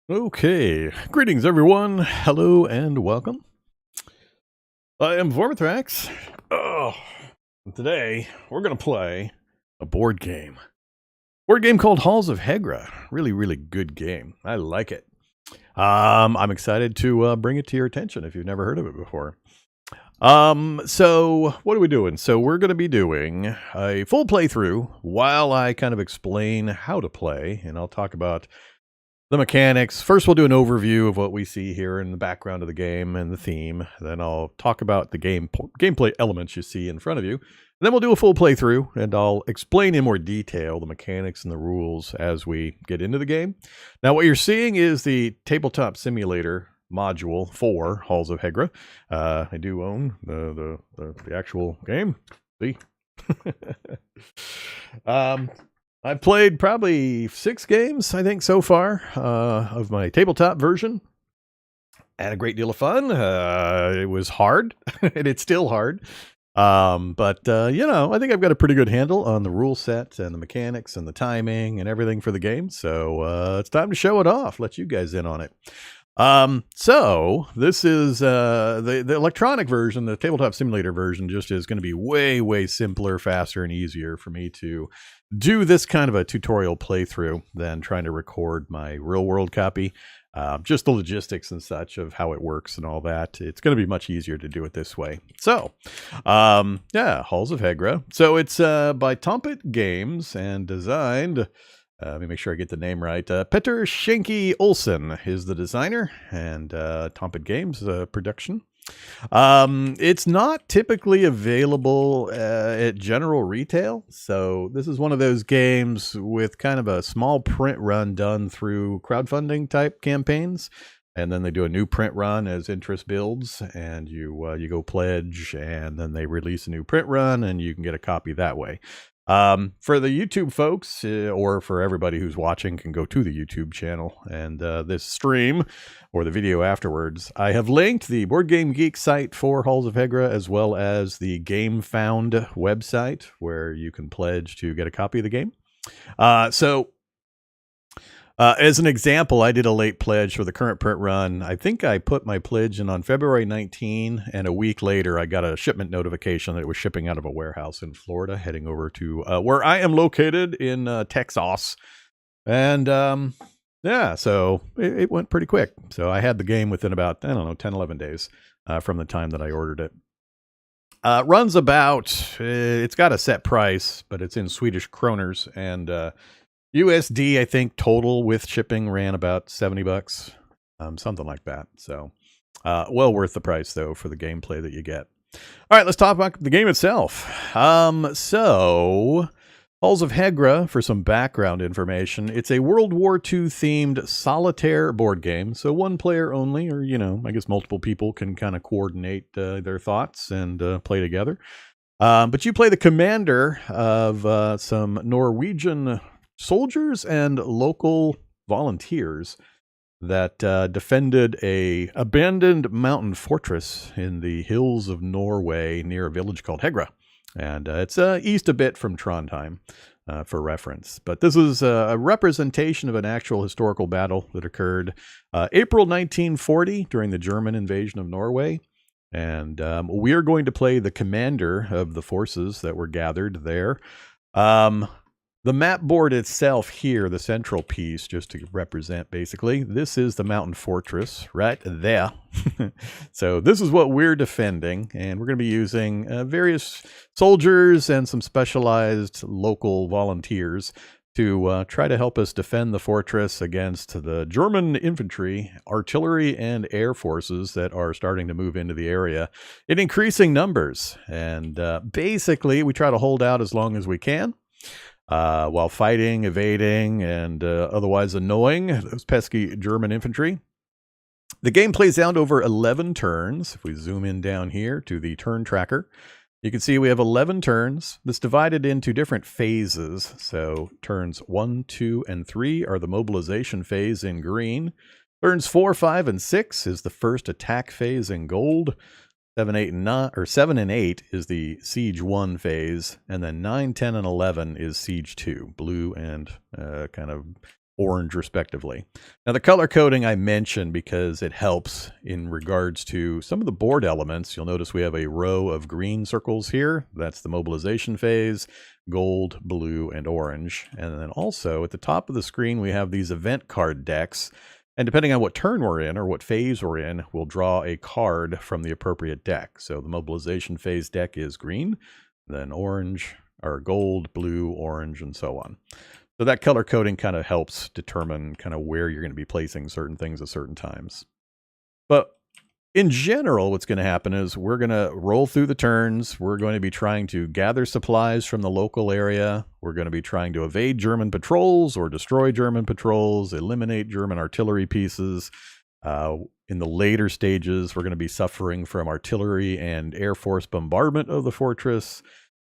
Okay, greetings everyone. Hello and welcome. I am Vormithrax. Oh, and today we're going to play a board game. Board game called Halls of Hegra. Really, really good game. I like it. I'm excited to bring it to your attention if you've never heard of it before. So what are we doing? So we're going to be doing a full playthrough while I kind of explain how to play, and I'll talk about the mechanics. First, we'll do an overview of what we see here in the background of the game and the theme. Then I'll talk about the gameplay elements you see in front of you. And then we'll do a full playthrough, and I'll explain in more detail the mechanics and the rules as we get into the game. Now, what you're seeing is the tabletop simulator module for Halls of Hegra. I do own the actual game. See? I've played probably 6 games, I think, so far of my tabletop version. Had a great deal of fun. It was hard, and it's still hard. But I think I've got a pretty good handle on the rule set and the mechanics and the timing and everything for the game. So it's time to show it off. Let you guys in on it. So this is the electronic version, the tabletop simulator version, just is going to be way, way simpler, faster, and easier for me to do this kind of a tutorial playthrough than trying to record my real world copy. Just the logistics and such of how it works and all that. It's going to be much easier to do it this way. So, Halls of Hegra. So it's by Thematic Games and designed. Let me make sure I get the name right. Petter Schenke Olsen is the designer, and Thematic Games production. It's not typically available at general retail, so this is one of those games with kind of a small print run done through crowdfunding type campaigns, and then they do a new print run as interest builds, and you go pledge, and then they release a new print run, and you can get a copy that way. For the YouTube folks, or for everybody who's watching, can go to the YouTube channel and this stream or the video afterwards. I have linked the Board Game Geek site for Halls of Hegra, as well as the Game Found website where you can pledge to get a copy of the game. As an example, I did a late pledge for the current print run. I think I put my pledge in on February 19, and a week later, I got a shipment notification that it was shipping out of a warehouse in Florida, heading over to where I am located in Texas. And so it went pretty quick. So I had the game within about, 10, 11 days from the time that I ordered it. Runs about, it's got a set price, but it's in Swedish kroners, and USD, I think, total with shipping ran about $70, something like that. So, well worth the price, though, for the gameplay that you get. All right, let's talk about the game itself. So, Halls of Hegra, for some background information, it's a World War II themed solitaire board game. So, one player only, or, I guess multiple people can kind of coordinate their thoughts and play together. But you play the commander of some Norwegian soldiers and local volunteers that defended a abandoned mountain fortress in the hills of Norway near a village called Hegra. And it's east a bit from Trondheim for reference. But this is a representation of an actual historical battle that occurred April 1940 during the German invasion of Norway. And we are going to play the commander of the forces that were gathered there. The map board itself here, the central piece, just to represent basically, this is the mountain fortress right there. So this is what we're defending, and we're going to be using various soldiers and some specialized local volunteers to try to help us defend the fortress against the German infantry, artillery, and air forces that are starting to move into the area in increasing numbers. And basically, we try to hold out as long as we can. While fighting, evading, and otherwise annoying those pesky German infantry. The game plays out over 11 turns. If we zoom in down here to the turn tracker, you can see we have 11 turns. This divided into different phases. So turns 1, 2, and 3 are the mobilization phase in green. Turns 4, 5, and 6 is the first attack phase in gold. 7, and 8 is the Siege 1 phase, and then 9, 10, and 11 is Siege 2, blue and kind of orange respectively. Now the color coding I mentioned because it helps in regards to some of the board elements. You'll notice we have a row of green circles here. That's the mobilization phase, gold, blue, and orange. And then also at the top of the screen, we have these event card decks. And depending on what turn we're in or what phase we're in, we'll draw a card from the appropriate deck. So the mobilization phase deck is green, then orange, or gold, blue, orange, and so on. So that color coding kind of helps determine kind of where you're going to be placing certain things at certain times. But in general, what's going to happen is we're going to roll through the turns. We're going to be trying to gather supplies from the local area. We're going to be trying to evade German patrols or destroy German patrols, eliminate German artillery pieces. In the later stages, we're going to be suffering from artillery and Air Force bombardment of the fortress.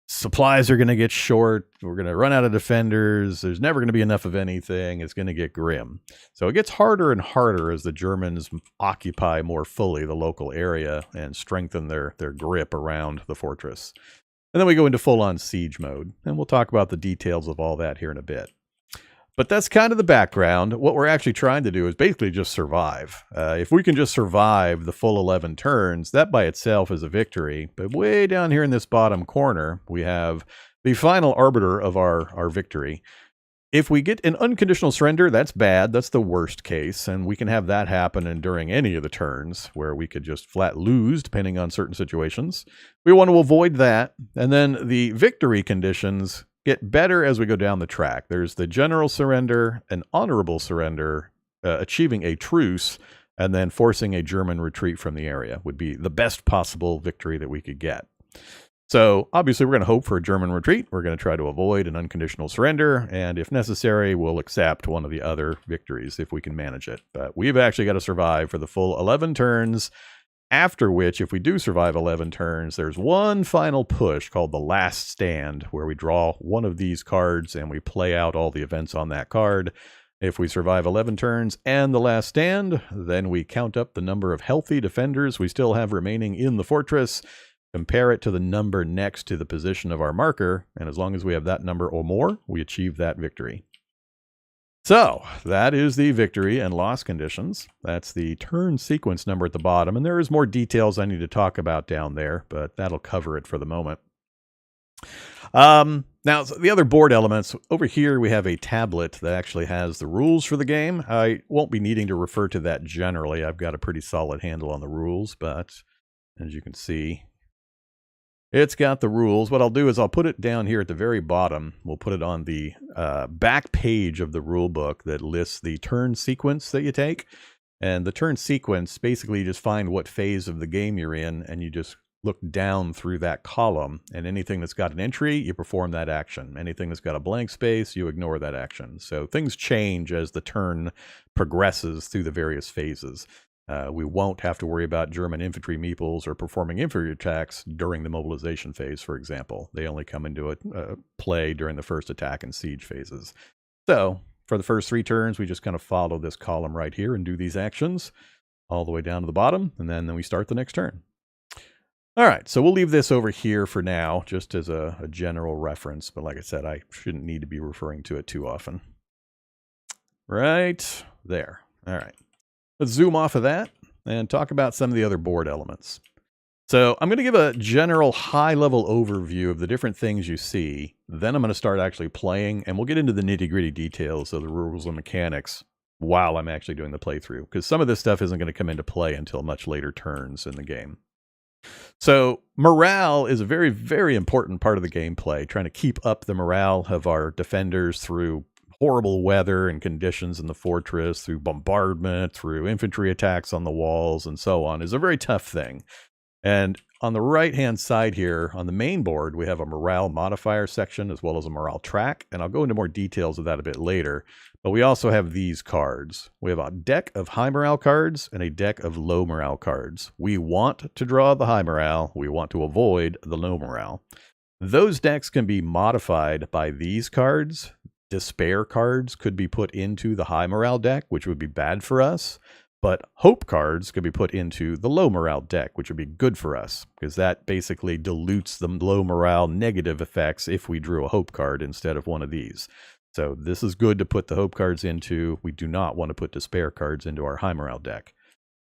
Supplies are going to get short. We're going to run out of defenders. There's never going to be enough of anything. It's going to get grim. So it gets harder and harder as the Germans occupy more fully the local area and strengthen their grip around the fortress. And then we go into full-on siege mode. And we'll talk about the details of all that here in a bit. But that's kind of the background. What we're actually trying to do is basically just survive. If we can just survive the full 11 turns, that by itself is a victory. But way down here in this bottom corner, we have the final arbiter of our victory. If we get an unconditional surrender, that's bad. That's the worst case. And we can have that happen during any of the turns where we could just flat lose depending on certain situations. We want to avoid that. And then the victory conditions get better as we go down the track. There's the general surrender, an honorable surrender, achieving a truce, and then forcing a German retreat from the area would be the best possible victory that we could get. So obviously we're going to hope for a German retreat. We're going to try to avoid an unconditional surrender, and if necessary, we'll accept one of the other victories if we can manage it. But we've actually got to survive for the full 11 turns, after which, if we do survive 11 turns, there's one final push called the last stand, where we draw one of these cards and we play out all the events on that card. If we survive 11 turns and the last stand, then we count up the number of healthy defenders we still have remaining in the fortress, compare it to the number next to the position of our marker, and as long as we have that number or more, we achieve that victory. So that is the victory and loss conditions. That's the turn sequence number at the bottom. And there is more details I need to talk about down there, but that'll cover it for the moment. Now, the other board elements, over here we have a tablet that actually has the rules for the game. I won't be needing to refer to that generally. I've got a pretty solid handle on the rules, but as you can see, it's got the rules. What I'll do is I'll put it down here at the very bottom. We'll put it on the back page of the rule book that lists the turn sequence that you take. And the turn sequence, basically you just find what phase of the game you're in, and you just look down through that column. And anything that's got an entry, you perform that action. Anything that's got a blank space, you ignore that action. So things change as the turn progresses through the various phases. We won't have to worry about German infantry meeples or performing infantry attacks during the mobilization phase, for example. They only come into play during the first attack and siege phases. So for the first 3 turns, we just kind of follow this column right here and do these actions all the way down to the bottom, and then we start the next turn. All right, so we'll leave this over here for now, just as a general reference. But like I said, I shouldn't need to be referring to it too often. Right there. All right. Let's zoom off of that and talk about some of the other board elements. So I'm going to give a general high-level overview of the different things you see. Then I'm going to start actually playing, and we'll get into the nitty-gritty details of the rules and mechanics while I'm actually doing the playthrough, because some of this stuff isn't going to come into play until much later turns in the game. So morale is a very, very important part of the gameplay, trying to keep up the morale of our defenders through horrible weather and conditions in the fortress, through bombardment, through infantry attacks on the walls, and so on, is a very tough thing. And on the right-hand side here, on the main board, we have a morale modifier section as well as a morale track, and I'll go into more details of that a bit later. But we also have these cards. We have a deck of high morale cards and a deck of low morale cards. We want to draw the high morale. We want to avoid the low morale. Those decks can be modified by these cards. Despair cards could be put into the high morale deck, which would be bad for us. But hope cards could be put into the low morale deck, which would be good for us, because that basically dilutes the low morale negative effects if we drew a hope card instead of one of these. So this is good to put the hope cards into. We do not want to put despair cards into our high morale deck.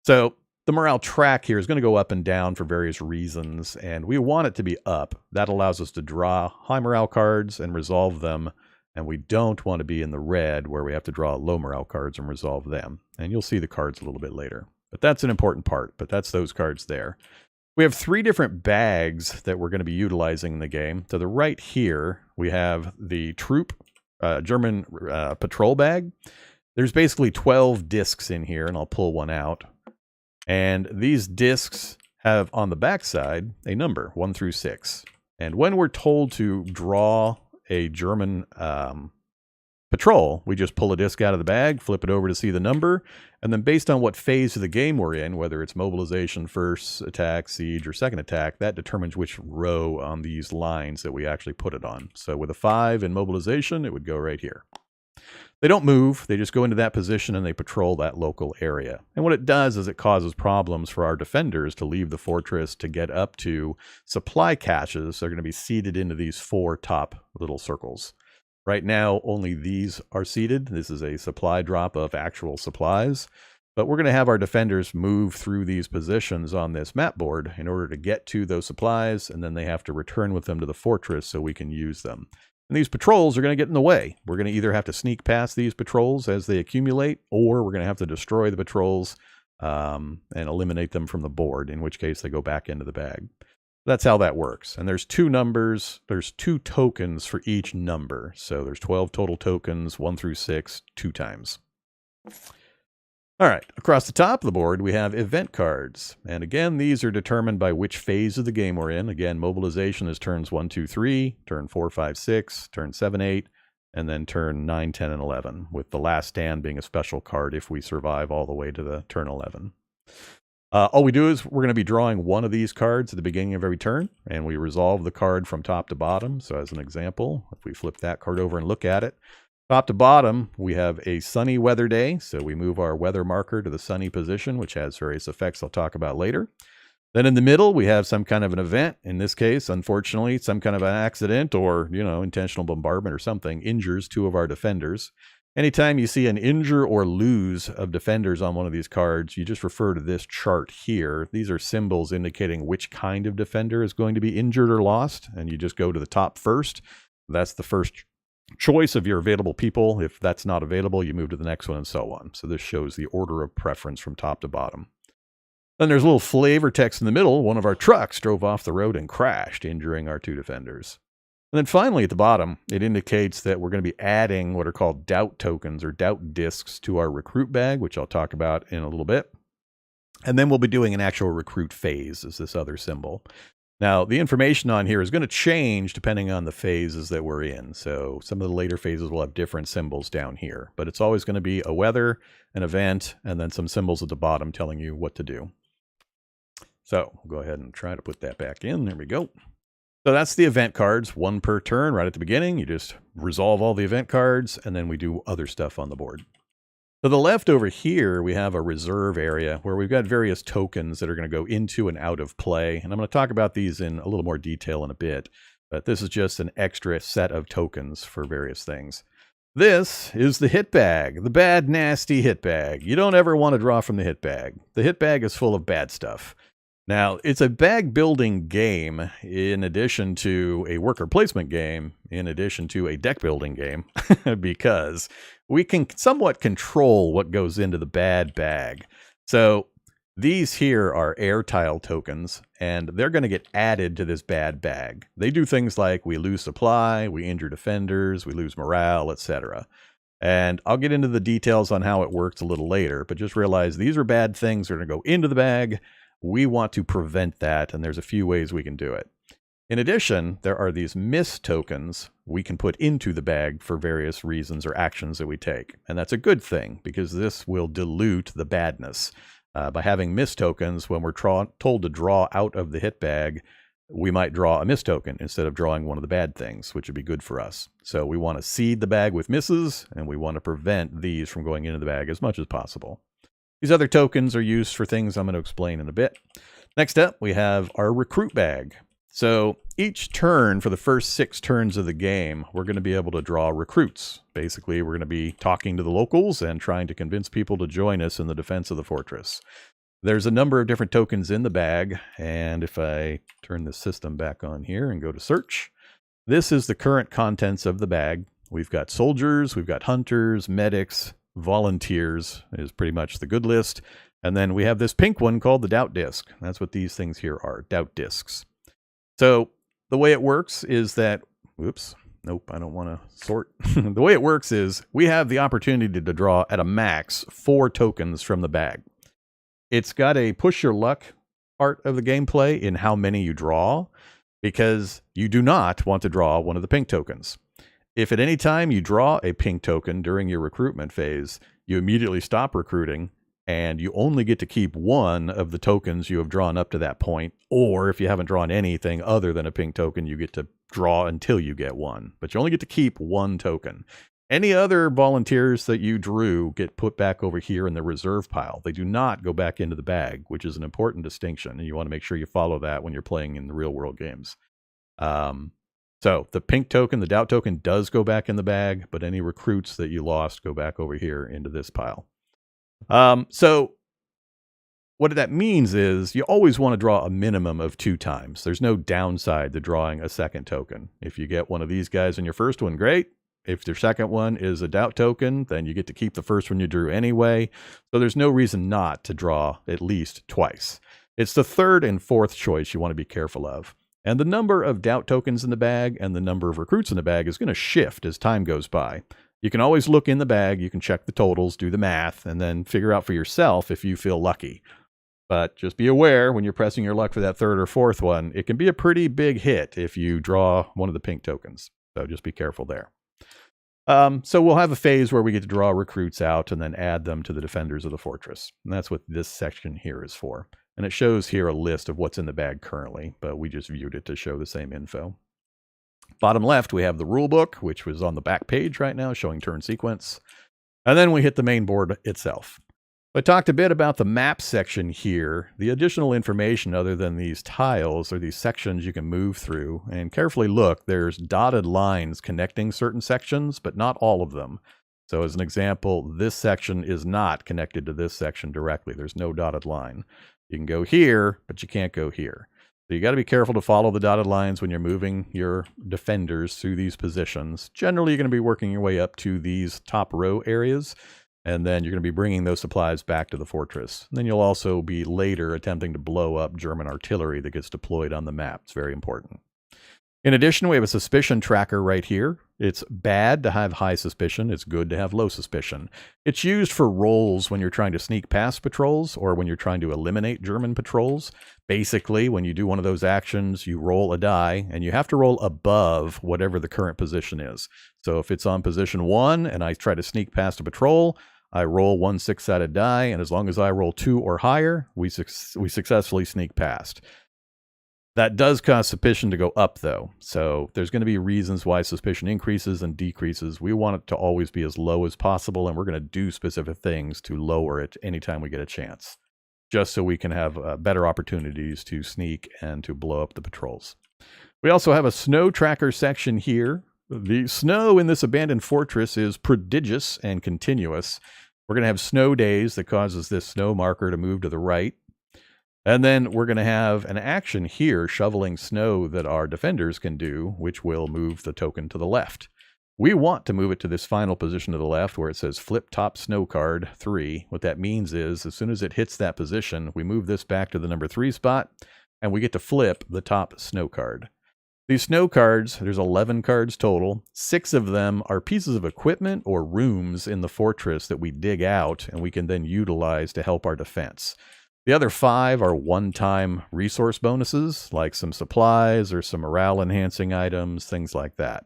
So the morale track here is going to go up and down for various reasons, and we want it to be up. That allows us to draw high morale cards and resolve them, and we don't want to be in the red where we have to draw low morale cards and resolve them. And you'll see the cards a little bit later. But that's an important part, but that's those cards there. We have 3 different bags that we're going to be utilizing in the game. To the right here, we have the troop German patrol bag. There's basically 12 discs in here, and I'll pull one out. And these discs have on the back side a number, 1 through 6. And when we're told to draw a German patrol, we just pull a disc out of the bag, flip it over to see the number, and then based on what phase of the game we're in, whether it's mobilization, first attack, siege, or second attack, that determines which row on these lines that we actually put it on. So with a 5 in mobilization, it would go right here. They don't move, they just go into that position and they patrol that local area. And what it does is it causes problems for our defenders to leave the fortress to get up to supply caches. They're going to be seeded into these 4 top little circles. Right now, only these are seeded. This is a supply drop of actual supplies. But we're going to have our defenders move through these positions on this map board in order to get to those supplies, and then they have to return with them to the fortress so we can use them. And these patrols are going to get in the way. We're going to either have to sneak past these patrols as they accumulate, or we're going to have to destroy the patrols and eliminate them from the board, in which case they go back into the bag. That's how that works. And there's 2 numbers. There's 2 tokens for each number. So there's 12 total tokens, 1 through 6, 2 times. All right, across the top of the board, we have event cards. And again, these are determined by which phase of the game we're in. Again, mobilization is turns 1, 2, 3, turn 4, 5, 6, turn 7, 8, and then turn 9, 10, and 11, with the last stand being a special card if we survive all the way to the turn 11. All we do is we're going to be drawing one of these cards at the beginning of every turn, and we resolve the card from top to bottom. So as an example, if we flip that card over and look at it, top to bottom, we have a sunny weather day. So we move our weather marker to the sunny position, which has various effects I'll talk about later. Then in the middle, we have some kind of an event. In this case, unfortunately, some kind of an accident or, intentional bombardment or something injures 2 of our defenders. Anytime you see an injure or lose of defenders on one of these cards, you just refer to this chart here. These are symbols indicating which kind of defender is going to be injured or lost, and you just go to the top first. That's the first choice of your available people. If that's not available, you move to the next one and so on. So this shows the order of preference from top to bottom. Then there's a little flavor text in the middle. One of our trucks drove off the road and crashed, injuring our 2 defenders. And then finally at the bottom, it indicates that we're going to be adding what are called doubt tokens or doubt discs to our recruit bag, which I'll talk about in a little bit. And then we'll be doing an actual recruit phase as this other symbol. Now, the information on here is going to change depending on the phases that we're in. So some of the later phases will have different symbols down here, but it's always going to be a weather, an event, and then some symbols at the bottom telling you what to do. So we'll go ahead and try to put that back in. There we go. So that's the event cards, 1 per turn right at the beginning. You just resolve all the event cards, and then we do other stuff on the board. To the left over here, we have a reserve area where we've got various tokens that are going to go into and out of play. And I'm going to talk about these in a little more detail in a bit. But this is just an extra set of tokens for various things. This is the hit bag, the bad, nasty hit bag. You don't ever want to draw from the hit bag. The hit bag is full of bad stuff. Now, it's a bag building game in addition to a worker placement game, in addition to a deck building game, because we can somewhat control what goes into the bad bag. So these here are air tile tokens, and they're going to get added to this bad bag. They do things like we lose supply, we injure defenders, we lose morale, etc. And I'll get into the details on how it works a little later, but just realize these are bad things that are going to go into the bag. We want to prevent that, and there's a few ways we can do it. In addition, there are these miss tokens we can put into the bag for various reasons or actions that we take. And that's a good thing, because this will dilute the badness. By having miss tokens, when we're told to draw out of the hit bag, we might draw a miss token instead of drawing one of the bad things, which would be good for us. So we want to seed the bag with misses, and we want to prevent these from going into the bag as much as possible. These other tokens are used for things I'm going to explain in a bit. Next up, we have our recruit bag. So each turn for the first 6 turns of the game, we're going to be able to draw recruits. Basically, we're going to be talking to the locals and trying to convince people to join us in the defense of the fortress. There's a number of different tokens in the bag, and if I turn the system back on here and go to search, this is the current contents of the bag. We've got soldiers, we've got hunters, medics, volunteers is pretty much the good list. And then we have this pink one called the doubt disc. That's what these things here are, doubt discs. So the way it works is that, whoops, nope, I don't want to sort. The way it works is we have the opportunity to draw at a max 4 tokens from the bag. It's got a push your luck part of the gameplay in how many you draw, because you do not want to draw one of the pink tokens. If at any time you draw a pink token during your recruitment phase, you immediately stop recruiting, and you only get to keep one of the tokens you have drawn up to that point. Or if you haven't drawn anything other than a pink token, you get to draw until you get one. But you only get to keep 1 token. Any other volunteers that you drew get put back over here in the reserve pile. They do not go back into the bag, which is an important distinction. And you want to make sure you follow that when you're playing in the real world games. So the pink token, the doubt token, does go back in the bag, but any recruits that you lost go back over here into this pile. So what that means is you always want to draw a minimum of 2 times. There's no downside to drawing a second token. If you get one of these guys in your first one, great. If your second one is a doubt token, then you get to keep the first one you drew anyway. So there's no reason not to draw at least twice. It's the 3rd and 4th choice you want to be careful of. And the number of doubt tokens in the bag and the number of recruits in the bag is going to shift as time goes by. You can always look in the bag, you can check the totals, do the math, and then figure out for yourself if you feel lucky. But just be aware when you're pressing your luck for that 3rd or 4th one, it can be a pretty big hit if you draw one of the pink tokens. So just be careful there. So we'll have a phase where we get to draw recruits out and then add them to the defenders of the fortress. And that's what this section here is for. And it shows here a list of what's in the bag currently, but we just viewed it to show the same info. Bottom left, we have the rule book, which was on the back page right now, showing turn sequence. And then we hit the main board itself. I talked a bit about the map section here. The additional information other than these tiles or these sections you can move through. And carefully look, there's dotted lines connecting certain sections, but not all of them. So as an example, this section is not connected to this section directly. There's no dotted line. You can go here, but you can't go here. So you got to be careful to follow the dotted lines when you're moving your defenders through these positions. Generally, you're going to be working your way up to these top row areas, and then you're going to be bringing those supplies back to the fortress. And then you'll also be later attempting to blow up German artillery that gets deployed on the map. It's very important. In addition, we have a suspicion tracker right here. It's bad to have high suspicion. It's good to have low suspicion. It's used for rolls when you're trying to sneak past patrols or when you're trying to eliminate German patrols. Basically, when you do one of those actions, you roll a die, and you have to roll above whatever the current position is. So if it's on position 1 and I try to sneak past a patrol, I roll 1 6-sided die, and as long as I roll 2 or higher, we successfully sneak past. That does cause suspicion to go up, though. So there's going to be reasons why suspicion increases and decreases. We want it to always be as low as possible, and we're going to do specific things to lower it anytime we get a chance, just so we can have better opportunities to sneak and to blow up the patrols. We also have a snow tracker section here. The snow in this abandoned fortress is prodigious and continuous. We're going to have snow days that causes this snow marker to move to the right. And then we're going to have an action here shoveling snow that our defenders can do, which will move the token to the left. We want to move it to this final position to the left where it says flip top snow card 3. What that means is as soon as it hits that position, we move this back to the number 3 spot, and we get to flip the top snow card. These snow cards, there's 11 cards total. 6 of them are pieces of equipment or rooms in the fortress that we dig out and we can then utilize to help our defense. The other 5 are one-time resource bonuses, like some supplies or some morale-enhancing items, things like that.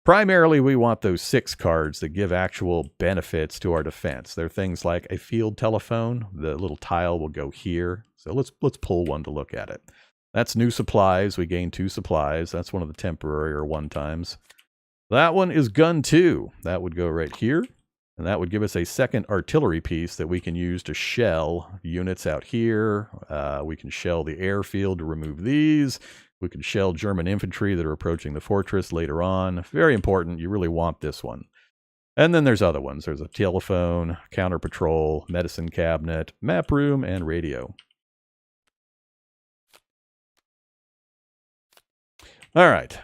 Primarily, we want those 6 cards that give actual benefits to our defense. They're things like a field telephone. The little tile will go here. So let's pull one to look at it. That's new supplies. We gain 2 supplies. That's one of the temporary or one-times. That one is gun 2. That would go right here. And that would give us a second artillery piece that we can use to shell units out here. We can shell the airfield to remove these. We can shell German infantry that are approaching the fortress later on. Very important. You really want this one. And then there's other ones. There's a telephone, counter patrol, medicine cabinet, map room, and radio. All right.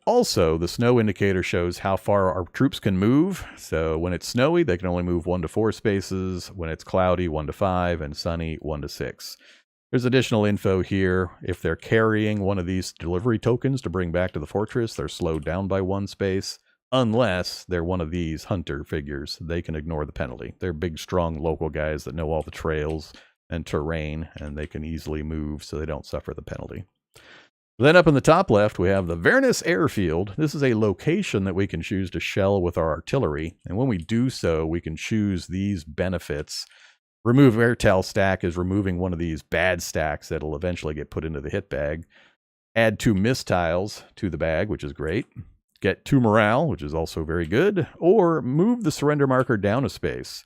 Also, the snow indicator shows how far our troops can move. So when it's snowy, they can only move 1 to 4 spaces. When it's cloudy, 1 to 5, and sunny, 1 to 6. There's additional info here. If they're carrying one of these delivery tokens to bring back to the fortress, they're slowed down by 1 space. Unless they're one of these hunter figures, they can ignore the penalty. They're big, strong local guys that know all the trails and terrain, and they can easily move so they don't suffer the penalty. Then up in the top left, we have the Vernus Airfield. This is a location that we can choose to shell with our artillery. And when we do so, we can choose these benefits. Remove airtel stack is removing one of these bad stacks that'll eventually get put into the hit bag. Add 2 mistiles to the bag, which is great. Get 2 morale, which is also very good. Or move the surrender marker down a space.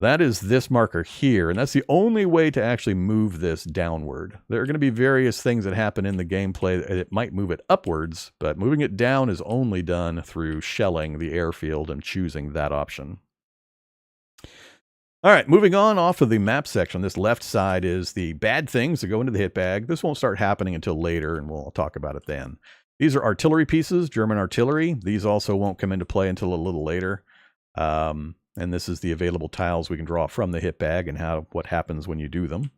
That is this marker here, and that's the only way to actually move this downward. There are going to be various things that happen in the gameplay that might move it upwards, but moving it down is only done through shelling the airfield and choosing that option. All right, moving on off of the map section, this left side is the bad things that go into the hit bag. This won't start happening until later, and we'll talk about it then. These are artillery pieces, German artillery. These also won't come into play until a little later. And this is the available tiles we can draw from the hit bag and what happens when you do them.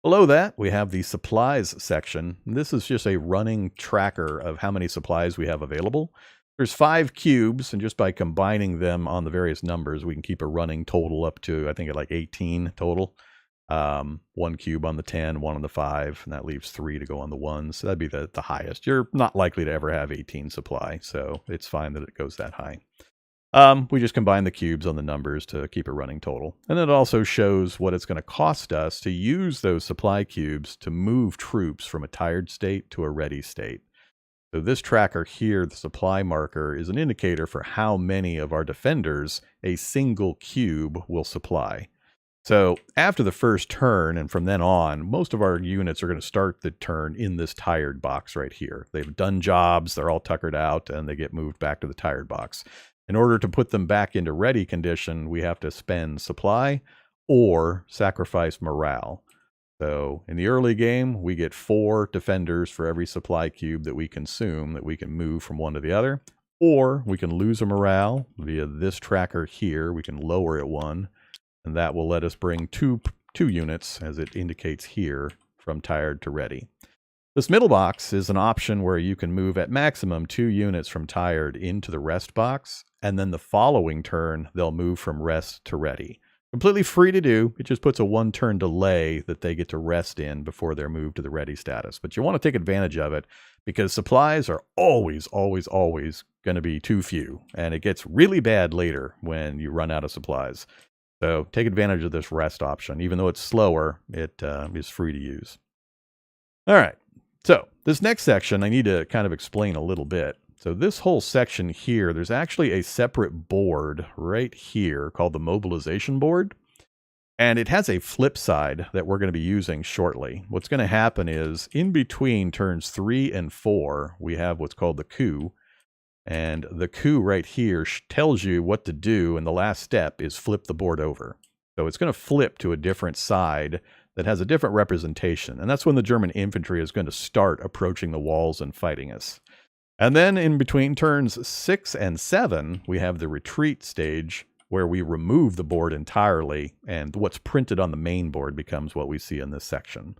Below that, we have the supplies section. This is just a running tracker of how many supplies we have available. There's 5 cubes, and just by combining them on the various numbers, we can keep a running total up to, I think, like 18 total. 1 cube on the 10, 1 on the 5, and that leaves 3 to go on the 1. So that'd be the highest. You're not likely to ever have 18 supply, so it's fine that it goes that high. We just combine the cubes on the numbers to keep a running total. And it also shows what it's going to cost us to use those supply cubes to move troops from a tired state to a ready state. So this tracker here, the supply marker, is an indicator for how many of our defenders a single cube will supply. So after the first turn and from then on, most of our units are going to start the turn in this tired box right here. They've done jobs, they're all tuckered out, and they get moved back to the tired box. In order to put them back into ready condition, we have to spend supply or sacrifice morale. So in the early game, we get 4 defenders for every supply cube that we consume that we can move from one to the other. Or we can lose a morale via this tracker here. We can lower it 1, and that will let us bring two units, as it indicates here, from tired to ready. This middle box is an option where you can move at maximum 2 units from tired into the rest box, and then the following turn, they'll move from rest to ready. Completely free to do. It just puts a 1-turn delay that they get to rest in before they're moved to the ready status. But you want to take advantage of it because supplies are always going to be too few. And it gets really bad later when you run out of supplies. So take advantage of this rest option. Even though it's slower, it is free to use. All right. So this next section, I need to kind of explain a little bit. So this whole section here, there's actually a separate board right here called the mobilization board. And it has a flip side that we're going to be using shortly. What's going to happen is in between turns 3 and 4, we have what's called the coup. And the coup right here tells you what to do. And the last step is flip the board over. So it's going to flip to a different side that has a different representation. And that's when the German infantry is going to start approaching the walls and fighting us. And then in between turns 6 and 7, we have the retreat stage where we remove the board entirely, and what's printed on the main board becomes what we see in this section.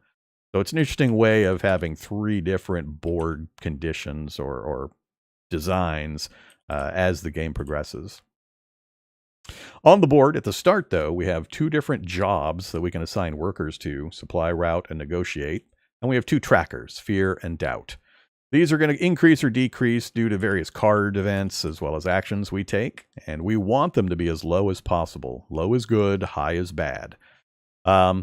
So it's an interesting way of having 3 different board conditions or designs as the game progresses. On the board at the start, though, we have 2 different jobs that we can assign workers to, supply, route, and negotiate. And we have 2 trackers, fear and doubt. These are going to increase or decrease due to various card events as well as actions we take, and we want them to be as low as possible. Low is good, high is bad.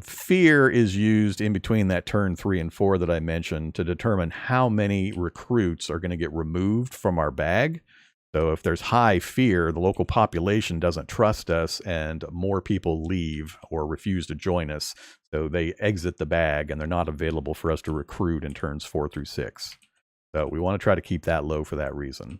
Fear is used in between that turn 3 and 4 that I mentioned to determine how many recruits are going to get removed from our bag. So if there's high fear, the local population doesn't trust us and more people leave or refuse to join us. So they exit the bag and they're not available for us to recruit in turns 4 through 6. So we want to try to keep that low for that reason.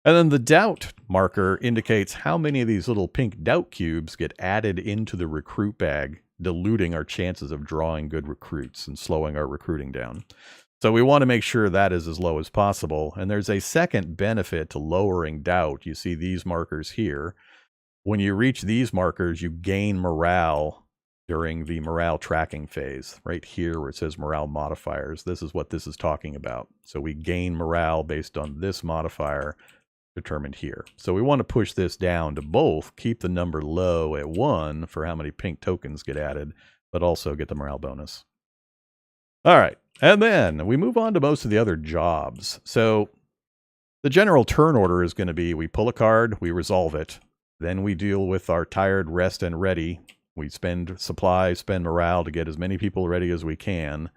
And then the doubt marker indicates how many of these little pink doubt cubes get added into the recruit bag, diluting our chances of drawing good recruits and slowing our recruiting down. So we want to make sure that is as low as possible. And there's a second benefit to lowering doubt. You see these markers here. When you reach these markers, you gain morale during the morale tracking phase. Right here where it says morale modifiers, this is what this is talking about. So we gain morale based on this modifier determined here. So we want to push this down to both keep the number low at 1 for how many pink tokens get added, but also get the morale bonus. All right. And then we move on to most of the other jobs. So the general turn order is going to be we pull a card, we resolve it. Then we deal with our tired, rest, and ready. We spend supplies, spend morale to get as many people ready as we can.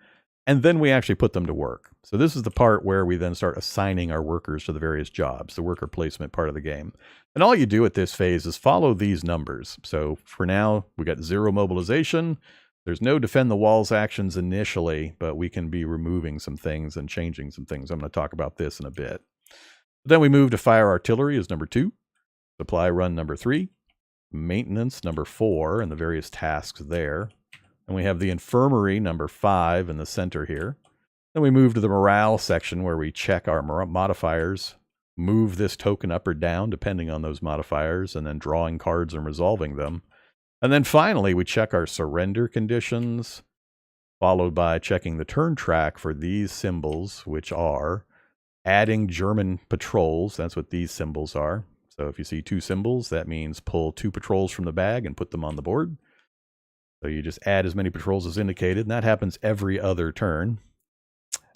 And then we actually put them to work. So this is the part where we then start assigning our workers to the various jobs, the worker placement part of the game. And all you do at this phase is follow these numbers. So for now, we got 0 mobilization. There's no defend the walls actions initially, but we can be removing some things and changing some things. I'm going to talk about this in a bit. Then we move to fire artillery as number 2, supply run number 3, maintenance number 4, and the various tasks there. And we have the infirmary number 5 in the center here. Then we move to the morale section where we check our modifiers, move this token up or down depending on those modifiers, and then drawing cards and resolving them. And then finally, we check our surrender conditions, followed by checking the turn track for these symbols, which are adding German patrols. That's what these symbols are. So if you see 2 symbols, that means pull 2 patrols from the bag and put them on the board. So you just add as many patrols as indicated, and that happens every other turn.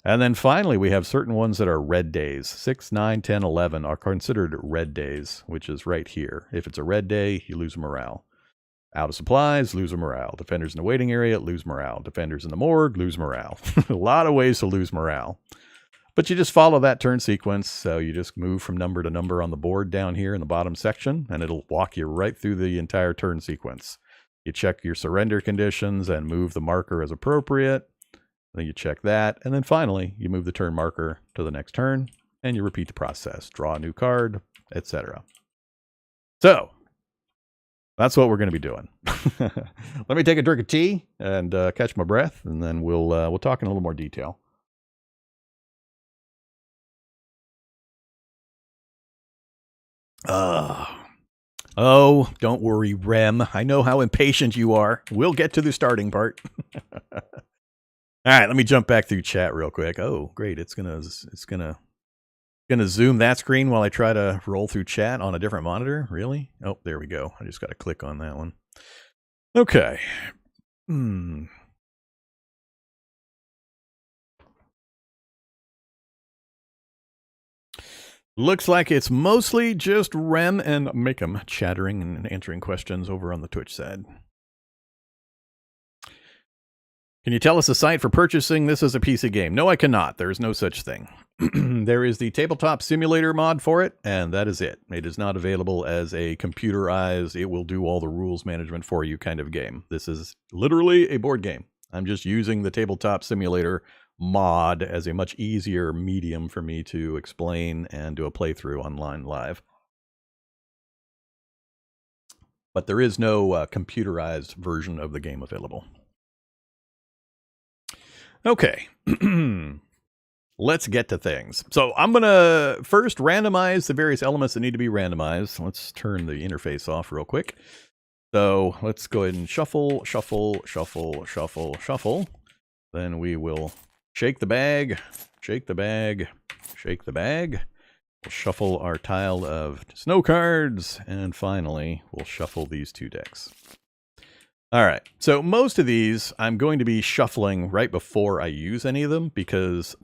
And then finally, we have certain ones that are red days. 6, 9, 10, 11 are considered red days, which is right here. If it's a red day, you lose morale. Out of supplies, lose morale. Defenders in the waiting area, lose morale. Defenders in the morgue, lose morale. A lot of ways to lose morale. But you just follow that turn sequence. So you just move from number to number on the board down here in the bottom section, and it'll walk you right through the entire turn sequence. You check your surrender conditions and move the marker as appropriate. Then you check that. And then finally, you move the turn marker to the next turn, and you repeat the process. Draw a new card, etc. So that's what we're going to be doing. Let me take a drink of tea and catch my breath, and then we'll talk in a little more detail. Oh, don't worry, Rem. I know how impatient you are. We'll get to the starting part. All right, let me jump back through chat real quick. Oh, great. It's gonna zoom that screen while I try to roll through chat on a different monitor. Really? Oh, there we go. I just got to click on that one. Okay. Looks like it's mostly just Rem and Makem chattering and answering questions over on the Twitch side. Can you tell us a site for purchasing this as a PC game? No, I cannot. There is no such thing. There is the tabletop simulator mod for it, and that is it. It is not available as a computerized, it will do all the rules management for you kind of game. This is literally a board game. I'm just using the tabletop simulator mod as a much easier medium for me to explain and do a playthrough online live. But there is no computerized version of the game available. Okay. Let's get to things. So I'm going to first randomize the various elements that need to be randomized. Let's turn the interface off real quick. So let's go ahead and shuffle, shuffle, shuffle, shuffle, shuffle. Then we will shake the bag, shake the bag, shake the bag. We'll shuffle our tile of snow cards. And finally, we'll shuffle these 2 decks. All right, so most of these I'm going to be shuffling right before I use any of them because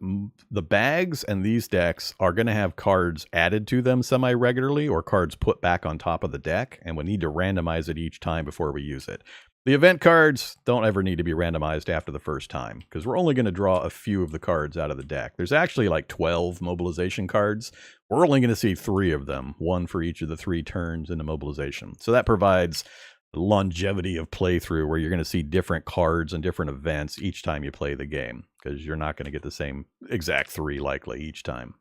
the bags and these decks are going to have cards added to them semi-regularly or cards put back on top of the deck, and we need to randomize it each time before we use it. The event cards don't ever need to be randomized after the first time, because we're only going to draw a few of the cards out of the deck. There's actually like 12 mobilization cards. We're only going to see 3 of them, one for each of the 3 turns in the mobilization. So that provides longevity of playthrough where you're going to see different cards and different events each time you play the game, because you're not going to get the same exact 3 likely each time.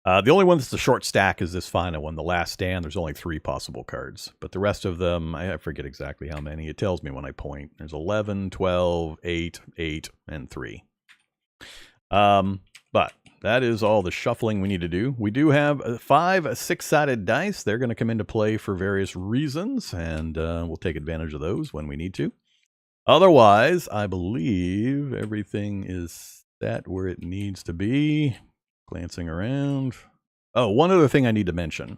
The only one that's the short stack is this final one, the Last Stand. There's only 3 possible cards, but the rest of them, I forget exactly how many. It tells me when I point. There's 11, 12, 8, 8, and 3. But that is all the shuffling we need to do. We do have 5 6-sided dice. They're going to come into play for various reasons, and we'll take advantage of those when we need to. Otherwise, I believe everything is set where it needs to be. Glancing around. Oh, one other thing I need to mention.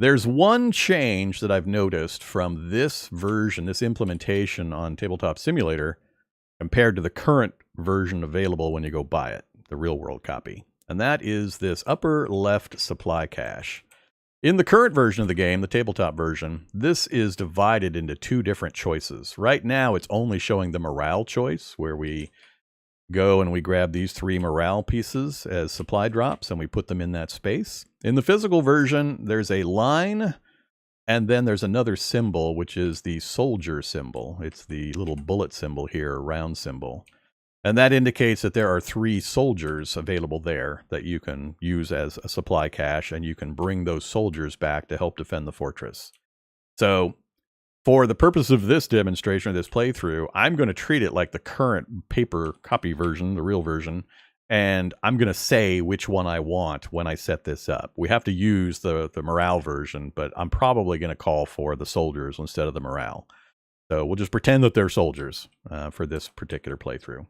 There's one change that I've noticed from this version, this implementation on Tabletop Simulator, compared to the current version available when you go buy it, the real-world copy. And that is this upper left supply cache. In the current version of the game, the tabletop version, this is divided into 2 different choices. Right now, it's only showing the morale choice, where we go and we grab these 3 morale pieces as supply drops and we put them in that space. In the physical version, there's a line and then there's another symbol, which is the soldier symbol. It's the little bullet symbol here, round symbol. And that indicates that there are 3 soldiers available there that you can use as a supply cache, and you can bring those soldiers back to help defend the fortress. So for the purpose of this demonstration, or this playthrough, I'm going to treat it like the current paper copy version, the real version, and I'm going to say which one I want when I set this up. We have to use the morale version, but I'm probably going to call for the soldiers instead of the morale. So we'll just pretend that they're soldiers for this particular playthrough.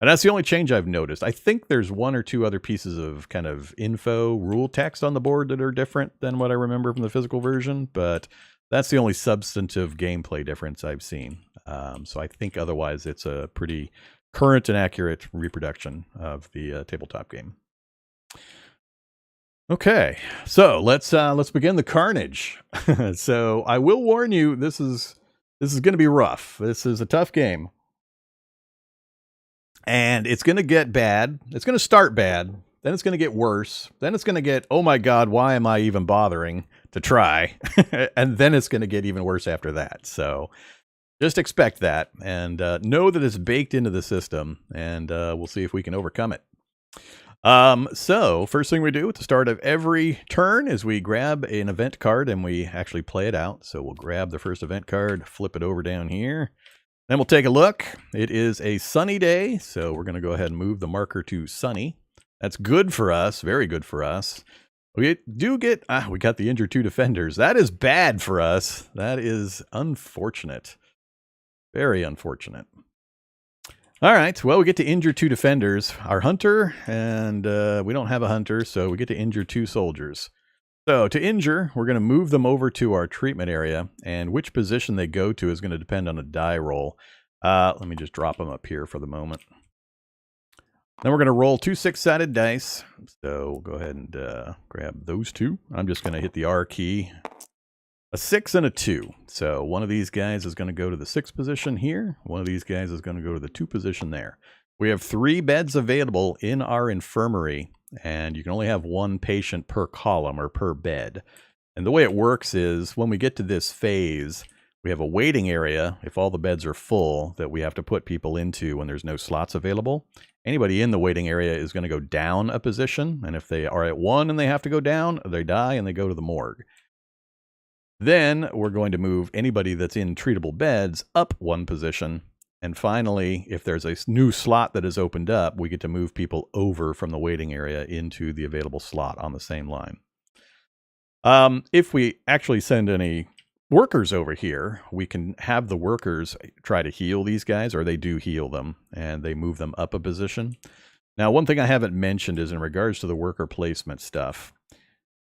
And that's the only change I've noticed. I think there's 1 or 2 other pieces of kind of info, rule text on the board that are different than what I remember from the physical version, but that's the only substantive gameplay difference I've seen. So I think otherwise it's a pretty current and accurate reproduction of the tabletop game. Okay, so let's begin the carnage. So I will warn you, this is going to be rough. This is a tough game, and it's going to get bad. It's going to start bad. Then it's going to get worse. Then it's going to get, oh my God, why am I even bothering to try? And then it's going to get even worse after that. So just expect that, and know that it's baked into the system, and we'll see if we can overcome it. So first thing we do at the start of every turn is we grab an event card and we actually play it out. So we'll grab the first event card, flip it over down here. Then we'll take a look. It is a sunny day, so we're going to go ahead and move the marker to sunny. That's good for us, very good for us. We do get, we got the injured 2 defenders. That is bad for us. That is unfortunate. Very unfortunate. All right, well, we get to injure 2 defenders. Our hunter, and we don't have a hunter, so we get to injure 2 soldiers. So to injure, we're going to move them over to our treatment area, and which position they go to is going to depend on a die roll. Let me just drop them up here for the moment. Then we're going to roll 2 6-sided dice. So we'll go ahead and grab those 2. I'm just going to hit the R key. A 6 and a 2. So one of these guys is going to go to the 6 position here. One of these guys is going to go to the 2 position there. We have 3 beds available in our infirmary, and you can only have 1 patient per column or per bed. And the way it works is when we get to this phase, we have a waiting area, if all the beds are full, that we have to put people into when there's no slots available. Anybody in the waiting area is going to go down a position, and if they are at 1 and they have to go down, they die and they go to the morgue. Then we're going to move anybody that's in treatable beds up 1 position. And finally, if there's a new slot that is opened up, we get to move people over from the waiting area into the available slot on the same line. If we actually send any workers over here, we can have the workers try to heal these guys, or they do heal them, and they move them up a position. Now, one thing I haven't mentioned is in regards to the worker placement stuff.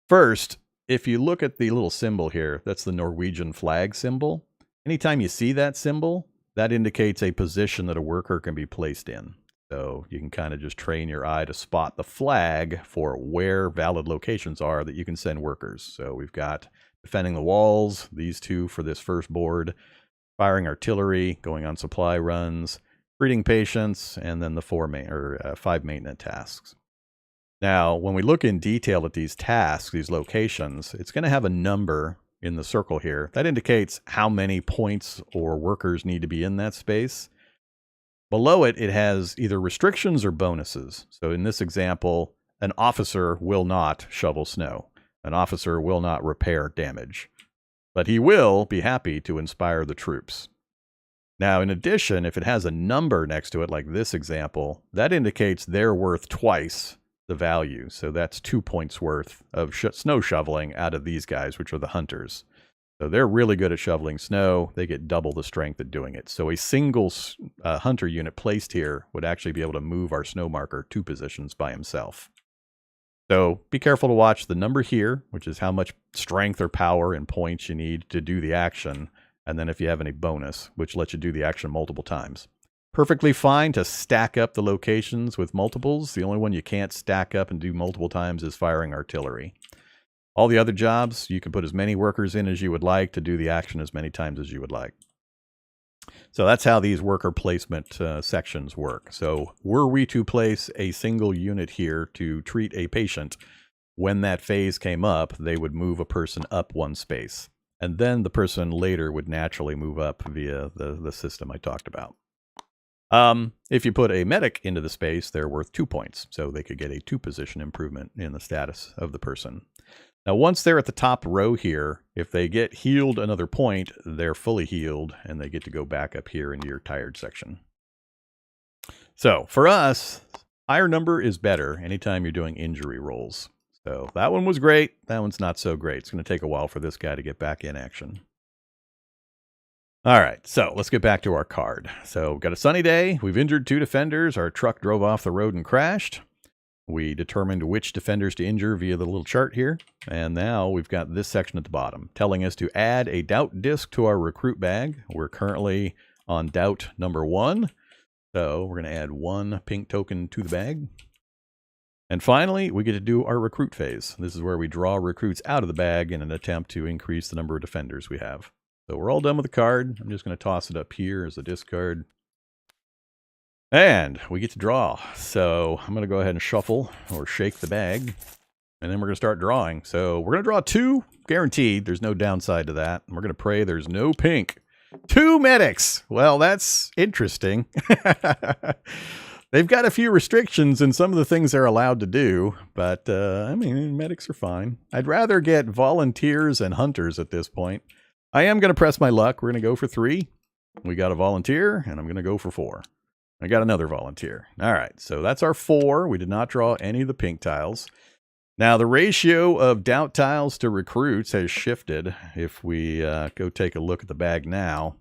First, if you look at the little symbol here, that's the Norwegian flag symbol. Anytime you see that symbol, that indicates a position that a worker can be placed in. So you can kind of just train your eye to spot the flag for where valid locations are that you can send workers. So we've got defending the walls, these 2 for this first board. firing artillery, going on supply runs, treating patients, and then the 5 maintenance tasks. Now, when we look in detail at these tasks, these locations, it's going to have a number in the circle here. That indicates how many points or workers need to be in that space. Below it, it has either restrictions or bonuses. So in this example, an officer will not shovel snow. An officer will not repair damage. But he will be happy to inspire the troops. Now, in addition, if it has a number next to it, like this example, that indicates they're worth twice the value. So that's 2 points worth of snow shoveling out of these guys, which are the hunters. So they're really good at shoveling snow. They get double the strength at doing it. So a single hunter unit placed here would actually be able to move our snow marker 2 positions by himself. So be careful to watch the number here, which is how much strength or power and points you need to do the action. And then if you have any bonus, which lets you do the action multiple times. Perfectly fine to stack up the locations with multiples. The only one you can't stack up and do multiple times is firing artillery. All the other jobs, you can put as many workers in as you would like to do the action as many times as you would like. So that's how these worker placement sections work. So were we to place a single unit here to treat a patient, when that phase came up, they would move a person up 1 space. And then the person later would naturally move up via the system I talked about. If you put a medic into the space, they're worth 2 points. So they could get a 2 position improvement in the status of the person. Now, once they're at the top row here, if they get healed another point, they're fully healed, and they get to go back up here into your tired section. So, for us, higher number is better anytime you're doing injury rolls. So, that one was great. That one's not so great. It's going to take a while for this guy to get back in action. All right, so let's get back to our card. So, we've got a sunny day. We've injured 2 defenders. Our truck drove off the road and crashed. We determined which defenders to injure via the little chart here. And now we've got this section at the bottom telling us to add a doubt disc to our recruit bag. We're currently on doubt number 1. So we're going to add 1 pink token to the bag. And finally, we get to do our recruit phase. This is where we draw recruits out of the bag in an attempt to increase the number of defenders we have. So we're all done with the card. I'm just going to toss it up here as a discard. And we get to draw. So I'm going to go ahead and shuffle or shake the bag. And then we're going to start drawing. So we're going to draw 2, guaranteed. There's no downside to that. And we're going to pray there's no pink. 2 medics. Well, that's interesting. They've got a few restrictions in some of the things they're allowed to do. But, I mean, medics are fine. I'd rather get volunteers and hunters at this point. I am going to press my luck. We're going to go for 3. We got a volunteer, and I'm going to go for 4. I got another volunteer. All right, so that's our 4. We did not draw any of the pink tiles. Now, the ratio of doubt tiles to recruits has shifted. If we go take a look at the bag now,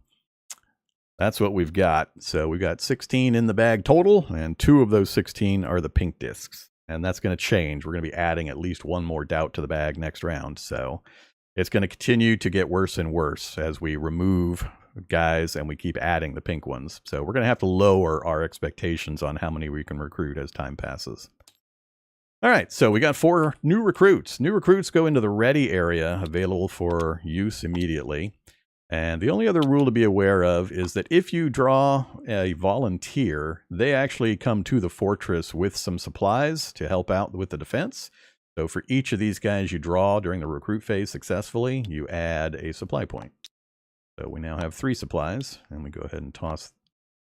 that's what we've got. So we've got 16 in the bag total, and 2 of those 16 are the pink discs. And that's going to change. We're going to be adding at least 1 more doubt to the bag next round. So it's going to continue to get worse and worse as we remove guys and we keep adding the pink ones. So we're going to have to lower our expectations on how many we can recruit as time passes. All right, so we got 4 new recruits. New recruits go into the ready area available for use immediately. And the only other rule to be aware of is that if you draw a volunteer, they actually come to the fortress with some supplies to help out with the defense. So for each of these guys you draw during the recruit phase successfully, you add a supply point. So we now have 3 supplies, and we go ahead and toss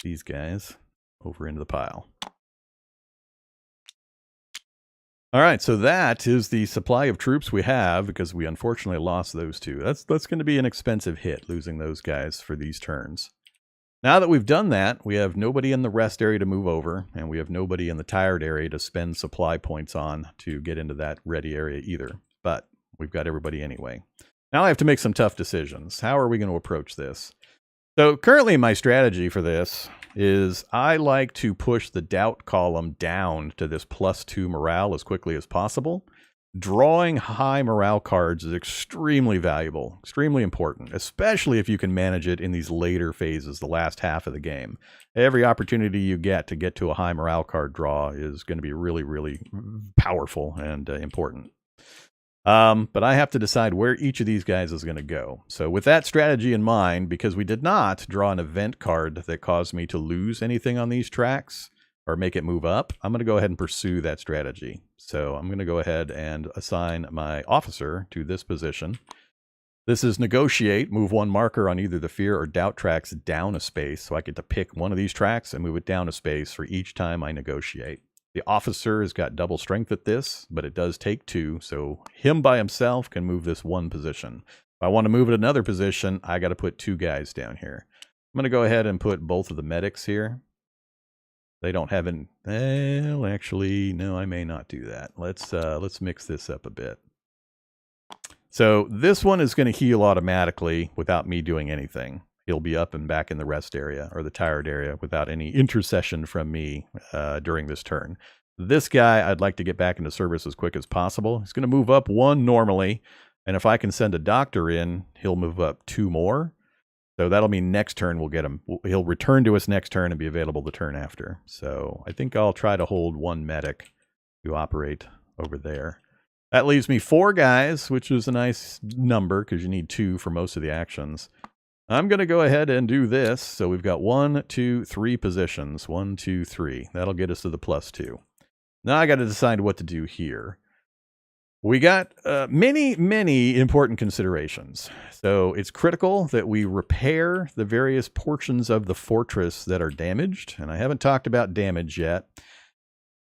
these guys over into the pile. All right, so that is the supply of troops we have, because we unfortunately lost those 2. That's going to be an expensive hit, losing those guys for these turns. Now that we've done that, we have nobody in the rest area to move over, and we have nobody in the tired area to spend supply points on to get into that ready area either. But we've got everybody anyway. Now I have to make some tough decisions. How are we going to approach this? So currently my strategy for this is I like to push the doubt column down to this +2 morale as quickly as possible. Drawing high morale cards is extremely valuable, extremely important, especially if you can manage it in these later phases, the last half of the game. Every opportunity you get to a high morale card draw is going to be really, really powerful and important. But I have to decide where each of these guys is going to go. So with that strategy in mind, because we did not draw an event card that caused me to lose anything on these tracks or make it move up, I'm going to go ahead and pursue that strategy. So I'm going to go ahead and assign my officer to this position. This is negotiate, move one marker on either the fear or doubt tracks down a space. So I get to pick one of these tracks and move it down a space for each time I negotiate. The officer has got double strength at this, but it does take 2. So him by himself can move this one position. If I want to move it another position, I got to put 2 guys down here. I'm going to go ahead and put both of the medics here. They don't have an... Well, actually, no, I may not do that. Let's mix this up a bit. So this one is going to heal automatically without me doing anything. He'll be up and back in the rest area or the tired area without any intercession from me during this turn. This guy, I'd like to get back into service as quick as possible. He's going to move up 1 normally, and if I can send a doctor in, he'll move up 2 more. So that'll mean next turn we'll get him. He'll return to us next turn and be available the turn after. So I think I'll try to hold 1 medic to operate over there. That leaves me 4 guys, which is a nice number because you need 2 for most of the actions. I'm going to go ahead and do this. So we've got 1, 2, 3 positions. 1, 2, 3. That'll get us to the +2. Now I got to decide what to do here. We got many important considerations. So it's critical that we repair the various portions of the fortress that are damaged. And I haven't talked about damage yet.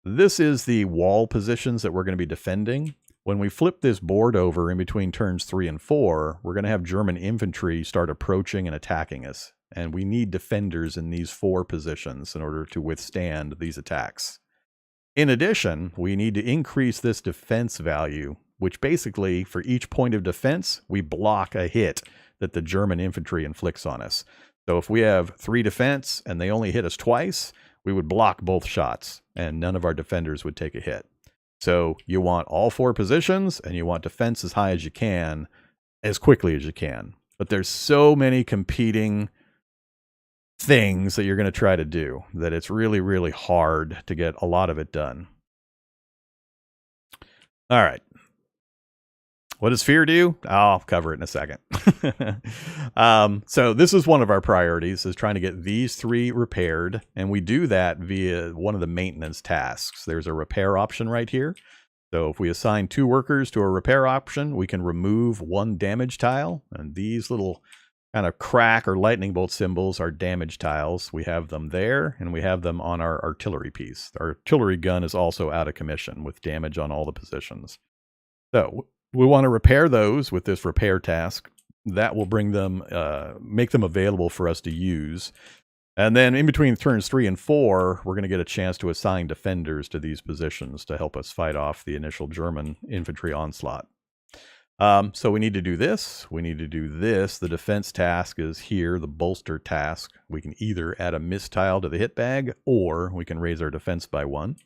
This is the wall positions that we're going to be defending. When we flip this board over in between turns 3 and 4, we're going to have German infantry start approaching and attacking us. And we need defenders in these 4 positions in order to withstand these attacks. In addition, we need to increase this defense value, which basically, for each point of defense, we block a hit that the German infantry inflicts on us. So if we have 3 defense and they only hit us twice, we would block both shots, and none of our defenders would take a hit. So you want all 4 positions, and you want defense as high as you can, as quickly as you can. But there's so many competing things that you're going to try to do that it's really hard to get a lot of it done. All right. What does fear do? I'll cover it in a second. So this is one of our priorities, is trying to get these 3 repaired. And we do that via one of the maintenance tasks. There's a repair option right here. So if we assign 2 workers to a repair option, we can remove 1 damage tile. And these little kind of crack or lightning bolt symbols are damage tiles. We have them there, and we have them on our artillery piece. Our artillery gun is also out of commission with damage on all the positions. So we want to repair those with this repair task. That will bring them, make them available for us to use. And then in between turns 3 and 4, we're going to get a chance to assign defenders to these positions to help us fight off the initial German infantry onslaught. So we need to do this. We need to do this. The defense task is here, the bolster task. We can either add a miss tile to the hit bag, or we can raise our defense by 1.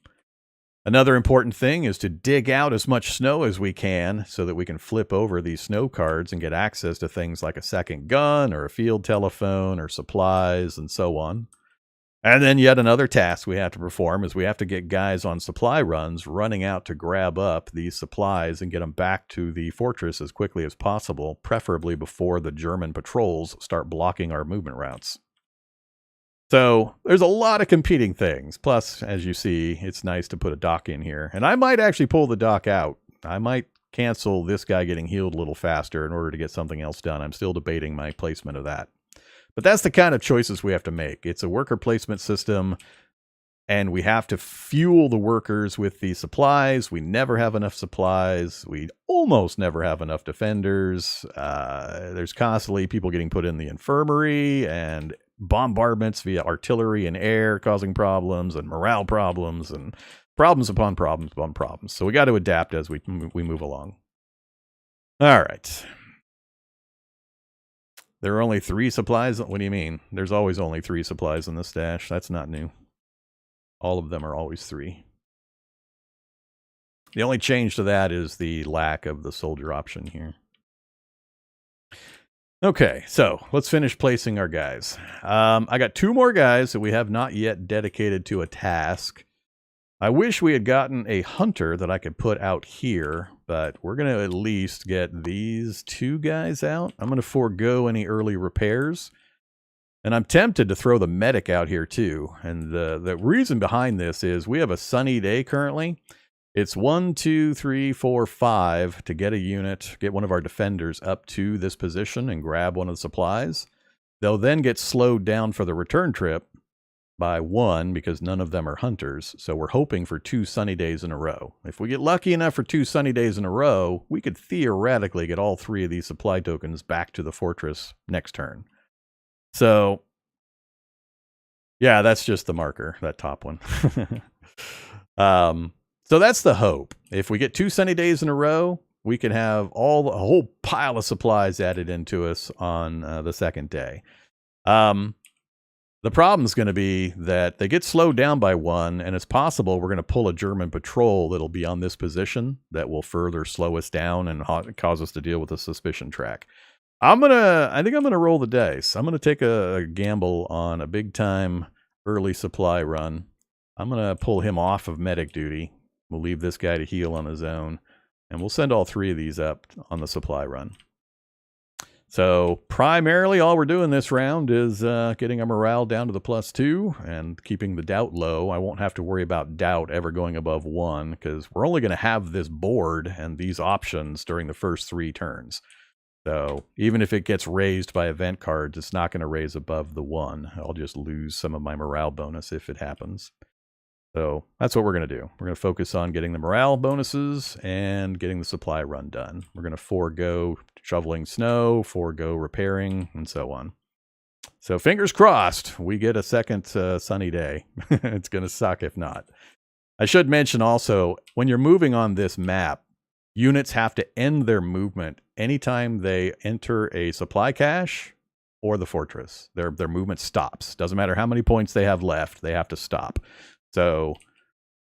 Another important thing is to dig out as much snow as we can so that we can flip over these snow cards and get access to things like a second gun or a field telephone or supplies and so on. And then yet another task we have to perform is we have to get guys on supply runs running out to grab up these supplies and get them back to the fortress as quickly as possible, preferably before the German patrols start blocking our movement routes. So there's a lot of competing things. Plus, as you see, it's nice to put a dock in here. And I might actually pull the dock out. I might cancel this guy getting healed a little faster in order to get something else done. I'm still debating my placement of that. But that's the kind of choices we have to make. It's a worker placement system, and we have to fuel the workers with the supplies. We never have enough supplies. We almost never have enough defenders. There's constantly people getting put in the infirmary, and bombardments via artillery and air causing problems, and morale problems, and problems upon problems upon problems. So we got to adapt as we move along. All right. There are only 3 supplies? What do you mean? There's always only 3 supplies in the stash. That's not new. All of them are always 3. The only change to that is the lack of the soldier option here. Okay, so let's finish placing our guys. I got 2 more guys that we have not yet dedicated to a task. I wish we had gotten a hunter that I could put out here, but we're going to at least get these 2 guys out. I'm going to forego any early repairs. And I'm tempted to throw the medic out here too. And the reason behind this is we have a sunny day currently. It's 1, 2, 3, 4, 5 to get a unit, get one of our defenders up to this position and grab one of the supplies. They'll then get slowed down for the return trip by 1 because none of them are hunters. So we're hoping for 2 sunny days in a row. If we get lucky enough for 2 sunny days in a row, we could theoretically get all 3 of these supply tokens back to the fortress next turn. So, yeah, that's just the marker, that top one. So that's the hope. If we get 2 sunny days in a row, we can have a whole pile of supplies added into us on the second day. The problem is going to be that they get slowed down by 1, and it's possible we're going to pull a German patrol that'll be on this position that will further slow us down and cause us to deal with a suspicion track. I think I'm gonna roll the dice. I'm gonna take a gamble on a big time early supply run. I'm gonna pull him off of medic duty. We'll leave this guy to heal on his own, and we'll send all 3 of these up on the supply run. So primarily all we're doing this round is getting our morale down to the +2 and keeping the doubt low. I won't have to worry about doubt ever going above 1 because we're only going to have this board and these options during the first 3 turns. So even if it gets raised by event cards, it's not going to raise above the 1. I'll just lose some of my morale bonus if it happens. So that's what we're going to do. We're going to focus on getting the morale bonuses and getting the supply run done. We're going to forego shoveling snow, forego repairing, and so on. So fingers crossed, we get a second sunny day. It's going to suck if not. I should mention also, when you're moving on this map, units have to end their movement anytime they enter a supply cache or the fortress. Their movement stops. Doesn't matter how many points they have left, they have to stop. So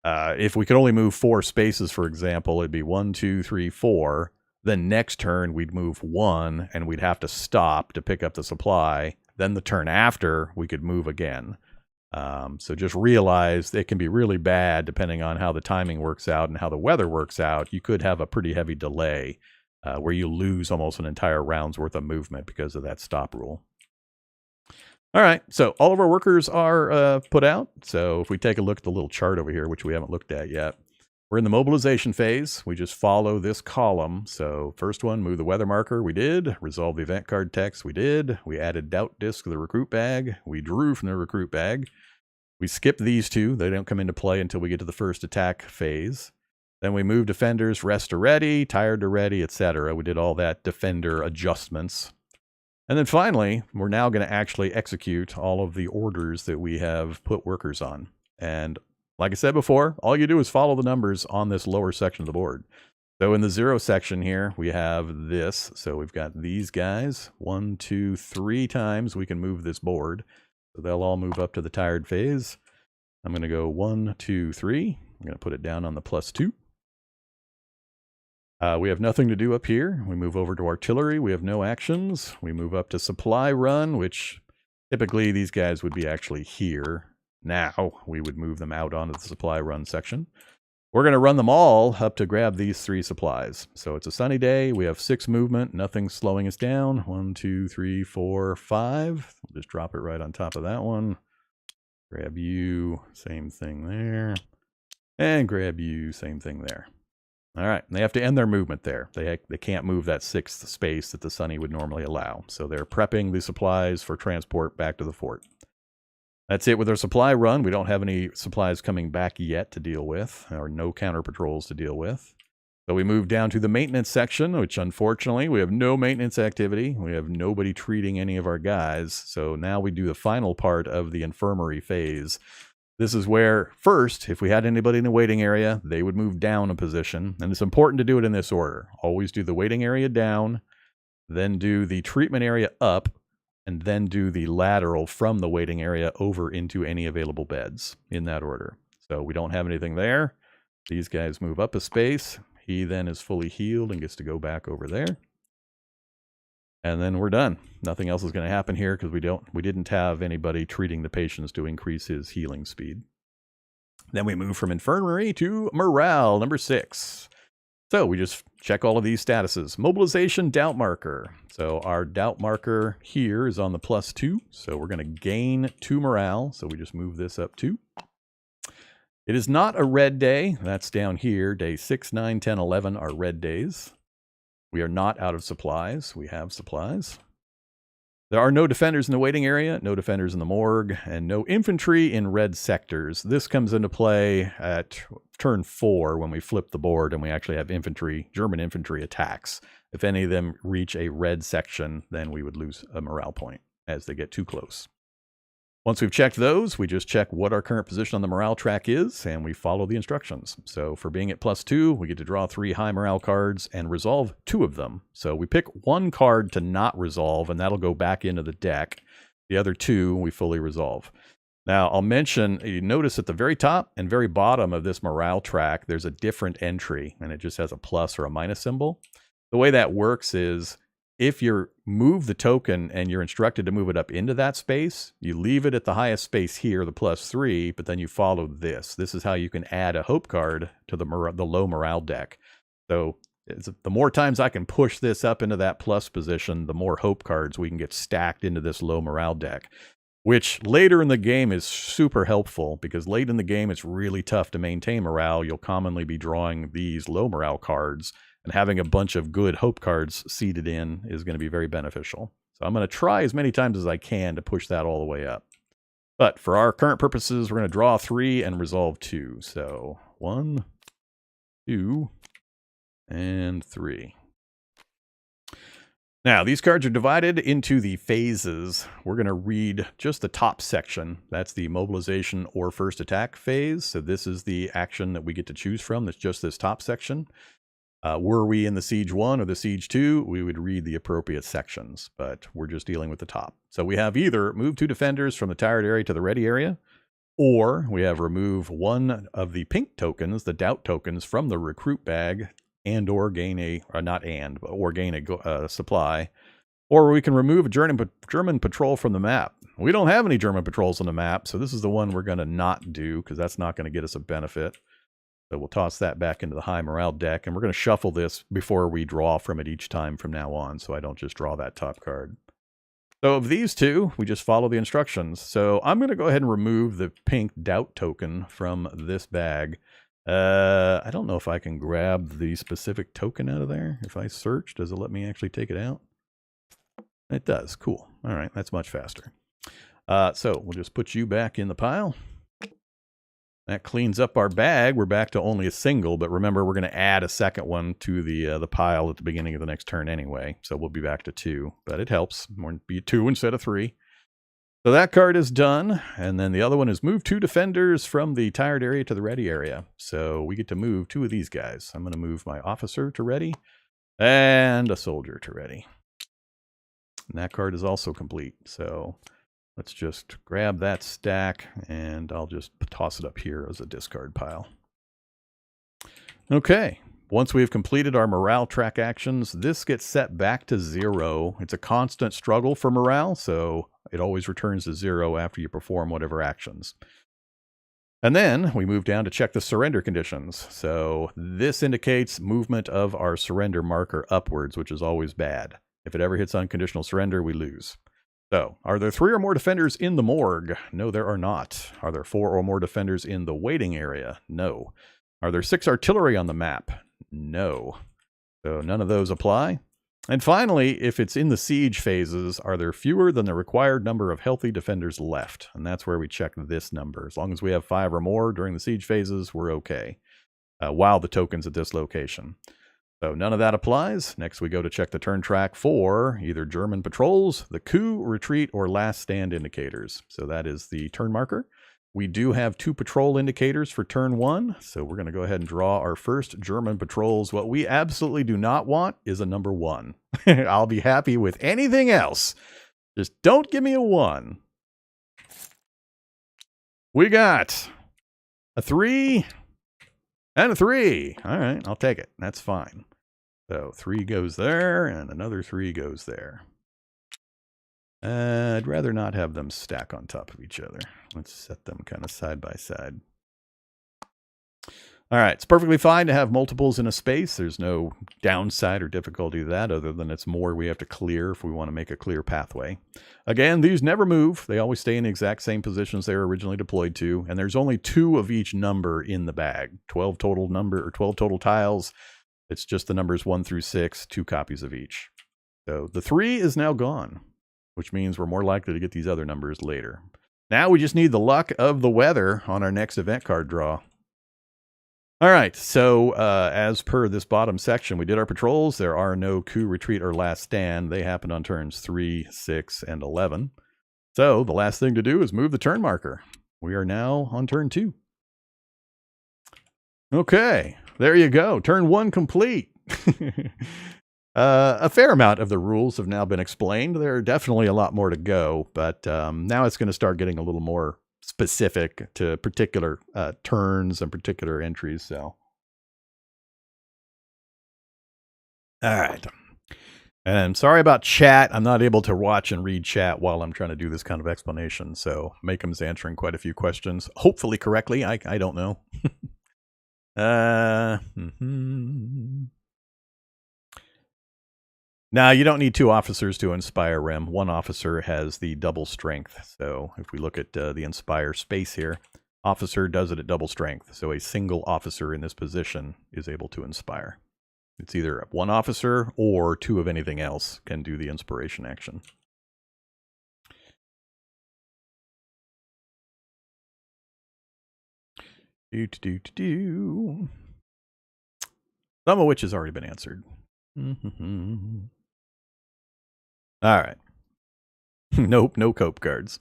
if we could only move 4 spaces, for example, it'd be 1, 2, 3, 4. Then next turn, we'd move 1, and we'd have to stop to pick up the supply. Then the turn after, we could move again. So just realize it can be really bad depending on how the timing works out and how the weather works out. You could have a pretty heavy delay where you lose almost an entire round's worth of movement because of that stop rule. All right, so all of our workers are put out. So if we take a look at the little chart over here, which we haven't looked at yet, we're in the mobilization phase. We just follow this column. So first one, move the weather marker. We did. Resolve the event card text. We did. We added doubt disc to the recruit bag. We drew from the recruit bag. We skip these 2. They don't come into play until we get to the first attack phase. Then we move defenders, rest to ready, tired to ready, etc. We did all that defender adjustments. And then finally, we're now going to actually execute all of the orders that we have put workers on. And like I said before, all you do is follow the numbers on this lower section of the board. So in the 0 section here, we have this. So we've got these guys. 1, 2, 3 times we can move this board. So they'll all move up to the tired phase. I'm going to go 1, 2, 3. I'm going to put it down on the +2. We have nothing to do up here. We move over to artillery. We have no actions. We move up to supply run, which typically these guys would be actually here. Now we would move them out onto the supply run section. We're going to run them all up to grab these 3 supplies. So it's a sunny day. We have 6 movement. Nothing's slowing us down. 1, 2, 3, 4, 5. We'll just drop it right on top of that one. Grab you. Same thing there. And grab you. Same thing there. All right, they have to end their movement there. They can't move that 6th space that the sunny would normally allow. So they're prepping the supplies for transport back to the fort. That's it with our supply run. We don't have any supplies coming back yet to deal with, or no counter patrols to deal with. So we move down to the maintenance section, which unfortunately we have no maintenance activity. We have nobody treating any of our guys. So now we do the final part of the infirmary phase. This is where, first, if we had anybody in the waiting area, they would move down a position. And it's important to do it in this order. Always do the waiting area down, then do the treatment area up, and then do the lateral from the waiting area over into any available beds in that order. So we don't have anything there. These guys move up a space. He then is fully healed and gets to go back over there. And then we're done. Nothing else is going to happen here because we didn't have anybody treating the patients to increase his healing speed. Then we move from infirmary to morale, number 6. So we just check all of these statuses. Mobilization doubt marker. So our doubt marker here is on the +2. So we're going to gain 2 morale. So we just move this up 2. It is not a red day. That's down here. Day 6, 9, 10, 11 are red days. We are not out of supplies. We have supplies. There are no defenders in the waiting area, no defenders in the morgue, and no infantry in red sectors. This comes into play at turn 4 when we flip the board and we actually have infantry, German infantry attacks. If any of them reach a red section, then we would lose a morale point as they get too close. Once we've checked those, we just check what our current position on the morale track is, and we follow the instructions. So for being at +2, we get to draw 3 high morale cards and resolve 2 of them. So we pick 1 card to not resolve, and that'll go back into the deck. The other 2, we fully resolve. Now, I'll mention, you notice at the very top and very bottom of this morale track, there's a different entry, and it just has a plus or a minus symbol. The way that works is, if you move the token and you're instructed to move it up into that space, you leave it at the highest space here, the +3, but then you follow this. This is how you can add a hope card to the low morale deck. So the more times I can push this up into that plus position, the more hope cards we can get stacked into this low morale deck, which later in the game is super helpful because late in the game it's really tough to maintain morale. You'll commonly be drawing these low morale cards, and having a bunch of good hope cards seeded in is going to be very beneficial. So I'm going to try as many times as I can to push that all the way up. But for our current purposes, we're going to draw 3 and resolve 2. So 1, 2, and 3. Now, these cards are divided into the phases. We're going to read just the top section. That's the mobilization or first attack phase. So this is the action that we get to choose from. That's just this top section. Were we in the Siege 1 or the Siege 2, we would read the appropriate sections, but we're just dealing with the top. So we have either move 2 defenders from the tired area to the ready area, or we have remove 1 of the pink tokens, the doubt tokens, from the recruit bag, and or gain a, or gain a supply, or we can remove a German patrol from the map. We don't have any German patrols on the map, so this is the one we're going to not do, because that's not going to get us a benefit. So we'll toss that back into the high morale deck, and we're going to shuffle this before we draw from it each time from now on, so I don't just draw that top card. So of these 2, we just follow the instructions. So I'm going to go ahead and remove the pink doubt token from this bag. I don't know if I can grab the specific token out of there. If I search, does it let me actually take it out? It does. Cool. All right, that's much faster. So we'll just put you back in the pile. That cleans up our bag. We're back to only a single, but remember, we're going to add a second one to the pile at the beginning of the next turn anyway. So we'll be back to 2, but it helps. We'll be 2 instead of 3. So that card is done. And then the other one is move 2 defenders from the tired area to the ready area. So we get to move 2 of these guys. I'm going to move my officer to ready and a soldier to ready. And that card is also complete. So let's just grab that stack, and I'll just toss it up here as a discard pile. Okay, once we've completed our morale track actions, this gets set back to 0. It's a constant struggle for morale, so it always returns to 0 after you perform whatever actions. And then we move down to check the surrender conditions. So this indicates movement of our surrender marker upwards, which is always bad. If it ever hits unconditional surrender, we lose. So, are there 3 or more defenders in the morgue? No, there are not. Are there 4 or more defenders in the waiting area? No. Are there 6 artillery on the map? No. So none of those apply. And finally, if it's in the siege phases, are there fewer than the required number of healthy defenders left? And that's where we check this number. As long as we have 5 or more during the siege phases, we're okay. While the token's at this location. So none of that applies. Next we go to check the turn track for either German patrols, the coup, retreat, or last stand indicators. So that is the turn marker. We do have 2 patrol indicators for turn 1. So we're going to go ahead and draw our first German patrols. What we absolutely do not want is a number 1. I'll be happy with anything else. Just don't give me a 1. We got a 3 and a 3. All right, I'll take it. That's fine. So 3 goes there, and another 3 goes there. I'd rather not have them stack on top of each other. Let's set them kind of side by side. All right, it's perfectly fine to have multiples in a space. There's no downside or difficulty to that other than it's more we have to clear if we want to make a clear pathway. Again, these never move. They always stay in the exact same positions they were originally deployed to, and there's only 2 of each number in the bag. 12 total tiles. It's just the numbers 1 through 6, 2 copies of each. So the 3 is now gone, which means we're more likely to get these other numbers later. Now we just need the luck of the weather on our next event card draw. All right, so as per this bottom section, we did our patrols. There are no coup, retreat, or last stand. They happen on turns 3, 6, and 11. So the last thing to do is move the turn marker. We are now on turn 2. Okay, there you go. Turn 1 complete. A fair amount of the rules have now been explained. There are definitely a lot more to go, but now it's going to start getting a little more specific to particular turns and particular entries. So, all right. And I'm sorry about chat. I'm not able to watch and read chat while I'm trying to do this kind of explanation. So Makeham's answering quite a few questions, hopefully correctly. I don't know. Now, you don't need 2 officers to inspire Rem. 1 officer has the double strength. So if we look at the inspire space here, officer does it at double strength. So a single officer in this position is able to inspire. It's either 1 officer or 2 of anything else can do the inspiration action. Some of which has already been answered. All right. Nope, no cope cards.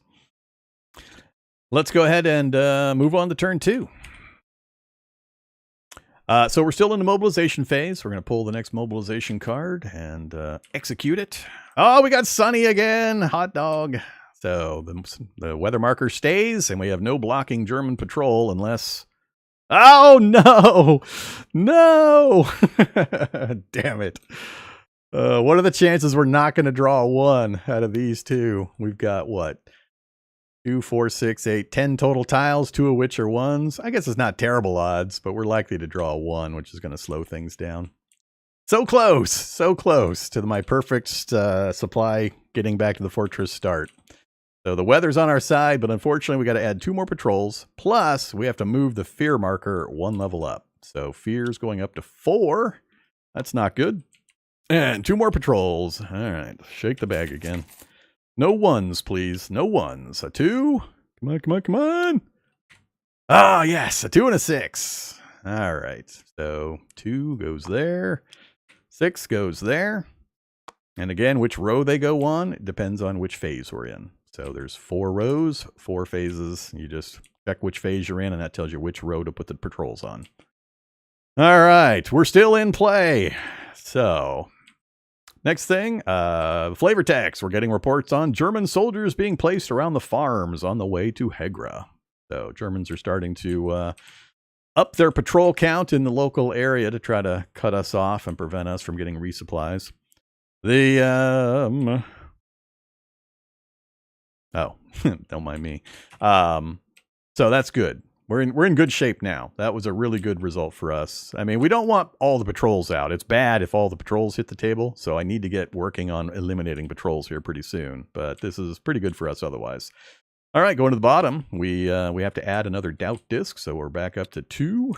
Let's go ahead and move on to turn 2. So we're still in the mobilization phase. We're going to pull the next mobilization card and execute it. Oh, we got Sunny again. Hot dog. So the weather marker stays, and we have no blocking German patrol unless... Oh, no! No! Damn it. What are the chances we're not going to draw a 1 out of these 2? We've got, what? 2, 4, 6, 8, 10 total tiles, 2 of which are 1s. I guess it's not terrible odds, but we're likely to draw a 1, which is going to slow things down. So close to my perfect supply getting back to the fortress start. So the weather's on our side, but unfortunately we got to add 2 more patrols. Plus, we have to move the fear marker 1 level up. So fear's going up to 4. That's not good. And 2 more patrols. All right, shake the bag again. No 1s, please. No 1s. A 2. Come on. Ah, yes, a 2 and a 6. All right, so 2 goes there. 6 goes there. And again, which row they go on, it depends on which phase we're in. So there's 4 rows, 4 phases. You just check which phase you're in, and that tells you which row to put the patrols on. All right, we're still in play. So, next thing, flavor text. We're getting reports on German soldiers being placed around the farms on the way to Hegra. So Germans are starting to up their patrol count in the local area to try to cut us off and prevent us from getting resupplies. Oh, don't mind me. So that's good. We're in good shape now. That was a really good result for us. I mean, we don't want all the patrols out. It's bad if all the patrols hit the table. So I need to get working on eliminating patrols here pretty soon. But this is pretty good for us otherwise. All right, going to the bottom. We have to add another doubt disc. So we're back up to 2.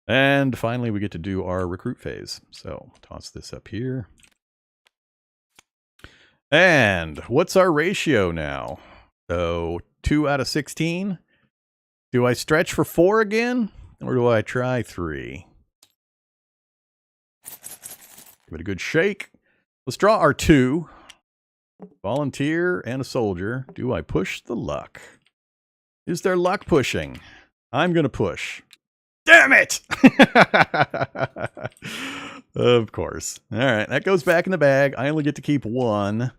And finally, we get to do our recruit phase. So toss this up here. And what's our ratio now? So 2 out of 16. Do I stretch for 4 again? Or do I try 3? Give it a good shake. Let's draw our 2. Volunteer and a soldier. Do I push the luck? Is there luck pushing? I'm going to push. Damn it! Of course. All right, that goes back in the bag. I only get to keep 1.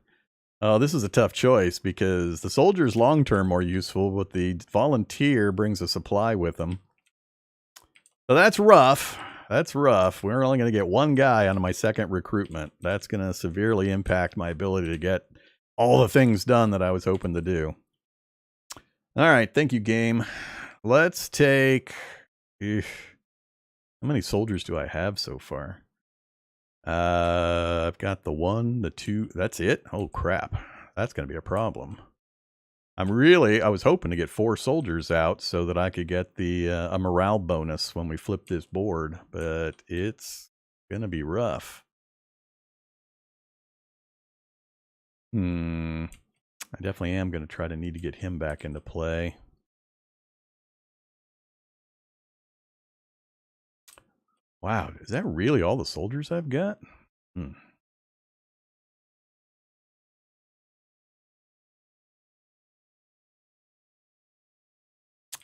Oh, this is a tough choice because the soldier is long-term more useful, but the volunteer brings a supply with them. So that's rough. That's rough. We're only going to get 1 guy on my second recruitment. That's going to severely impact my ability to get all the things done that I was hoping to do. All right, thank you, game. Let's take... How many soldiers do I have so far? I've got the 1, the 2. That's it? Oh, crap. That's going to be a problem. I was hoping to get 4 soldiers out so that I could get the a morale bonus when we flip this board, but it's going to be rough. I definitely am going to try to need to get him back into play. Wow, is that really all the soldiers I've got?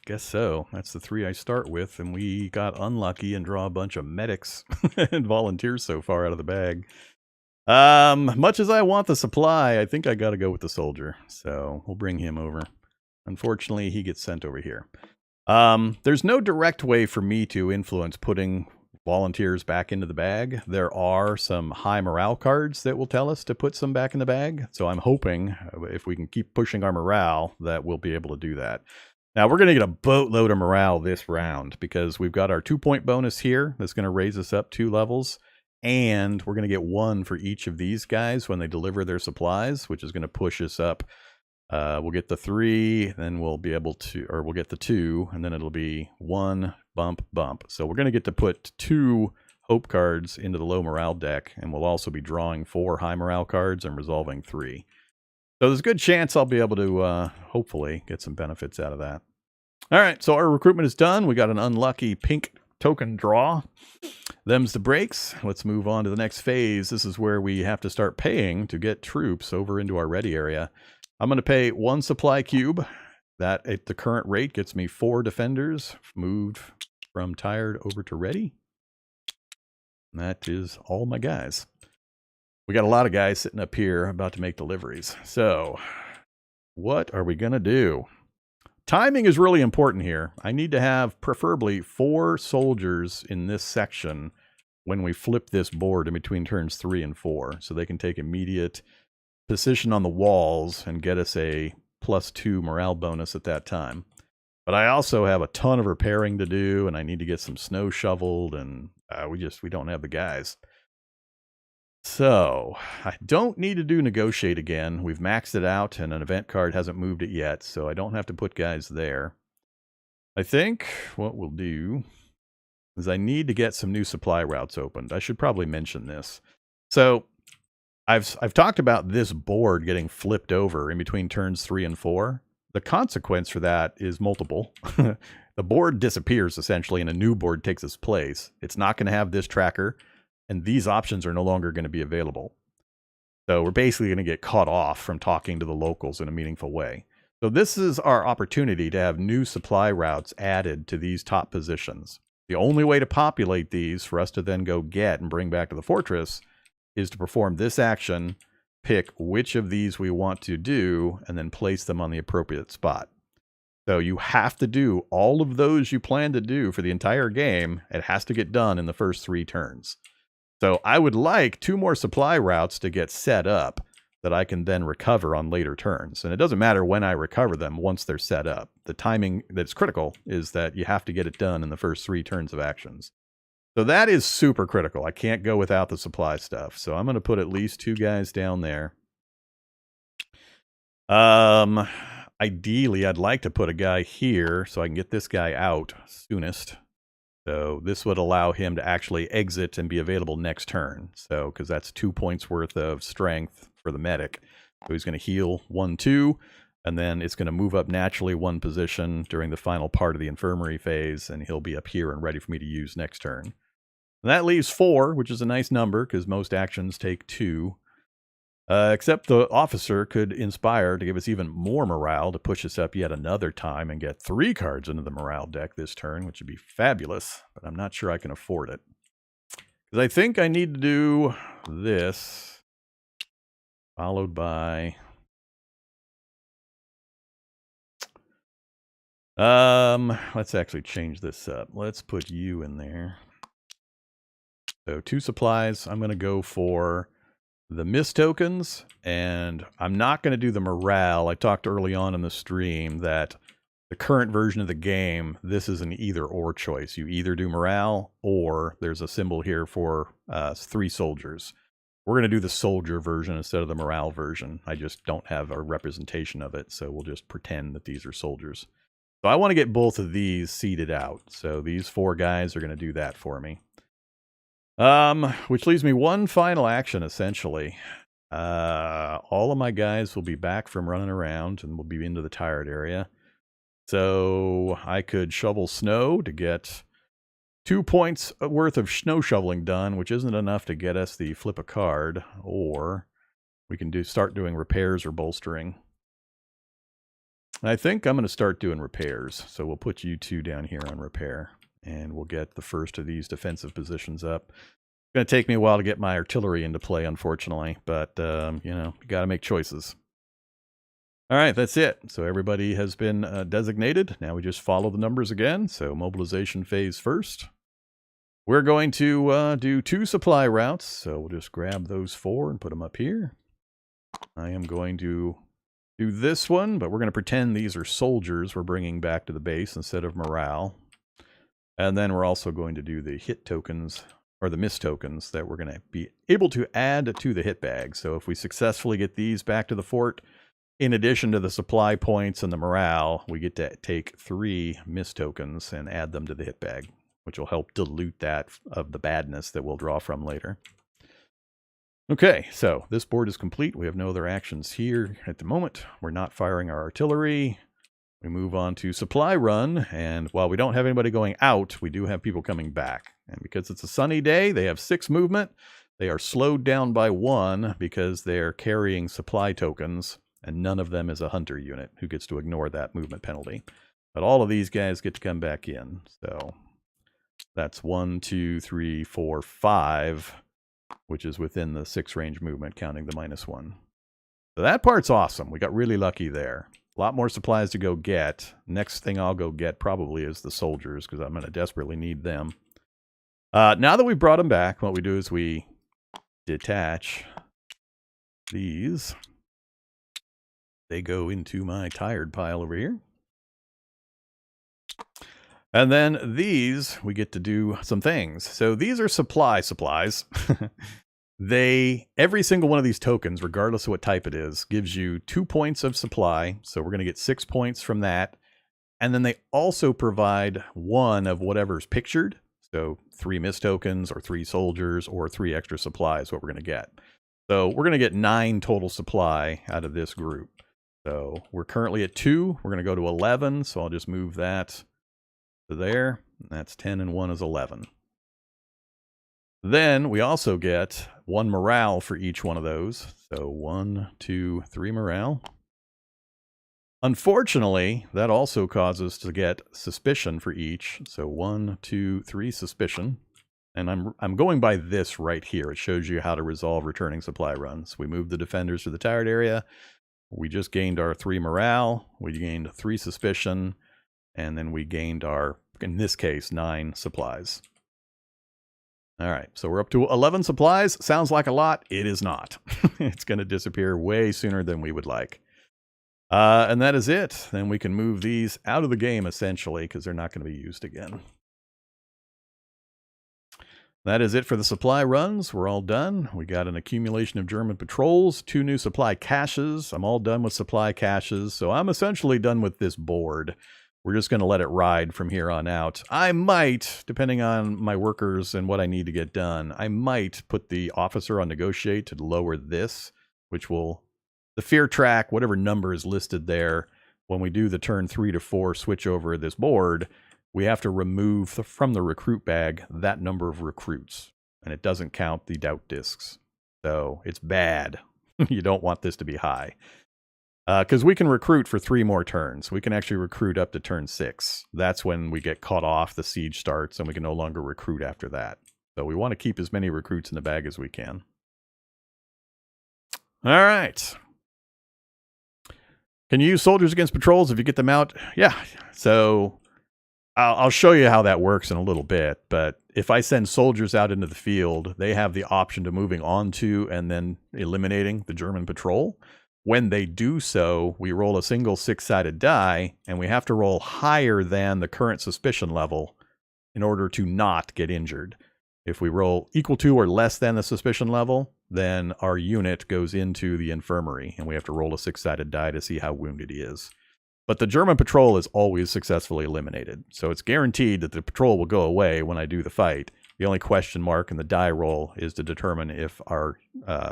Guess so. That's the 3 I start with, and we got unlucky and draw a bunch of medics and volunteers so far out of the bag. Much as I want the supply, I think I got to go with the soldier. So we'll bring him over. Unfortunately, he gets sent over here. There's no direct way for me to influence putting volunteers back into the bag. There are some high morale cards that will tell us to put some back in the bag. So I'm hoping if we can keep pushing our morale that we'll be able to do that. Now we're going to get a boatload of morale this round because we've got our 2-point bonus here. That's going to raise us up 2 levels. And we're going to get 1 for each of these guys when they deliver their supplies, which is going to push us up. We'll get the 3, then we'll be able to, or we'll get the 2, and then it'll be 1, bump, bump. So we're going to get to put 2 hope cards into the low morale deck, and we'll also be drawing 4 high morale cards and resolving 3. So there's a good chance I'll be able to hopefully get some benefits out of that. All right, so our recruitment is done. We got an unlucky pink token draw. Them's the breaks. Let's move on to the next phase. This is where we have to start paying to get troops over into our ready area. I'm going to pay 1 supply cube. That, at the current rate, gets me 4 defenders moved from tired over to ready. And that is all my guys. We got a lot of guys sitting up here about to make deliveries. So what are we going to do? Timing is really important here. I need to have preferably 4 soldiers in this section when we flip this board in between turns 3 and 4, so they can take immediate position on the walls and get us a +2 morale bonus at that time. But I also have a ton of repairing to do, and I need to get some snow shoveled, and we don't have the guys. So I don't need to do negotiate again. We've maxed it out, and an event card hasn't moved it yet, so I don't have to put guys there. I think what we'll do is I need to get some new supply routes opened. I should probably mention this. So I've talked about this board getting flipped over in between turns 3 and 4. The consequence for that is multiple. The board disappears essentially, and a new board takes its place. It's not going to have this tracker, and these options are no longer going to be available. So we're basically going to get cut off from talking to the locals in a meaningful way. So this is our opportunity to have new supply routes added to these top positions. The only way to populate these for us to then go get and bring back to the fortress is to perform this action, pick which of these we want to do, and then place them on the appropriate spot. So you have to do all of those you plan to do for the entire game. It has to get done in the first 3 turns. So I would like 2 more supply routes to get set up that I can then recover on later turns. And it doesn't matter when I recover them once they're set up. The timing that's critical is that you have to get it done in the first 3 turns of actions. So that is super critical. I can't go without the supply stuff. So I'm going to put at least 2 guys down there. Ideally, I'd like to put a guy here so I can get this guy out soonest. So this would allow him to actually exit and be available next turn. So, because that's 2 points worth of strength for the medic. So he's going to heal 1, 2, and then it's going to move up naturally 1 position during the final part of the infirmary phase, and he'll be up here and ready for me to use next turn. And that leaves 4, which is a nice number because most actions take 2. Except the officer could inspire to give us even more morale to push us up yet another time and get 3 cards into the morale deck this turn, which would be fabulous, but I'm not sure I can afford it. Because I think I need to do this, followed by... let's actually change this up. Let's put you in there. So 2 supplies. I'm going to go for the miss tokens, and I'm not going to do the morale. I talked early on in the stream that the current version of the game, this is an either-or choice. You either do morale, or there's a symbol here for 3 soldiers. We're going to do the soldier version instead of the morale version. I just don't have a representation of it, so we'll just pretend that these are soldiers. So I want to get both of these seeded out. So these 4 guys are going to do that for me. Which leaves me one final action, essentially. All of my guys will be back from running around and will be into the tired area. So I could shovel snow to get 2 points worth of snow shoveling done, which isn't enough to get us the flip a card, or we can start doing repairs or bolstering. I think I'm going to start doing repairs, so we'll put you 2 down here on repair, and we'll get the first of these defensive positions up. It's going to take me a while to get my artillery into play, unfortunately, but, you know, you got to make choices. All right, that's it. So everybody has been designated. Now we just follow the numbers again. So mobilization phase first. We're going to do 2 supply routes. So we'll just grab those 4 and put them up here. I am going to do this one, but we're going to pretend these are soldiers we're bringing back to the base instead of morale. And then we're also going to do the hit tokens, or the miss tokens, that we're going to be able to add to the hit bag. So if we successfully get these back to the fort, in addition to the supply points and the morale, we get to take 3 miss tokens and add them to the hit bag, which will help dilute that of the badness that we'll draw from later. Okay, so this board is complete. We have no other actions here at the moment. We're not firing our artillery. We move on to supply run, and while we don't have anybody going out, we do have people coming back. And because it's a sunny day, they have 6 movement. They are slowed down by 1 because they're carrying supply tokens. And none of them is a hunter unit who gets to ignore that movement penalty. But all of these guys get to come back in. So that's 1, 2, 3, 4, 5, which is within the 6 range movement, counting the -1. So that part's awesome. We got really lucky there. A lot more supplies to go get. Next thing I'll go get probably is the soldiers, because I'm going to desperately need them. Now that we've brought them back, what we do is we detach these. They go into my tired pile over here. And then these, we get to do some things. So these are supplies. Every single one of these tokens, regardless of what type it is, gives you 2 points of supply. So we're going to get 6 points from that. And then they also provide 1 of whatever's pictured. So 3 miss tokens, or 3 soldiers, or 3 extra supplies, what we're going to get. So we're going to get 9 total supply out of this group. So we're currently at 2. We're going to go to 11. So I'll just move that to there. That's 10 and 1 is 11. Then we also get 1 morale for each one of those. So 1, 2, 3 morale. Unfortunately, that also causes to get suspicion for each. So 1, 2, 3 suspicion. And I'm going by this right here. It shows you how to resolve returning supply runs. We move the defenders to the tired area. We just gained our 3 morale, we gained 3 suspicion, and then we gained our, in this case, 9 supplies. All right, so we're up to 11 supplies. Sounds like a lot. It is not. It's going to disappear way sooner than we would like. And that is it. Then we can move these out of the game, essentially, because they're not going to be used again. That is it for the supply runs. We're all done. We got an accumulation of German patrols, 2 new supply caches. I'm all done with supply caches, so I'm essentially done with this board. We're just going to let it ride from here on out. I might, depending on my workers and what I need to get done, I might put the officer on negotiate to lower this, which will, the fear track, whatever number is listed there, when we do the turn 3 to 4 switch over this board, we have to remove from the recruit bag that number of recruits, and it doesn't count the doubt discs. So it's bad. You don't want this to be high. Because we can recruit for 3 more turns. We can actually recruit up to turn 6. That's when we get caught off, the siege starts, and we can no longer recruit after that. So we want to keep as many recruits in the bag as we can. All right. Can you use soldiers against patrols if you get them out? Yeah. So I'll show you how that works in a little bit, but if I send soldiers out into the field, they have the option to moving on to and then eliminating the German patrol. When they do so, we roll a single 6-sided die, and we have to roll higher than the current suspicion level in order to not get injured. If we roll equal to or less than the suspicion level, then our unit goes into the infirmary, and we have to roll a 6-sided die to see how wounded he is. But the German patrol is always successfully eliminated, so it's guaranteed that the patrol will go away when I do the fight. The only question mark in the die roll is to determine if our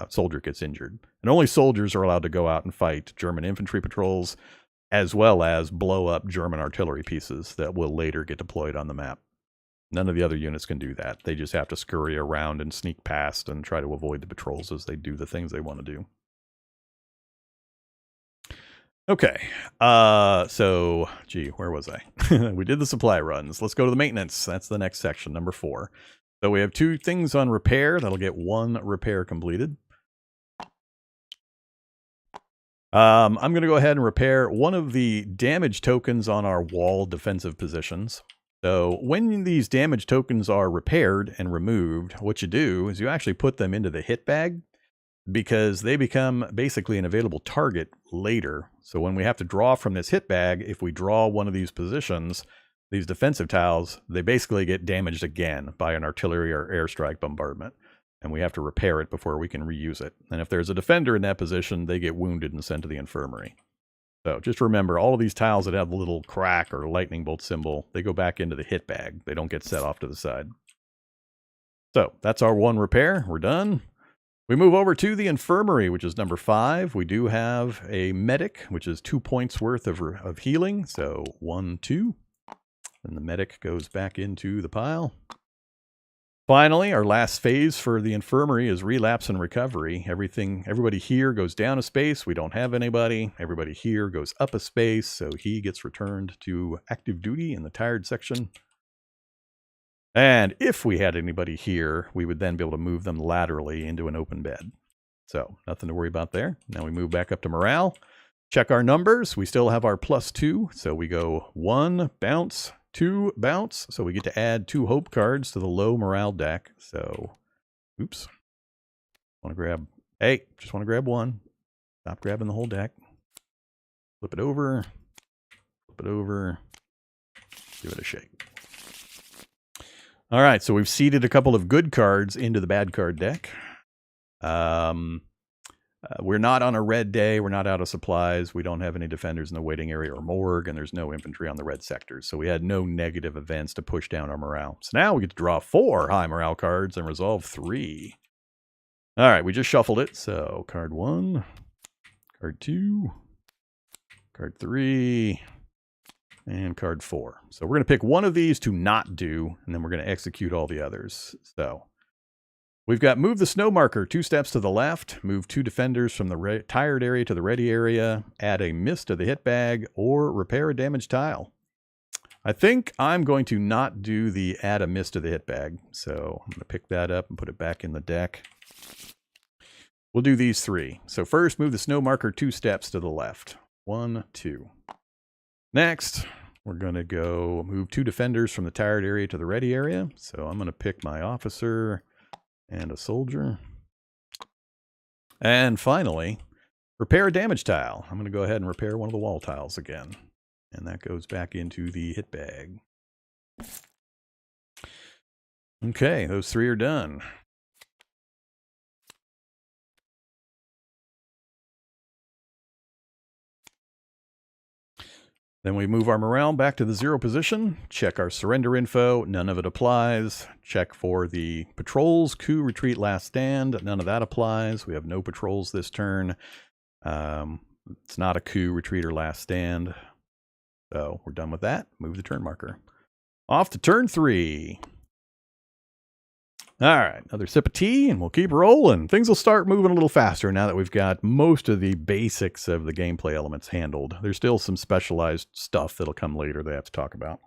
soldier gets injured. And only soldiers are allowed to go out and fight German infantry patrols, as well as blow up German artillery pieces that will later get deployed on the map. None of the other units can do that. They just have to scurry around and sneak past and try to avoid the patrols as they do the things they want to do. Okay, so, gee, where was I? We did the supply runs. Let's go to the maintenance. That's the next section, number 4. So we have 2 things on repair. That'll get 1 repair completed. I'm going to go ahead and repair one of the damage tokens on our wall defensive positions. So when these damage tokens are repaired and removed, what you do is you actually put them into the hit bag, because they become basically an available target later. So when we have to draw from this hit bag, if we draw one of these positions, these defensive tiles, they basically get damaged again by an artillery or airstrike bombardment. And we have to repair it before we can reuse it. And if there's a defender in that position, they get wounded and sent to the infirmary. So just remember, all of these tiles that have the little crack or lightning bolt symbol, they go back into the hit bag. They don't get set off to the side. So that's our 1 repair. We're done. We move over to the infirmary, which is number 5. We do have a medic, which is 2 points worth of healing. So 1, 2. And the medic goes back into the pile. Finally, our last phase for the infirmary is relapse and recovery. Everybody here goes down a space. We don't have anybody. Everybody here goes up a space. So he gets returned to active duty in the tired section. And if we had anybody here, we would then be able to move them laterally into an open bed. So nothing to worry about there. Now we move back up to morale. Check our numbers. We still have our +2. So we go 1 bounce, 2 bounce. So we get to add 2 hope cards to the low morale deck. So, oops. Just want to grab 1. Stop grabbing the whole deck. Flip it over. Flip it over. Give it a shake. All right, so we've seeded a couple of good cards into the bad card deck. We're not on a red day. We're not out of supplies. We don't have any defenders in the waiting area or morgue, and there's no infantry on the red sectors. So we had no negative events to push down our morale. So now we get to draw 4 high morale cards and resolve 3. All right, we just shuffled it. So card 1, card 2, card 3, and card 4. So we're going to pick one of these to not do, and then we're going to execute all the others. So we've got move the snow marker 2 steps to the left, move 2 defenders from the tired area to the ready area, add a miss to the hit bag, or repair a damaged tile. I think I'm going to not do the add a miss to the hit bag. So I'm going to pick that up and put it back in the deck. We'll do these 3. So first, move the snow marker 2 steps to the left. 1, 2. Next, we're going to go move 2 defenders from the tired area to the ready area. So I'm going to pick my officer and a soldier. And finally, repair a damage tile. I'm going to go ahead and repair one of the wall tiles again. And that goes back into the hit bag. Okay, those 3 are done. Then we move our morale back to the 0 position, check our surrender info, none of it applies. Check for the patrols, coup, retreat, last stand, none of that applies. We have no patrols this turn. It's not a coup, retreat, or last stand. So we're done with that. Move the turn marker. Off to turn 3. All right, another sip of tea and we'll keep rolling. Things will start moving a little faster now that we've got most of the basics of the gameplay elements handled. There's still some specialized stuff that'll come later that I have to talk about.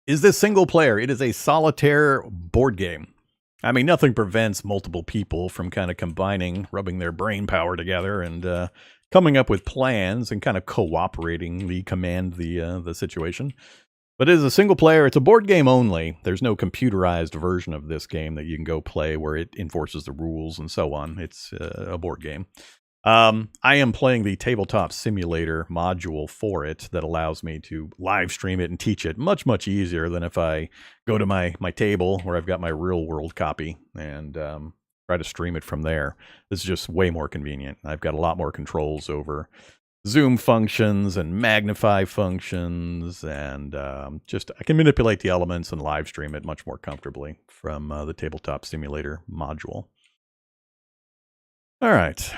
Is this single player? It is a solitaire board game. I mean, nothing prevents multiple people from kind of combining, rubbing their brain power together and coming up with plans and kind of cooperating to command the situation. But it is a single player. It's a board game only. There's no computerized version of this game that you can go play where it enforces the rules and so on. It's a board game. I am playing the tabletop simulator module for it that allows me to live stream it and teach it much, much easier than if I go to my table where I've got my real world copy and try to stream it from there. This is just way more convenient. I've got a lot more controls over zoom functions and magnify functions, and just I can manipulate the elements and live stream it much more comfortably from the tabletop simulator module. All right.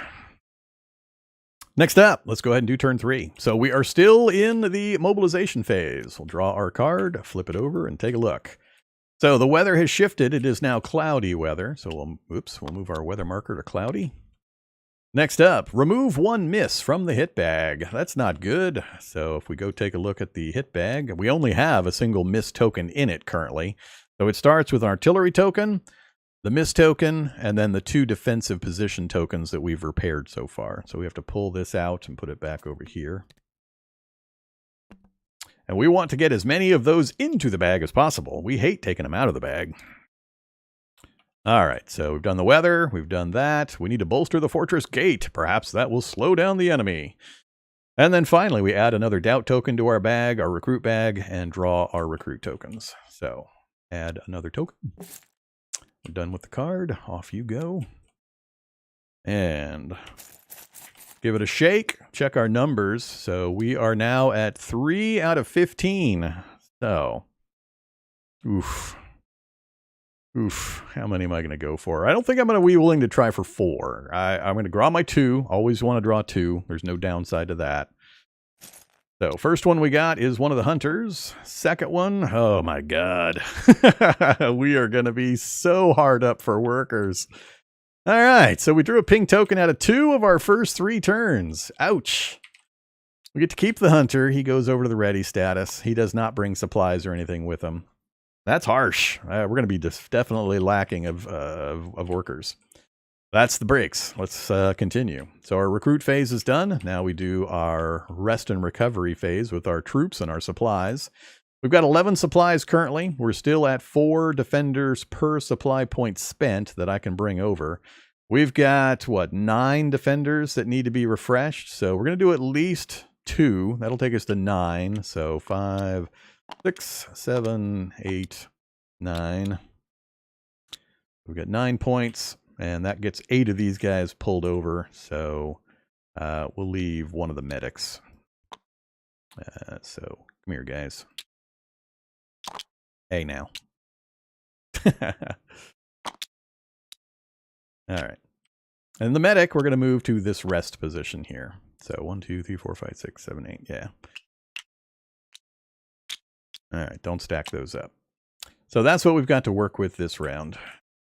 Next up, let's go ahead and do turn 3. So we are still in the mobilization phase. We'll draw our card, flip it over, and take a look. So the weather has shifted. It is now cloudy weather. So we'll move our weather marker to cloudy. Next up, remove 1 miss from the hit bag. That's not good. So if we go take a look at the hit bag, we only have a single miss token in it currently. So it starts with an artillery token, the miss token, and then the 2 defensive position tokens that we've repaired so far. So we have to pull this out and put it back over here. And we want to get as many of those into the bag as possible. We hate taking them out of the bag. All right, so we've done the weather. We've done that. We need to bolster the fortress gate. Perhaps that will slow down the enemy. And then finally, we add another doubt token to our bag, our recruit bag, and draw our recruit tokens. So add another token. We're done with the card. Off you go. And give it a shake. Check our numbers. So we are now at 3 out of 15. So, oof. How many am I going to go for? I don't think I'm going to be willing to try for 4. I'm going to draw my 2. Always want to draw 2. There's no downside to that. So first one we got is one of the hunters. Second one, oh my god. We are going to be so hard up for workers. All right, so we drew a pink token out of 2 of our first 3 turns. Ouch. We get to keep the hunter. He goes over to the ready status. He does not bring supplies or anything with him. That's harsh. We're going to be definitely lacking of workers. That's the breaks. Let's continue. So our recruit phase is done. Now we do our rest and recovery phase with our troops and our supplies. We've got 11 supplies currently. We're still at 4 defenders per supply point spent that I can bring over. We've got, 9 defenders that need to be refreshed. So we're going to do at least 2. That'll take us to 9. So 5, 6, 7, 8, 9. We've got 9 points. And that gets 8 of these guys pulled over. So we'll leave one of the medics. So come here, guys. Hey, now. All right. And the medic, we're going to move to this rest position here. So 1, 2, 3, 4, 5, 6, 7, 8. Yeah. All right. Don't stack those up. So that's what we've got to work with this round,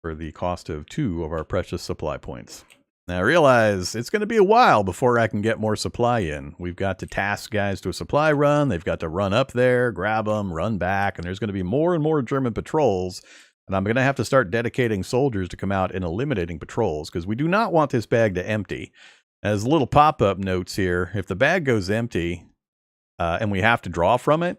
for the cost of 2 of our precious supply points. Now I realize it's going to be a while before I can get more supply in. We've got to task guys to a supply run. They've got to run up there, grab them, run back, and there's going to be more and more German patrols. And I'm going to have to start dedicating soldiers to come out and eliminating patrols, because we do not want this bag to empty. As little pop-up notes here, if the bag goes empty and we have to draw from it,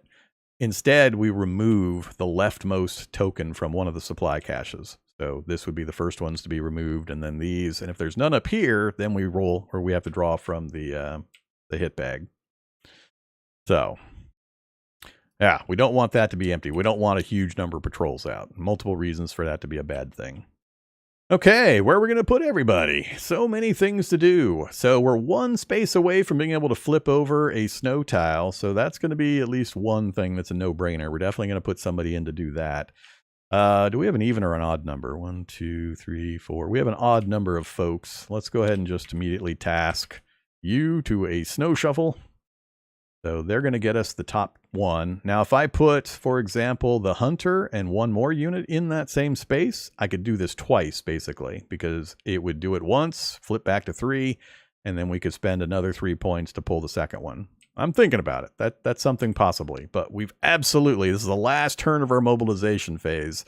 instead we remove the leftmost token from one of the supply caches. So this would be the first ones to be removed, and then these. And if there's none up here, then we roll, or we have to draw from the hit bag. So, yeah, we don't want that to be empty. We don't want a huge number of patrols out. Multiple reasons for that to be a bad thing. Okay, where are we going to put everybody? So many things to do. So we're 1 space away from being able to flip over a snow tile. So that's going to be at least one thing that's a no-brainer. We're definitely going to put somebody in to do that. Do we have an even or an odd number? 1, 2, 3, 4. We have an odd number of folks. Let's go ahead and just immediately task you to a snow shuffle. So they're going to get us the top 1. Now, if I put, for example, the hunter and 1 more unit in that same space, I could do this twice, basically, because it would do it once, flip back to 3, and then we could spend another 3 points to pull the second one. I'm thinking about it. That's something possibly, but we've absolutely, this is the last turn of our mobilization phase.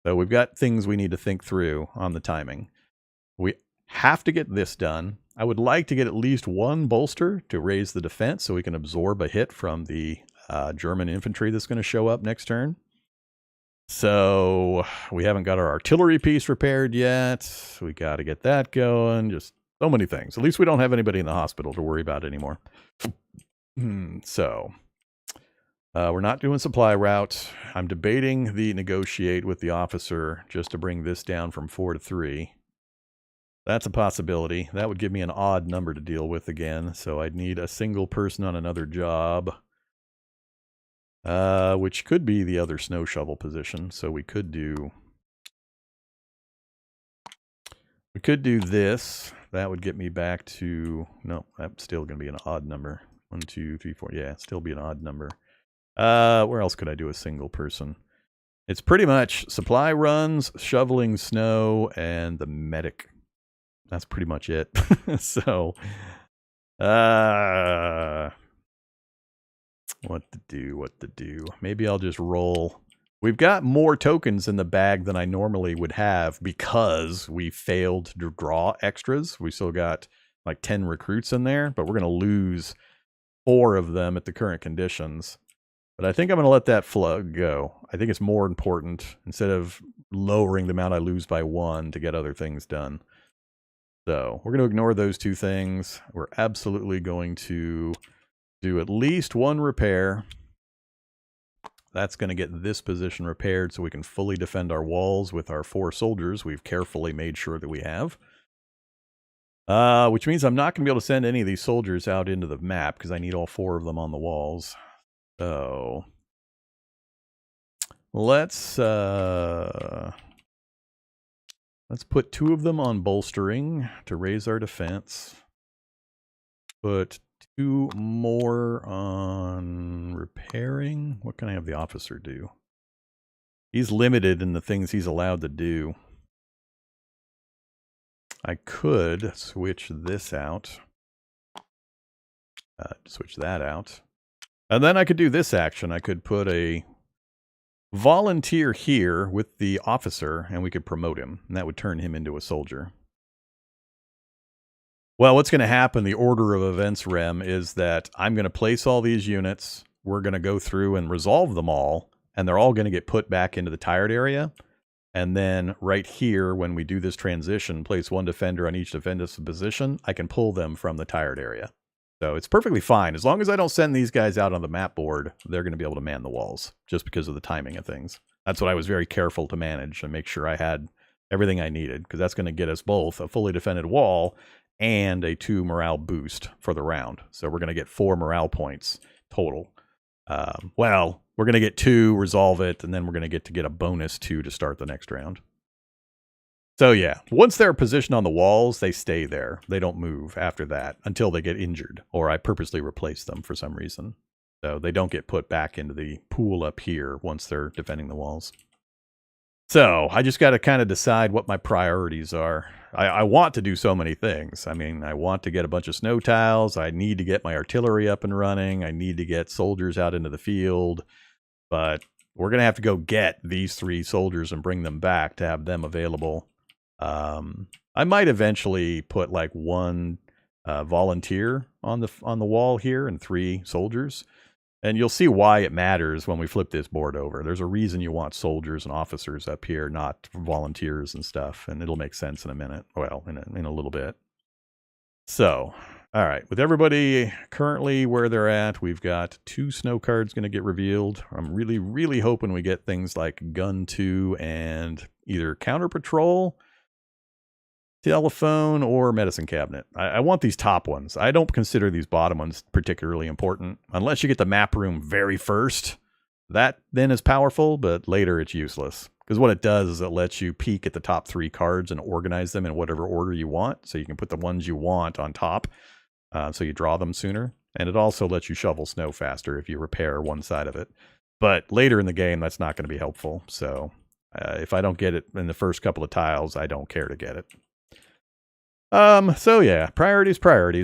So we've got things we need to think through on the timing. We have to get this done. I would like to get at least 1 bolster to raise the defense so we can absorb a hit from the German infantry that's going to show up next turn. So we haven't got our artillery piece repaired yet. We got to get that going. Just so many things. At least we don't have anybody in the hospital to worry about anymore. So we're not doing supply route. I'm debating the negotiate with the officer just to bring this down from 4 to 3. That's a possibility. That would give me an odd number to deal with again. So I'd need a single person on another job. Which could be the other snow shovel position. So we could do this. That would get me back to, no, that's still going to be an odd number. 1, 2, 3, 4. Yeah, still be an odd number. Where else could I do a single person? It's pretty much supply runs, shoveling snow, and the medic. That's pretty much it. So, what to do? Maybe I'll just roll. We've got more tokens in the bag than I normally would have because we failed to draw extras. We still got like 10 recruits in there, but we're going to lose 4 of them at the current conditions. But I think I'm going to let that flood go. I think it's more important instead of lowering the amount I lose by 1 to get other things done. So we're going to ignore those 2 things. We're absolutely going to do at least 1 repair. That's going to get this position repaired so we can fully defend our walls with our 4 soldiers we've carefully made sure that we have. Which means I'm not going to be able to send any of these soldiers out into the map because I need all 4 of them on the walls. So let's put 2 of them on bolstering to raise our defense. Put 2 more on repairing. What can I have the officer do? He's limited in the things he's allowed to do. I could switch this out. Switch that out. And then I could do this action. I could put a volunteer here with the officer, and we could promote him. And that would turn him into a soldier. Well, what's going to happen, the order of events, Rem, is that I'm going to place all these units. We're going to go through and resolve them all, and they're all going to get put back into the tired area. And then right here, when we do this transition, place 1 defender on each defensive position, I can pull them from the tired area. So it's perfectly fine. As long as I don't send these guys out on the map board, they're going to be able to man the walls, just because of the timing of things. That's what I was very careful to manage and make sure I had everything I needed, because that's going to get us both a fully defended wall and a 2 morale boost for the round. So we're going to get 4 morale points total. Well, we're going to get 2, resolve it, and then we're going to get a bonus 2 to start the next round. So yeah, once they're positioned on the walls, they stay there. They don't move after that until they get injured, or I purposely replace them for some reason. So they don't get put back into the pool up here once they're defending the walls. So I just got to kind of decide what my priorities are. I want to do so many things. I mean, I want to get a bunch of snow tiles. I need to get my artillery up and running. I need to get soldiers out into the field. But we're going to have to go get these 3 soldiers and bring them back to have them available. I might eventually put like 1 volunteer on the wall here and 3 soldiers. And you'll see why it matters when we flip this board over. There's a reason you want soldiers and officers up here, not volunteers and stuff. And it'll make sense in a minute. Well, in a little bit. So, all right. With everybody currently where they're at, we've got 2 snow cards going to get revealed. I'm really, really hoping we get things like Gun 2 and either Counter Patrol, telephone, or medicine cabinet. I want these top ones. I don't consider these bottom ones particularly important unless you get the map room very first. That then is powerful, but later it's useless because what it does is it lets you peek at the top 3 cards and organize them in whatever order you want, so you can put the ones you want on top, so you draw them sooner. And it also lets you shovel snow faster if you repair one side of it. But later in the game, that's not going to be helpful. So if I don't get it in the first couple of tiles, I don't care to get it. So yeah, priorities,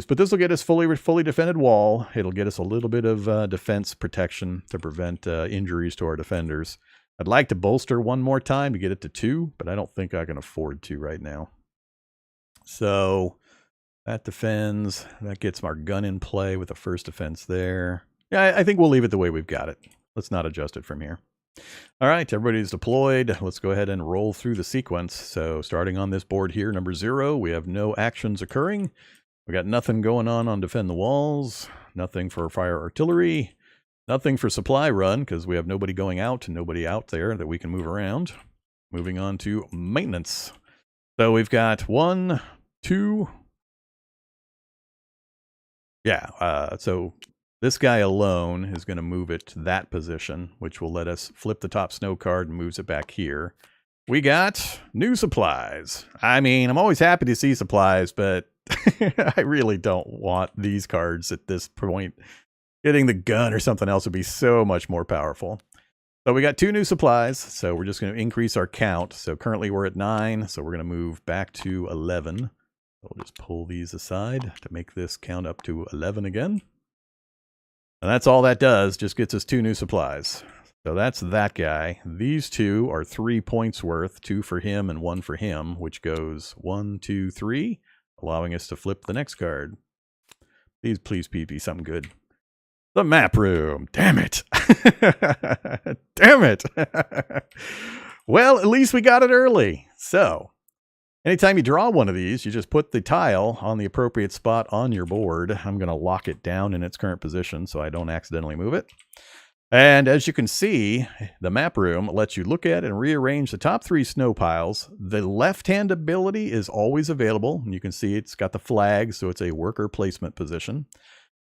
but this will get us fully defended wall. It'll get us a little bit of defense protection to prevent injuries to our defenders. I'd like to bolster 1 more time to get it to 2, but I don't think I can afford to right now. So that defends. That gets our gun in play with the first defense there. Yeah, I think we'll leave it the way we've got it. Let's not adjust it from here. All right, everybody's deployed. Let's go ahead and roll through the sequence. So starting on this board here, number 0, we have no actions occurring. We got nothing going on defend the walls, nothing for fire artillery, nothing for supply run because we have nobody going out and nobody out there that we can move around. Moving on to maintenance. So we've got 1, 2. Yeah, so this guy alone is going to move it to that position, which will let us flip the top snow card and moves it back here. We got new supplies. I mean, I'm always happy to see supplies, but I really don't want these cards at this point. Getting the gun or something else would be so much more powerful. So we got 2 new supplies, so we're just going to increase our count. So currently we're at 9, so we're going to move back to 11. We'll just pull these aside to make this count up to 11 again. And that's all that does, just gets us 2 new supplies. So that's that guy. These 2 are 3 points worth, 2 for him and 1 for him, which goes 1, 2, 3, allowing us to flip the next card. Please be something good. The map room. Damn it. Damn it. Well, at least we got it early. So anytime you draw one of these, you just put the tile on the appropriate spot on your board. I'm going to lock it down in its current position so I don't accidentally move it. And as you can see, the map room lets you look at and rearrange the top 3 snow piles. The left-hand ability is always available. And you can see it's got the flag, so it's a worker placement position.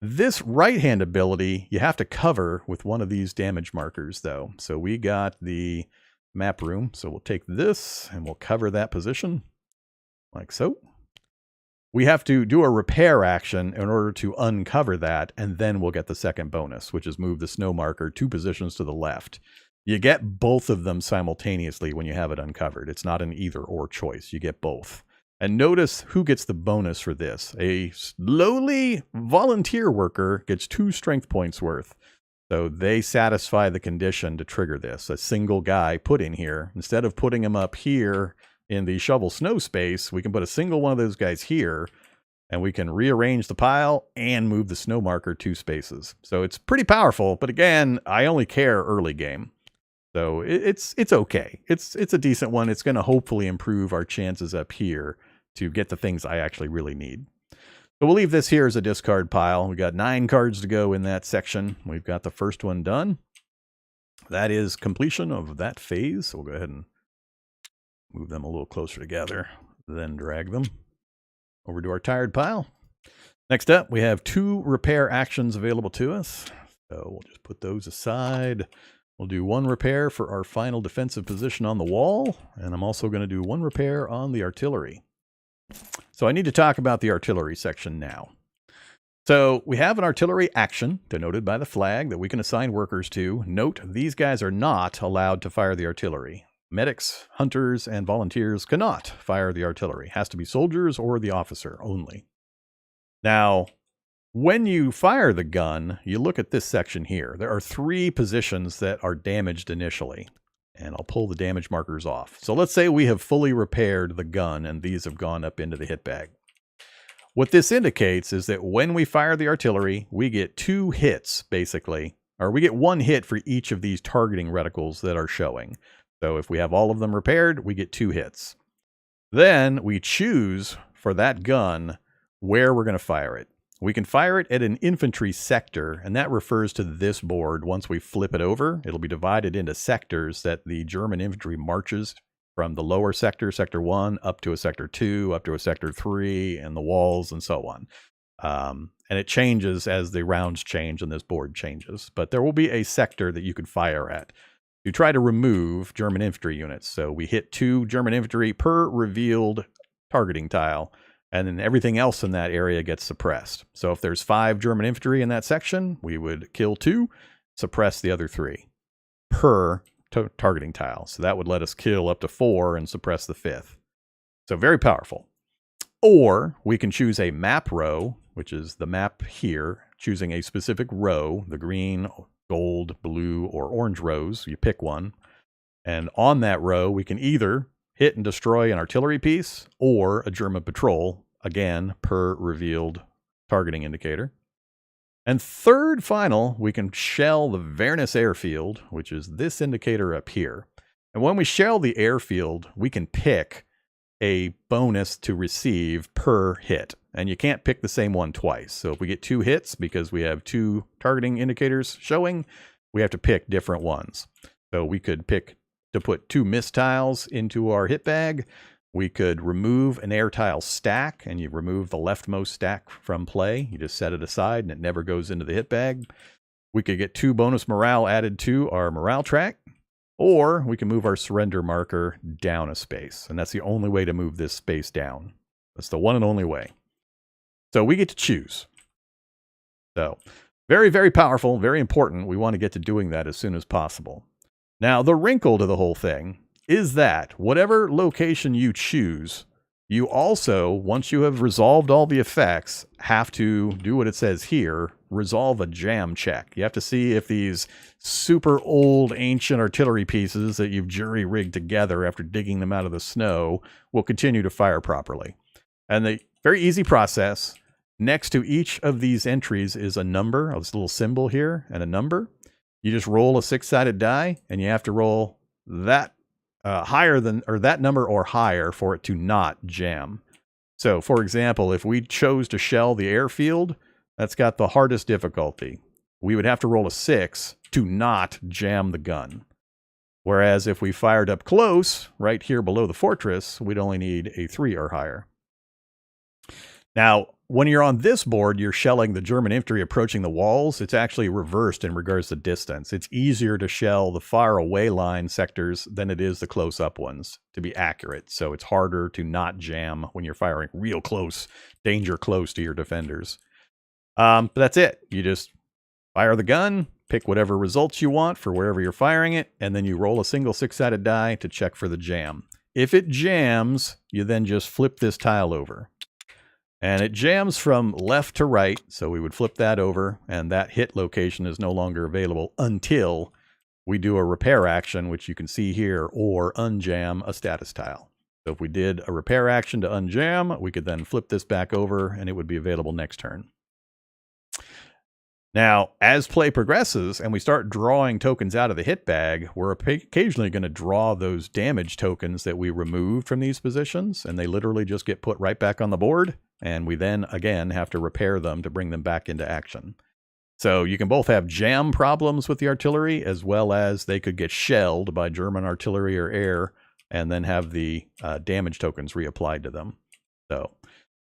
This right-hand ability, you have to cover with one of these damage markers, though. So we got the map room. So we'll take this and we'll cover that position. Like so. We have to do a repair action in order to uncover that, and then we'll get the second bonus, which is move the snow marker 2 positions to the left. You get both of them simultaneously when you have it uncovered. It's not an either-or choice. You get both. And notice who gets the bonus for this. A lowly volunteer worker gets 2 strength points worth. So they satisfy the condition to trigger this. A single guy put in here. Instead of putting him up here in the shovel snow space, we can put a single one of those guys here, and we can rearrange the pile and move the snow marker 2 spaces. So it's pretty powerful, but again, I only care early game. So it's okay. It's a decent one. It's going to hopefully improve our chances up here to get the things I actually really need. So we'll leave this here as a discard pile. We got 9 cards to go in that section. We've got the first one done. That is completion of that phase. So we'll go ahead and move them a little closer together, then drag them over to our tired pile. Next up, we have 2 repair actions available to us. So we'll just put those aside. We'll do 1 repair for our final defensive position on the wall, and I'm also going to do 1 repair on the artillery. So I need to talk about the artillery section now. So we have an artillery action denoted by the flag that we can assign workers to. Note, these guys are not allowed to fire the artillery. Medics, hunters, and volunteers cannot fire the artillery. It has to be soldiers or the officer only. Now, when you fire the gun, you look at this section here. There are 3 positions that are damaged initially. And I'll pull the damage markers off. So let's say we have fully repaired the gun and these have gone up into the hit bag. What this indicates is that when we fire the artillery, we get 2 hits, basically. Or we get 1 hit for each of these targeting reticles that are showing. So if we have all of them repaired, we get 2 hits. Then we choose for that gun where we're going to fire it. We can fire it at an infantry sector, and that refers to this board. Once we flip it over, it'll be divided into sectors that the German infantry marches from the lower sector, sector 1, up to a sector 2, up to a sector 3, and the walls, and so on. And it changes as the rounds change and this board changes. But there will be a sector that you could fire at to try to remove German infantry units. So we hit 2 German infantry per revealed targeting tile, and then everything else in that area gets suppressed. So if there's 5 German infantry in that section, we would kill 2, suppress the other 3 per targeting tile. So that would let us kill up to 4 and suppress the 5th. So very powerful. Or we can choose a map row, which is the map here, choosing a specific row, the green, gold, blue, or orange rows. You pick one. And on that row, we can either hit and destroy an artillery piece or a German patrol, again, per revealed targeting indicator. And third final, we can shell the Vernus airfield, which is this indicator up here. And when we shell the airfield, we can pick a bonus to receive per hit. And you can't pick the same one twice. So if we get 2 hits, because we have 2 targeting indicators showing, we have to pick different ones. So we could pick to put 2 mist tiles into our hit bag. We could remove an air tile stack, and you remove the leftmost stack from play. You just set it aside and it never goes into the hit bag. We could get 2 bonus morale added to our morale track, or we can move our surrender marker down a space. And that's the only way to move this space down. That's the one and only way. So we get to choose. So very, very powerful, very important. We want to get to doing that as soon as possible. Now, the wrinkle to the whole thing is that whatever location you choose, you also, once you have resolved all the effects, have to do what it says here, resolve a jam check. You have to see if these super old ancient artillery pieces that you've jury-rigged together after digging them out of the snow will continue to fire properly. And the very easy process, next to each of these entries is a number, this little symbol here, and a number. You just roll a 6-sided die, and you have to roll that higher than, or that number or higher for it to not jam. So, for example, if we chose to shell the airfield, that's got the hardest difficulty. We would have to roll a 6 to not jam the gun. Whereas if we fired up close, right here below the fortress, we'd only need a 3 or higher. Now, when you're on this board, you're shelling the German infantry approaching the walls. It's actually reversed in regards to distance. It's easier to shell the far away line sectors than it is the close up ones to be accurate. So it's harder to not jam when you're firing real close, danger close to your defenders. But that's it. You just fire the gun, pick whatever results you want for wherever you're firing it, and then you roll a single 6-sided die to check for the jam. If it jams, you then just flip this tile over. And it jams from left to right, so we would flip that over, and that hit location is no longer available until we do a repair action, which you can see here, or unjam a status tile. So if we did a repair action to unjam, we could then flip this back over, and it would be available next turn. Now, as play progresses and we start drawing tokens out of the hit bag, we're occasionally going to draw those damage tokens that we removed from these positions, and they literally just get put right back on the board, and we then, again, have to repair them to bring them back into action. So you can both have jam problems with the artillery, as well as they could get shelled by German artillery or air, and then have the damage tokens reapplied to them. So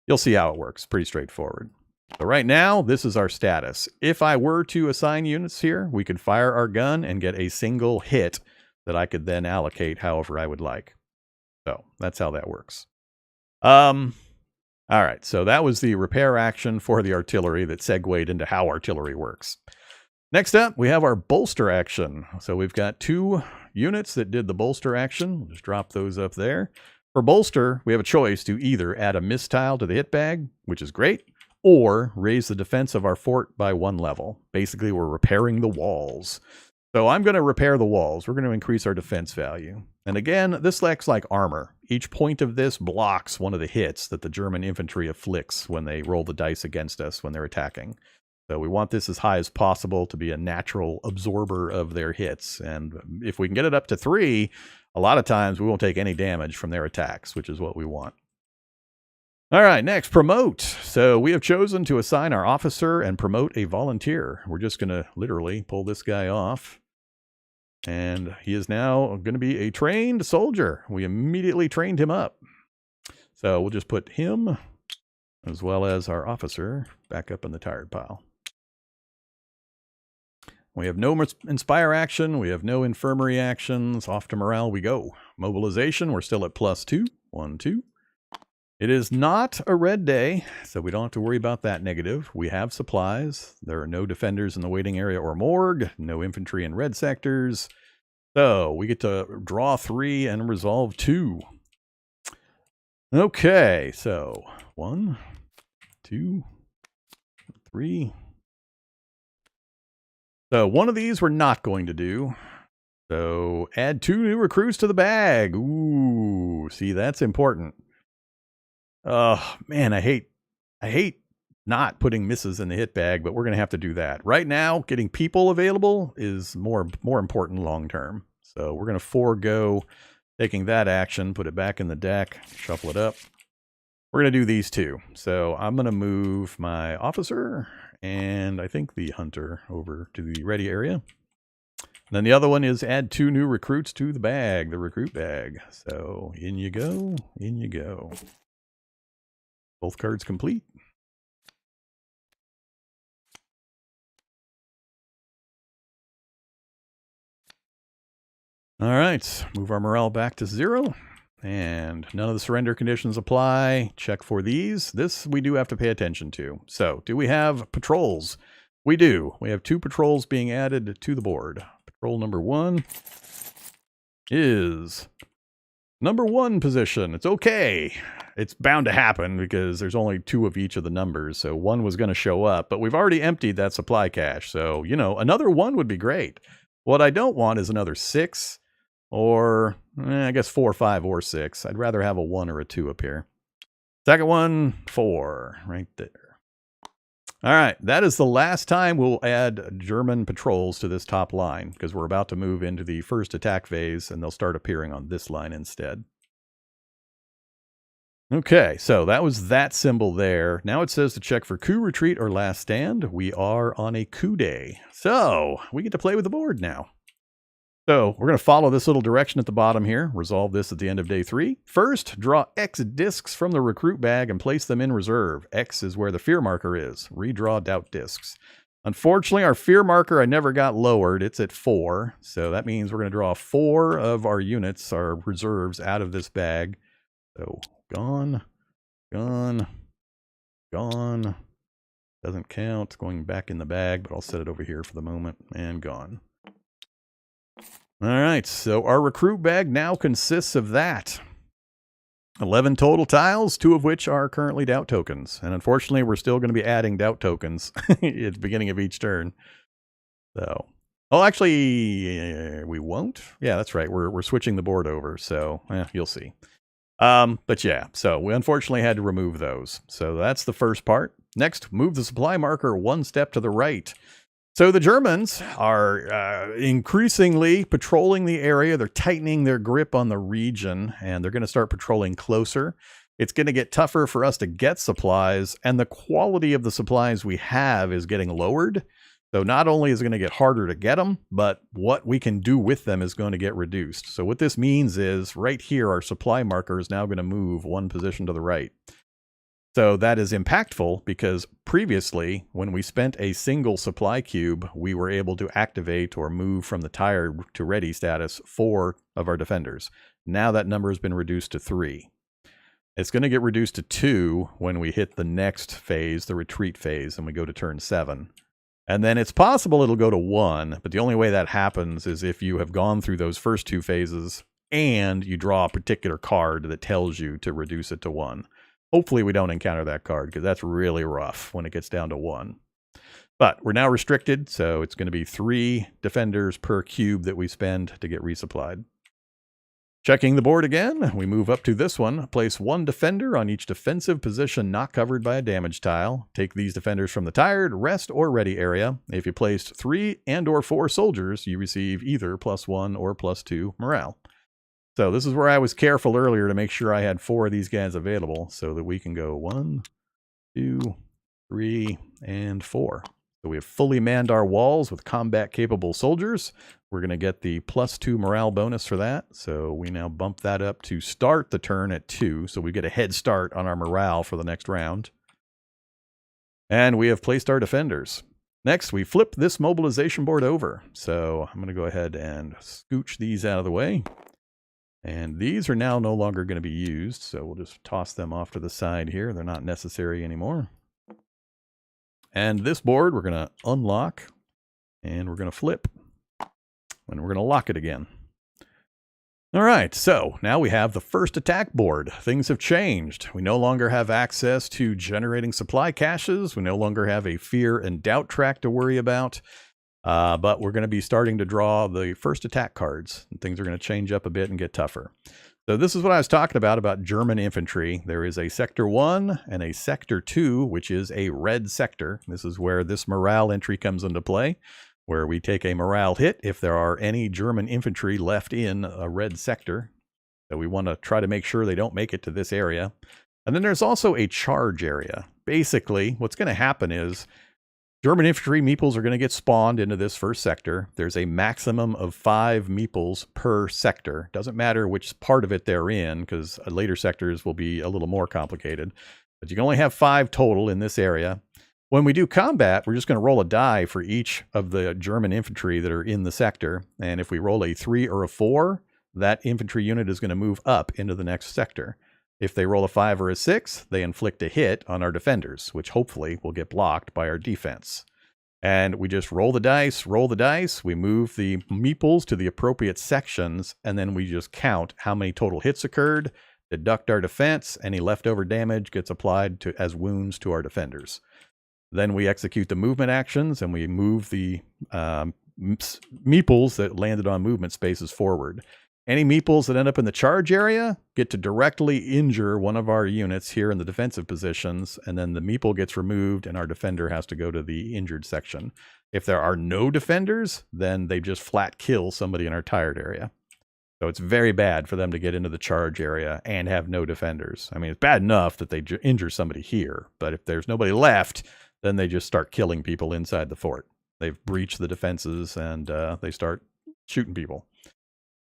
you'll see how it works. Pretty straightforward. So right now, this is our status. If I were to assign units here, we could fire our gun and get a single hit that I could then allocate however I would like. So that's how that works. All right, so that was the repair action for the artillery that segued into how artillery works. Next up, we have our bolster action. So we've got 2 units that did the bolster action. We'll just drop those up there. For bolster, we have a choice to either add a mist tile to the hit bag, which is great, or raise the defense of our fort by 1 level. Basically, we're repairing the walls. So I'm going to repair the walls. We're going to increase our defense value. And again, this acts like armor. Each point of this blocks one of the hits that the German infantry afflicts when they roll the dice against us when they're attacking. So we want this as high as possible to be a natural absorber of their hits. And if we can get it up to 3, a lot of times we won't take any damage from their attacks, which is what we want. All right, next, promote. So we have chosen to assign our officer and promote a volunteer. We're just going to literally pull this guy off. And he is now going to be a trained soldier. We immediately trained him up. So we'll just put him, as well as our officer, back up in the tired pile. We have no inspire action. We have no infirmary actions. Off to morale we go. Mobilization, we're still at +2. 1, 2. It is not a red day, so we don't have to worry about that negative. We have supplies. There are no defenders in the waiting area or morgue. No infantry in red sectors. So we get to draw 3 and resolve 2. Okay, so 1, 2, 3. So one of these we're not going to do. So add 2 new recruits to the bag. Ooh, see, that's important. Oh man, I hate not putting misses in the hit bag, but we're going to have to do that. Right now, getting people available is more important long term. So we're going to forego taking that action, put it back in the deck, shuffle it up. We're going to do these two. So I'm going to move my officer and I think the hunter over to the ready area. And then the other one is add 2 new recruits to the bag, the recruit bag. So in you go, in you go. Both cards complete. All right, move our morale back to 0. And none of the surrender conditions apply. Check for these. This we do have to pay attention to. So, do we have patrols? We do. We have 2 patrols being added to the board. Patrol number 1 is number 1 position. It's okay. It's bound to happen because there's only 2 of each of the numbers. So 1 was going to show up, but we've already emptied that supply cache. So, you know, another 1 would be great. What I don't want is another 6. Or, I guess 4, 5, or 6. I'd rather have a 1 or a 2 up here. Second one, 4, right there. All right, that is the last time we'll add German patrols to this top line, because we're about to move into the first attack phase, and they'll start appearing on this line instead. Okay, so that was that symbol there. Now it says to check for coup, retreat, or last stand. We are on a coup day. So, we get to play with the board now. So we're going to follow this little direction at the bottom here. Resolve this at the end of day 3. First, draw X discs from the recruit bag and place them in reserve. X is where the fear marker is. Redraw doubt discs. Unfortunately, our fear marker I never got lowered. It's at 4. So that means we're going to draw 4 of our units, our reserves, out of this bag. So gone, gone, gone. Doesn't count. It's going back in the bag, but I'll set it over here for the moment. And gone. All right, so our recruit bag now consists of that. 11 total tiles, 2 of which are currently doubt tokens. And unfortunately, we're still going to be adding doubt tokens at the beginning of each turn. So, oh, actually, we won't. Yeah, that's right. We're switching the board over, so you'll see. But yeah, so we unfortunately had to remove those. So that's the first part. Next, move the supply marker 1 step to the right. So the Germans are increasingly patrolling the area. They're tightening their grip on the region, and they're going to start patrolling closer. It's going to get tougher for us to get supplies, and the quality of the supplies we have is getting lowered. So not only is it going to get harder to get them, but what we can do with them is going to get reduced. So what this means is right here, our supply marker is now going to move 1 position to the right. So that is impactful because previously, when we spent a single supply cube, we were able to activate or move from the tired to ready status 4 of our defenders. Now that number has been reduced to 3. It's going to get reduced to 2 when we hit the next phase, the retreat phase, and we go to turn 7. And then it's possible it'll go to 1, but the only way that happens is if you have gone through those first 2 phases and you draw a particular card that tells you to reduce it to 1. Hopefully we don't encounter that card because that's really rough when it gets down to 1. But we're now restricted, so it's going to be 3 defenders per cube that we spend to get resupplied. Checking the board again, we move up to this one. Place 1 defender on each defensive position not covered by a damage tile. Take these defenders from the tired, rest, or ready area. If you placed 3 and or 4 soldiers, you receive either +1 or +2 morale. So this is where I was careful earlier to make sure I had 4 of these guys available so that we can go 1, 2, 3, and 4. So we have fully manned our walls with combat-capable soldiers. We're going to get the +2 morale bonus for that. So we now bump that up to start the turn at 2. So we get a head start on our morale for the next round. And we have placed our defenders. Next, we flip this mobilization board over. So I'm going to go ahead and scooch these out of the way. And these are now no longer going to be used, so we'll just toss them off to the side here. They're not necessary anymore. And this board we're going to unlock, and we're going to flip, and we're going to lock it again. All right, so now we have the first attack board. Things have changed. We no longer have access to generating supply caches. We no longer have a fear and doubt track to worry about. But we're going to be starting to draw the first attack cards. And things are going to change up a bit and get tougher. So this is what I was talking about German infantry. There is a Sector 1 and a Sector 2, which is a red sector. This is where this morale entry comes into play, where we take a morale hit if there are any German infantry left in a red sector. So we want to try to make sure they don't make it to this area. And then there's also a charge area. Basically, what's going to happen is German infantry meeples are going to get spawned into this first sector. There's a maximum of 5 meeples per sector. Doesn't matter which part of it they're in, because later sectors will be a little more complicated. But you can only have 5 total in this area. When we do combat, we're just going to roll a die for each of the German infantry that are in the sector. And if we roll a 3 or a 4, that infantry unit is going to move up into the next sector. If they roll a 5 or a 6, they inflict a hit on our defenders, which hopefully will get blocked by our defense. And we just roll the dice, we move the meeples to the appropriate sections, and then we just count how many total hits occurred, deduct our defense, any leftover damage gets applied as wounds to our defenders. Then we execute the movement actions, and we move the meeples that landed on movement spaces forward. Any meeples that end up in the charge area get to directly injure one of our units here in the defensive positions, and then the meeple gets removed and our defender has to go to the injured section. If there are no defenders, then they just flat kill somebody in our tired area. So it's very bad for them to get into the charge area and have no defenders. I mean, it's bad enough that they injure somebody here, but if there's nobody left, then they just start killing people inside the fort. They've breached the defenses and they start shooting people.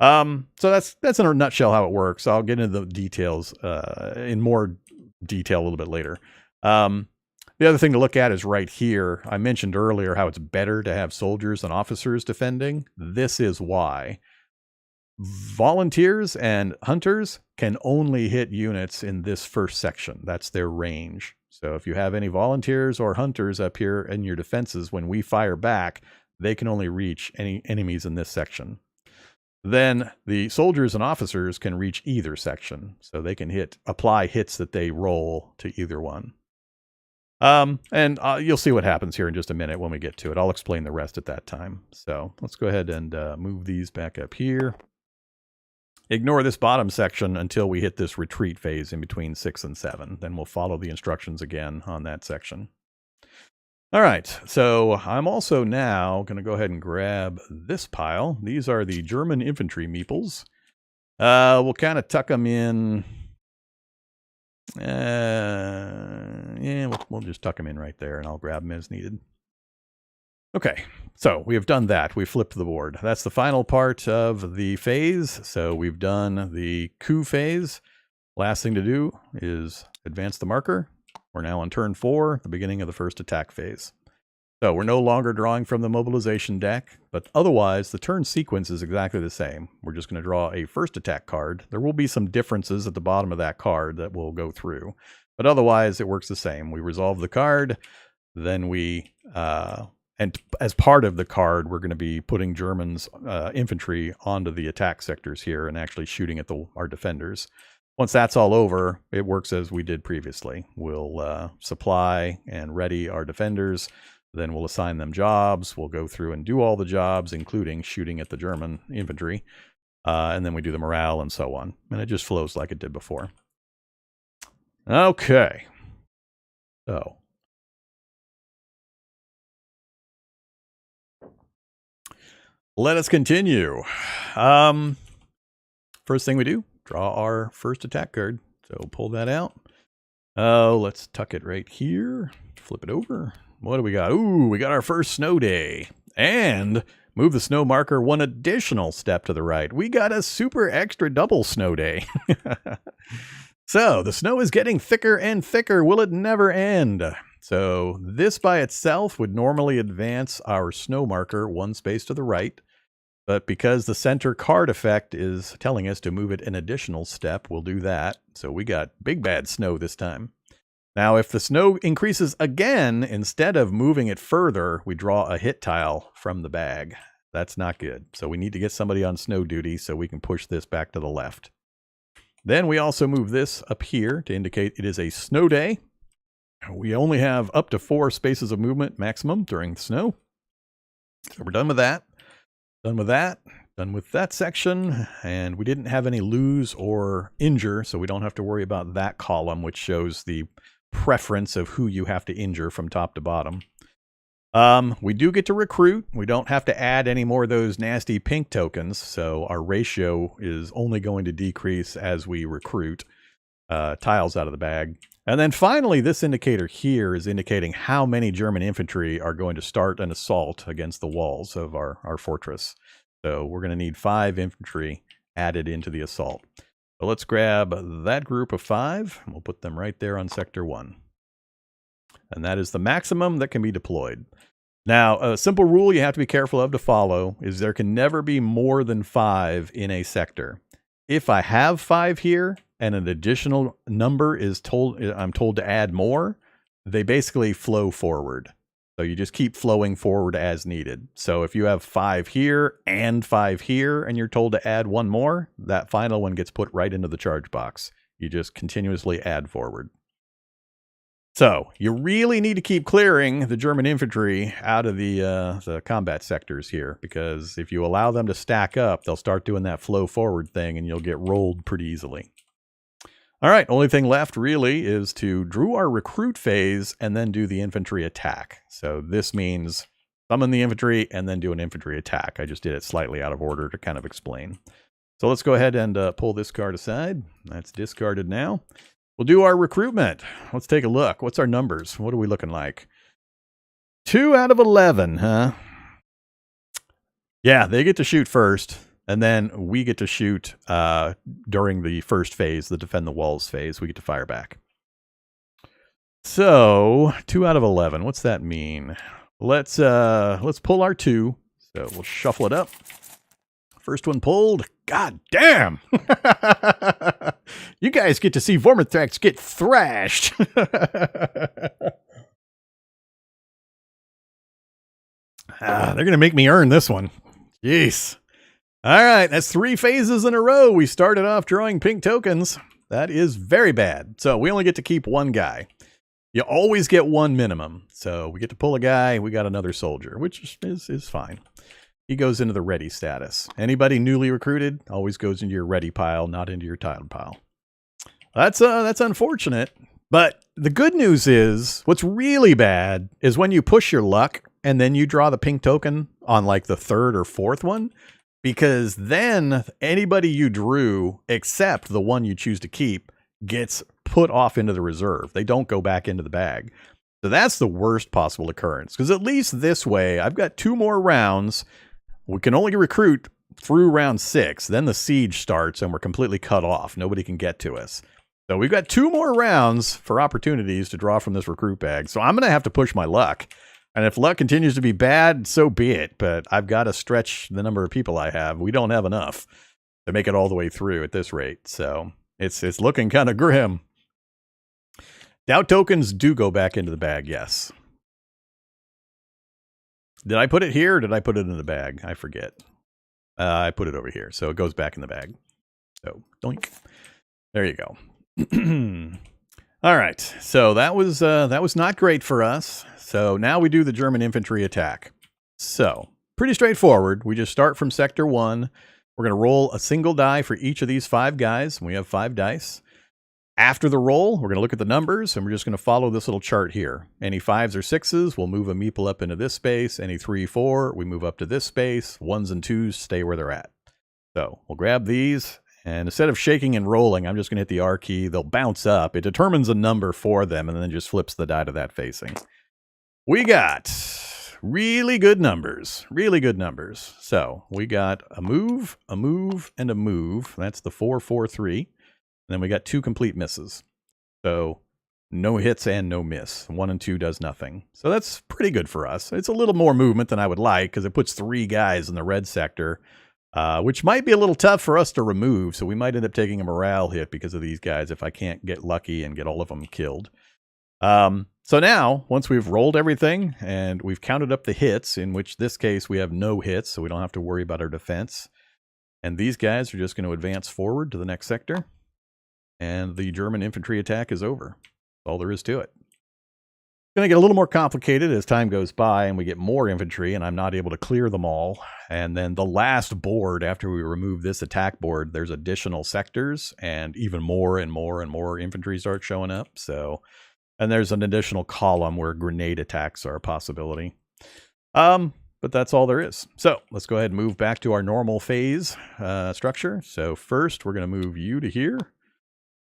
So that's in a nutshell how it works. I'll get into the details in more detail a little bit later. The other thing to look at is right here. I mentioned earlier how it's better to have soldiers and officers defending. This is why. Volunteers and hunters can only hit units in this first section. That's their range. So if you have any volunteers or hunters up here in your defenses, when we fire back, they can only reach any enemies in this section. Then the soldiers and officers can reach either section, so they can apply hits that they roll to either one. And you'll see what happens here in just a minute when we get to it. I'll explain the rest at that time. So let's go ahead and move these back up here. Ignore this bottom section until we hit this retreat phase in between 6 and 7. Then we'll follow the instructions again on that section. All right, so I'm also now going to go ahead and grab this pile. These are the German infantry meeples. We'll kind of tuck them in. Yeah, we'll just tuck them in right there, and I'll grab them as needed. Okay, so we have done that. We flipped the board. That's the final part of the phase. So we've done the coup phase. Last thing to do is advance the marker. We're now on turn 4, the beginning of the first attack phase. So we're no longer drawing from the mobilization deck, but otherwise the turn sequence is exactly the same. We're just going to draw a first attack card. There will be some differences at the bottom of that card that we'll go through, but otherwise it works the same. We resolve the card, then we, and as part of the card, we're going to be putting Germans' infantry onto the attack sectors here and actually shooting at our defenders. Once that's all over, it works as we did previously. We'll supply and ready our defenders. Then we'll assign them jobs. We'll go through and do all the jobs, including shooting at the German infantry. And then we do the morale and so on. And it just flows like it did before. Okay. So. Let us continue. First thing we do, draw our first attack card. So pull that out. Oh, let's tuck it right here. Flip it over. What do we got? Ooh, we got our first snow day. And move the snow marker one additional step to the right. We got a super extra double snow day. So the snow is getting thicker and thicker. Will it never end? So this by itself would normally advance our snow marker one space to the right. But because the center card effect is telling us to move it an additional step, we'll do that. So we got big bad snow this time. Now, if the snow increases again, instead of moving it further, we draw a hit tile from the bag. That's not good. So we need to get somebody on snow duty so we can push this back to the left. Then we also move this up here to indicate it is a snow day. We only have up to 4 spaces of movement maximum during the snow. So we're done with that. Done with that. Done with that section, and we didn't have any lose or injure, so we don't have to worry about that column, which shows the preference of who you have to injure from top to bottom. We do get to recruit. We don't have to add any more of those nasty pink tokens, so our ratio is only going to decrease as we recruit tiles out of the bag. And then finally, this indicator here is indicating how many German infantry are going to start an assault against the walls of our fortress. So we're going to need 5 infantry added into the assault. So let's grab that group of 5, and we'll put them right there on Sector 1. And that is the maximum that can be deployed. Now, a simple rule you have to be careful of to follow is there can never be more than 5 in a sector. If I have 5 here and an additional number is I'm told to add more, they basically flow forward. So you just keep flowing forward as needed. So if you have 5 here and 5 here and you're told to add 1 more, that final one gets put right into the charge box. You just continuously add forward. So you really need to keep clearing the German infantry out of the combat sectors here, because if you allow them to stack up, they'll start doing that flow forward thing and you'll get rolled pretty easily. All right, only thing left really is to drew our recruit phase and then do the infantry attack. So this means summon the infantry and then do an infantry attack. I just did it slightly out of order to kind of explain. So let's go ahead and pull this card aside. That's discarded now. We'll do our recruitment. Let's take a look. What's our numbers? What are we looking like? 2 out of 11, huh? Yeah, they get to shoot first, and then we get to shoot during the first phase, the defend the walls phase. We get to fire back. So 2 out of 11. What's that mean? Let's pull our 2. So we'll shuffle it up. First one pulled. God damn! You guys get to see Vormithrax get thrashed. They're going to make me earn this one. Jeez. All right, that's 3 phases in a row. We started off drawing pink tokens. That is very bad. So we only get to keep 1 guy. You always get 1 minimum. So we get to pull a guy. We got another soldier, which is fine. He goes into the ready status. Anybody newly recruited always goes into your ready pile, not into your tiled pile. That's unfortunate. But the good news is, what's really bad is when you push your luck and then you draw the pink token on like the 3rd or 4th one, because then anybody you drew, except the one you choose to keep, gets put off into the reserve. They don't go back into the bag. So that's the worst possible occurrence, because at least this way, I've got 2 more rounds. We can only recruit through round 6. Then the siege starts and we're completely cut off. Nobody can get to us. So we've got 2 more rounds for opportunities to draw from this recruit bag. So I'm going to have to push my luck. And if luck continues to be bad, so be it. But I've got to stretch the number of people I have. We don't have enough to make it all the way through at this rate. So it's looking kind of grim. Doubt tokens do go back into the bag, yes. Did I put it here or did I put it in the bag? I forget. I put it over here, so it goes back in the bag. So, doink. There you go. All right, so that was not great for us. So now we do the German infantry attack. So, pretty straightforward. We just start from Sector 1. We're going to roll a single die for each of these 5 guys. We have 5 dice. After the roll, we're going to look at the numbers, and we're just going to follow this little chart here. Any 5s or 6s, we'll move a meeple up into this space. Any 3, 4, we move up to this space. 1s and 2s stay where they're at. So we'll grab these, and instead of shaking and rolling, I'm just going to hit the R key. They'll bounce up. It determines a number for them, and then just flips the die to that facing. We got really good numbers. Really good numbers. So we got a move, and a move. That's the 4, 4, 3. And then we got 2 complete misses. So no hits and no miss. 1 and 2 does nothing. So that's pretty good for us. It's a little more movement than I would like, because it puts 3 guys in the red sector, which might be a little tough for us to remove. So we might end up taking a morale hit because of these guys if I can't get lucky and get all of them killed. So now, once we've rolled everything and we've counted up the hits, in which this case we have no hits, so we don't have to worry about our defense. And these guys are just going to advance forward to the next sector. And the German infantry attack is over. That's all there is to it. Going to get a little more complicated as time goes by and we get more infantry and I'm not able to clear them all. And then the last board, after we remove this attack board, there's additional sectors and even more and more and more infantry start showing up. So, and there's an additional column where grenade attacks are a possibility. But that's all there is. So let's go ahead and move back to our normal phase structure. So first we're going to move you to here.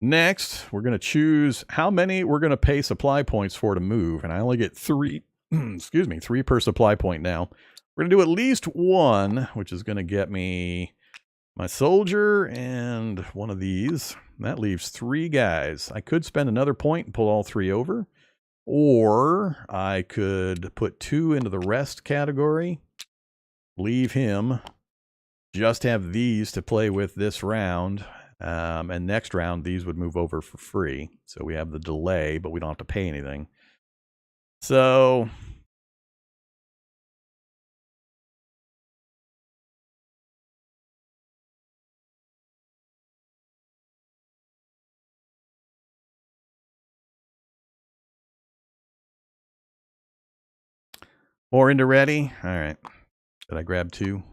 Next, we're going to choose how many we're going to pay supply points for to move. And I only get 3, excuse me, 3 per supply point now. We're going to do at least 1, which is going to get me my soldier and one of these. That leaves 3 guys. I could spend another point and pull all 3 over. Or I could put 2 into the rest category, leave him, just have these to play with this round. And next round, these would move over for free. So we have the delay, but we don't have to pay anything. So more into ready. All right. Did I grab 2?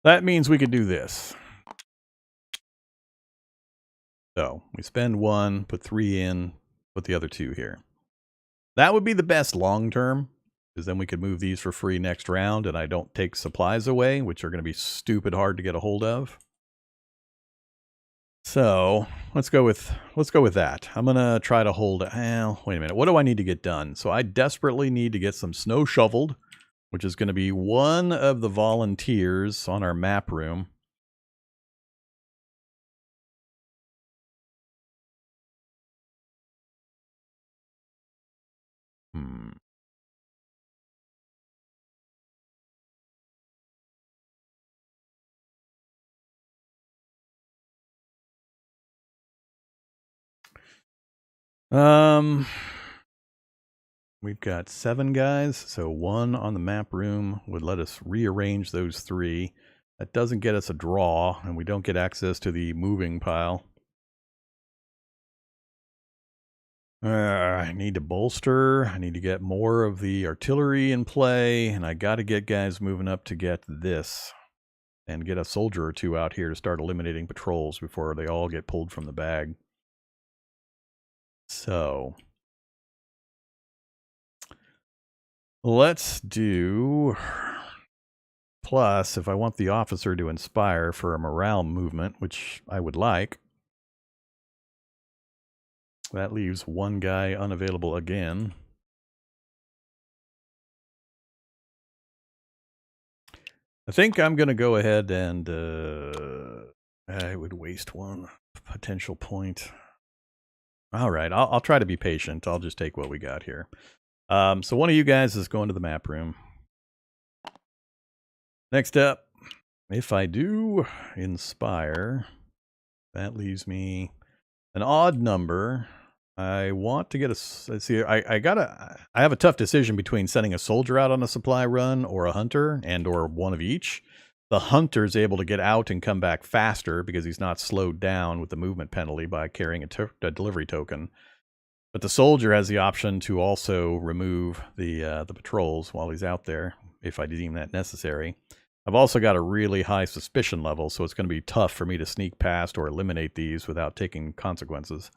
That means we could do this. So we spend 1, put 3 in, put the other 2 here. That would be the best long term, because then we could move these for free next round and I don't take supplies away, which are going to be stupid hard to get a hold of. So let's go with that. I'm going to try to hold, well, wait a minute. What do I need to get done? So I desperately need to get some snow shoveled, which is going to be one of the volunteers on our map room. We've got 7 guys, so 1 on the map room would let us rearrange those 3. That doesn't get us a draw, and we don't get access to the moving pile. I need to bolster. I need to get more of the artillery in play, and I got to get guys moving up to get this. And get a soldier or 2 out here to start eliminating patrols before they all get pulled from the bag. So let's do plus if I want the officer to inspire for a morale movement, which I would like. That leaves 1 guy unavailable again. I think I'm going to go ahead and I would waste 1 potential point. All right, I'll try to be patient. I'll just take what we got here. So one of you guys is going to the map room. Next up, if I do inspire, that leaves me an odd number. I want to get a, let's see, I have a tough decision between sending a soldier out on a supply run or a hunter and or one of each. The hunter's able to get out and come back faster because he's not slowed down with the movement penalty by carrying a delivery token. But the soldier has the option to also remove the patrols while he's out there, if I deem that necessary. I've also got a really high suspicion level, so it's going to be tough for me to sneak past or eliminate these without taking consequences.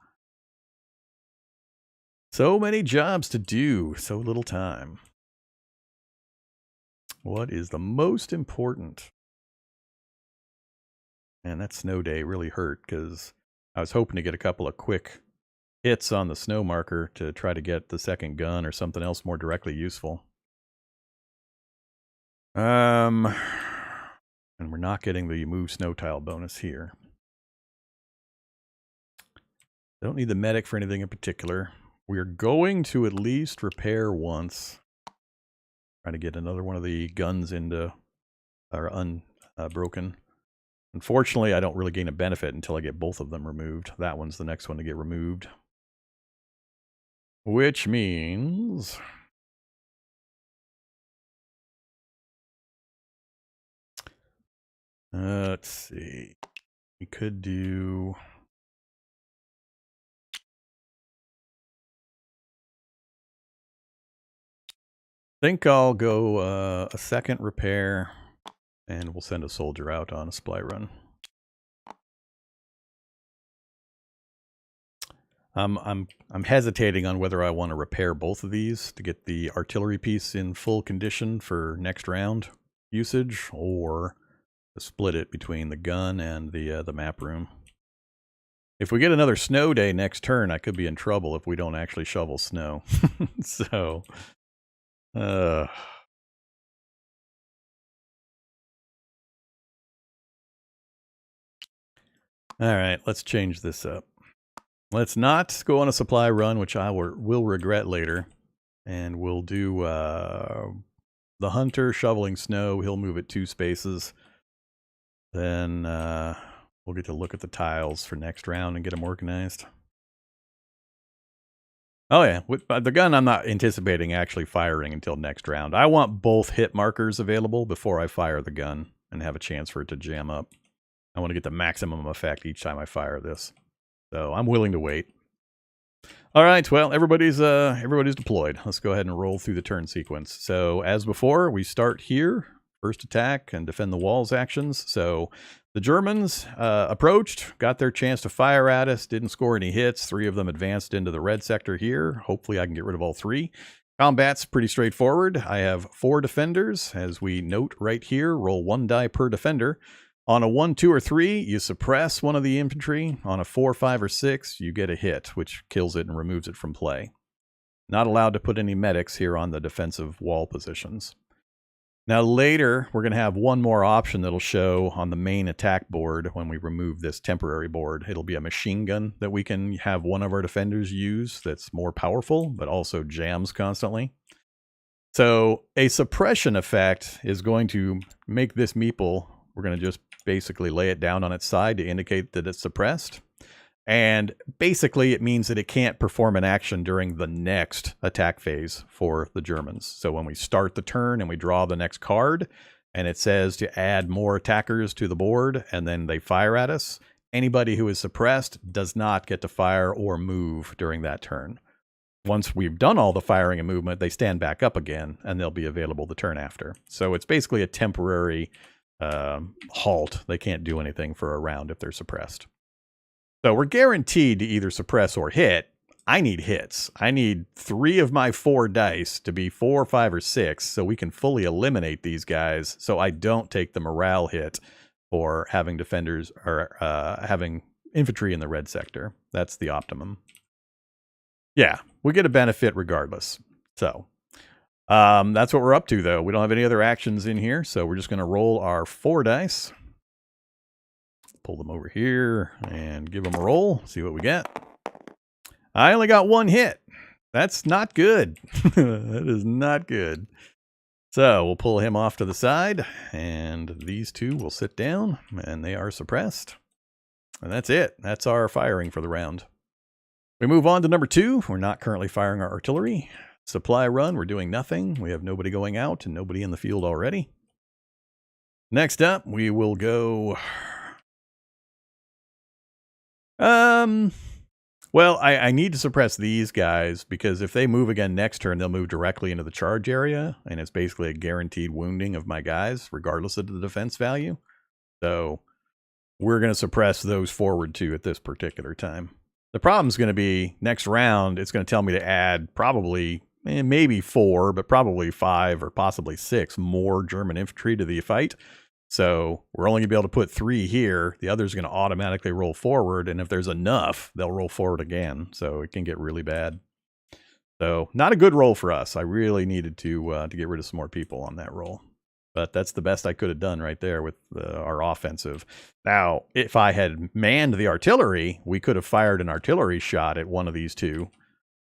So many jobs to do, so little time. What is the most important? And that snow day really hurt because I was hoping to get a couple of quick hits on the snow marker to try to get the second gun or something else more directly useful. And we're not getting the move snow tile bonus here. Don't need the medic for anything in particular. We're going to at least repair once. Try to get another one of the guns into or unbroken. Unfortunately, I don't really gain a benefit until I get both of them removed. That one's the next one to get removed. Which means let's see. We could do think I'll go a second repair, and we'll send a soldier out on a supply run. I'm hesitating on whether I want to repair both of these to get the artillery piece in full condition for next round usage, or to split it between the gun and the map room. If we get another snow day next turn, I could be in trouble if we don't actually shovel snow. So, all right, let's change this up. Let's not go on a supply run, which I will regret later. And we'll do the hunter shoveling snow. He'll move it 2 spaces. Then we'll get to look at the tiles for next round and get them organized. Oh yeah, with the gun I'm not anticipating actually firing until next round. I want both hit markers available before I fire the gun and have a chance for it to jam up. I want to get the maximum effect each time I fire this. So I'm willing to wait. All right, well, everybody's deployed. Let's go ahead and roll through the turn sequence. So as before, we start here, first attack and defend the walls actions. So the Germans approached, got their chance to fire at us, didn't score any hits. 3 of them advanced into the red sector here. Hopefully I can get rid of all 3. Combat's pretty straightforward. I have 4 defenders, as we note right here. Roll 1 die per defender. On a 1, 2, or 3, you suppress one of the infantry. On a 4, 5, or 6, you get a hit, which kills it and removes it from play. Not allowed to put any medics here on the defensive wall positions. Now later, we're going to have one more option that'll show on the main attack board when we remove this temporary board. It'll be a machine gun that we can have one of our defenders use that's more powerful, but also jams constantly. So a suppression effect is going to make this meeple, we're going to just basically lay it down on its side to indicate that it's suppressed. And basically it means that it can't perform an action during the next attack phase for the Germans. So when we start the turn and we draw the next card and it says to add more attackers to the board and then they fire at us, anybody who is suppressed does not get to fire or move during that turn. Once we've done all the firing and movement, they stand back up again and they'll be available the turn after. So it's basically a temporary halt. They can't do anything for a round if they're suppressed. So we're guaranteed to either suppress or hit. I need hits. I need 3 of my 4 dice to be 4, 5, or 6 so we can fully eliminate these guys so I don't take the morale hit for having defenders or having infantry in the red sector. That's the optimum. Yeah, we get a benefit regardless. So that's what we're up to, though. We don't have any other actions in here, so we're just going to roll our 4 dice. Pull them over here and give them a roll. See what we get. I only got 1 hit. That's not good. That is not good. So we'll pull him off to the side, and these 2 will sit down, and they are suppressed. And that's it. That's our firing for the round. We move on to number 2. We're not currently firing our artillery. Supply run, we're doing nothing. We have nobody going out and nobody in the field already. Next up, we will go... Well, I need to suppress these guys because if they move again next turn, they'll move directly into the charge area, and it's basically a guaranteed wounding of my guys, regardless of the defense value. So we're going to suppress those forward too at this particular time. The problem's going to be next round, it's going to tell me to add probably, maybe 4, but probably 5 or possibly 6 more German infantry to the fight. So we're only going to be able to put 3 here. The other's going to automatically roll forward, and if there's enough, they'll roll forward again. So it can get really bad. So not a good roll for us. I really needed to get rid of some more people on that roll. But that's the best I could have done right there with our offensive. Now, if I had manned the artillery, we could have fired an artillery shot at one of these 2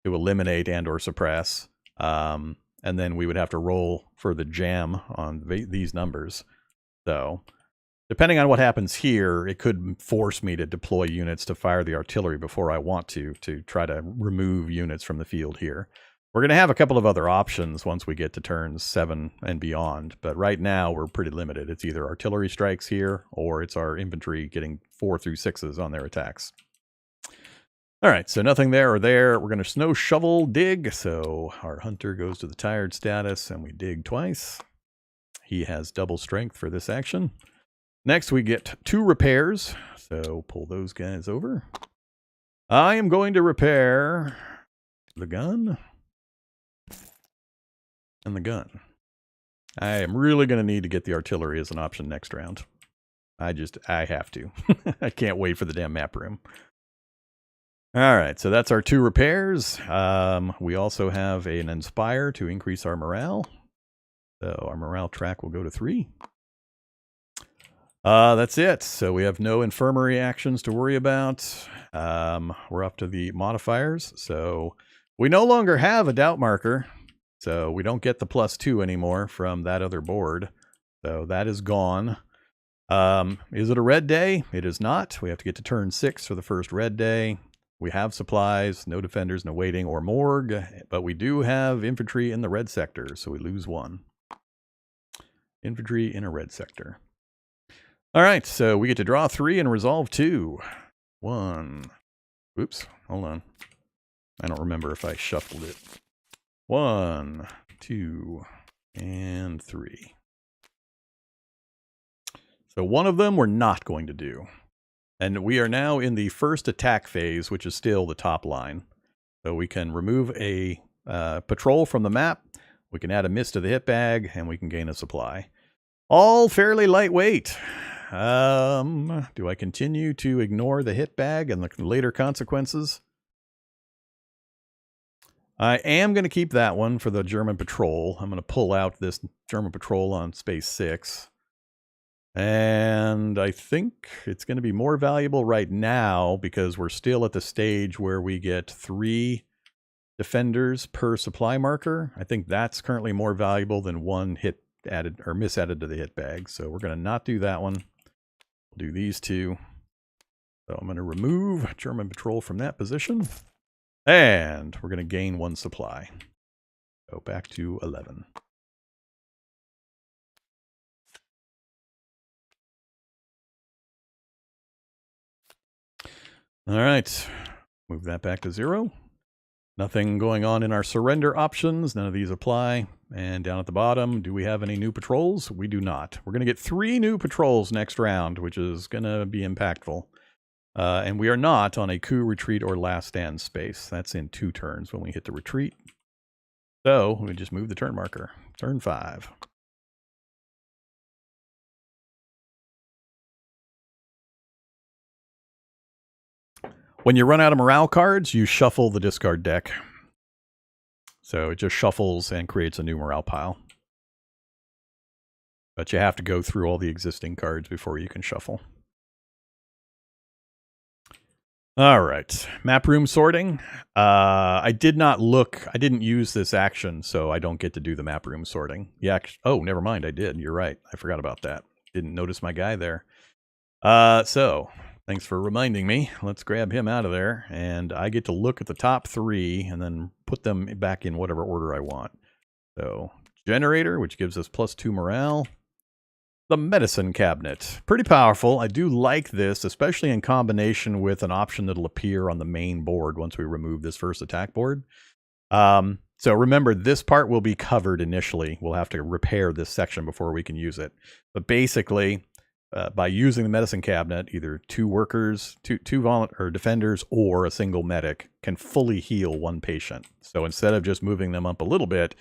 to eliminate and or suppress. And then we would have to roll for the jam on these numbers. So depending on what happens here, it could force me to deploy units to fire the artillery before I want to try to remove units from the field here. We're going to have a couple of other options once we get to turns 7 and beyond, but right now we're pretty limited. It's either artillery strikes here or it's our infantry getting 4 through 6s on their attacks. All right, so nothing there or there. We're going to snow shovel dig. So our hunter goes to the tired status and we dig twice. He has double strength for this action. Next, we get 2 repairs. So pull those guys over. I am going to repair the gun and the gun. I am really going to need to get the artillery as an option next round. I have to. I can't wait for the damn map room. All right, so that's our 2 repairs. We also have an inspire to increase our morale. So our morale track will go to 3. That's it. So we have no infirmary actions to worry about. We're up to the modifiers. So we no longer have a doubt marker. So we don't get the +2 anymore from that other board. So that is gone. Is it a red day? It is not. We have to get to turn 6 for the first red day. We have supplies, no defenders, no waiting or morgue, but we do have infantry in the red sector, so we lose 1. Infantry in a red sector. All right, so we get to draw 3 and resolve 2. 1. Oops, hold on. I don't remember if I shuffled it. 1, 2, and 3. So one of them we're not going to do. And we are now in the first attack phase, which is still the top line. So we can remove a patrol from the map, we can add a miss to the hit bag, and we can gain a supply. All fairly lightweight. Do I continue to ignore the hit bag and the later consequences? I am going to keep that one for the German patrol. I'm going to pull out this German patrol on space 6. And I think it's going to be more valuable right now because we're still at the stage where we get 3 defenders per supply marker. I think that's currently more valuable than 1 hit added or miss added to the hit bag. So we're going to not do that one. We'll do these 2. So I'm going to remove German patrol from that position. And we're going to gain 1 supply. Go back to 11. All right, move that back to 0. Nothing going on in our surrender options. None of these apply. And down at the bottom, do we have any new patrols? We do not. We're going to get 3 new patrols next round, which is going to be impactful. And we are not on a coup, retreat, or last stand space. That's in 2 turns when we hit the retreat. So we just move the turn marker. Turn 5. When you run out of morale cards, you shuffle the discard deck. So it just shuffles and creates a new morale pile. But you have to go through all the existing cards before you can shuffle. All right, map room sorting. I did not look, I didn't use this action, so I don't get to do the map room sorting. Yeah, oh, never mind, I did. You're right. I forgot about that. Didn't notice my guy there. So thanks for reminding me. Let's grab him out of there, and I get to look at the top 3 and then put them back in whatever order I want. So generator, which gives us +2 morale. The medicine cabinet. Pretty powerful. I do like this, especially in combination with an option that'll appear on the main board once we remove this first attack board. So remember, this part will be covered initially. We'll have to repair this section before we can use it. But basically, by using the medicine cabinet, either 2 workers, two defenders, or a single medic can fully heal 1 patient. So instead of just moving them up a little bit,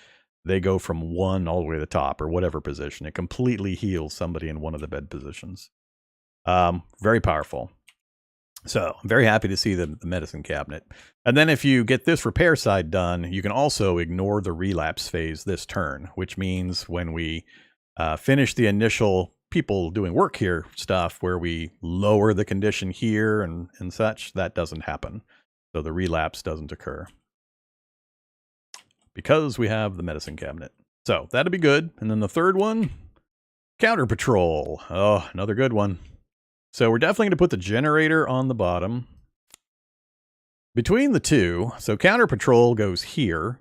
they go from 1 all the way to the top, or whatever position. It completely heals somebody in one of the bed positions. Very powerful. So I'm very happy to see the medicine cabinet. And then if you get this repair side done, you can also ignore the relapse phase this turn, which means when we finish the initial people doing work here stuff where we lower the condition here and such, that doesn't happen. So the relapse doesn't occur, because we have the medicine cabinet. So that'd be good. And then the third one, counter patrol. Oh, another good one. So we're definitely going to put the generator on the bottom. Between the 2, so counter patrol goes here,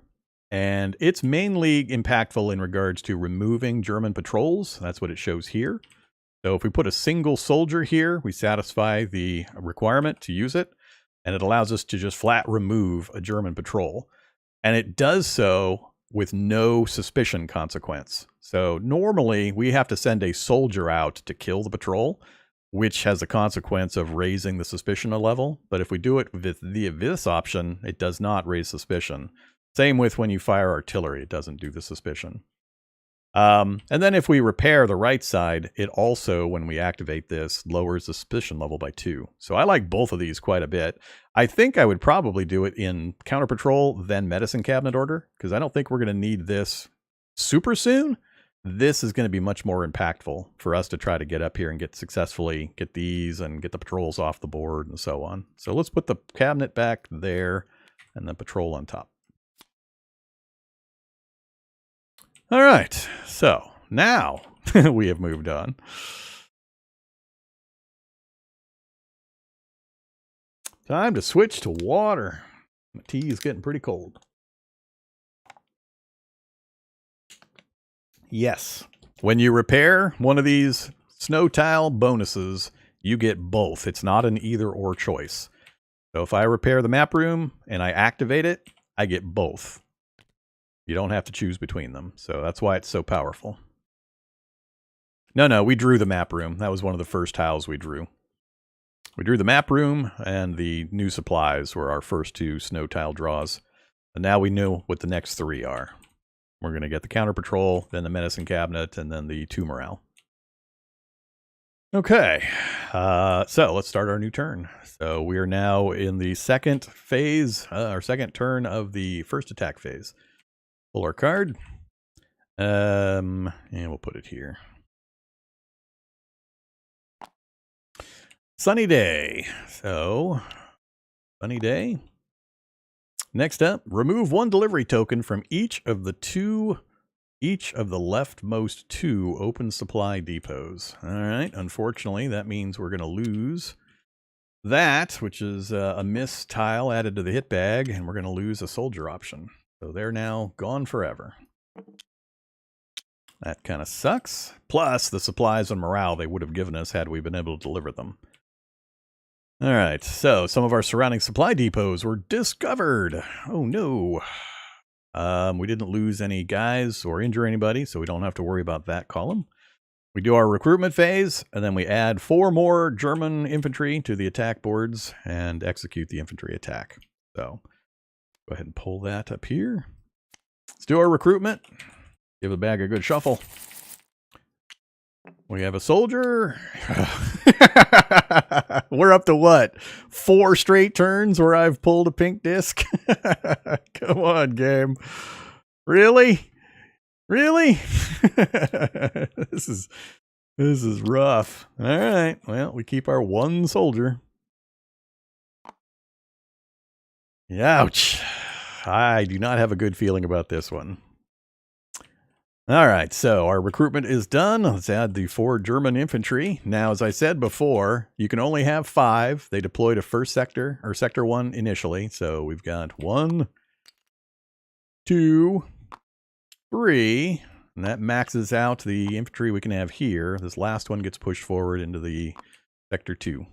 and it's mainly impactful in regards to removing German patrols. That's what it shows here. So if we put a single soldier here, we satisfy the requirement to use it. and it allows us to just flat remove a German patrol. And it does so with no suspicion consequence. So normally we have to send a soldier out to kill the patrol, which has a consequence of raising the suspicion level. But if we do it with this option, it does not raise suspicion. Same with when you fire artillery, it doesn't do the suspicion. And then if we repair the right side, it also, when we activate this, lowers the suspicion level by 2. So I like both of these quite a bit. I think I would probably do it in counter patrol, then medicine cabinet order, because I don't think we're going to need this super soon. This is going to be much more impactful for us to try to get up here and get these and get the patrols off the board and so on. So let's put the cabinet back there and the patrol on top. All right, so now we have moved on. Time to switch to water. My tea is getting pretty cold. Yes, when you repair one of these snow tile bonuses, you get both. It's not an either or choice. So if I repair the map room and I activate it, I get both. You don't have to choose between them. So that's why it's so powerful. No, we drew the map room. That was one of the first tiles we drew. We drew the map room, and the new supplies were our first 2 snow tile draws. And now we know what the next 3 are. We're going to get the counter patrol, then the medicine cabinet, and then the 2 morale. Okay, so let's start our new turn. So we are now in the second phase, our second turn of the first attack phase. Pull our card, and we'll put it here. Sunny day. So, sunny day. Next up, remove 1 delivery token from each of the leftmost 2 open supply depots. All right, unfortunately, that means we're going to lose that, which is a miss tile added to the hit bag, and we're going to lose a soldier option. So they're now gone forever. That kind of sucks. Plus the supplies and morale they would have given us had we been able to deliver them. All right, so some of our surrounding supply depots were discovered. Oh no. We didn't lose any guys or injure anybody, so we don't have to worry about that column. We do our recruitment phase, and then we add 4 more German infantry to the attack boards and execute the infantry attack. So go ahead and pull that up here. Let's do our recruitment. Give the bag a good shuffle. We have a soldier. We're up to what? 4 straight turns where I've pulled a pink disc? Come on, game. Really? Really? This is rough. All right. Well, we keep our 1 soldier. Ouch. I do not have a good feeling about this one. All right, so our recruitment is done. Let's add the 4 German infantry. Now, as I said before, you can only have 5. They deploy to first sector, or sector 1 initially. So we've got 1, 2, 3, and that maxes out the infantry we can have here. This last one gets pushed forward into the sector 2.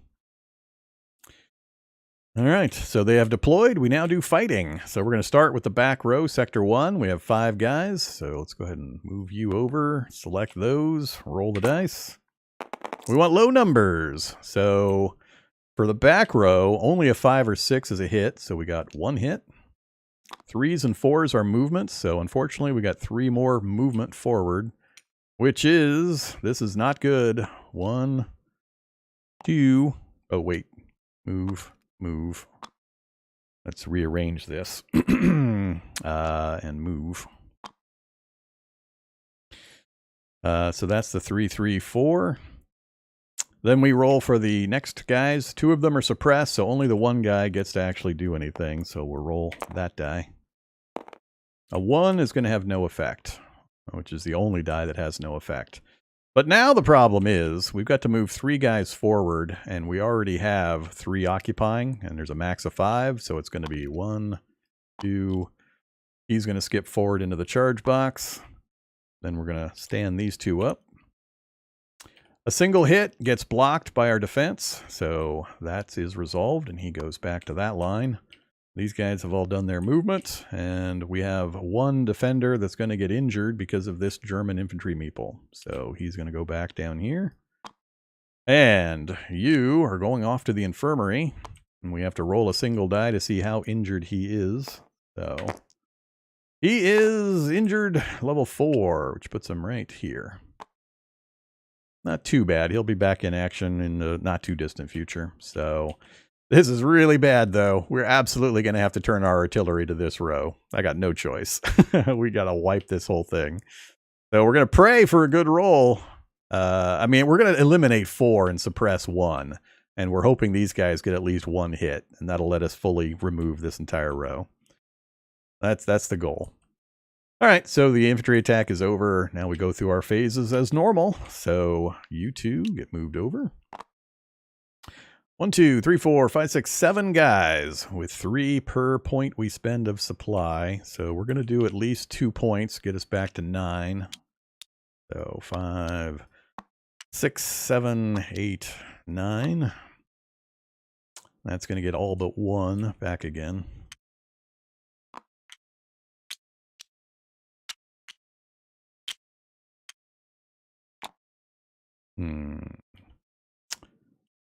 All right, so they have deployed. We now do fighting. So we're going to start with the back row, sector 1. We have 5 guys. So let's go ahead and move you over, select those, roll the dice. We want low numbers. So for the back row, only a 5 or 6 is a hit. So we got 1 hit. 3s and 4s are movements. So unfortunately, we got 3 more movement forward, which is, this is not good. 1, 2, oh wait, move. Let's rearrange this and move. So that's the 3, 3, 4. Then we roll for the next guys. 2 of them are suppressed, so only the 1 guy gets to actually do anything. So we'll roll that die. A 1 is going to have no effect, which is the only die that has no effect. But now the problem is we've got to move 3 guys forward, and we already have 3 occupying, and there's a max of 5, so it's going to be 1, 2. He's going to skip forward into the charge box. Then we're going to stand these 2 up. A single hit gets blocked by our defense, so that is resolved, and he goes back to that line. These guys have all done their movement, and we have one defender that's going to get injured because of this German infantry meeple. So he's going to go back down here. And you are going off to the infirmary, and we have to roll a single die to see how injured he is. So he is injured level 4, which puts him right here. Not too bad. He'll be back in action in the not too distant future. So this is really bad, though. We're absolutely going to have to turn our artillery to this row. I got no choice. We got to wipe this whole thing. So we're going to pray for a good roll. I mean, we're going to eliminate 4 and suppress 1. And we're hoping these guys get at least 1 hit. And that'll let us fully remove this entire row. That's the goal. All right, so the infantry attack is over. Now we go through our phases as normal. So you two get moved over. 1, 2, 3, 4, 5, 6, 7 guys with 3 per point we spend of supply. So we're going to do at least 2 points, get us back to 9. So 5, 6, 7, 8, 9. That's going to get all but 1 back again.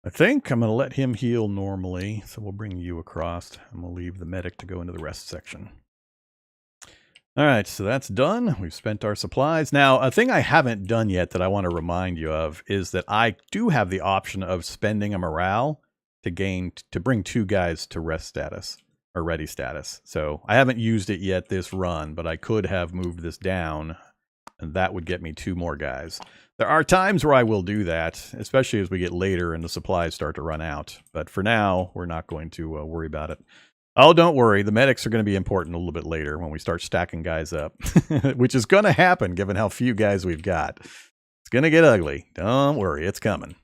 I think I'm going to let him heal normally, so we'll bring you across, and we'll leave the medic to go into the rest section. All right, so that's done. We've spent our supplies. Now, a thing I haven't done yet that I want to remind you of is that I do have the option of spending a morale to bring 2 guys to rest status, or ready status. So I haven't used it yet this run, but I could have moved this down, and that would get me 2 more guys. There are times where I will do that, especially as we get later and the supplies start to run out. But for now, we're not going to worry about it. Oh, don't worry. The medics are going to be important a little bit later when we start stacking guys up, which is going to happen given how few guys we've got. It's going to get ugly. Don't worry. It's coming.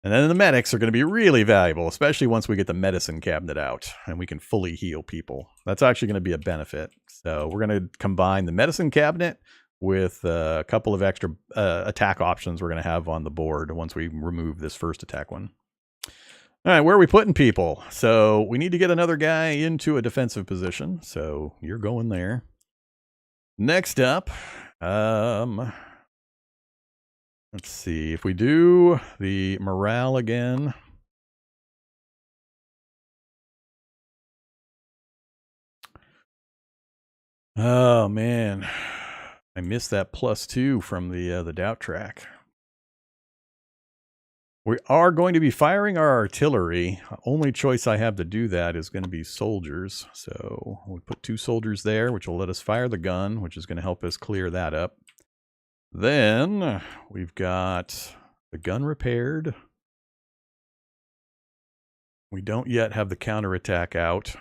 And then the medics are going to be really valuable, especially once we get the medicine cabinet out and we can fully heal people. That's actually going to be a benefit. So we're going to combine the medicine cabinet with a couple of extra attack options we're going to have on the board once we remove this first attack one. All right, where are we putting people? So we need to get another guy into a defensive position. So you're going there. Next up, let's see. If we do the morale again. Oh, man. I missed that +2 from the doubt track. We are going to be firing our artillery. Only choice I have to do that is going to be soldiers. So we put 2 soldiers there, which will let us fire the gun, which is going to help us clear that up. Then we've got the gun repaired. We don't yet have the counterattack out.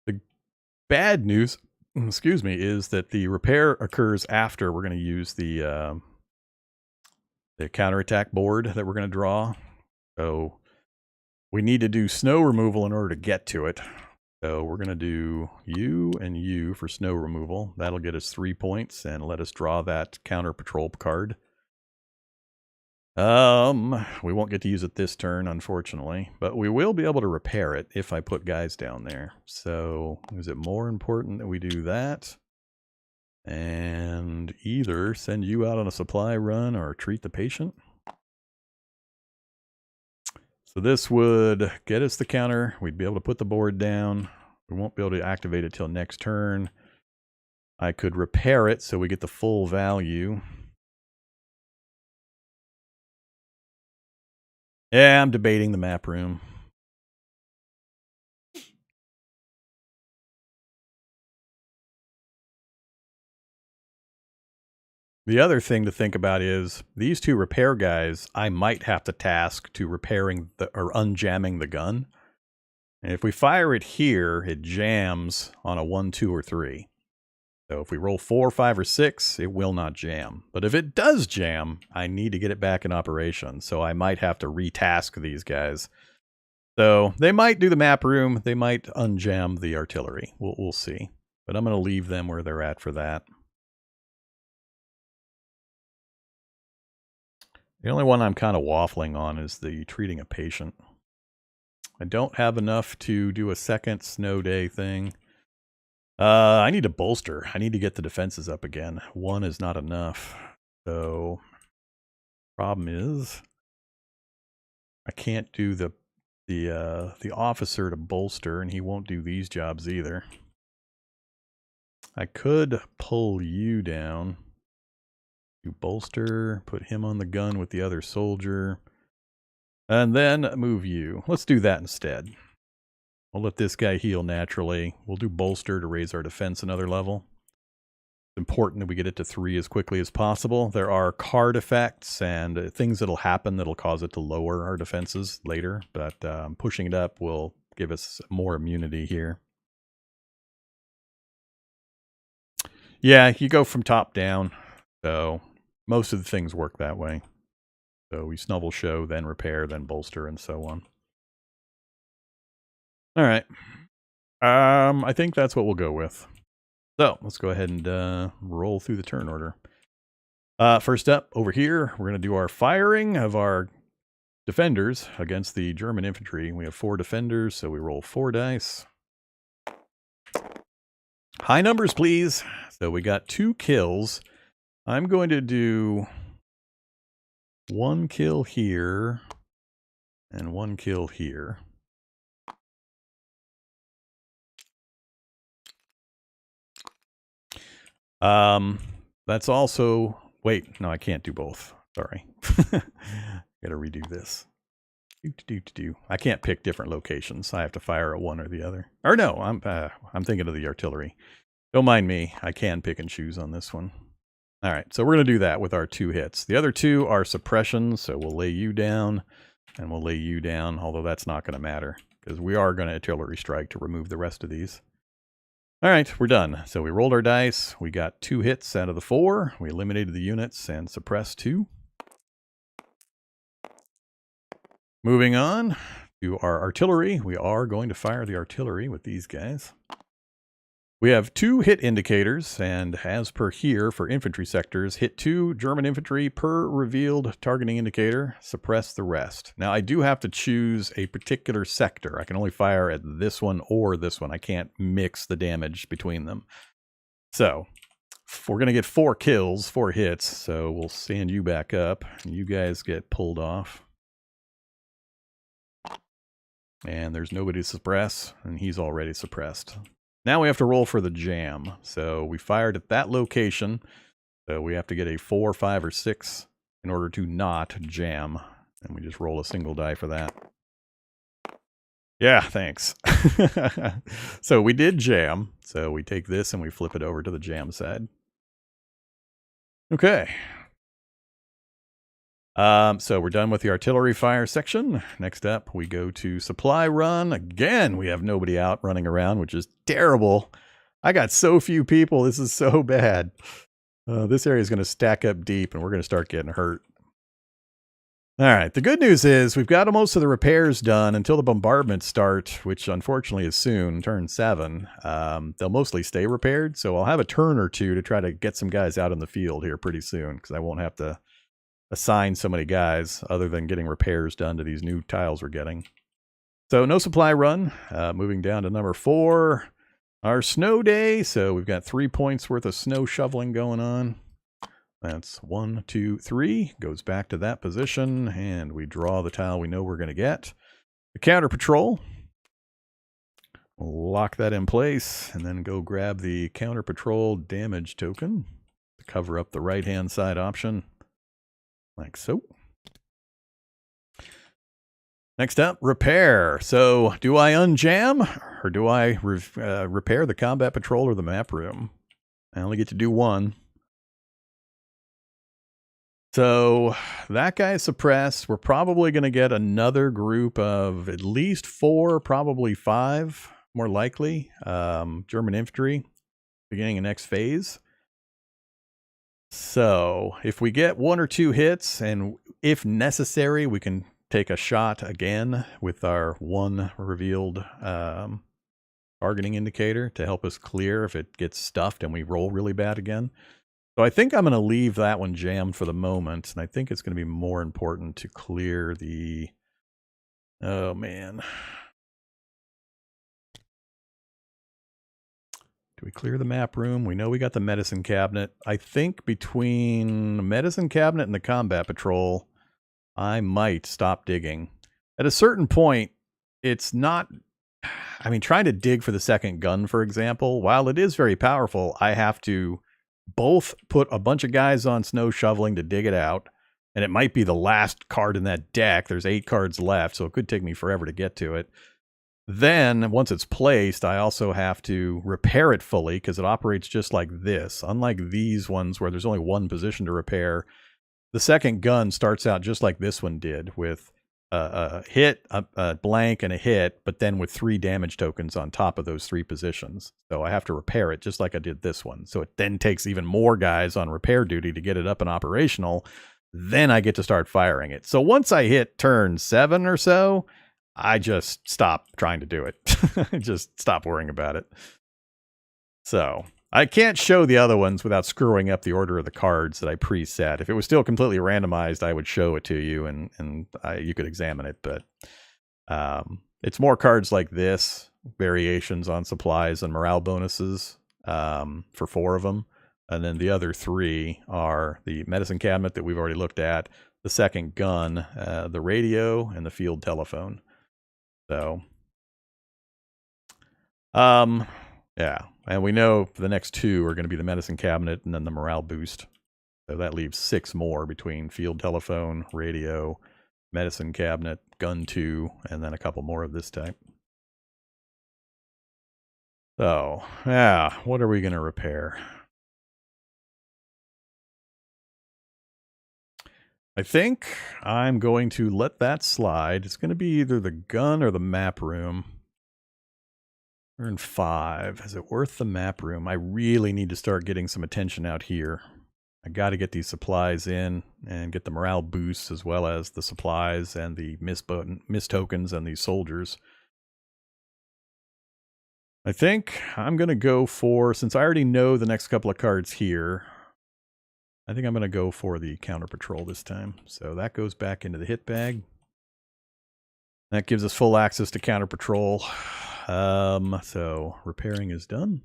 The bad news, excuse me, is that the repair occurs after we're going to use the counterattack board that we're going to draw. So we need to do snow removal in order to get to it. So we're going to do you and you for snow removal. That'll get us 3 points and let us draw that counter patrol card. We won't get to use it this turn, unfortunately, but we will be able to repair it if I put guys down there. So is it more important that we do that and either send you out on a supply run or treat the patient? So this would get us the counter. We'd be able to put the board down. We won't be able to activate it till next turn. I could repair it so we get the full value. Yeah, I'm debating the map room. The other thing to think about is these 2 repair guys, I might have to task to repairing or unjamming the gun. And if we fire it here, it jams on a 1, 2, or 3. So if we roll 4, 5, or 6, it will not jam. But if it does jam, I need to get it back in operation. So I might have to retask these guys. So they might do the map room. They might unjam the artillery. We'll see. But I'm going to leave them where they're at for that. The only one I'm kind of waffling on is the treating a patient. I don't have enough to do a second snow day thing. I need to bolster. I need to get the defenses up again. One is not enough. So, problem is, I can't do the officer to bolster, and he won't do these jobs either. I could pull you down. You bolster, put him on the gun with the other soldier, and then move you. Let's do that instead. We'll let this guy heal naturally. We'll do bolster to raise our defense another level. It's important that we get it to 3 as quickly as possible. There are card effects and things that'll happen that'll cause it to lower our defenses later, but pushing it up will give us more immunity here. Yeah, you go from top down, so most of the things work that way. So we snovel show, then repair, then bolster, and so on. All right. I think that's what we'll go with. So let's go ahead and roll through the turn order. First up, over here, we're going to do our firing of our defenders against the German infantry. We have 4 defenders, so we roll 4 dice. High numbers, please. So we got 2 kills. I'm going to do 1 kill here and 1 kill here. That's also, wait, no, I can't do both. Sorry. Gotta redo this. I can't pick different locations. I have to fire at one or the other. Or no, I'm thinking of the artillery. Don't mind me. I can pick and choose on this one. All right, so we're going to do that with our 2 hits. The other 2 are suppressions, so we'll lay you down, and we'll lay you down, although that's not going to matter, because we are going to artillery strike to remove the rest of these. All right, we're done. So we rolled our dice. We got 2 hits out of the 4. We eliminated the units and suppressed 2. Moving on to our artillery. We are going to fire the artillery with these guys. We have 2 hit indicators, and as per here for infantry sectors, hit 2 German infantry per revealed targeting indicator, suppress the rest. Now I do have to choose a particular sector. I can only fire at this one or this one. I can't mix the damage between them. So we're going to get 4 kills, 4 hits, so we'll stand you back up. You guys get pulled off. And there's nobody to suppress, and he's already suppressed. Now we have to roll for the jam. So we fired at that location. So we have to get a 4, 5, or 6 in order to not jam. And we just roll a single die for that. Yeah, thanks. So we did jam. So we take this and we flip it over to the jam side. Okay. So we're done with the artillery fire section. Next up, we go to supply run. Again, we have nobody out running around, which is terrible. I got so few people. This is so bad. This area is going to stack up deep, and we're going to start getting hurt. All right. The good news is we've got most of the repairs done until the bombardments start, which unfortunately is soon, turn 7. They'll mostly stay repaired, so I'll have a turn or 2 to try to get some guys out in the field here pretty soon, because I won't have to assign so many guys other than getting repairs done to these new tiles we're getting. So no supply run. Moving down to number 4, our snow day. So we've got 3 points worth of snow shoveling going on. That's 1, 2, 3. Goes back to that position, and we draw the tile we know we're going to get. The counter patrol. We'll lock that in place, and then go grab the counter patrol damage token to cover up the right-hand side option. Like so. Next up, repair. So do I unjam or do I repair the combat patrol or the map room? I only get to do 1. So that guy is suppressed. We're probably going to get another group of at least 4, probably 5, more likely, German infantry beginning the next phase. So if we get 1 or 2 hits, and if necessary, we can take a shot again with our 1 revealed targeting indicator to help us clear if it gets stuffed and we roll really bad again. So I think I'm going to leave that one jammed for the moment, and I think it's going to be more important to clear the... Oh, man. Do we clear the map room? We know we got the medicine cabinet. I think between the medicine cabinet and the combat patrol, I might stop digging. At a certain point, it's not... I mean, trying to dig for the second gun, for example, while it is very powerful, I have to both put a bunch of guys on snow shoveling to dig it out, and it might be the last card in that deck. There's 8 cards left, so it could take me forever to get to it. Then, once it's placed, I also have to repair it fully because it operates just like this. Unlike these ones where there's only one position to repair, the second gun starts out just like this one did, with a hit, a blank, and a hit, but then with 3 damage tokens on top of those 3 positions. So I have to repair it just like I did this one. So it then takes even more guys on repair duty to get it up and operational. Then I get to start firing it. So once I hit turn 7 or so, I just stop trying to do it. Just stop worrying about it. So I can't show the other ones without screwing up the order of the cards that I preset. If it was still completely randomized, I would show it to you and you could examine it. But it's more cards like this, variations on supplies and morale bonuses for 4 of them. And then the other 3 are the medicine cabinet that we've already looked at, the second gun, the radio, and the field telephone. So, yeah. And we know the next 2 are going to be the medicine cabinet and then the morale boost. So that leaves 6 more between field telephone, radio, medicine cabinet, gun 2, and then a couple more of this type. So, yeah, what are we going to repair? I think I'm going to let that slide. It's going to be either the gun or the map room. Turn 5. Is it worth the map room? I really need to start getting some attention out here. I got to get these supplies in and get the morale boosts as well as the supplies and the miss tokens and these soldiers. I think I'm going to go for, since I already know the next couple of cards here, I think I'm going to go for the counter patrol this time. So that goes back into the hit bag. That gives us full access to counter patrol. So repairing is done.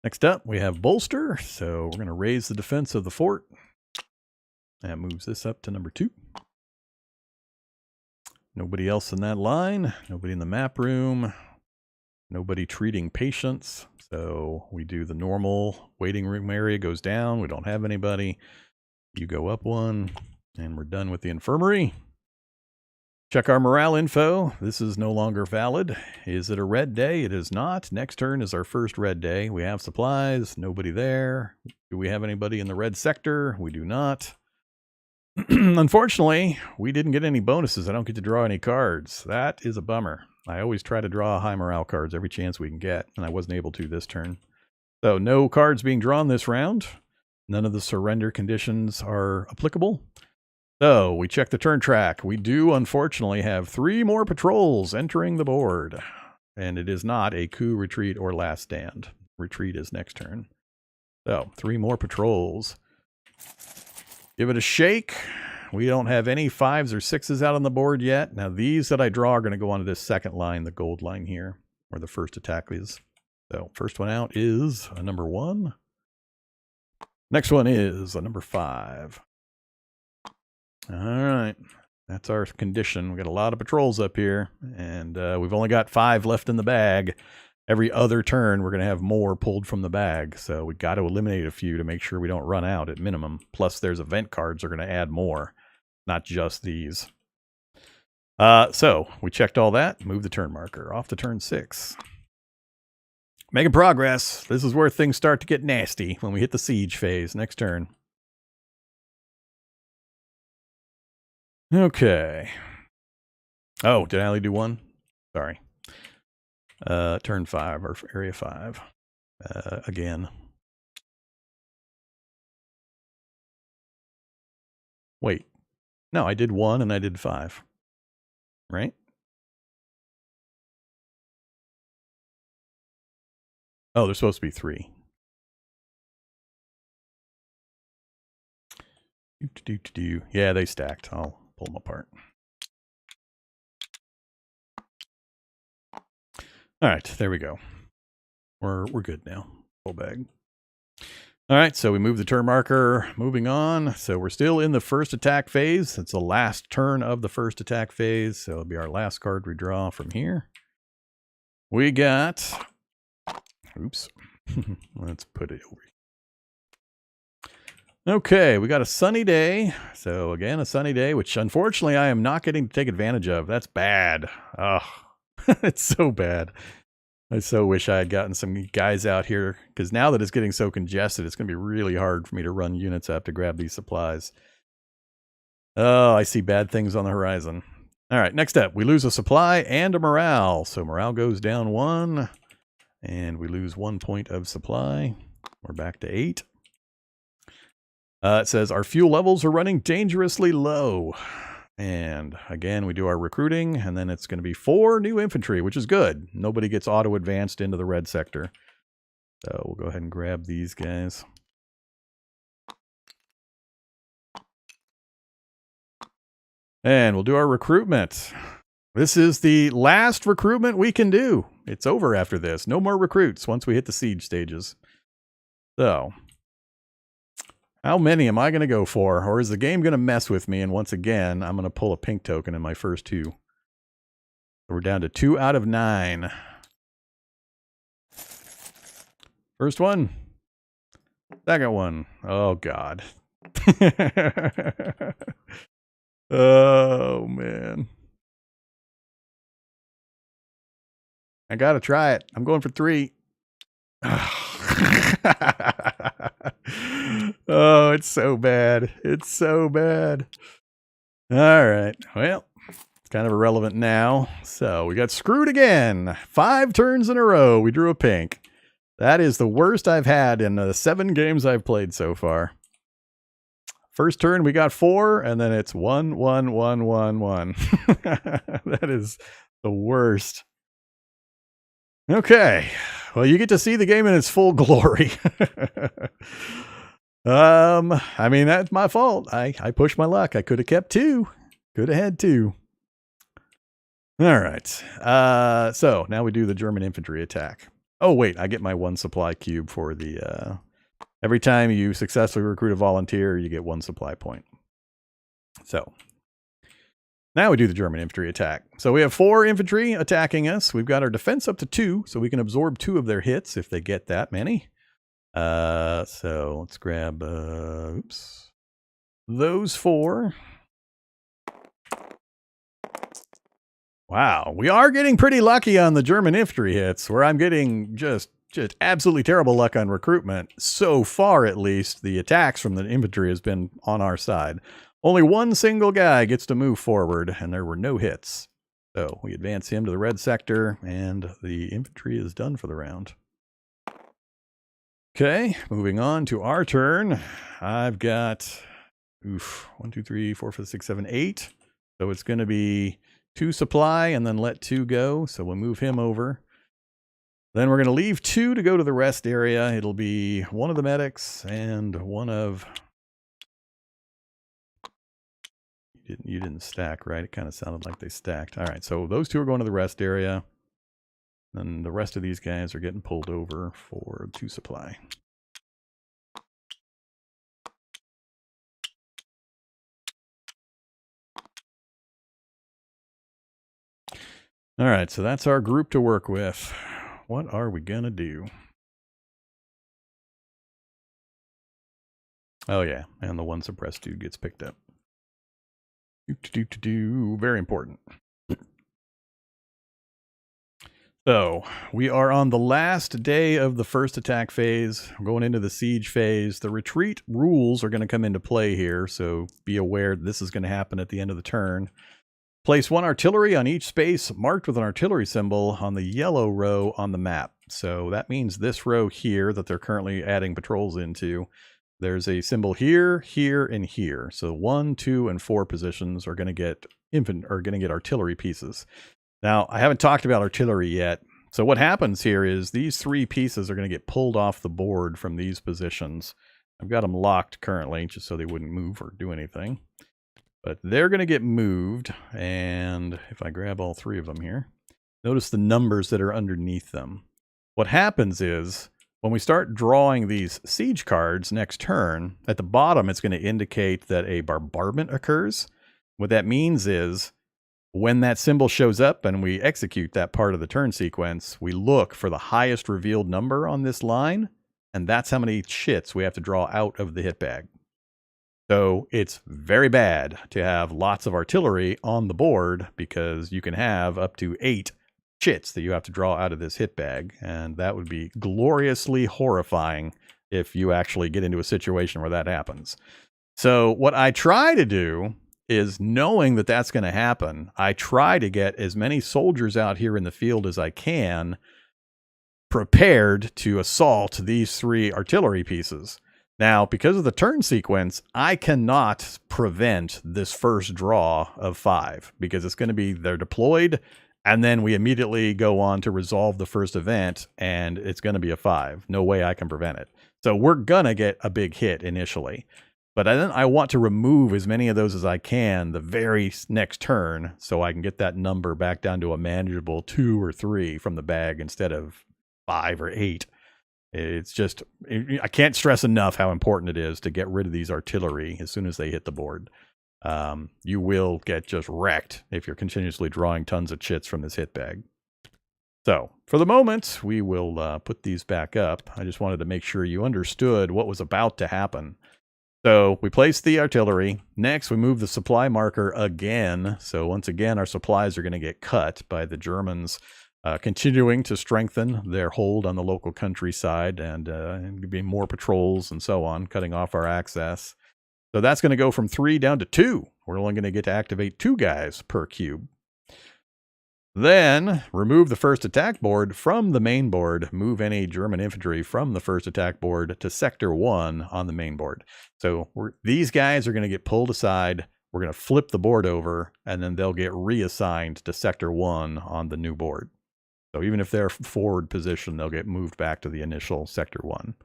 Next up, we have bolster. So we're going to raise the defense of the fort. That moves this up to number 2. Nobody else in that line. Nobody in the map room. Nobody treating patients. So we do the normal waiting room area goes down. We don't have anybody. You go up 1, and we're done with the infirmary. Check our morale info. This is no longer valid. Is it a red day? It is not. Next turn is our first red day. We have supplies. Nobody there. Do we have anybody in the red sector? We do not. Unfortunately, we didn't get any bonuses. I don't get to draw any cards. That is a bummer. I always try to draw high morale cards every chance we can get, and I wasn't able to this turn. So no cards being drawn this round. None of the surrender conditions are applicable. So we check the turn track. We do, unfortunately, have 3 more patrols entering the board. And it is not a coup, retreat, or last stand. Retreat is next turn. So 3 more patrols. Give it a shake. We don't have any 5s or 6s out on the board yet. Now these that I draw are going to go onto this second line, the gold line here, where the first attack is. So first one out is a number 1. Next one is a number 5. All right. That's our condition. We got a lot of patrols up here, and we've only got 5 left in the bag. Every other turn, we're going to have more pulled from the bag. So we got to eliminate a few to make sure we don't run out at minimum. Plus, there's event cards that are going to add more, not just these. So we checked all that. Move the turn marker off to turn 6. Making progress. This is where things start to get nasty when we hit the siege phase. Next turn. Okay. Oh, did I only do 1? Sorry. Turn 5 or area 5. Again. Wait. No, I did 1 and I did 5. Right? Oh, there's supposed to be 3. Yeah, they stacked. I'll pull them apart. All right, there we go. We're good now. Full bag. All right, so we move the turn marker. Moving on. So we're still in the first attack phase. It's the last turn of the first attack phase. So it'll be our last card we draw from here. We got... Oops. Let's put it over. Okay, we got a sunny day. So again, a sunny day, which unfortunately I am not getting to take advantage of. That's bad. Oh, it's so bad. I so wish I had gotten some guys out here, because now that it's getting so congested, it's going to be really hard for me to run units up to grab these supplies. Oh, I see bad things on the horizon. All right, next up, we lose a supply and a morale. So morale goes down 1, and we lose 1 point of supply. We're back to 8. It says our fuel levels are running dangerously low. And again, we do our recruiting, and then it's going to be 4 new infantry, which is good. Nobody gets auto-advanced into the red sector. So we'll go ahead and grab these guys. And we'll do our recruitment. This is the last recruitment we can do. It's over after this. No more recruits once we hit the siege stages. So... how many am I going to go for? Or is the game going to mess with me? And once again, I'm going to pull a pink token in my first 2. We're down to 2 out of 9. First one. Second one. Oh, God. Oh, man. I got to try it. I'm going for 3. Oh, it's so bad. It's so bad. All right. Well, it's kind of irrelevant now. So we got screwed again. 5 turns in a row. We drew a pink. That is the worst I've had in the 7 games I've played so far. First turn, we got 4, and then it's 1, 1, 1, 1, 1. That is the worst. Okay. Well, you get to see the game in its full glory. I mean, that's my fault. I pushed my luck. I could have kept 2. Could have had 2. All right. So now we do the German infantry attack. Oh, wait, I get my 1 supply cube for the, every time you successfully recruit a volunteer, you get 1 supply point. So now we do the German infantry attack. So we have 4 infantry attacking us. We've got our defense up to 2, so we can absorb 2 of their hits if they get that many. So let's grab, oops, those 4. Wow, we are getting pretty lucky on the German infantry hits, where I'm getting just absolutely terrible luck on recruitment. So far, at least, the attacks from the infantry has been on our side. Only 1 single guy gets to move forward, and there were no hits. So we advance him to the red sector, and the infantry is done for the round. Okay, moving on to our turn. I've got 1, 2, 3, 4, 5, 6, 7, 8. So it's going to be 2 supply and then let 2 go. So we'll move him over. Then we're going to leave 2 to go to the rest area. It'll be 1 of the medics and 1 of... You didn't stack, right? It kind of sounded like they stacked. All right, so those 2 are going to the rest area. Then the rest of these guys are getting pulled over for 2 supply. All right, so that's our group to work with. What are we going to do? Oh, yeah, and the 1 suppressed dude gets picked up. Very important. So, we are on the last day of the first attack phase, going into the siege phase. The retreat rules are going to come into play here, so be aware this is going to happen at the end of the turn. Place 1 artillery on each space marked with an artillery symbol on the yellow row on the map. So that means this row here that they're currently adding patrols into, there's a symbol here, here, and here. So 1, 2, and 4 positions are going to get artillery pieces. Now, I haven't talked about artillery yet. So what happens here is these 3 pieces are going to get pulled off the board from these positions. I've got them locked currently just so they wouldn't move or do anything. But they're going to get moved, and if I grab all three of them here, notice the numbers that are underneath them. What happens is, when we start drawing these siege cards next turn, at the bottom it's going to indicate that a bombardment occurs. What that means is, when that symbol shows up and we execute that part of the turn sequence, we look for the highest revealed number on this line, and that's how many shits we have to draw out of the hit bag. So it's very bad to have lots of artillery on the board, because you can have up to 8 chits that you have to draw out of this hit bag, and that would be gloriously horrifying if you actually get into a situation where that happens. So what I try to do is, knowing that that's going to happen, I try to get as many soldiers out here in the field as I can, prepared to assault these 3 artillery pieces. Now, because of the turn sequence, I cannot prevent this first draw of 5, because it's going to be they're deployed, and then we immediately go on to resolve the first event, and it's going to be a 5. No way I can prevent it. So we're going to get a big hit initially. But then I want to remove as many of those as I can the very next turn, so I can get that number back down to a manageable 2 or 3 from the bag instead of 5 or 8. It's just, I can't stress enough how important it is to get rid of these artillery as soon as they hit the board. You will get just wrecked if you're continuously drawing tons of chits from this hit bag. So, for the moment, we will put these back up. I just wanted to make sure you understood what was about to happen. So we place the artillery. Next, we move the supply marker again. So once again, our supplies are going to get cut by the Germans continuing to strengthen their hold on the local countryside, and be more patrols and so on, cutting off our access. So that's going to go from 3 down to 2. We're only going to get to activate 2 guys per cube. Then, remove the first attack board from the main board. Move any German infantry from the first attack board to Sector 1 on the main board. So these guys are going to get pulled aside. We're going to flip the board over, and then they'll get reassigned to Sector 1 on the new board. So even if they're forward position, they'll get moved back to the initial Sector 1.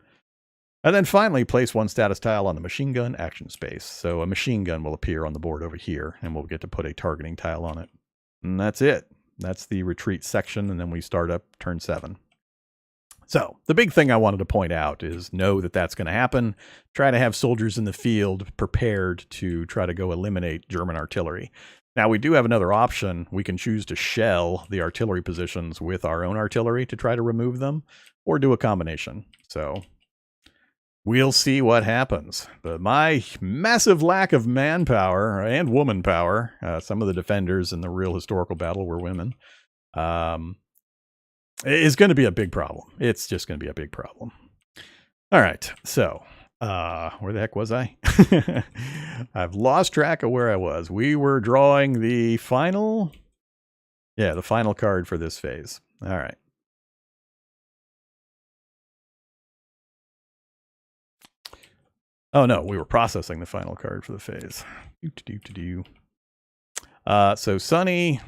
And then finally, place 1 status tile on the machine gun action space. So a machine gun will appear on the board over here, and we'll get to put a targeting tile on it. And that's it. That's the retreat section, and then we start up turn 7. So, the big thing I wanted to point out is, know that that's going to happen. Try to have soldiers in the field prepared to try to go eliminate German artillery. Now, we do have another option. We can choose to shell the artillery positions with our own artillery to try to remove them, or do a combination. So, we'll see what happens. But my massive lack of manpower and woman power, some of the defenders in the real historical battle were women, is going to be a big problem. It's just going to be a big problem. All right, so where the heck was I? I've lost track of where I was. We were drawing the final card for this phase. All right. Oh, no, we were processing the final card for the phase. So Sunny,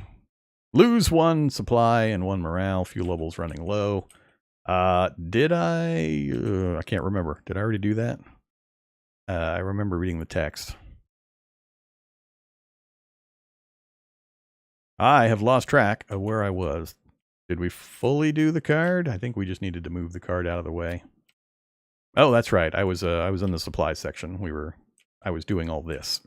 lose 1 supply and 1 morale. Fuel levels running low. Did I can't remember. Did I already do that? I remember reading the text. I have lost track of where I was. Did we fully do the card? I think we just needed to move the card out of the way. Oh, that's right. I was in the supply section. I was doing all this.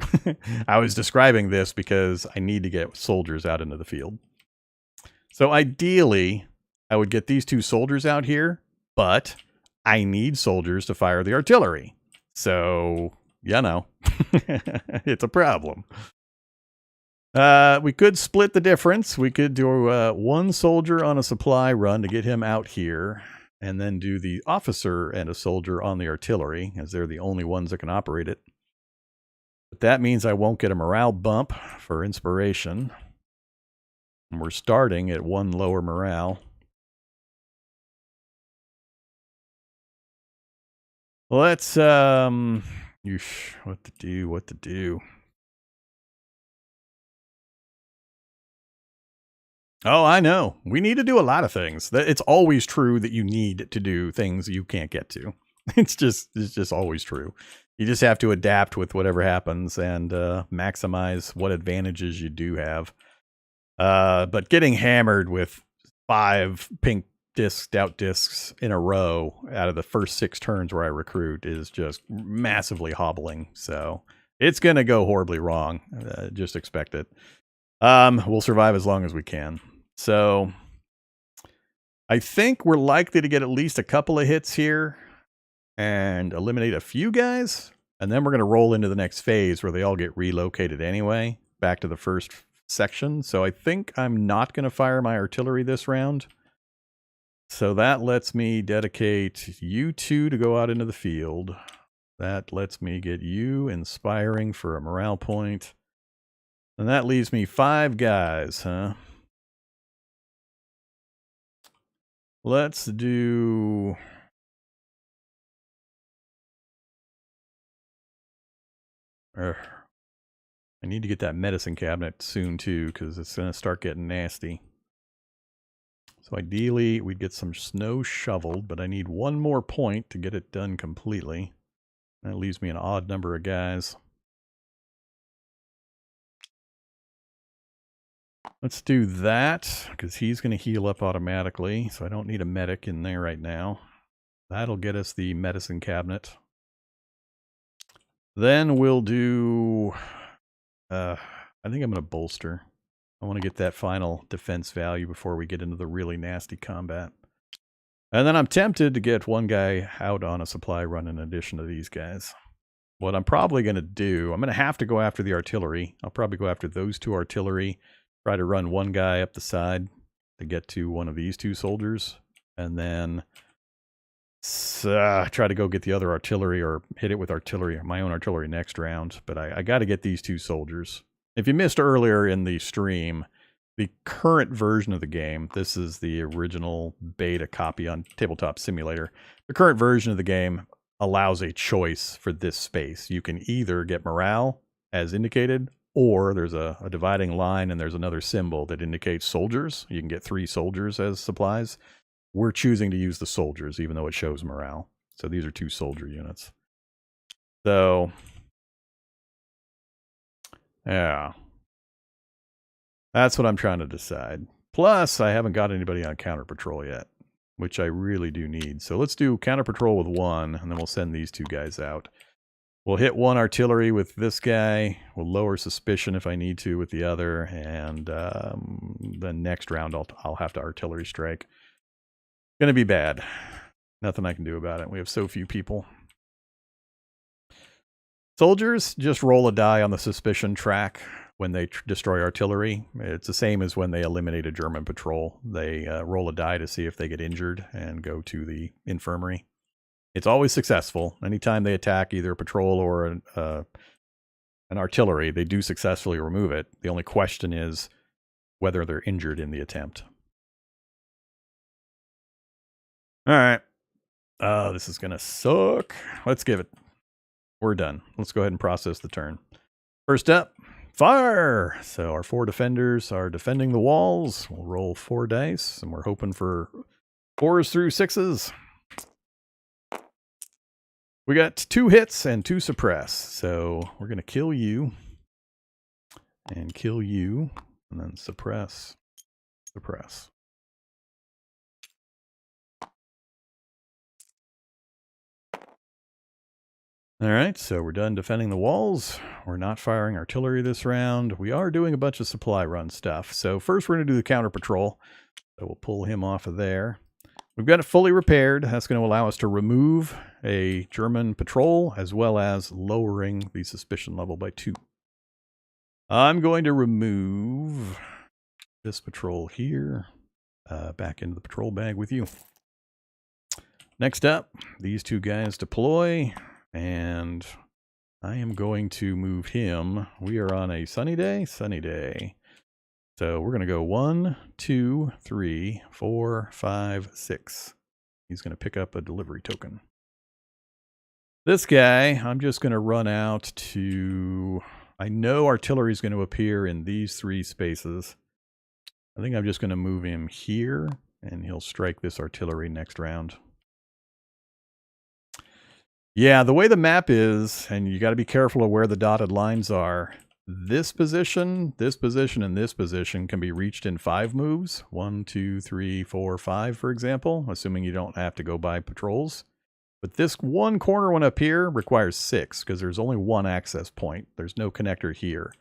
I was describing this because I need to get soldiers out into the field. So ideally, I would get these 2 soldiers out here, but I need soldiers to fire the artillery. So, you know, it's a problem. We could split the difference. We could do 1 soldier on a supply run to get him out here, and then do the officer and a soldier on the artillery, as they're the only ones that can operate it. But that means I won't get a morale bump for inspiration. And we're starting at 1 lower morale. Let's, what to do. Oh, I know. We need to do a lot of things. It's always true that you need to do things you can't get to. It's just always true. You just have to adapt with whatever happens and maximize what advantages you do have. But getting hammered with 5 pink stout discs in a row out of the first 6 turns where I recruit is just massively hobbling. So it's going to go horribly wrong. Just expect it. We'll survive as long as we can. So I think we're likely to get at least a couple of hits here and eliminate a few guys. And then we're going to roll into the next phase where they all get relocated anyway, back to the first section. So I think I'm not going to fire my artillery this round. So that lets me dedicate you 2 to go out into the field. That lets me get you inspiring for a morale point. And that leaves me 5 guys, huh? Let's do... I need to get that medicine cabinet soon too, because it's going to start getting nasty. So ideally, we'd get some snow shoveled, but I need 1 more point to get it done completely. That leaves me an odd number of guys. Let's do that, because he's going to heal up automatically, so I don't need a medic in there right now. That'll get us the medicine cabinet. Then we'll do... I think I'm going to bolster. I want to get that final defense value before we get into the really nasty combat. And then I'm tempted to get 1 guy out on a supply run in addition to these guys. What I'm probably going to do, I'm going to have to go after the artillery. I'll probably go after those 2 artillery, try to run 1 guy up the side to get to one of these 2 soldiers, and then try to go get the other artillery or hit it with artillery, my own artillery next round. But I got to get these 2 soldiers. If you missed earlier in the stream, the current version of the game, this is the original beta copy on Tabletop Simulator. The current version of the game allows a choice for this space. You can either get morale, as indicated, or there's a dividing line and there's another symbol that indicates soldiers. You can get 3 soldiers as supplies. We're choosing to use the soldiers, even though it shows morale. So these are 2 soldier units. So, yeah. That's what I'm trying to decide. Plus, I haven't got anybody on counter patrol yet, which I really do need. So let's do counter patrol with 1, and then we'll send these 2 guys out. We'll hit 1 artillery with this guy. We'll lower suspicion if I need to with the other, and then next round I'll have to artillery strike. Gonna be bad. Nothing I can do about it. We have so few people. Soldiers just roll a die on the suspicion track when they destroy artillery. It's the same as when they eliminate a German patrol. They roll a die to see if they get injured and go to the infirmary. It's always successful. Anytime they attack either a patrol or an artillery, they do successfully remove it. The only question is whether they're injured in the attempt. All right. This is going to suck. Let's give it. We're done. Let's go ahead and process the turn. First up, fire! So our 4 defenders are defending the walls. We'll roll 4 dice, and we're hoping for 4s through 6s. We got 2 hits and 2 suppress. So we're going to kill you, and kill you, and then suppress, suppress. All right, so we're done defending the walls. We're not firing artillery this round. We are doing a bunch of supply run stuff. So first we're going to do the counter patrol. So we'll pull him off of there. We've got it fully repaired. That's going to allow us to remove a German patrol as well as lowering the suspicion level by 2. I'm going to remove this patrol here. Back into the patrol bag with you. Next up, these 2 guys deploy. And I am going to move him. We are on a sunny day. Sunny day. So we're going to go 1, 2, 3, 4, 5, 6. He's going to pick up a delivery token. This guy, I'm just going to run out to... I know artillery is going to appear in these 3 spaces. I think I'm just going to move him here, and he'll strike this artillery next round. Yeah, the way the map is, and you got to be careful of where the dotted lines are. This position, and this position can be reached in 5 moves. 1, 2, 3, 4, 5, for example, assuming you don't have to go by patrols. But this one corner one up here requires 6 because there's only one access point. There's no connector here.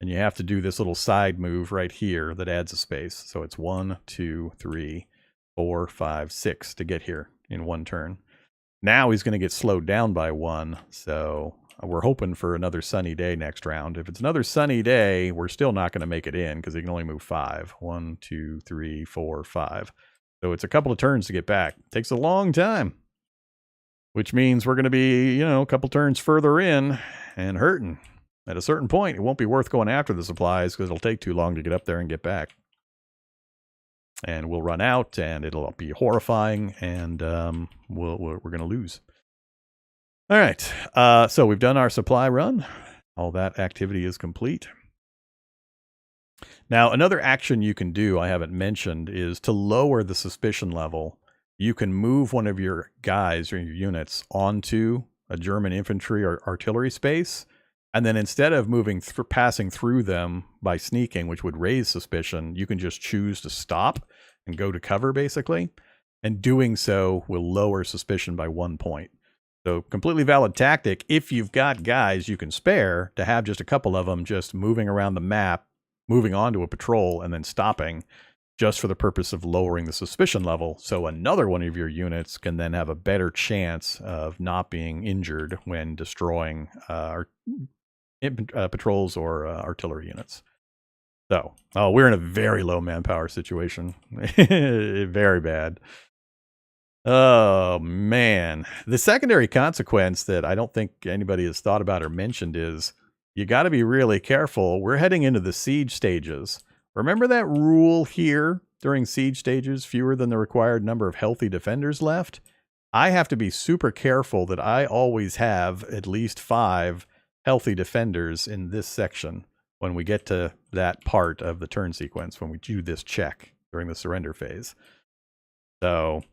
And you have to do this little side move right here that adds a space. So it's 1, 2, 3, 4, 5, 6 to get here in one turn. Now he's going to get slowed down by 1. So we're hoping for another sunny day next round. If it's another sunny day, we're still not going to make it in because he can only move 5. 1, 2, 3, 4, 5. So it's a couple of turns to get back. Takes a long time. Which means we're going to be, a couple turns further in and hurting. At a certain point, it won't be worth going after the supplies because it'll take too long to get up there and get back. And we'll run out, and it'll be horrifying, and we're going to lose. All right, so we've done our supply run. All that activity is complete. Now, another action you can do, I haven't mentioned, is to lower the suspicion level. You can move one of your guys or your units onto a German infantry or artillery space, and then instead of passing through them by sneaking, which would raise suspicion, you can just choose to stop and go to cover, basically. And doing so will lower suspicion by 1 point. So completely valid tactic if you've got guys you can spare to have just a couple of them just moving around the map, moving onto a patrol, and then stopping, just for the purpose of lowering the suspicion level, so another one of your units can then have a better chance of not being injured when destroying patrols or artillery units. So, we're in a very low manpower situation. Very bad. Oh, man. The secondary consequence that I don't think anybody has thought about or mentioned is you got to be really careful. We're heading into the siege stages. Remember that rule here during siege stages, fewer than the required number of healthy defenders left? I have to be super careful that I always have at least 5 healthy defenders in this section when we get to that part of the turn sequence, when we do this check during the surrender phase. So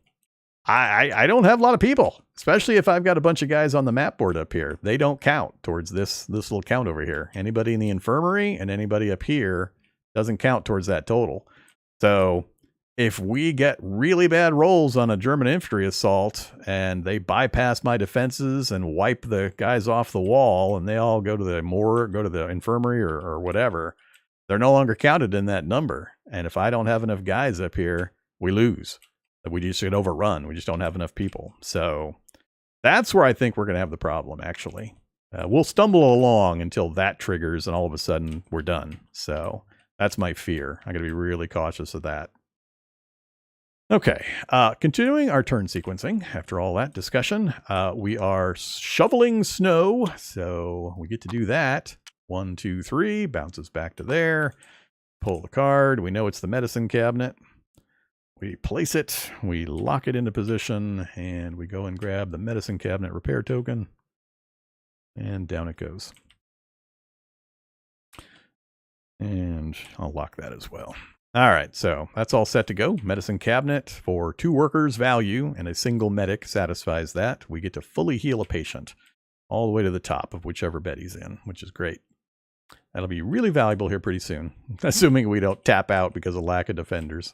I don't have a lot of people, especially if I've got a bunch of guys on the map board up here. They don't count towards this little count over here. Anybody in the infirmary and anybody up here doesn't count towards that total. So if we get really bad rolls on a German infantry assault and they bypass my defenses and wipe the guys off the wall and they all go to the morgue, go to the infirmary or whatever, they're no longer counted in that number. And if I don't have enough guys up here, we lose. We just get overrun. We just don't have enough people. So that's where I think we're going to have the problem, actually. We'll stumble along until that triggers and all of a sudden we're done. So that's my fear. I got to be really cautious of that. Okay, continuing our turn sequencing. After all that discussion, we are shoveling snow. So we get to do that. 1, 2, 3, bounces back to there. Pull the card. We know it's the medicine cabinet. We place it, we lock it into position, and we go and grab the medicine cabinet repair token. And down it goes. And I'll lock that as well. All right, so that's all set to go. Medicine cabinet for 2 workers value, and a single medic satisfies that. We get to fully heal a patient all the way to the top of whichever bed he's in, which is great. That'll be really valuable here pretty soon, assuming we don't tap out because of lack of defenders.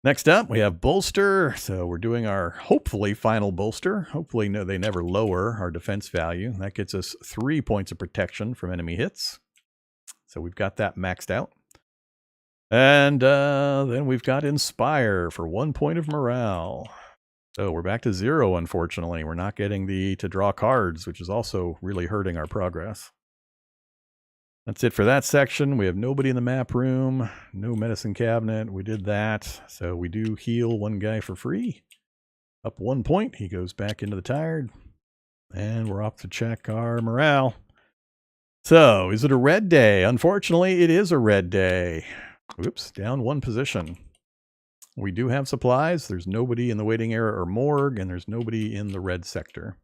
Next up, we have bolster. So we're doing our hopefully final bolster. Hopefully they never lower our defense value. That gets us 3 points of protection from enemy hits. So we've got that maxed out. And then we've got Inspire for 1 point of morale. So we're back to 0, unfortunately. We're not getting to draw cards, which is also really hurting our progress. That's it for that section. We have nobody in the map room, no medicine cabinet. We did that. So we do heal 1 guy for free. Up 1 point. He goes back into the tired. And we're off to check our morale. So, is it a red day? Unfortunately, it is a red day. Oops, down 1 position. We do have supplies. There's nobody in the waiting area or morgue, and there's nobody in the red sector.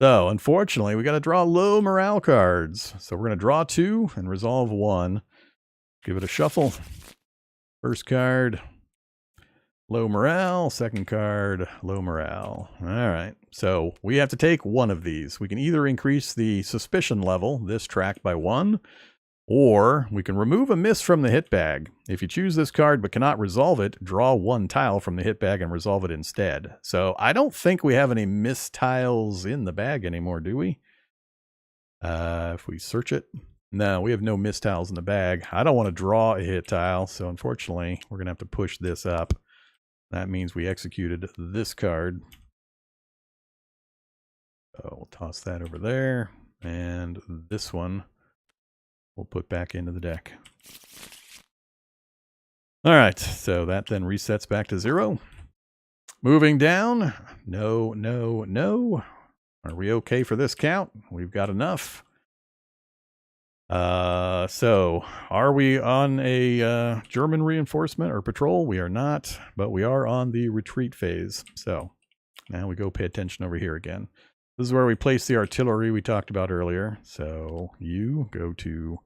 So, unfortunately, we got to draw low morale cards. So we're going to draw 2 and resolve 1. Give it a shuffle. First card. Low morale, second card, low morale. All right, so we have to take one of these. We can either increase the suspicion level, this track, by 1, or we can remove a miss from the hit bag. If you choose this card but cannot resolve it, draw 1 tile from the hit bag and resolve it instead. So I don't think we have any miss tiles in the bag anymore, do we? If we search it, no, we have no miss tiles in the bag. I don't want to draw a hit tile, so unfortunately we're going to have to push this up. That means we executed this card. So we'll toss that over there. And this one we'll put back into the deck. All right, so that then resets back to 0. Moving down. No, no, no. Are we okay for this count? We've got enough. So are we on a German reinforcement or patrol? We are not, but we are on the retreat phase. So now we go pay attention over here again. This is where we place the artillery we talked about earlier. So you go to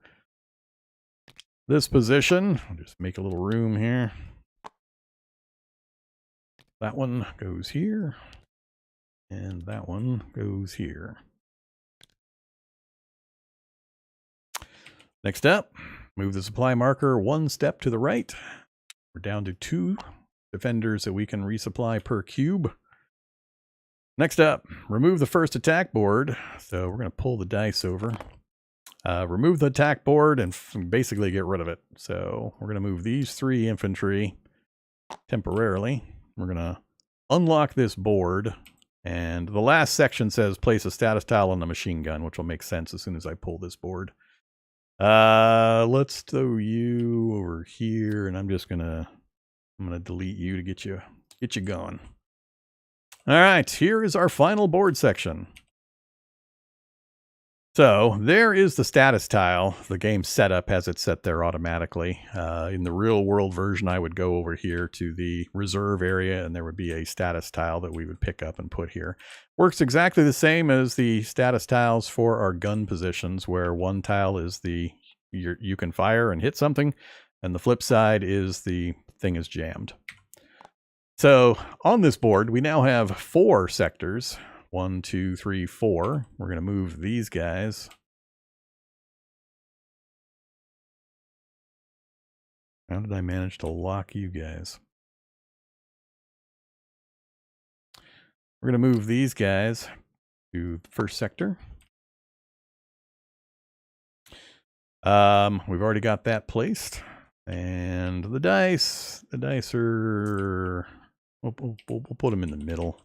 this position. I'll just make a little room here. That one goes here. And that one goes here. Next up, move the supply marker 1 step to the right. We're down to 2 defenders that we can resupply per cube. Next up, remove the first attack board. So we're going to pull the dice over. Remove the attack board and basically get rid of it. So we're going to move these 3 infantry temporarily. We're going to unlock this board. And the last section says place a status tile on the machine gun, which will make sense as soon as I pull this board. Let's throw you over here, and I'm gonna delete you to get you going. All right, here is our final board section. So there is the status tile. The game setup has it set there automatically. In the real world version, I would go over here to the reserve area and there would be a status tile that we would pick up and put here. Works exactly the same as the status tiles for our gun positions, where 1 tile is you can fire and hit something, and the flip side is the thing is jammed. So on this board, we now have 4 sectors. 1, 2, 3, 4. We're going to move these guys. How did I manage to lock you guys? We're going to move these guys to the first sector. We've already got that placed. And the dice are... We'll put them in the middle.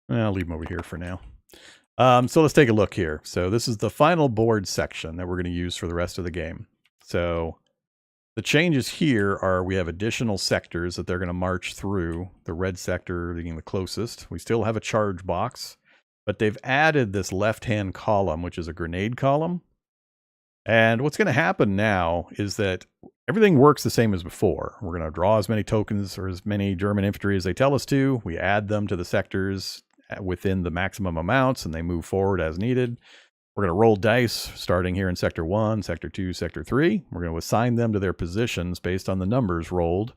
I'll leave them over here for now. So let's take a look here. So this is the final board section that we're going to use for the rest of the game. So the changes here are we have additional sectors that they're going to march through, the red sector being the closest. We still have a charge box, but they've added this left-hand column, which is a grenade column. And what's going to happen now is that everything works the same as before. We're going to draw as many tokens or as many German infantry as they tell us to. We add them to the sectors within the maximum amounts, and they move forward as needed. We're going to roll dice starting here in Sector 1, Sector 2, Sector 3. We're going to assign them to their positions based on the numbers rolled,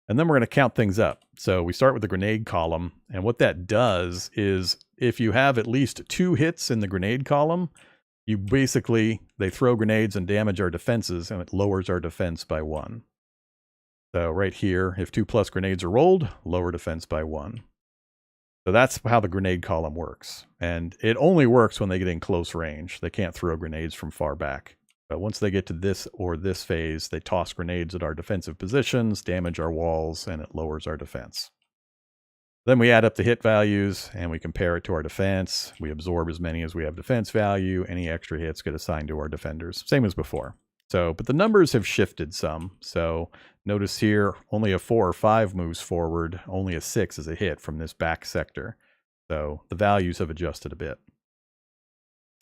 and then we're going to count things up. So we start with the grenade column, and what that does is if you have at least 2 hits in the grenade column, they throw grenades and damage our defenses, and it lowers our defense by 1. So right here, if 2+ grenades are rolled, lower defense by 1. So that's how the grenade column works. And it only works when they get in close range. They can't throw grenades from far back. But once they get to this or this phase, they toss grenades at our defensive positions, damage our walls, and it lowers our defense. Then we add up the hit values and we compare it to our defense. We absorb as many as we have defense value. Any extra hits get assigned to our defenders. Same as before. So, but the numbers have shifted some. So notice here, only a 4 or 5 moves forward. Only a 6 is a hit from this back sector. So the values have adjusted a bit.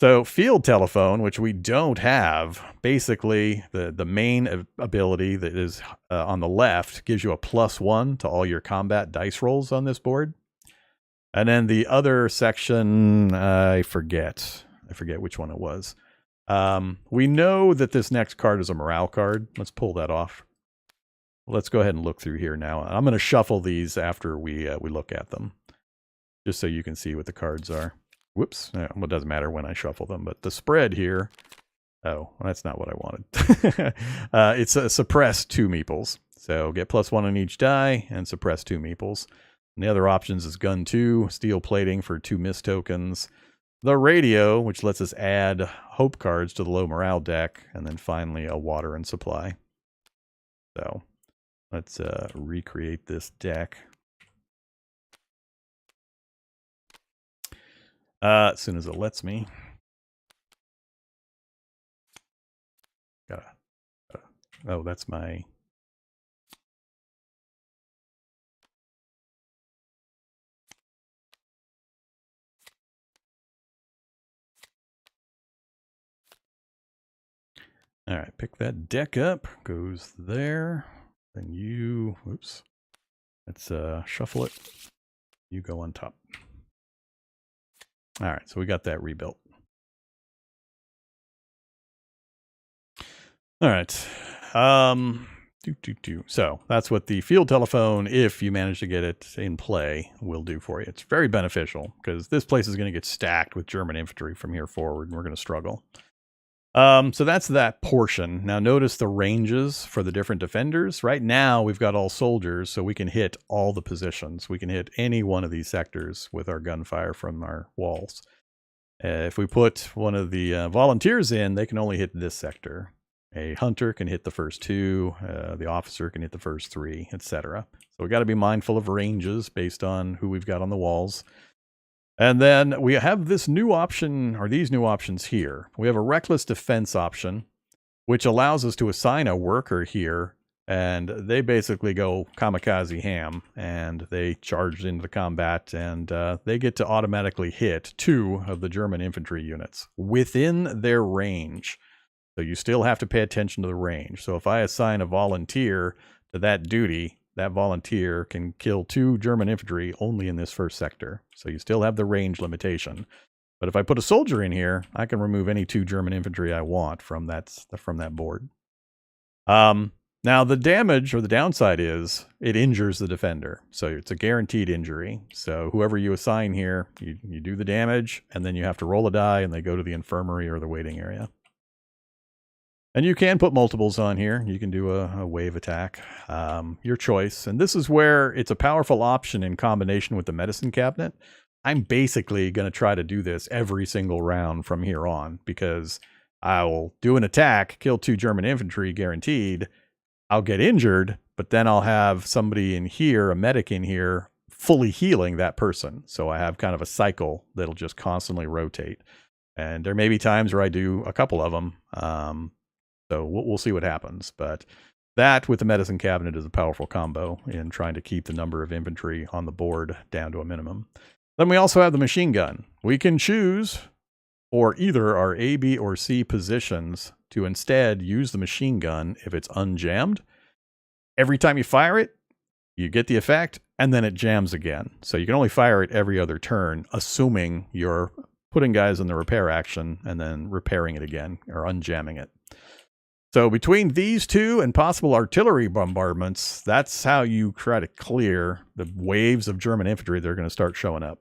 So field telephone, which we don't have, basically the main ability that is on the left gives you a +1 to all your combat dice rolls on this board. And then the other section, I forget which one it was. We know that this next card is a morale card. Let's pull that off. let's go ahead and look through here now. I'm going to shuffle these after we look at them, just so you can see what the cards are. Whoops. Well, it doesn't matter when I shuffle them, but the spread here. Oh, well, that's not what I wanted. It's a suppress 2 meeples. So get +1 on each die and suppress 2 meeples. And the other options is gun 2, steel plating for 2 miss tokens, the radio, which lets us add hope cards to the low morale deck, and then finally a water and supply. So let's recreate this deck. As soon as it lets me. Oh, that's my... All right, pick that deck up, goes there. Then you, oops. Let's shuffle it. You go on top. All right, so we got that rebuilt. All right. So that's what the field telephone, if you manage to get it in play, will do for you. It's very beneficial because this place is going to get stacked with German infantry from here forward, and we're going to struggle. So that's that portion. Now notice the ranges for the different defenders. Right now we've got all soldiers, so we can hit all the positions. We can hit any one of these sectors with our gunfire from our walls. If we put one of the volunteers in, they can only hit this sector. A hunter can hit the first 2, the officer can hit the first 3, etc. So we got to be mindful of ranges based on who we've got on the walls. And then we have this new option, or these new options here. We have a reckless defense option, which allows us to assign a worker here, and they basically go kamikaze ham, and they charge into the combat, and they get to automatically hit 2 of the German infantry units within their range. So you still have to pay attention to the range. So if I assign a volunteer to that duty, that volunteer can kill 2 German infantry only in this first sector. So you still have the range limitation. But if I put a soldier in here, I can remove any 2 German infantry I want from that board. Now the damage, or the downside, is it injures the defender. So it's a guaranteed injury. So whoever you assign here, you do the damage, and then you have to roll a die, and they go to the infirmary or the waiting area. And you can put multiples on here. You can do a wave attack, your choice. And this is where it's a powerful option in combination with the medicine cabinet. I'm basically going to try to do this every single round from here on, because I will do an attack, kill 2 German infantry guaranteed. I'll get injured, but then I'll have somebody in here, a medic in here, fully healing that person. So I have kind of a cycle that'll just constantly rotate. And there may be times where I do a couple of them. So we'll see what happens. But that with the medicine cabinet is a powerful combo in trying to keep the number of infantry on the board down to a minimum. Then we also have the machine gun. We can choose for either our A, B, or C positions to instead use the machine gun if it's unjammed. Every time you fire it, you get the effect, and then it jams again. So you can only fire it every other turn, assuming you're putting guys in the repair action and then repairing it again, or unjamming it. So between these 2 and possible artillery bombardments, that's how you try to clear the waves of German infantry that are going to start showing up.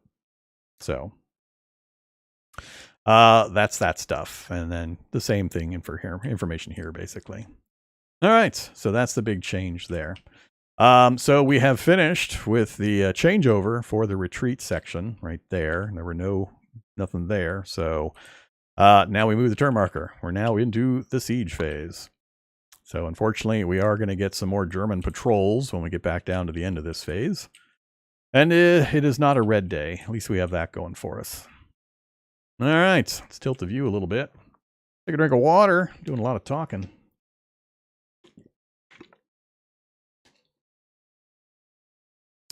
So that's that stuff. And then the same thing for here, information here, basically. All right, so that's the big change there. So we have finished with the changeover for the retreat section right there. There were nothing there. So now we move the turn marker. We're now into the siege phase. So unfortunately, we are going to get some more German patrols when we get back down to the end of this phase. And it is not a red day. At least we have that going for us. All right, let's tilt the view a little bit. Take a drink of water. Doing a lot of talking.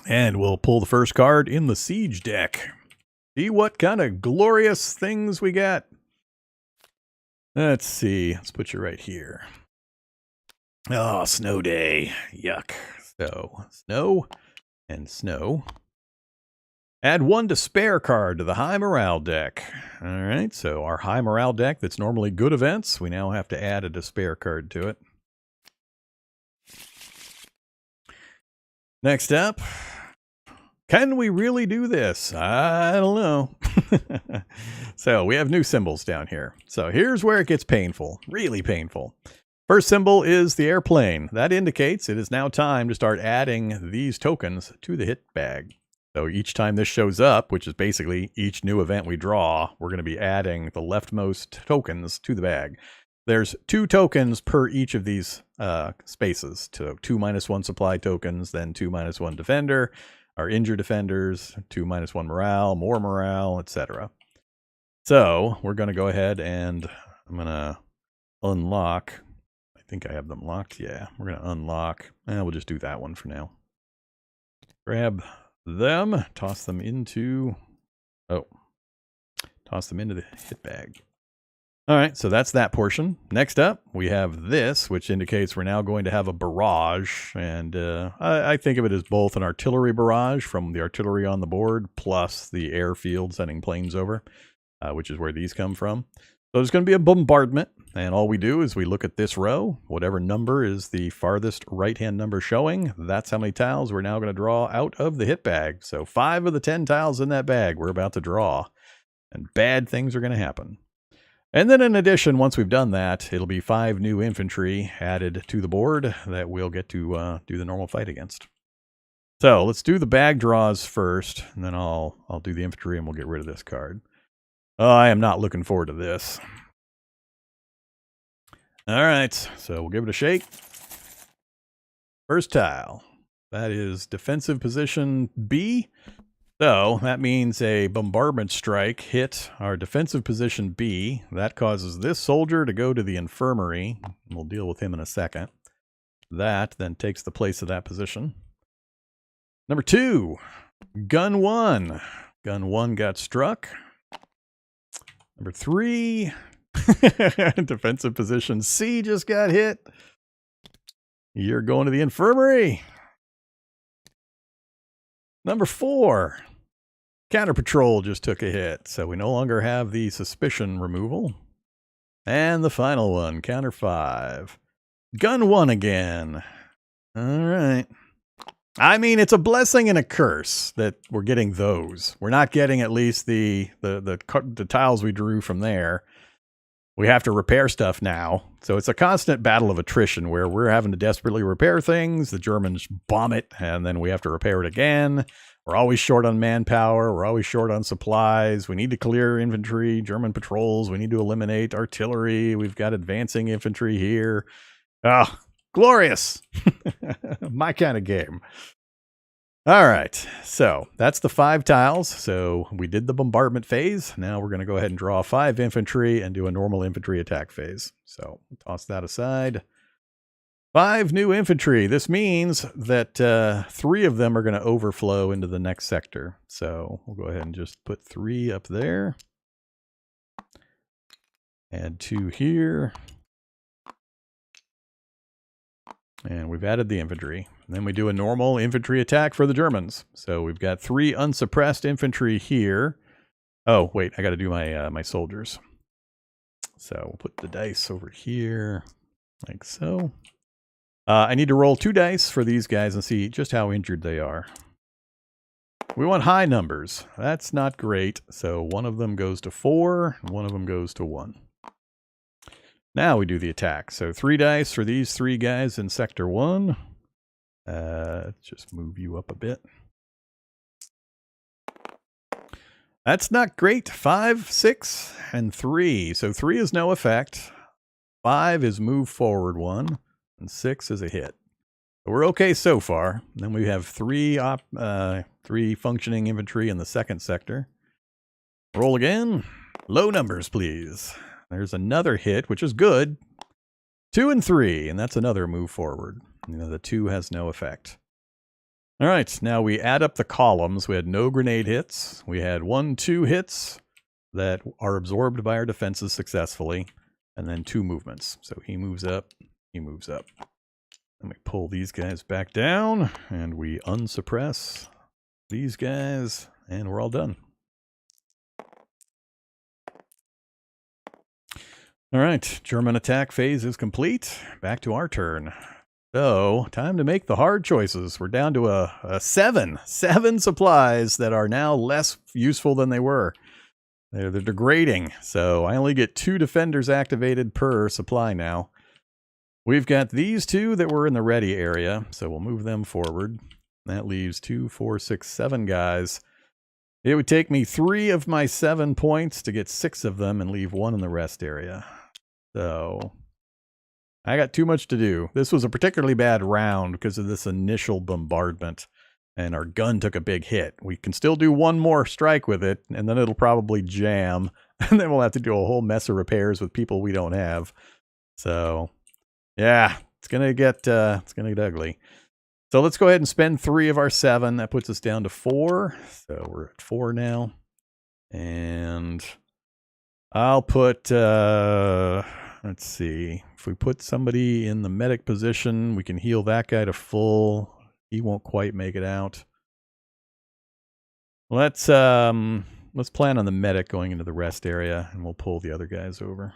And we'll pull the first card in the siege deck. See what kind of glorious things we got. Let's see. Let's put you right here. Oh, snow day. Yuck. So, snow and snow. Add 1 despair card to the high morale deck. All right, so our high morale deck that's normally good events, we now have to add a despair card to it. Next up, can we really do this? I don't know. So we have new symbols down here. So here's where it gets painful, really painful. First symbol is the airplane. That indicates it is now time to start adding these tokens to the hit bag. So each time this shows up, which is basically each new event we draw, we're going to be adding the leftmost tokens to the bag. There's 2 tokens per each of these spaces. So 2 -1 supply tokens, then 2 -1 defender, our injured defenders, 2 -1 morale, more morale, etc. So we're going to go ahead and I'm going to unlock. I think I have them locked. Yeah, we're going to unlock. We'll just do that one for now. Grab them, toss them into the hit bag. All right, so that's that portion. Next up, we have this, which indicates we're now going to have a barrage. And I think of it as both an artillery barrage from the artillery on the board, plus the airfield sending planes over, which is where these come from. So there's going to be a bombardment. And all we do is we look at this row. Whatever number is the farthest right-hand number showing, that's how many tiles we're now going to draw out of the hit bag. So 5 of the 10 tiles in that bag we're about to draw. And bad things are going to happen. And then in addition, once we've done that, it'll be 5 new infantry added to the board that we'll get to do the normal fight against. So let's do the bag draws first, and then I'll do the infantry and we'll get rid of this card. Oh, I am not looking forward to this. All right, so we'll give it a shake. First tile. That is defensive position B. So that means a bombardment strike hit our defensive position B. That causes this soldier to go to the infirmary. We'll deal with him in a second. That then takes the place of that position. Number 2, gun 1. Gun 1 got struck. Number 3, defensive position C just got hit. You're going to the infirmary. Number 4, counter patrol just took a hit, so we no longer have the suspicion removal. And the final one, counter 5. Gun 1 again. All right. I mean, it's a blessing and a curse that we're getting those. We're not getting at least the tiles we drew from there. We have to repair stuff now. So it's a constant battle of attrition where we're having to desperately repair things. The Germans bomb it, and then we have to repair it again. We're always short on manpower. We're always short on supplies. We need to clear infantry, German patrols. We need to eliminate artillery. We've got advancing infantry here. Oh, glorious. My kind of game. All right, so that's the 5 tiles. So we did the bombardment phase. Now we're going to go ahead and draw 5 infantry and do a normal infantry attack phase. So toss that aside. 5 new infantry. This means that 3 of them are going to overflow into the next sector. So we'll go ahead and just put 3 up there. Add 2 here. And we've added the infantry. And then we do a normal infantry attack for the Germans. So we've got 3 unsuppressed infantry here. Oh, wait, I got to do my my soldiers. So we'll put the dice over here, like so. I need to roll 2 dice for these guys and see just how injured they are. We want high numbers. That's not great. So one of them goes to 4, and one of them goes to 1. Now we do the attack. So 3 dice for these 3 guys in Sector 1. Just move you up a bit. That's not great. 5, 6, and 3. So 3 is no effect. 5 is move forward 1, and 6 is a hit. So we're okay so far. Then we have 3 functioning infantry in the second sector. Roll again. Low numbers, please. There's another hit, which is good. 2 and 3, and that's another move forward. You know, the 2 has no effect. All right, now we add up the columns. We had no grenade hits. We had 1, 2 hits that are absorbed by our defenses successfully, and then 2 movements. So he moves up, he moves up. Then we pull these guys back down, and we unsuppress these guys, and we're all done. All right, German attack phase is complete. Back to our turn. So, time to make the hard choices. We're down to a seven supplies that are now less useful than they were. They're degrading. So, I only get 2 defenders activated per supply now. We've got these 2 that were in the ready area, so we'll move them forward. That leaves 2, 4, 6, 7 guys. It would take me 3 of my 7 points to get 6 of them and leave 1 in the rest area. So I got too much to do. This was a particularly bad round because of this initial bombardment, and our gun took a big hit. We can still do 1 more strike with it, and then it'll probably jam, and then we'll have to do a whole mess of repairs with people we don't have. So yeah, it's gonna get ugly. So let's go ahead and spend 3 of our 7. That puts us down to 4. So we're at 4 now. And I'll put, let's see. If we put somebody in the medic position, we can heal that guy to full. He won't quite make it out. Let's plan on the medic going into the rest area, and we'll pull the other guys over.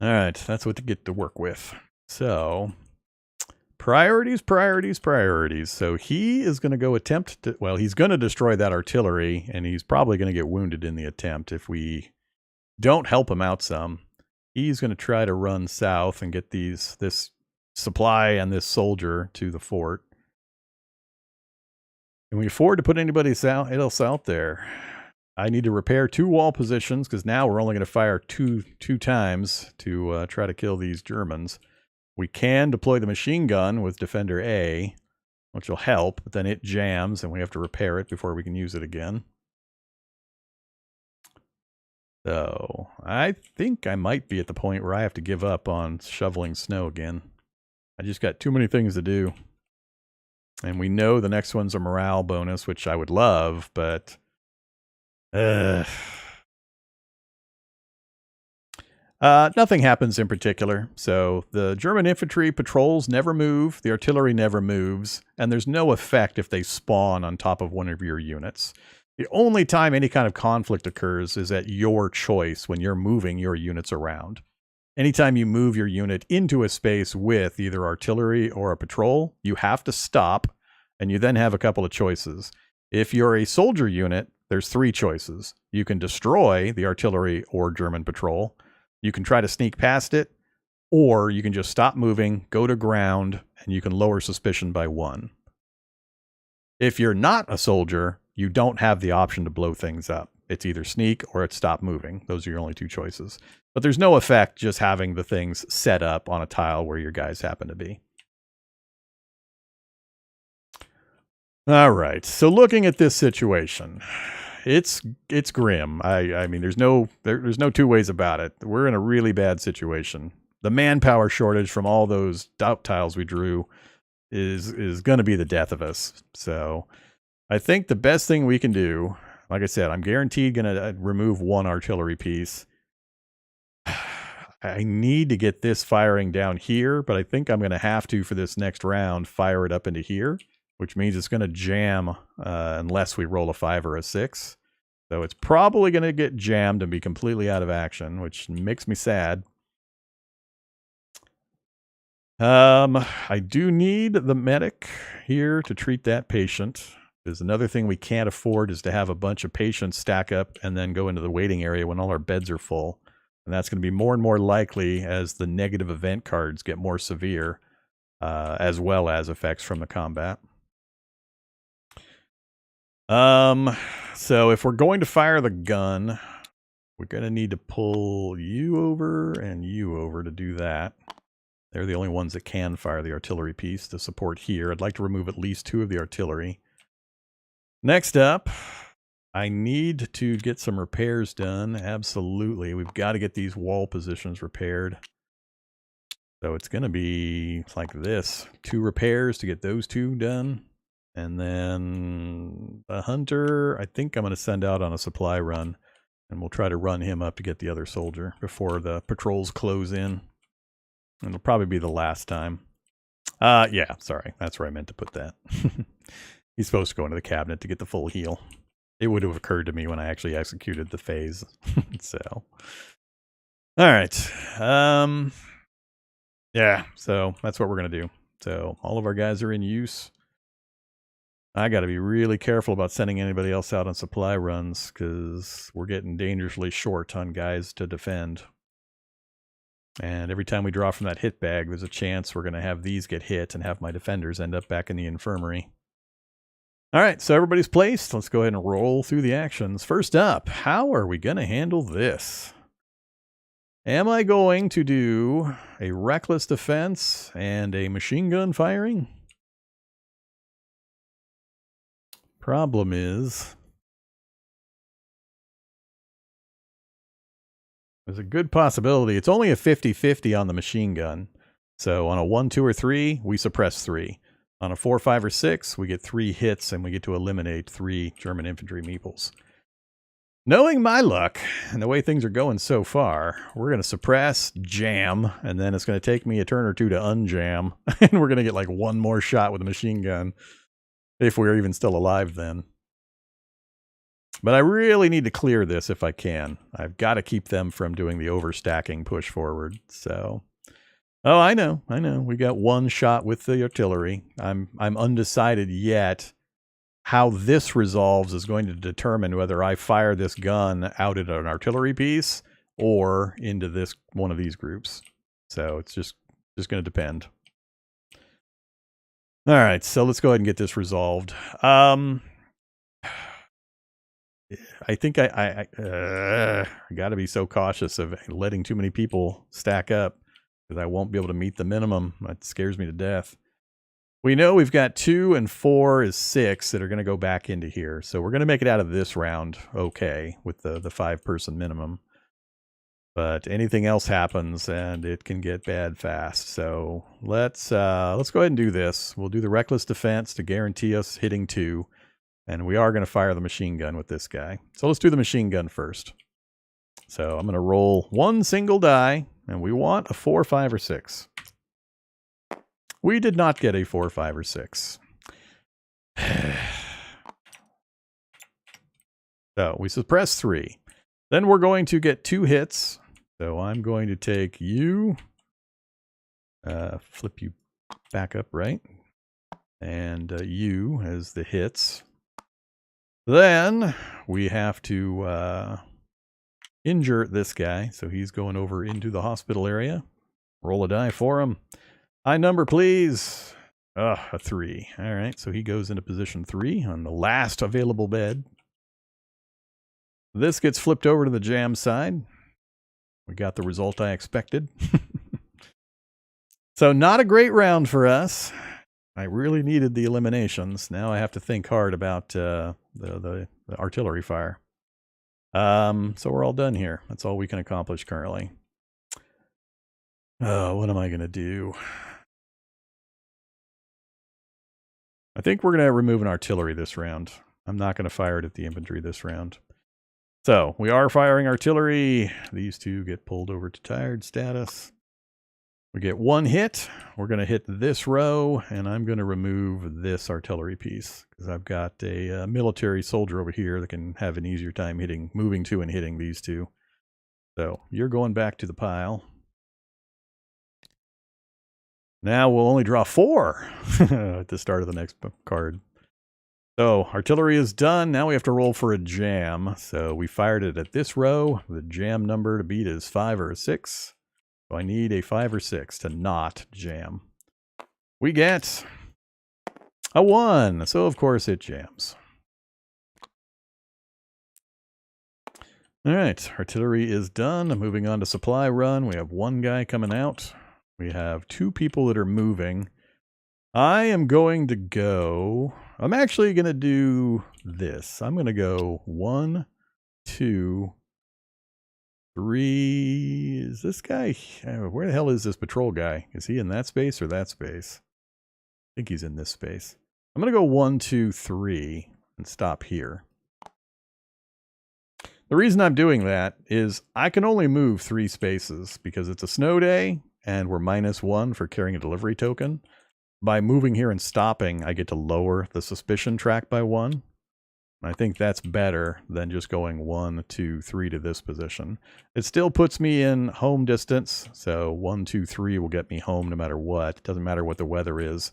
All right, that's what to get to work with. So, priorities. So he is going to go attempt to, well, he's going to destroy that artillery, and he's probably going to get wounded in the attempt if we don't help him out some. He's going to try to run south and get this supply and this soldier to the fort. Can we afford to put anybody else out there? I need to repair 2 wall positions because now we're only going to fire two times to try to kill these Germans. We can deploy the machine gun with Defender A, which will help, but then it jams and we have to repair it before we can use it again. So I think I might be at the point where I have to give up on shoveling snow again. I just got too many things to do. And we know the next one's a morale bonus, which I would love, but nothing happens in particular. So the German infantry patrols never move, the artillery never moves, and there's no effect if they spawn on top of one of your units. The only time any kind of conflict occurs is at your choice when you're moving your units around. Anytime you move your unit into a space with either artillery or a patrol, you have to stop, and you then have a couple of choices. If you're a soldier unit, there's 3 choices. You can destroy the artillery or German patrol. You can try to sneak past it, or you can just stop moving, go to ground, and you can lower suspicion by 1. If you're not a soldier, you don't have the option to blow things up. It's either sneak or it's stop moving. Those are your only 2 choices. But there's no effect just having the things set up on a tile where your guys happen to be. All right, so looking at this situation, it's grim. I mean, there's no 2 ways about it. We're in a really bad situation. The manpower shortage from all those doubt tiles we drew is going to be the death of us. So I think the best thing we can do, like I said, I'm guaranteed going to remove 1 artillery piece. I need to get this firing down here, but I think I'm going to have to, for this next round, fire it up into here, which means it's going to jam unless we roll a 5 or a 6. So it's probably going to get jammed and be completely out of action, which makes me sad. I do need the medic here to treat that patient. There's another thing we can't afford is to have a bunch of patients stack up and then go into the waiting area when all our beds are full. And that's going to be more and more likely as the negative event cards get more severe, as well as effects from the combat. So if we're going to fire the gun, we're going to need to pull you over and you over to do that. They're the only ones that can fire the artillery piece to support here. I'd like to remove at least 2 of the artillery. Next up, I need to get some repairs done. Absolutely. We've got to get these wall positions repaired. So it's going to be like this. 2 repairs to get those 2 done. And then the hunter, I think I'm going to send out on a supply run. And we'll try to run him up to get the other soldier before the patrols close in. And it'll probably be the last time. Yeah, sorry. That's where I meant to put that. He's supposed to go into the cabinet to get the full heal. It would have occurred to me when I actually executed the phase. So, All right. Yeah, so that's what we're going to do. So all of our guys are in use. I got to be really careful about sending anybody else out on supply runs because we're getting dangerously short on guys to defend. And every time we draw from that hit bag, there's a chance we're going to have these get hit and have my defenders end up back in the infirmary. All right, so everybody's placed. Let's go ahead and roll through the actions. First up, how are we going to handle this? Am I going to do a reckless defense and a machine gun firing? Problem is, there's a good possibility. It's only a 50-50 on the machine gun. So on a 1, 2, or 3, we suppress 3. On a 4, 5, or 6, we get 3 hits and we get to eliminate 3 German infantry meeples. Knowing my luck and the way things are going so far, we're going to suppress, jam, and then it's going to take me a turn or two to unjam. And we're going to get like one more shot with a machine gun. If we're even still alive then. But I really need to clear this if I can. I've got to keep them from doing the overstacking push forward. So, oh, I know. We got one shot with the artillery. I'm undecided yet. How this resolves is going to determine whether I fire this gun out at an artillery piece or into this one of these groups. So it's just going to depend. All right, so let's go ahead and get this resolved. I think I got to be so cautious of letting too many people stack up because I won't be able to meet the minimum. That scares me to death. We know we've got 2 and 4 is 6 that are going to go back into here. So we're going to make it out of this round okay with the 5-person minimum. But anything else happens and it can get bad fast. So let's go ahead and do this. We'll do the reckless defense to guarantee us hitting 2. And we are going to fire the machine gun with this guy. So let's do the machine gun first. So I'm going to roll 1 single die, and we want a 4, 5, or 6. We did not get a 4, 5, or 6. So we suppress 3. Then we're going to get 2 hits. So I'm going to take you, flip you back up, right? And you as the hits. Then we have to injure this guy. So he's going over into the hospital area. Roll a die for him. High number, please. A 3. All right, so he goes into position 3 on the last available bed. This gets flipped over to the jam side. We got the result I expected. So not a great round for us. I really needed the eliminations. Now I have to think hard about the artillery fire. So we're all done here. That's all we can accomplish currently. What am I going to do? I think we're going to remove an artillery this round. I'm not going to fire it at the infantry this round. So we are firing artillery. These 2 get pulled over to tired status. We get 1 hit. We're going to hit this row, and I'm going to remove this artillery piece because I've got a military soldier over here that can have an easier time moving to and hitting these 2. So you're going back to the pile. Now we'll only draw 4 at the start of the next card. So artillery is done. Now we have to roll for a jam. So we fired it at this row. The jam number to beat is 5 or a 6. So I need a 5 or 6 to not jam. We get a 1. So of course it jams. All right, artillery is done. Moving on to supply run. We have 1 guy coming out. We have 2 people that are moving. I am going to go... I'm actually going to do this. I'm going to go 1, 2, 3. Is this guy... where the hell is this patrol guy? Is he in that space or that space? I think he's in this space. I'm going to go 1, 2, 3 and stop here. The reason I'm doing that is I can only move 3 spaces because it's a snow day and we're -1 for carrying a delivery token. By moving here and stopping, I get to lower the suspicion track by 1. I think that's better than just going 1, 2, 3 to this position. It still puts me in home distance, so 1, 2, 3 will get me home no matter what. It doesn't matter what the weather is.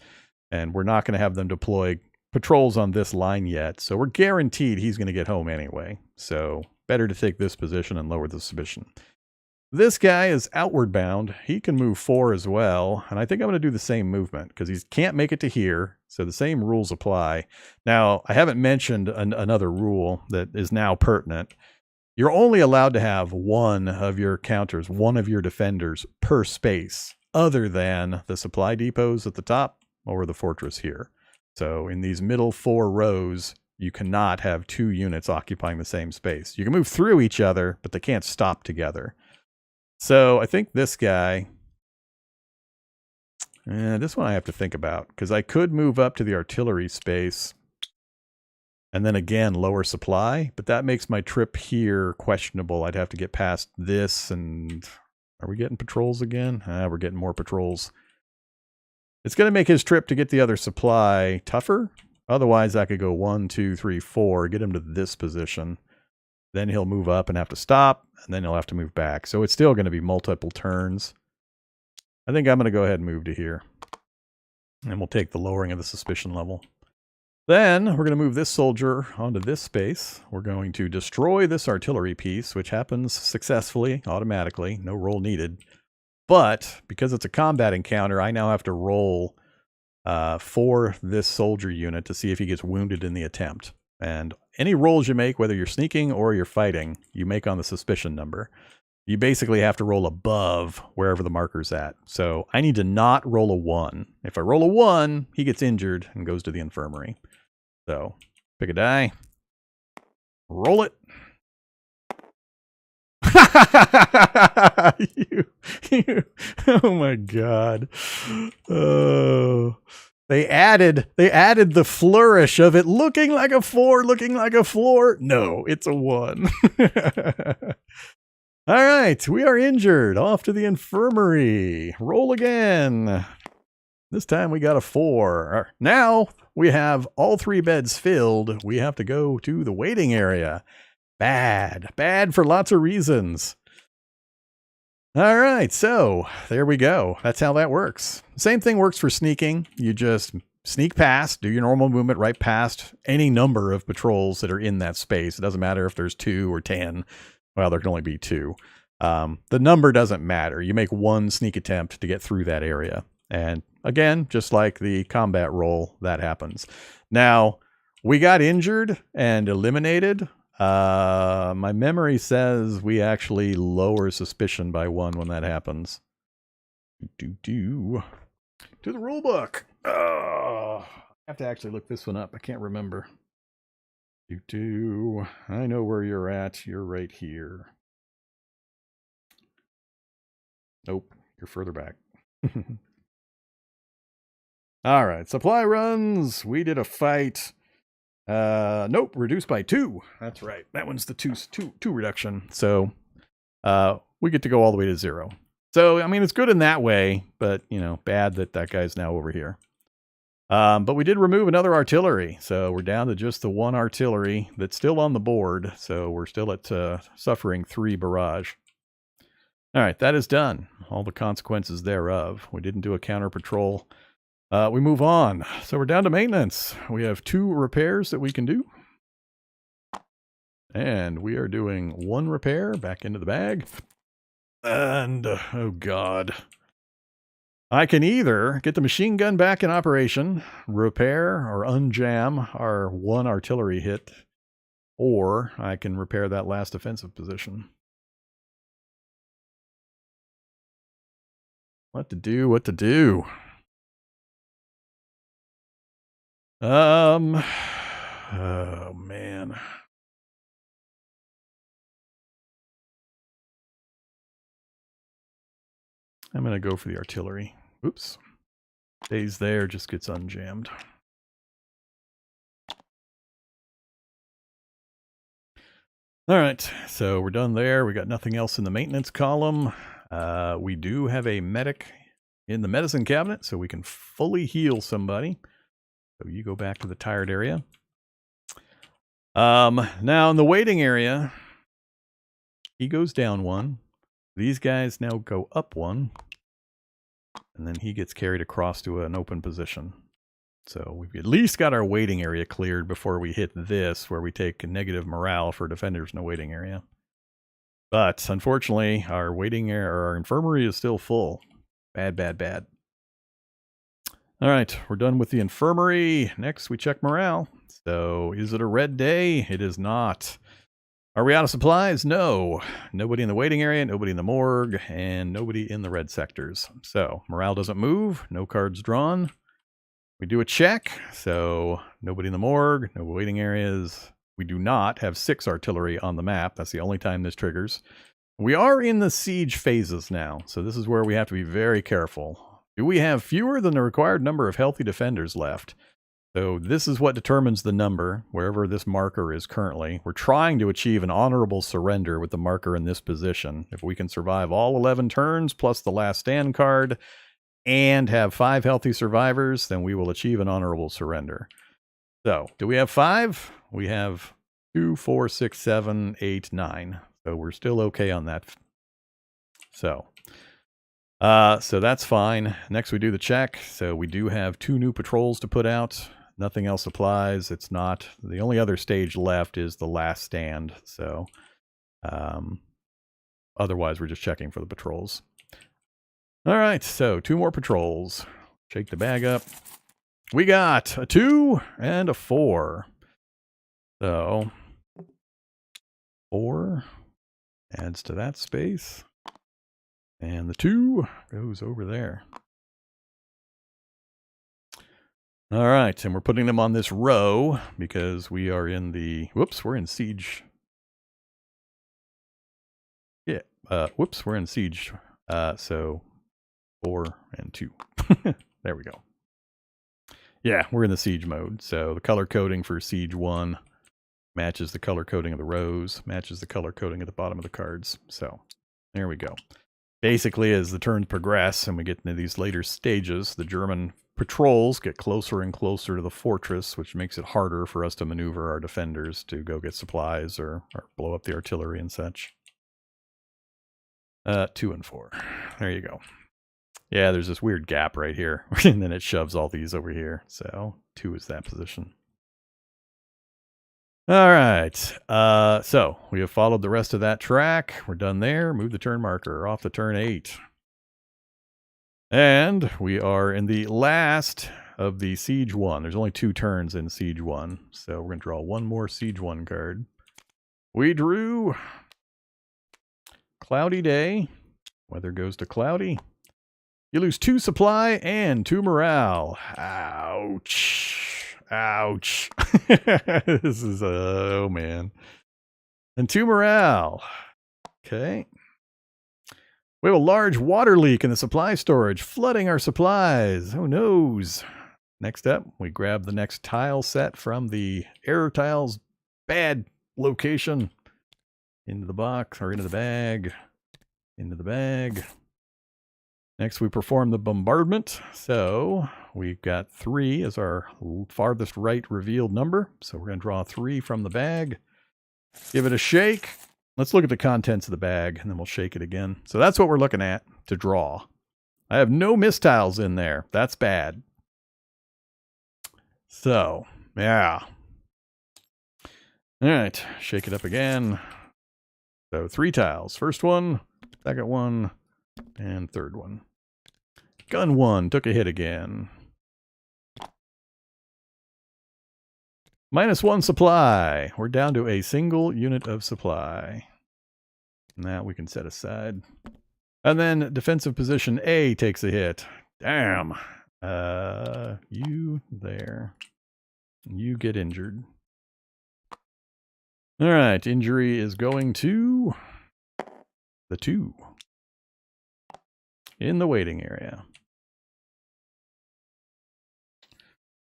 And we're not going to have them deploy patrols on this line yet, so we're guaranteed he's going to get home anyway. So better to take this position and lower the suspicion. This guy is outward bound. He can move 4 as well, and I think I'm going to do the same movement because he can't make it to here, so the same rules apply. Now, I haven't mentioned another rule that is now pertinent. You're only allowed to have one of your counters, one of your defenders per space, other than the supply depots at the top or the fortress here. So in these middle 4 rows, you cannot have 2 units occupying the same space. You can move through each other, but they can't stop together. So I think this guy, this one I have to think about, because I could move up to the artillery space and then again lower supply, but that makes my trip here questionable. I'd have to get past this, and are we getting patrols again? We're getting more patrols. It's going to make his trip to get the other supply tougher. Otherwise, I could go 1, 2, 3, 4, get him to this position. Then he'll move up and have to stop, and then he'll have to move back. So it's still going to be multiple turns. I think I'm going to go ahead and move to here. And we'll take the lowering of the suspicion level. Then we're going to move this soldier onto this space. We're going to destroy this artillery piece, which happens successfully, automatically. No roll needed. But because it's a combat encounter, I now have to roll for this soldier unit to see if he gets wounded in the attempt. And any rolls you make, whether you're sneaking or you're fighting, you make on the suspicion number. You basically have to roll above wherever the marker's at. So I need to not roll a 1. If I roll a 1, he gets injured and goes to the infirmary. So pick a die. Roll it. Oh my God. Oh. They added the flourish of it looking like a 4, looking like a floor. No, it's a 1. All right, we are injured. Off to the infirmary. Roll again. This time we got a 4. Now we have all 3 beds filled. We have to go to the waiting area. Bad for lots of reasons. All right, so there we go. That's how that works. Same thing works for sneaking. You just sneak past, do your normal movement right past any number of patrols that are in that space. It doesn't matter if there's 2 or 10. Well, there can only be 2. The number doesn't matter. You make 1 sneak attempt to get through that area. And again, just like the combat roll, that happens. Now, we got injured and eliminated. My memory says we actually lower suspicion by 1 when that happens. To the rule book. Oh, I have to actually look this one up. I can't remember. I know where you're at. You're right here. Nope, you're further back. All right, supply runs. We did a fight. Nope, reduced by 2. That's right. That one's the 2 reduction. So we get to go all the way to 0. So, I mean, it's good in that way, but, you know, bad that that guy's now over here. But we did remove another artillery. So we're down to just the 1 artillery that's still on the board. So we're still at suffering 3 barrage. All right, that is done. All the consequences thereof. We didn't do a counter patrol. We move on. So we're down to maintenance. We have 2 repairs that we can do. And we are doing 1 repair back into the bag. And, oh God. I can either get the machine gun back in operation, repair or unjam our 1 artillery hit, or I can repair that last offensive position. What to do? Oh man. I'm going to go for the artillery. Oops. Stays there, just gets unjammed. All right, so we're done there. We got nothing else in the maintenance column. We do have a medic in the medicine cabinet, so we can fully heal somebody. So you go back to the tired area. Now in the waiting area, he goes down 1. These guys now go up 1. And then he gets carried across to an open position. So we've at least got our waiting area cleared before we hit this, where we take a negative morale for defenders in the waiting area. But unfortunately, our waiting area, or our infirmary is still full. Bad, bad, bad. All right, we're done with the infirmary. Next, we check morale. So is it a red day? It is not. Are we out of supplies? No. Nobody in the waiting area, nobody in the morgue, and nobody in the red sectors. So morale doesn't move, no cards drawn. We do a check, so nobody in the morgue, no waiting areas. We do not have 6 artillery on the map. That's the only time this triggers. We are in the siege phases now, so this is where we have to be very careful. Do we have fewer than the required number of healthy defenders left? So this is what determines the number, wherever this marker is currently. We're trying to achieve an honorable surrender with the marker in this position. If we can survive all 11 turns, plus the last stand card, and have 5 healthy survivors, then we will achieve an honorable surrender. So, do we have 5? We have 2, 4, 6, 7, 8, 9. So we're still okay on that. So that's fine. Next we do the check. So we do have 2 new patrols to put out. Nothing else applies. It's not. The only other stage left is the last stand. So otherwise we're just checking for the patrols. All right, so 2 more patrols. Shake the bag up. We got a 2 and a 4. So 4 adds to that space. And the 2 goes over there. All right, and we're putting them on this row because we are in the... Whoops, we're in siege. Yeah, whoops, we're in siege. So 4 and 2. There we go. Yeah, we're in the siege mode. So the color coding for siege 1 matches the color coding of the rows, matches the color coding at the bottom of the cards. So there we go. Basically, as the turns progress and we get into these later stages, the German patrols get closer and closer to the fortress, which makes it harder for us to maneuver our defenders to go get supplies or blow up the artillery and such. 2 and 4. There you go. Yeah, there's this weird gap right here, and then it shoves all these over here. So 2 is that position. All right. So we have followed the rest of that track. We're done there. Move the turn marker off the turn 8. And we are in the last of the Siege 1. There's only 2 turns in Siege 1. So we're going to draw 1 more Siege 1 card. We drew Cloudy Day. Weather goes to cloudy. You lose 2 supply and 2 morale. Ouch. Ouch. This is, oh man. And 2 morale. Okay. We have a large water leak in the supply storage, flooding our supplies. Who knows? Next up, we grab the next tile set from the error tiles bad location. Into the box, or into the bag. Into the bag. Next, we perform the bombardment. So we've got 3 as our farthest right revealed number. So we're going to draw 3 from the bag. Give it a shake. Let's look at the contents of the bag, and then we'll shake it again. So that's what we're looking at to draw. I have no mistiles in there. That's bad. So, yeah. All right, shake it up again. So 3 tiles. First one, second one, and third one. Gun 1 took a hit again. -1 supply. We're down to a single unit of supply. And that we can set aside. And then defensive position A takes a hit. Damn. You there. You get injured. All right, injury is going to the 2 in the waiting area.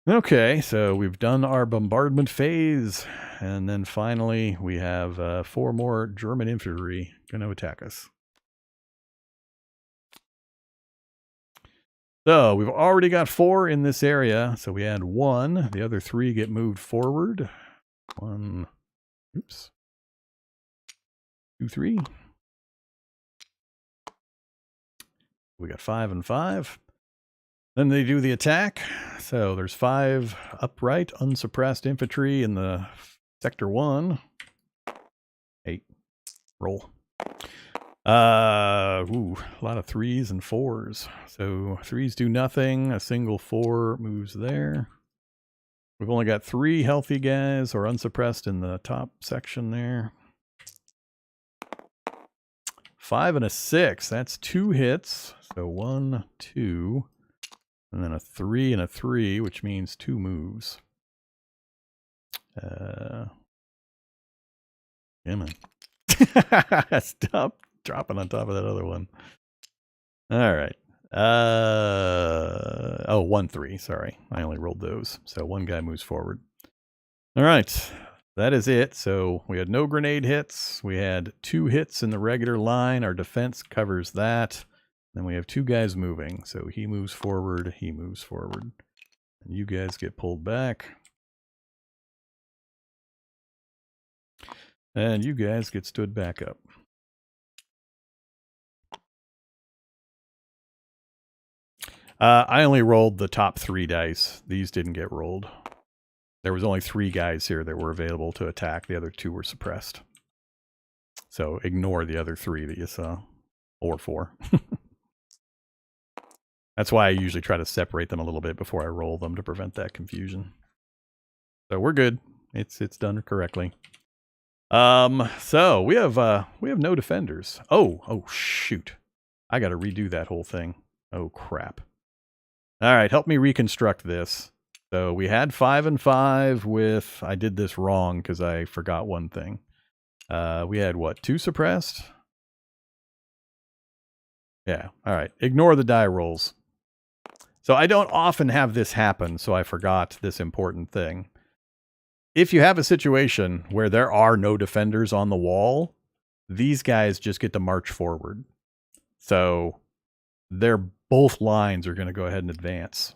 Okay, so we've done our bombardment phase, and then finally we have 4 more German infantry going to attack us. So we've already got 4 in this area, so we add 1. The other 3 get moved forward. 1, Oops. 2, 3. We got 5 and 5. Then they do the attack. So there's 5 upright, unsuppressed infantry in the sector 1. 8. Roll. A lot of 3s and 4s. So 3s do nothing. A single 4 moves there. We've only got 3 healthy guys or unsuppressed in the top section there. 5 and a 6. That's 2 hits. So 1, 2. And then a 3 and a 3, which means 2 moves. Damn it. Stop dropping on top of that other one. All right. 1, 3. Sorry. I only rolled those. So 1 guy moves forward. All right. That is it. So we had no grenade hits. We had 2 hits in the regular line. Our defense covers that. Then we have 2 guys moving. So he moves forward. He moves forward. And you guys get pulled back. And you guys get stood back up. I only rolled the top 3 dice. These didn't get rolled. There was only 3 guys here that were available to attack. The other 2 were suppressed. So ignore the other 3 that you saw. Or 4. That's why I usually try to separate them a little bit before I roll them to prevent that confusion. So we're good. It's done correctly. So we have no defenders. Oh shoot. I got to redo that whole thing. Oh crap. All right, help me reconstruct this. So we had 5 and 5 with, I did this wrong because I forgot one thing. We had what, 2 suppressed? Yeah, all right. Ignore the die rolls. So I don't often have this happen, so I forgot this important thing. If you have a situation where there are no defenders on the wall, these guys just get to march forward. So both lines are going to go ahead and advance.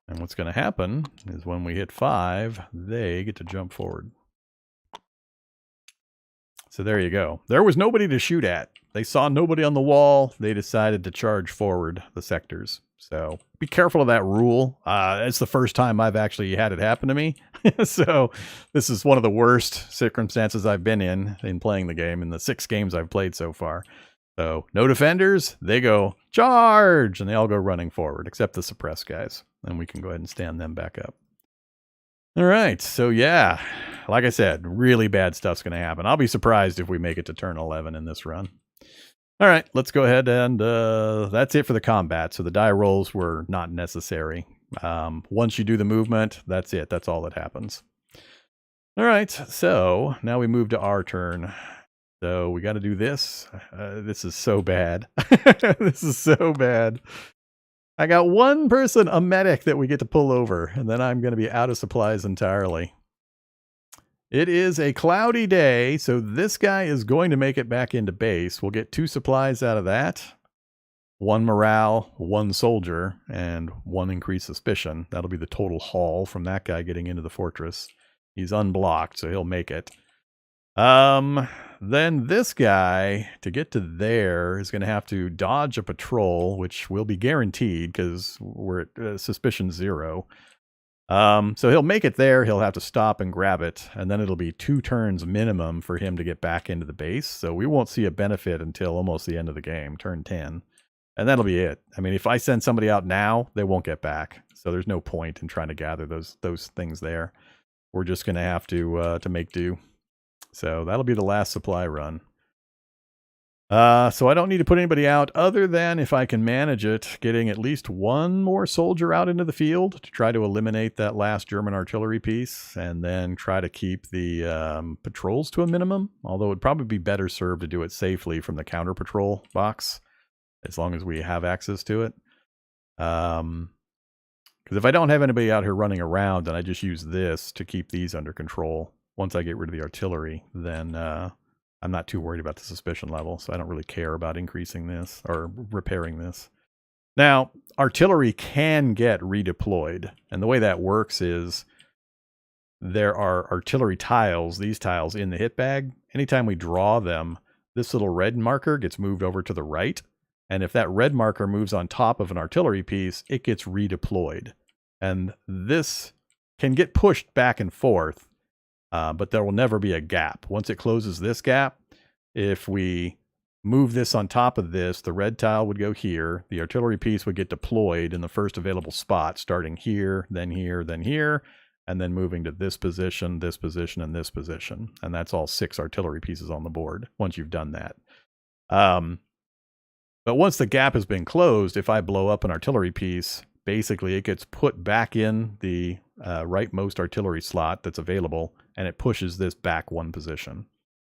And what's going to happen is when we hit 5, they get to jump forward. So there you go. There was nobody to shoot at. They saw nobody on the wall. They decided to charge forward the sectors. So be careful of that rule. It's the first time I've actually had it happen to me. So this is one of the worst circumstances I've been in playing the game in the 6 games I've played so far. So no defenders. They go charge and they all go running forward except the suppressed guys. And we can go ahead and stand them back up. All right. So yeah, like I said, really bad stuff's going to happen. I'll be surprised if we make it to turn 11 in this run. All right, let's go ahead and that's it for the combat. So the die rolls were not necessary. Once you do the movement, that's it. That's all that happens. All right, so now we move to our turn. So we got to do this. This is so bad. This is so bad. I got one person, a medic, that we get to pull over, and then I'm going to be out of supplies entirely. It is a cloudy day, so this guy is going to make it back into base. We'll get 2 supplies out of that. 1 morale, 1 soldier, and 1 increased suspicion. That'll be the total haul from that guy getting into the fortress. He's unblocked, so he'll make it. Then this guy, to get to there, is going to have to dodge a patrol, which will be guaranteed because we're at suspicion 0. So he'll make it there. He'll have to stop and grab it. And then it'll be 2 turns minimum for him to get back into the base. So we won't see a benefit until almost the end of the game, turn 10. And that'll be it. I mean, if I send somebody out now, they won't get back. So there's no point in trying to gather those things there. We're just going to have to make do. So that'll be the last supply run. So I don't need to put anybody out other than, if I can manage it, getting at least 1 more soldier out into the field to try to eliminate that last German artillery piece, and then try to keep the patrols to a minimum, although it would probably be better served to do it safely from the counter patrol box, as long as we have access to it. Because if I don't have anybody out here running around, and I just use this to keep these under control, once I get rid of the artillery, then I'm not too worried about the suspicion level, so I don't really care about increasing this or repairing this. Now, artillery can get redeployed. And the way that works is there are artillery tiles, these tiles in the hit bag. Anytime we draw them, this little red marker gets moved over to the right. And if that red marker moves on top of an artillery piece, it gets redeployed. And this can get pushed back and forth, but there will never be a gap. Once it closes this gap, if we move this on top of this, the red tile would go here. The artillery piece would get deployed in the first available spot, starting here, then here, then here, and then moving to this position, and this position. And that's all 6 artillery pieces on the board once you've done that. But once the gap has been closed, if I blow up an artillery piece, basically it gets put back in the rightmost artillery slot that's available, and it pushes this back 1 position.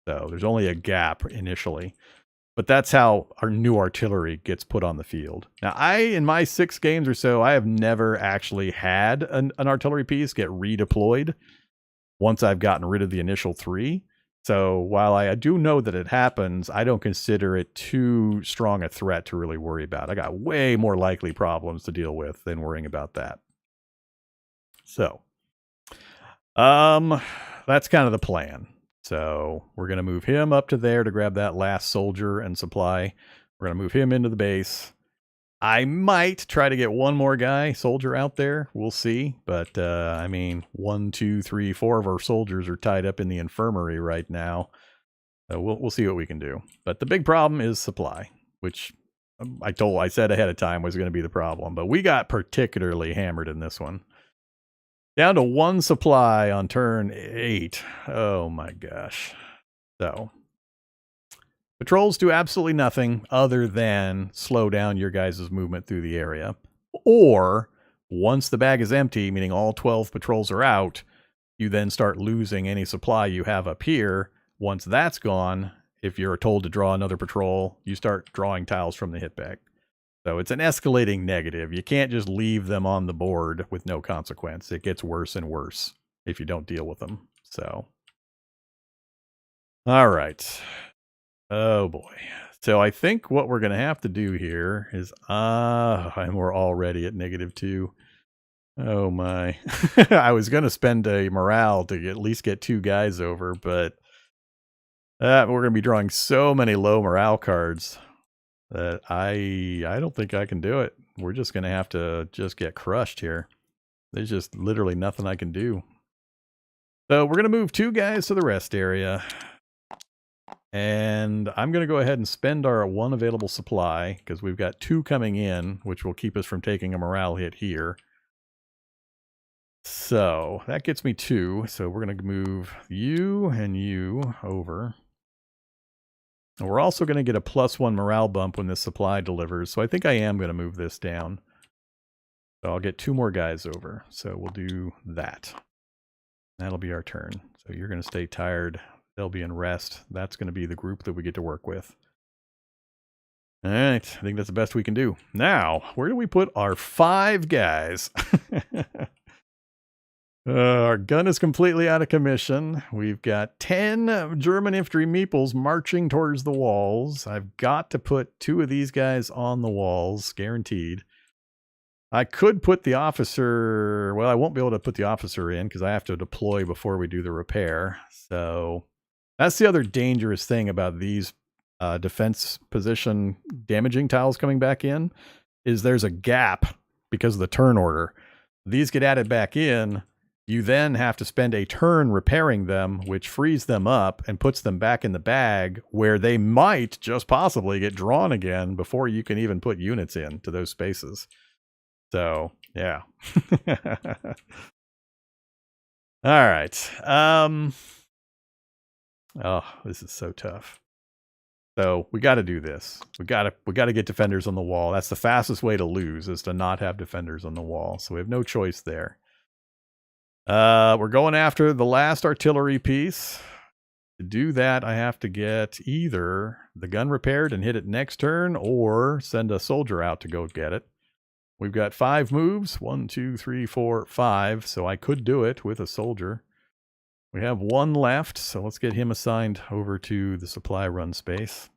So there's only a gap initially. But that's how our new artillery gets put on the field. Now, in my 6 games or so, I have never actually had an artillery piece get redeployed once I've gotten rid of the initial 3. So while I do know that it happens, I don't consider it too strong a threat to really worry about. I got way more likely problems to deal with than worrying about that. So, that's kind of the plan. So we're going to move him up to there to grab that last soldier and supply. We're going to move him into the base. I might try to get one more soldier out there. We'll see. But, I mean, 1, 2, 3, 4 of our soldiers are tied up in the infirmary right now. So we'll see what we can do. But the big problem is supply, which I said ahead of time was going to be the problem. But we got particularly hammered in this one. Down to 1 supply on turn 8. Oh my gosh. So, patrols do absolutely nothing other than slow down your guys' movement through the area. Or, once the bag is empty, meaning all 12 patrols are out, you then start losing any supply you have up here. Once that's gone, if you're told to draw another patrol, you start drawing tiles from the hit bag. So it's an escalating negative. You can't just leave them on the board with no consequence. It gets worse and worse if you don't deal with them. So, all right. Oh boy. So I think what we're going to have to do here is, and we're already at -2. Oh my. I was going to spend a morale to at least get 2 guys over, but we're going to be drawing so many low morale cards that I don't think I can do it. We're just going to have to just get crushed here. There's just literally nothing I can do. So we're going to move 2 guys to the rest area. And I'm going to go ahead and spend our 1 available supply because we've got 2 coming in, which will keep us from taking a morale hit here. So that gets me 2. So we're going to move you and you over. And we're also going to get a +1 morale bump when this supply delivers. So I think I am going to move this down. So I'll get 2 more guys over. So we'll do that. That'll be our turn. So you're going to stay tired. They'll be in rest. That's going to be the group that we get to work with. All right. I think that's the best we can do. Now, where do we put our 5 guys? Our gun is completely out of commission. We've got 10 German infantry meeples marching towards the walls. I've got to put 2 of these guys on the walls, guaranteed. I could put the officer... Well, I won't be able to put the officer in because I have to deploy before we do the repair. So that's the other dangerous thing about these defense position damaging tiles coming back in, is there's a gap because of the turn order. These get added back in. You then have to spend a turn repairing them, which frees them up and puts them back in the bag where they might just possibly get drawn again before you can even put units into those spaces. So, yeah. All right. Oh, this is so tough. So we got to do this. We got to get defenders on the wall. That's the fastest way to lose, is to not have defenders on the wall. So we have no choice there. We're going after the last artillery piece. To do that, I have to get either the gun repaired and hit it next turn, or send a soldier out to go get it. We've got 5 moves. 1, 2, 3, 4, 5. So I could do it with a soldier. We have 1 left, so let's get him assigned over to the supply run space.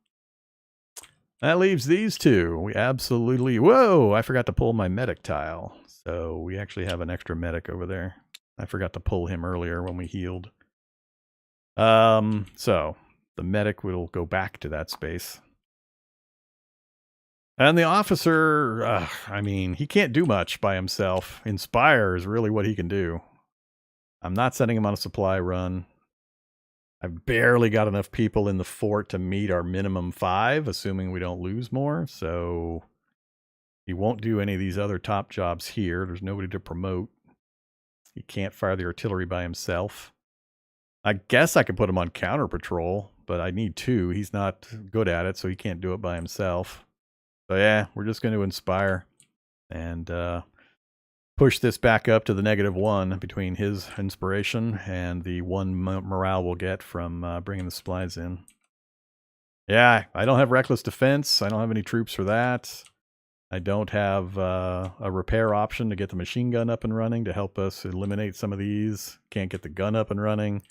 That leaves these two. We absolutely... Whoa! I forgot to pull my medic tile. So we actually have an extra medic over there. I forgot to pull him earlier when we healed. So the medic will go back to that space. And the officer, I mean, he can't do much by himself. Inspire is really what he can do. I'm not sending him on a supply run. I've barely got enough people in the fort to meet our minimum 5, assuming we don't lose more. So he won't do any of these other top jobs here. There's nobody to promote. He can't fire the artillery by himself. I guess I could put him on counter patrol, but I need 2. He's not good at it, so he can't do it by himself. So yeah, we're just going to inspire and push this back up to the -1 between his inspiration and the 1 morale we'll get from bringing the supplies in. Yeah, I don't have reckless defense. I don't have any troops for that. I don't have a repair option to get the machine gun up and running to help us eliminate some of these. Can't get the gun up and running.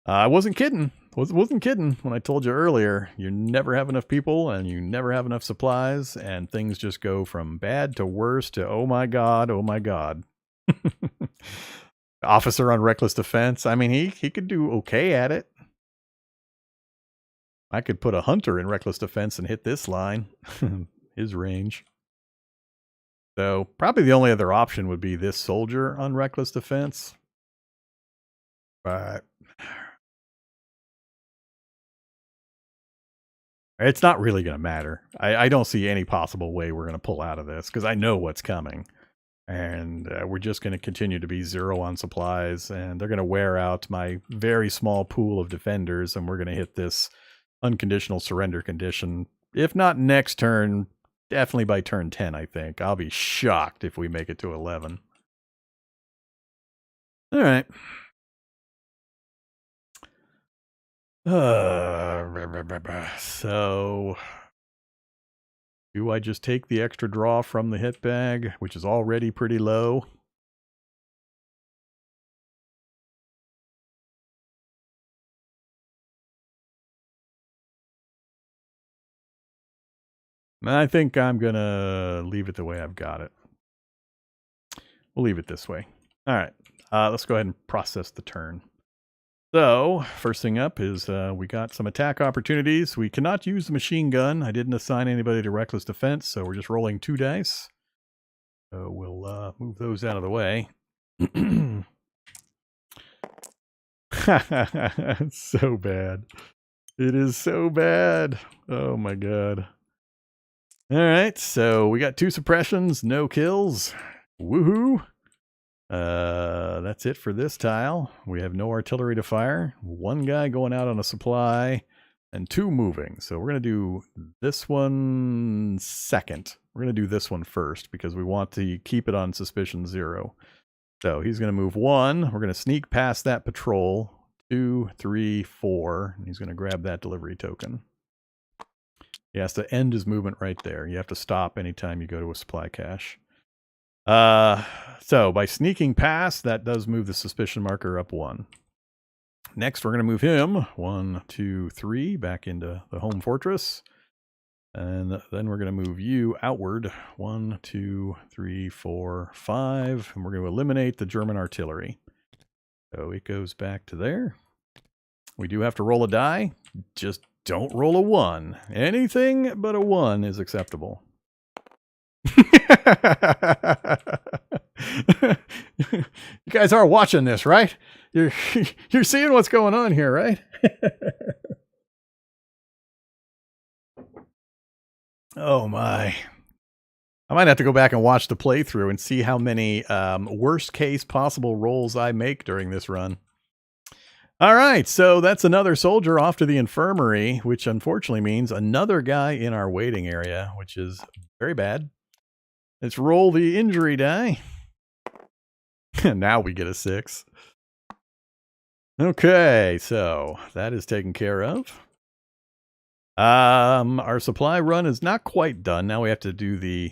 I wasn't kidding. Wasn't kidding when I told you earlier, you never have enough people and you never have enough supplies and things just go from bad to worse to oh my god, oh my god. Officer on reckless defense. I mean, he could do okay at it. I could put a hunter in reckless defense and hit this line. His range. So probably the only other option would be this soldier on reckless defense. But it's not really going to matter. I don't see any possible way we're going to pull out of this because I know what's coming. And we're just going to continue to be 0 on supplies. And they're going to wear out my very small pool of defenders. And we're going to hit this unconditional surrender condition. If not next turn, definitely by turn 10, I think. I'll be shocked if we make it to 11. All right. So, do I just take the extra draw from the hit bag, which is already pretty low? I think I'm going to leave it the way I've got it. We'll leave it this way. All right, let's go ahead and process the turn. So, first thing up is we got some attack opportunities. We cannot use the machine gun. I didn't assign anybody to reckless defense, so we're just rolling 2 dice. So we'll move those out of the way. It's so bad. It is so bad. Oh my god. All right, so we got 2 suppressions, no kills. Woohoo! That's it for this tile. We have no artillery to fire. 1 guy going out on a supply and 2 moving. So we're going to do this one second. We're going to do this one first because we want to keep it on suspicion 0. So he's going to move 1. We're going to sneak past that patrol. 2, 3, 4. And he's going to grab that delivery token. He has to end his movement right there. You have to stop anytime you go to a supply cache. So by sneaking past, that does move the suspicion marker up 1. Next, we're going to move him 1, 2, 3 back into the home fortress. And then we're going to move you outward 1, 2, 3, 4, 5. And we're going to eliminate the German artillery. So it goes back to there. We do have to roll a die. Just don't roll a 1. Anything but a 1 is acceptable. You guys are watching this, right? You're seeing what's going on here, right? Oh my. I might have to go back and watch the playthrough and see how many worst case possible rolls I make during this run. All right, so that's another soldier off to the infirmary, which unfortunately means another guy in our waiting area, which is very bad. Let's roll the injury die. Now we get a 6. Okay, so that is taken care of. Our supply run is not quite done. Now we have to do the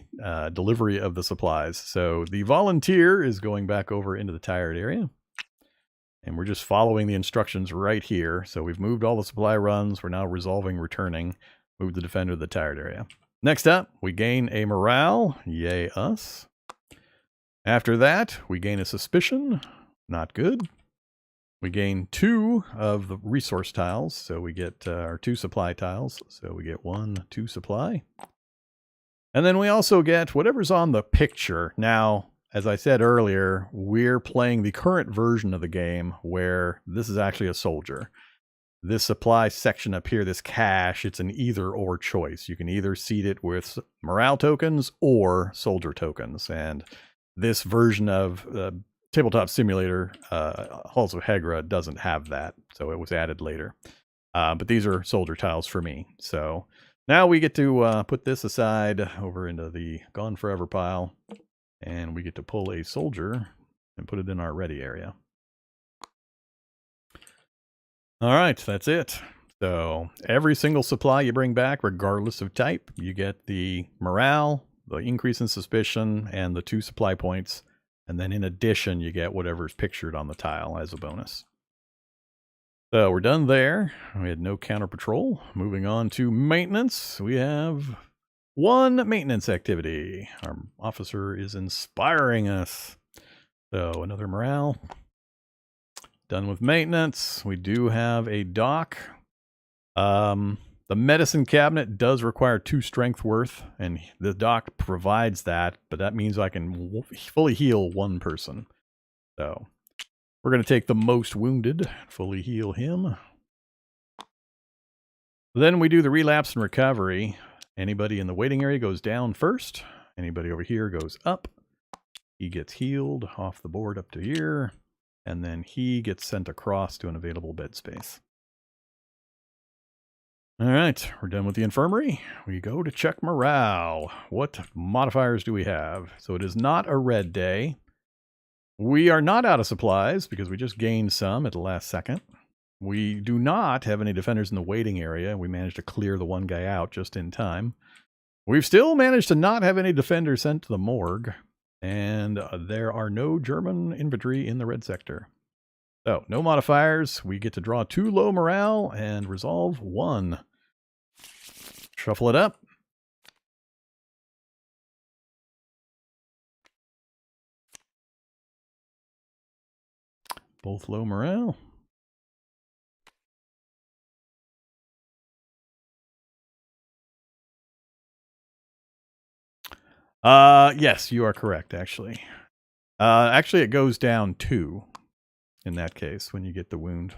delivery of the supplies. So the volunteer is going back over into the tired area. And we're just following the instructions right here. So we've moved all the supply runs. We're now resolving returning. Move the defender to the tired area. Next up, we gain a morale. Yay us. After that, we gain a suspicion. Not good. We gain 2 of the resource tiles. So we get our 2 supply tiles. So we get 1, 2 supply. And then we also get whatever's on the picture. Now, as I said earlier, we're playing the current version of the game where this is actually a soldier. This supply section up here, this cache, it's an either or choice. You can either seed it with morale tokens or soldier tokens. And this version of Tabletop Simulator, Halls of Hegra, doesn't have that. So it was added later. But these are soldier tiles for me. So now we get to put this aside over into the Gone Forever pile. And we get to pull a soldier and put it in our ready area. All right, that's it. So every single supply you bring back, regardless of type, you get the morale, the increase in suspicion, and the 2 supply points. And then in addition, you get whatever's pictured on the tile as a bonus. So we're done there. We had no counter patrol. Moving on to maintenance. We have 1 maintenance activity. Our officer is inspiring us. So another morale. Done with maintenance. We do have a dock. The medicine cabinet does require 2 strength worth, and the dock provides that, but that means I can fully heal 1 person. So we're going to take the most wounded, fully heal him. Then we do the relapse and recovery. Anybody in the waiting area goes down first. Anybody over here goes up. He gets healed off the board up to here. And then he gets sent across to an available bed space. All right, we're done with the infirmary. We go to check morale. What modifiers do we have? So it is not a red day. We are not out of supplies because we just gained some at the last second. We do not have any defenders in the waiting area. We managed to clear the 1 guy out just in time. We've still managed to not have any defenders sent to the morgue. And there are no German infantry in the red sector. So, no modifiers. We get to draw 2 low morale and resolve 1. Shuffle it up. Both low morale. Yes, you are correct, actually. Actually, it goes down 2 in that case when you get the wound.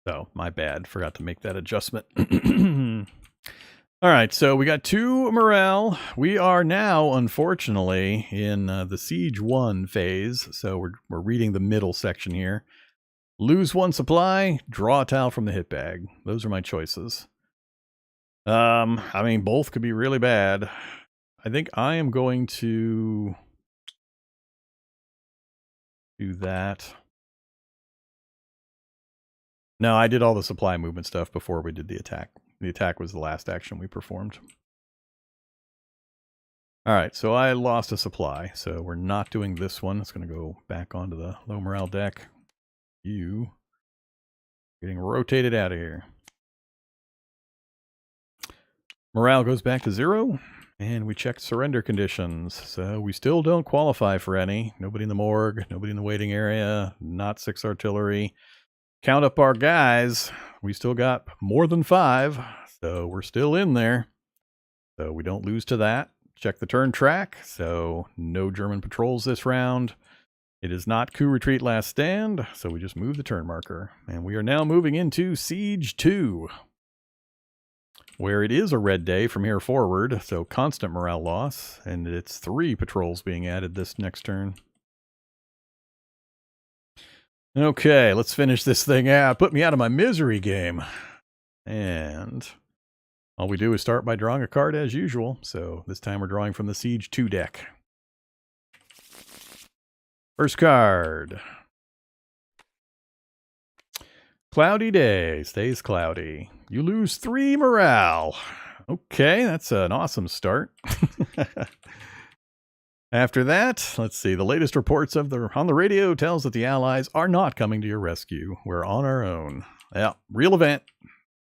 So, my bad. Forgot to make that adjustment. All right, so we got 2 morale. We are now, unfortunately, in the Siege 1 phase. So we're reading the middle section here. Lose 1 supply, draw a tile from the hit bag. Those are my choices. I mean, both could be really bad. I think I am going to do that. No, I did all the supply movement stuff before we did the attack. The attack was the last action we performed. All right, so I lost a supply, so we're not doing this one. It's going to go back onto the low morale deck. You getting rotated out of here. Morale goes back to 0, and we check surrender conditions. So we still don't qualify for any. Nobody in the morgue, nobody in the waiting area, not 6 artillery. Count up our guys. We still got more than 5, so we're still in there. So we don't lose to that. Check the turn track. So no German patrols this round. It is not coup retreat last stand, so we just move the turn marker. And we are now moving into Siege 2, where it is a red day from here forward, so constant morale loss, and it's 3 patrols being added this next turn. Okay, let's finish this thing out. Put me out of my misery game. And all we do is start by drawing a card as usual. So this time we're drawing from the Siege 2 deck. First card. Cloudy day. Stays cloudy. You lose 3 morale. Okay, that's an awesome start. After that, let's see. The latest reports on the radio tells that the Allies are not coming to your rescue. We're on our own. Yeah, real event,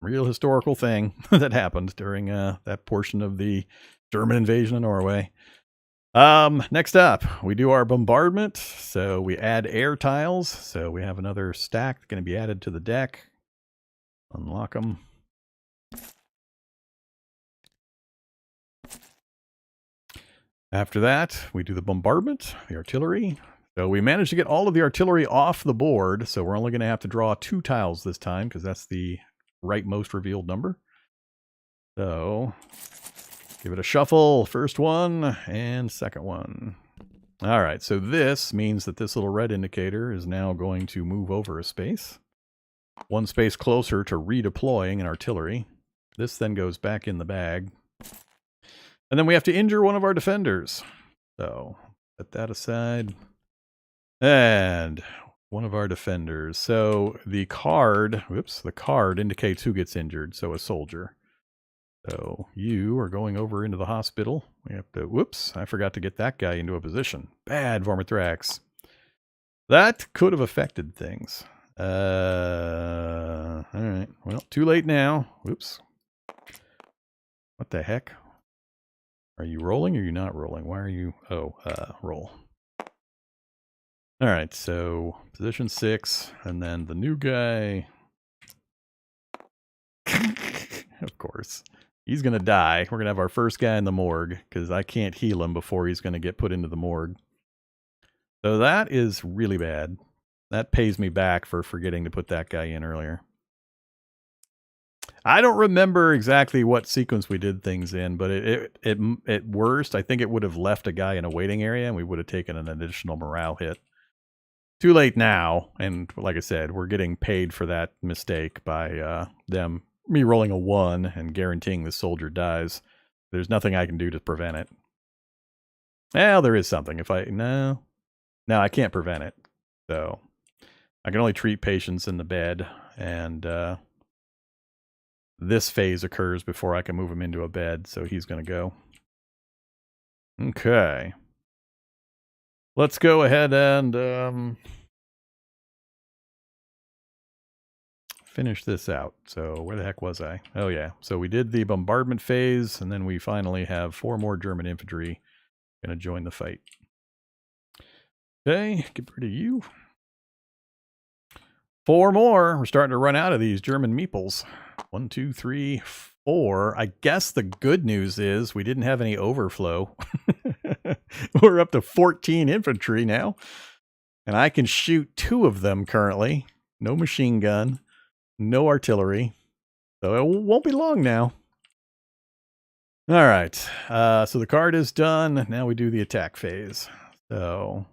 real historical thing that happened during that portion of the German invasion of Norway. Next up, we do our bombardment. So we add air tiles. So we have another stack going to be added to the deck. Unlock them. After that, we do the bombardment, the artillery. So we managed to get all of the artillery off the board. So we're only going to have to draw 2 tiles this time because that's the rightmost revealed number. So give it a shuffle. First one and second one. All right. So this means that this little red indicator is now going to move over a space. 1 space closer to redeploying an artillery. This then goes back in the bag. And then we have to injure one of our defenders. So set that aside. And one of our defenders. So the card, the card indicates who gets injured. So a soldier. So you are going over into the hospital. We have to, I forgot to get that guy into a position. Bad, Vormithrax. That could have affected things. All right. Well, too late now. Whoops. What the heck? Are you rolling or are you not rolling? Why are you... Oh, roll. All right, so position 6, and then the new guy... Of course. He's going to die. We're going to have our first guy in the morgue, because I can't heal him before he's going to get put into the morgue. So that is really bad. That pays me back for forgetting to put that guy in earlier. I don't remember exactly what sequence we did things in, but at worst, I think it would have left a guy in a waiting area and we would have taken an additional morale hit. Too late now, and like I said, we're getting paid for that mistake by me rolling a 1 and guaranteeing the soldier dies. There's nothing I can do to prevent it. Well, there is something. No, I can't prevent it. So I can only treat patients in the bed, and this phase occurs before I can move him into a bed, so he's going to go. Okay. Let's go ahead and finish this out. So where the heck was I? Oh yeah. So we did the bombardment phase, and then we finally have 4 more German infantry going to join the fight. Okay, get rid of you. 4 more. We're starting to run out of these German meeples. 1, 2, 3, 4. I guess the good news is we didn't have any overflow. We're up to 14 infantry now. And I can shoot 2 of them currently. No machine gun. No artillery. So it won't be long now. All right. So the card is done. Now we do the attack phase. So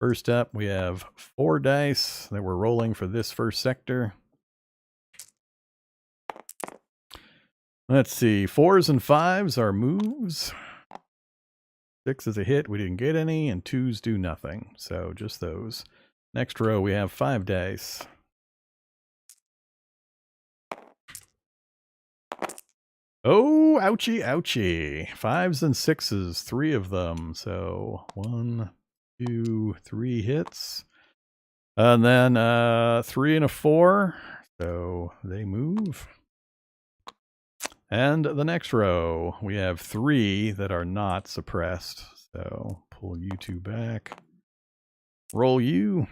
first up, we have 4 dice that we're rolling for this first sector. Let's see. 4s and 5s are moves. 6 is a hit. We didn't get any. And 2s do nothing. So just those. Next row, we have 5 dice. Oh, ouchie, ouchie. 5s and 6s. 3 of them. So 1, 2, 3 hits. And then 3 and a 4. So they move. And the next row, we have 3 that are not suppressed. So pull you 2 back. Roll you.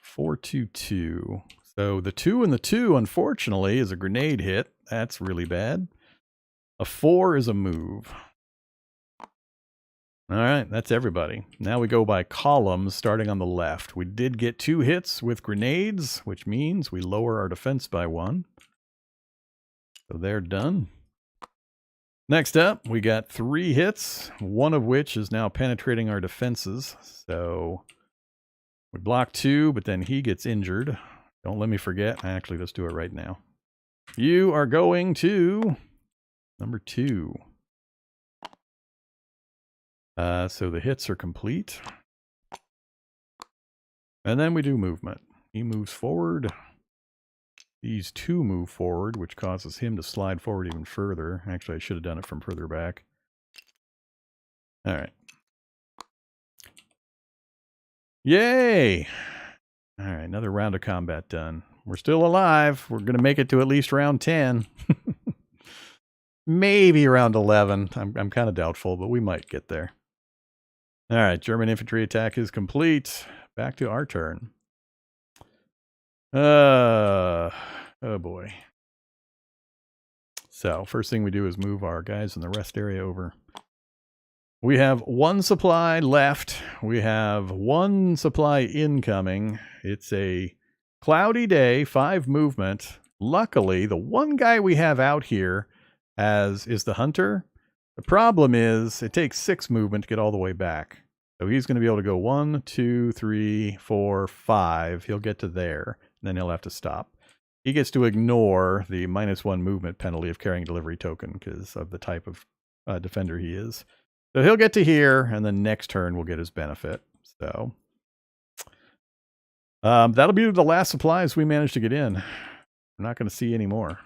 4, 2, 2. So the 2 and the 2, unfortunately, is a grenade hit. That's really bad. A 4 is a move. All right, that's everybody. Now we go by columns, starting on the left. We did get 2 hits with grenades, which means we lower our defense by 1. So they're done. Next up, we got 3 hits, 1 of which is now penetrating our defenses. So we block 2, but then he gets injured. Don't let me forget. Actually, let's do it right now. You are going to number 2. So the hits are complete. And then we do movement. He moves forward. These 2 move forward, which causes him to slide forward even further. Actually, I should have done it from further back. All right. Yay! All right, another round of combat done. We're still alive. We're going to make it to at least round 10. Maybe round 11. I'm kind of doubtful, but we might get there. All right, German infantry attack is complete. Back to our turn. Oh boy. So, first thing we do is move our guys in the rest area over. We have one supply left. We have one supply incoming. It's a cloudy day, 5 movement. Luckily, the one guy we have out here is the hunter. The problem is it takes 6 movement to get all the way back. So he's going to be able to go 1, 2, 3, 4, 5. He'll get to there, and then he'll have to stop. He gets to ignore the -1 movement penalty of carrying delivery token because of the type of defender he is. So he'll get to here, and then next turn we'll get his benefit. So that'll be the last supplies we managed to get in. We're not going to see any more.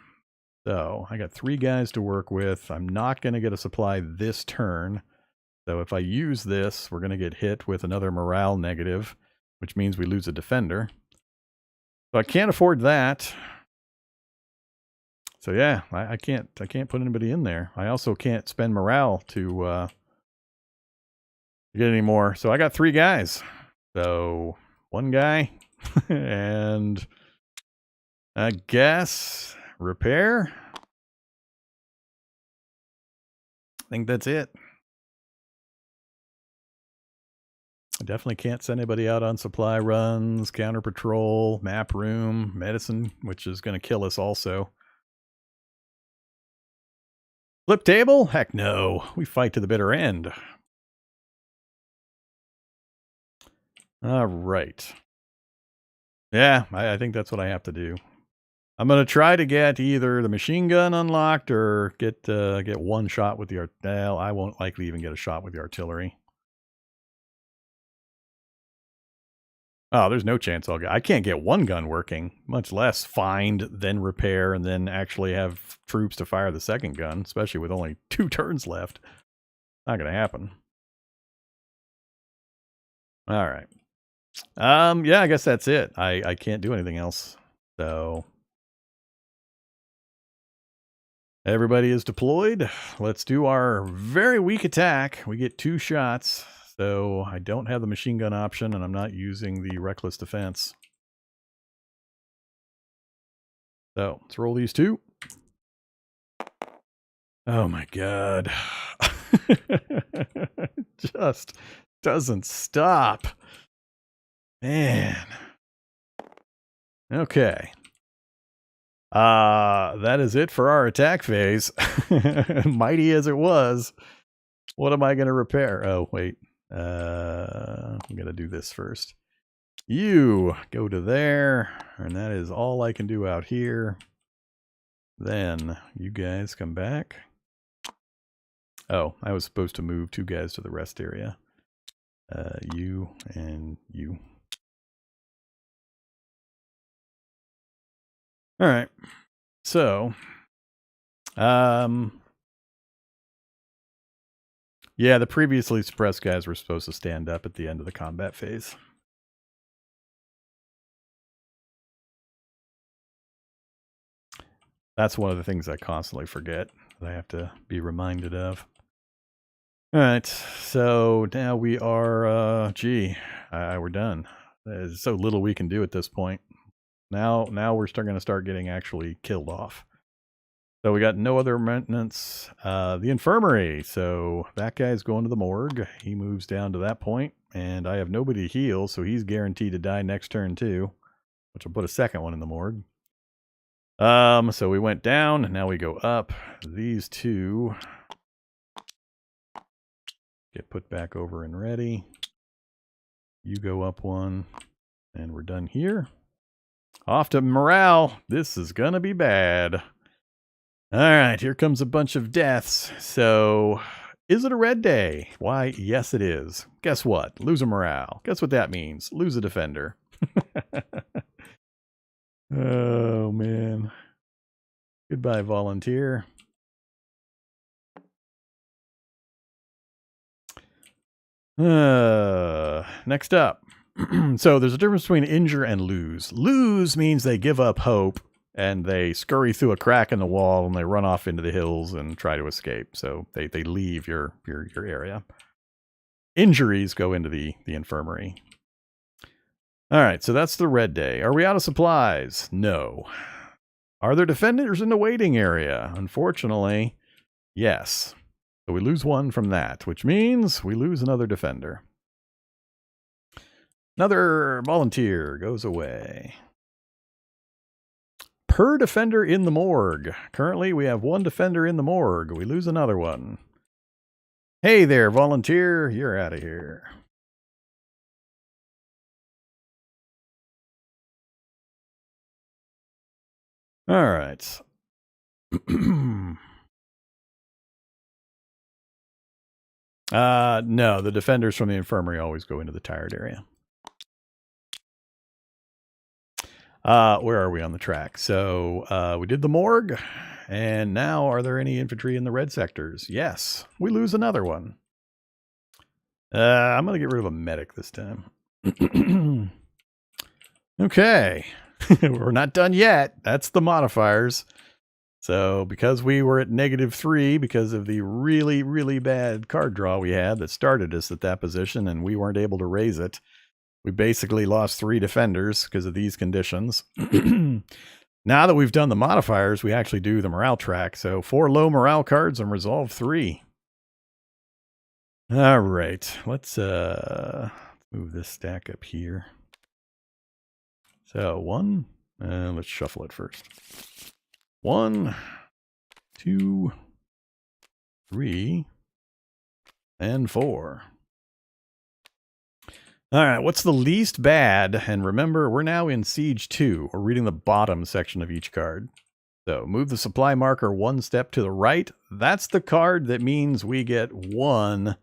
So I got 3 guys to work with. I'm not going to get a supply this turn. So if I use this, we're going to get hit with another morale negative, which means we lose a defender. So I can't afford that. So yeah, I can't put anybody in there. I also can't spend morale to get any more. So I got 3 guys. So 1 guy and I guess repair. I think that's it. I definitely can't send anybody out on supply runs, counter patrol, map room, medicine, which is going to kill us also. Flip table? Heck no. We fight to the bitter end. All right. Yeah, I think that's what I have to do. I'm going to try to get either the machine gun unlocked or get 1 shot with the well, I won't likely even get a shot with the artillery. Oh, there's no chance I can't get 1 gun working, much less find, then repair, and then actually have troops to fire the 2nd gun, especially with only 2 turns left. Not going to happen. All right. Yeah, I guess that's it. I can't do anything else. So everybody is deployed. Let's do our very weak attack. We get 2 shots. So I don't have the machine gun option, and I'm not using the reckless defense. So let's roll these 2. Oh my god. Just doesn't stop. Man. Okay. That is it for our attack phase. Mighty as it was. What am I going to repair? Oh, wait. I'm going to do this first. You go to there, and that is all I can do out here. Then you guys come back. Oh, I was supposed to move 2 guys to the rest area. You and you. All right. So, yeah, the previously suppressed guys were supposed to stand up at the end of the combat phase. That's one of the things I constantly forget that I have to be reminded of. All right, so now we are, we're done. There's so little we can do at this point. Now we're going to start getting actually killed off. So we got no other maintenance. The infirmary. So that guy's going to the morgue. He moves down to that point, and I have nobody to heal, so he's guaranteed to die next turn too, which will put a 2nd one in the morgue. So we went down, and now we go up. These 2 get put back over and ready. You go up 1, and we're done here. Off to morale. This is gonna be bad. All right, here comes a bunch of deaths. So, is it a red day? Why, yes it is. Guess what? Lose a morale. Guess what that means? Lose a defender. Oh, man. Goodbye, volunteer. Next up. So there's a difference between injure and lose. Lose means they give up hope and they scurry through a crack in the wall and they run off into the hills and try to escape. So they leave your area. Injuries go into the infirmary. All right, so that's the red day. Are we out of supplies? No. Are there defenders in the waiting area? Unfortunately, yes. So we lose one from that, which means we lose another defender. Another volunteer goes away. Per defender in the morgue. Currently, we have one defender in the morgue. We lose another one. Hey there, volunteer. You're out of here. All right. No, the defenders from the infirmary always go into the tired area. Where are we on the track? So we did the morgue, and now are there any infantry in the red sectors? Yes. We lose another one. I'm going to get rid of a medic this time. Okay. We're not done yet. That's the modifiers. So because we were at -3 because of the really, really bad card draw we had that started us at that position and we weren't able to raise it, we basically lost 3 defenders because of these conditions. Now that we've done the modifiers, we actually do the morale track. So 4 low morale cards and resolve 3. All right. Let's move this stack up here. So 1, let's shuffle it first. 1, 2, 3, and 4. All right, what's the least bad? And remember, we're now in Siege 2. We're reading the bottom section of each card. So move the supply marker 1 step to the right. That's the card that means we get 1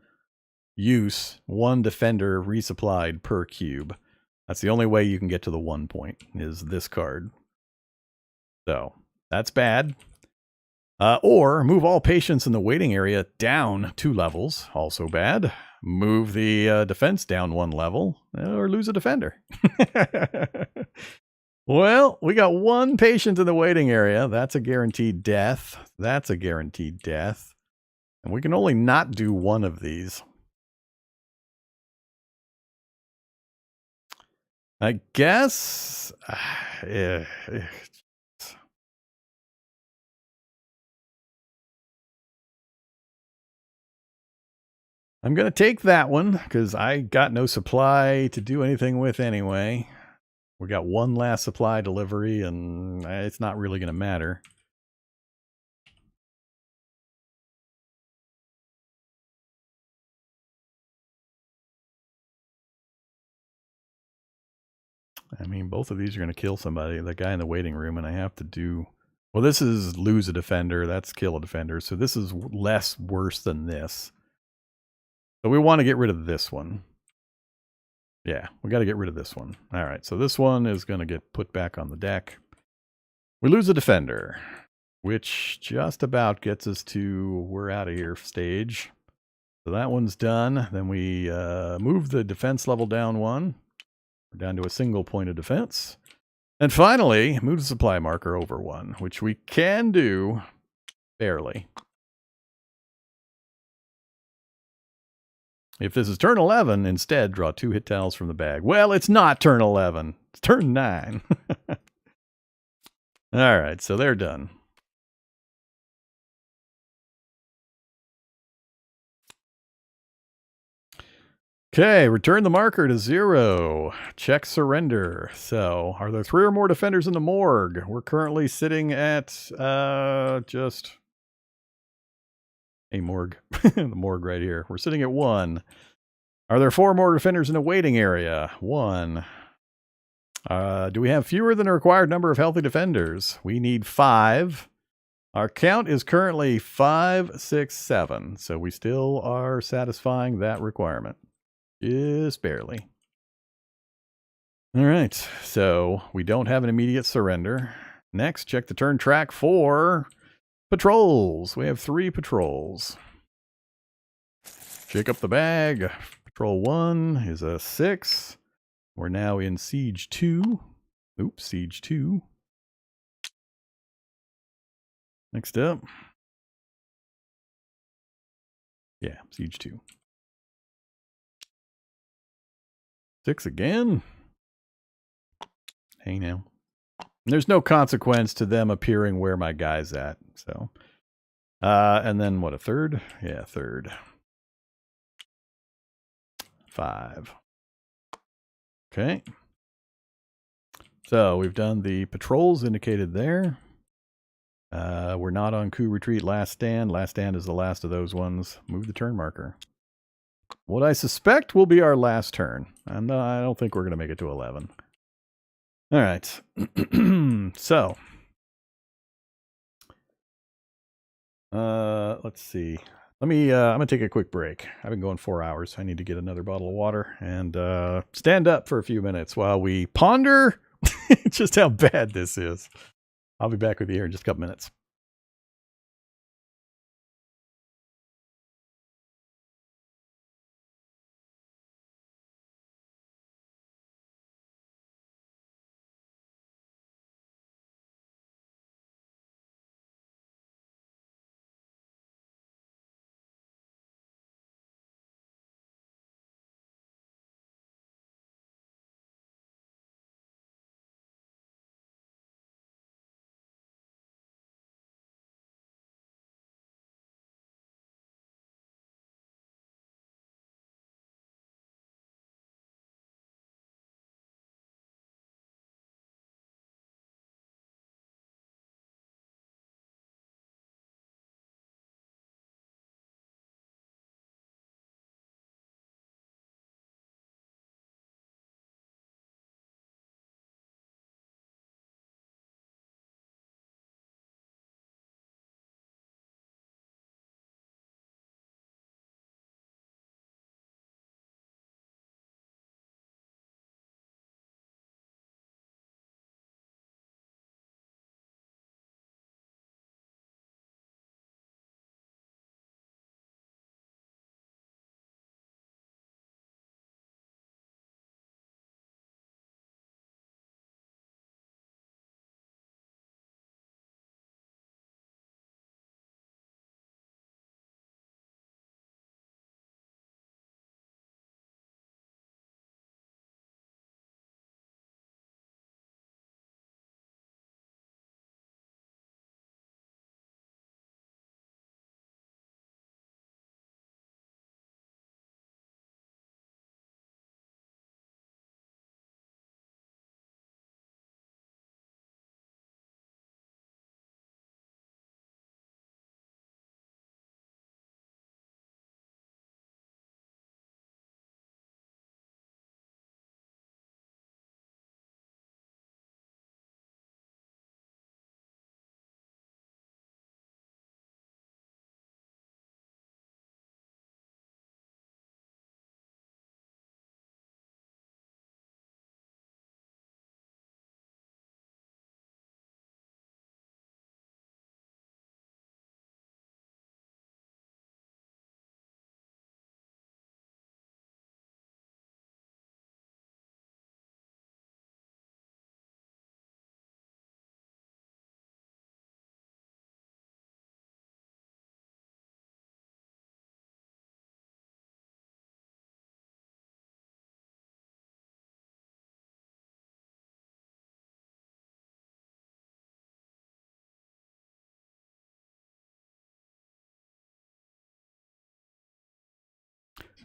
use, 1 defender resupplied per cube. That's the only way you can get to the 1 point, is this card. So that's bad. Or move all patients in the waiting area down 2 levels. Also bad. Move the defense down 1 level. Or lose a defender. Well, we got 1 patient in the waiting area. That's a guaranteed death. That's a guaranteed death. And we can only not do 1 of these. I guess... I'm going to take that one because I got no supply to do anything with anyway. We got 1 last supply delivery and it's not really going to matter. I mean, both of these are going to kill somebody, the guy in the waiting room, and I have to do... Well, this is lose a defender. That's kill a defender. So this is less worse than this. So we want to get rid of this one. Yeah, we got to get rid of this one. All right, so this one is going to get put back on the deck. We lose a defender, which just about gets us to we're out of here stage. So that one's done. Then we move the defense level down 1. We're down to a single point of defense. And finally, move the supply marker over 1, which we can do barely. If this is turn 11, instead, draw 2 hit tiles from the bag. Well, it's not turn 11. It's turn 9. All right, so they're done. Okay, return the marker to 0. Check surrender. So, are there 3 or more defenders in the morgue? We're currently sitting at just a morgue. The morgue right here. We're sitting at 1. Are there 4 more defenders in the waiting area? 1. Do we have fewer than the required number of healthy defenders? We need 5. Our count is currently 5, 6, 7. So we still are satisfying that requirement. Just barely. All right, so we don't have an immediate surrender. Next, check the turn track for patrols. We have 3 patrols. Shake up the bag. Patrol 1 is a 6. We're now in Siege 2. Oops, Siege 2. Next up. Yeah, Siege 2. 6 again. Hey now. There's no consequence to them appearing where my guy's at. So, and then what, a third? Yeah, third. 5. Okay. So we've done the patrols indicated there. We're not on coup retreat last stand. Last stand is the last of those ones. Move the turn marker. What I suspect will be our last turn. And I don't think we're going to make it to 11. All right. So. Let's see. I'm going to take a quick break. I've been going 4 hours. I need to get another bottle of water and stand up for a few minutes while we ponder just how bad this is. I'll be back with you here in just a couple minutes.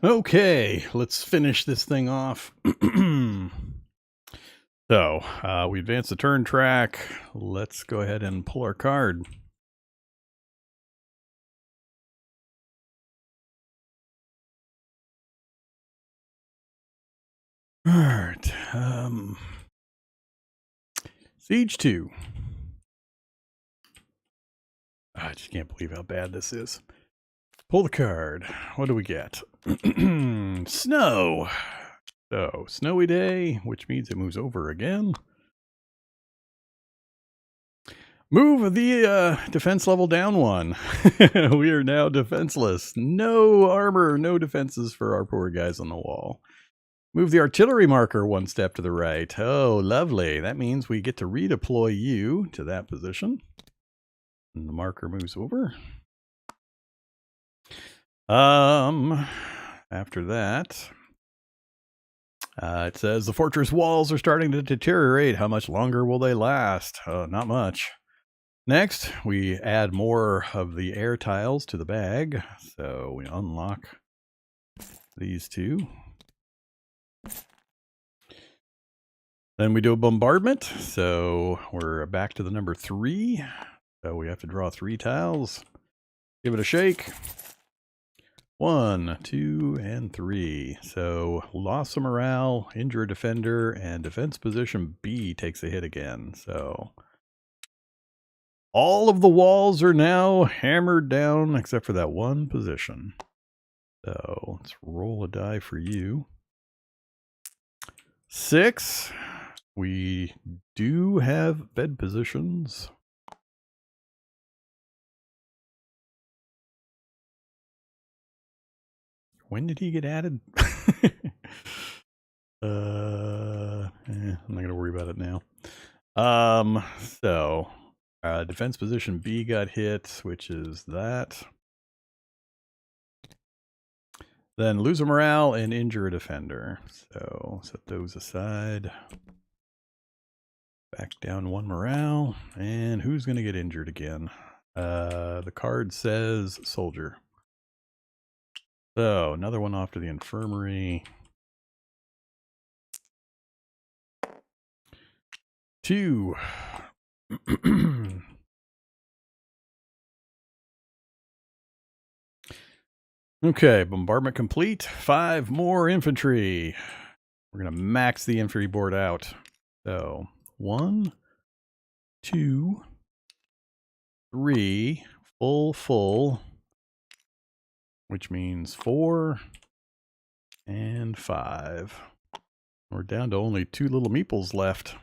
Okay, let's finish this thing off. So, we advance the turn track. Let's go ahead and pull our card. All right. Siege 2. I just can't believe how bad this is. Pull the card. What do we get? Snow. So, snowy day, which means it moves over again. Move the defense level down 1. We are now defenseless. No armor, no defenses for our poor guys on the wall. Move the artillery marker one step to the right. Oh, lovely. That means we get to redeploy you to that position. And the marker moves over. After that, it says the fortress walls are starting to deteriorate. How much longer will they last? Not much. Next, we add more of the air tiles to the bag. So we unlock these two. Then we do a bombardment. So we're back to the number 3. So we have to draw 3 tiles. Give it a shake. 1, 2, and 3. So loss of morale, injure a defender, and defense position B takes a hit again. So all of the walls are now hammered down except for that one position. So let's roll a die for you. 6. We do have bed positions. When did he get added? I'm not going to worry about it now. Defense position B got hit, which is that. Then lose a morale and injure a defender. So set those aside. Back down 1 morale. And who's going to get injured again? The card says soldier. So another one off to the infirmary. 2. Okay, bombardment complete. 5 more infantry. We're going to max the infantry board out. So 1, 2, 3, full, which means 4 and 5. We're down to only 2 little meeples left.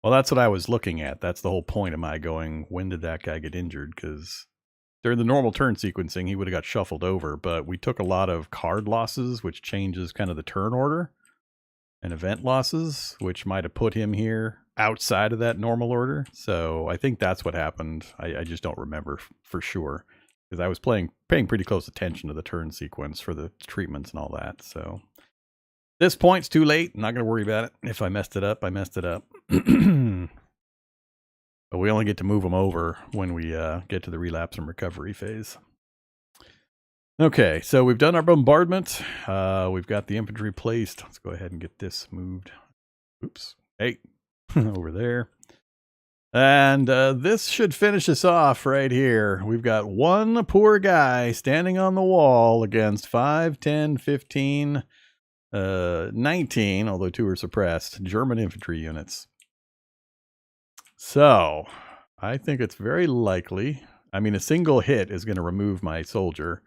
Well, that's what I was looking at. That's the whole point of my going, when did that guy get injured? Because during the normal turn sequencing, he would have got shuffled over, but we took a lot of card losses, which changes kind of the turn order, and event losses, which might have put him here outside of that normal order. So I think that's what happened. I just don't remember for sure, because I was paying pretty close attention to the turn sequence for the treatments and all that. So this point's too late. I'm not going to worry about it. If I messed it up, I messed it up. But we only get to move them over when we get to the relapse and recovery phase. Okay, so we've done our bombardment. We've got the infantry placed. Let's go ahead and get this moved. Oops. Hey, over there. And this should finish us off right here. We've got one poor guy standing on the wall against 5, 10, 15, 19, although 2 are suppressed, German infantry units. So I think it's very likely, I mean, a single hit is going to remove my soldier,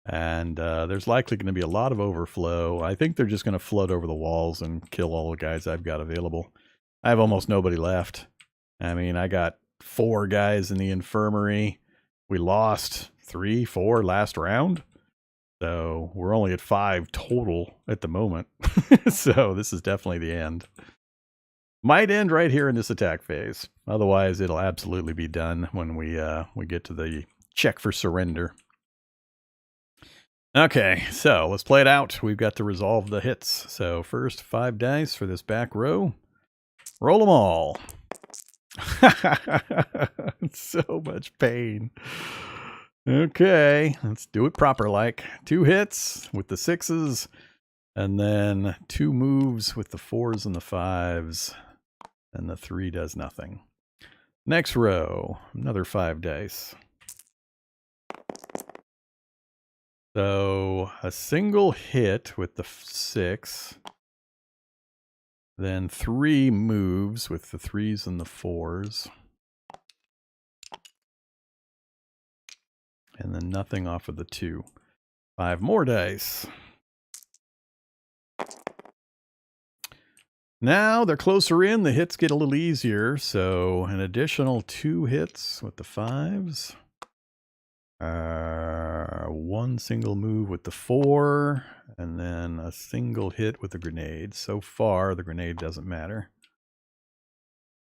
and there's likely going to be a lot of overflow. I think they're just going to flood over the walls and kill all the guys I've got available. I have almost nobody left. I mean, I got 4 guys in the infirmary. We lost 3, 4 last round. So we're only at 5 total at the moment. So this is definitely the end. Might end right here in this attack phase. Otherwise, it'll absolutely be done when we get to the check for surrender. Okay, so let's play it out. We've got to resolve the hits. So first, 5 dice for this back row. Roll them all. So much pain. Okay, let's do it proper like. 2 hits with the 6s, and then 2 moves with the 4s and the 5s, and the 3 does nothing. Next row, another 5 dice. So a single hit with the 6, then 3 moves with the 3s and the 4s. And then nothing off of the 2. 5 more dice. Now they're closer in. The hits get a little easier. So an additional 2 hits with the 5s. One single move with the 4, and then a single hit with the grenade. So far, the grenade doesn't matter.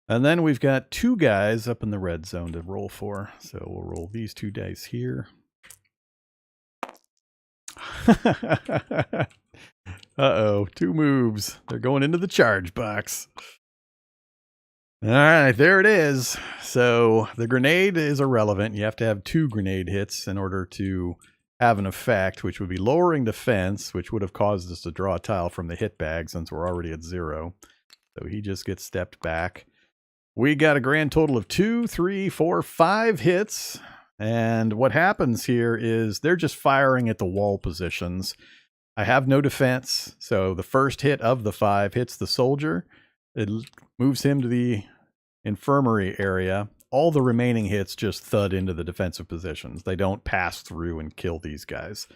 And then we've got 2 guys up in the red zone to roll for. So we'll roll these 2 dice here. Uh-oh, 2 moves. They're going into the charge box. All right, there it is. So the grenade is irrelevant. You have to have 2 grenade hits in order to have an effect, which would be lowering defense, which would have caused us to draw a tile from the hit bag since we're already at 0. So he just gets stepped back. We got a grand total of 2, 3, 4, 5 hits. And what happens here is they're just firing at the wall positions. I have no defense, so the first hit of the 5 hits the soldier. It moves him to the infirmary area. All the remaining hits just thud into the defensive positions. They don't pass through and kill these guys.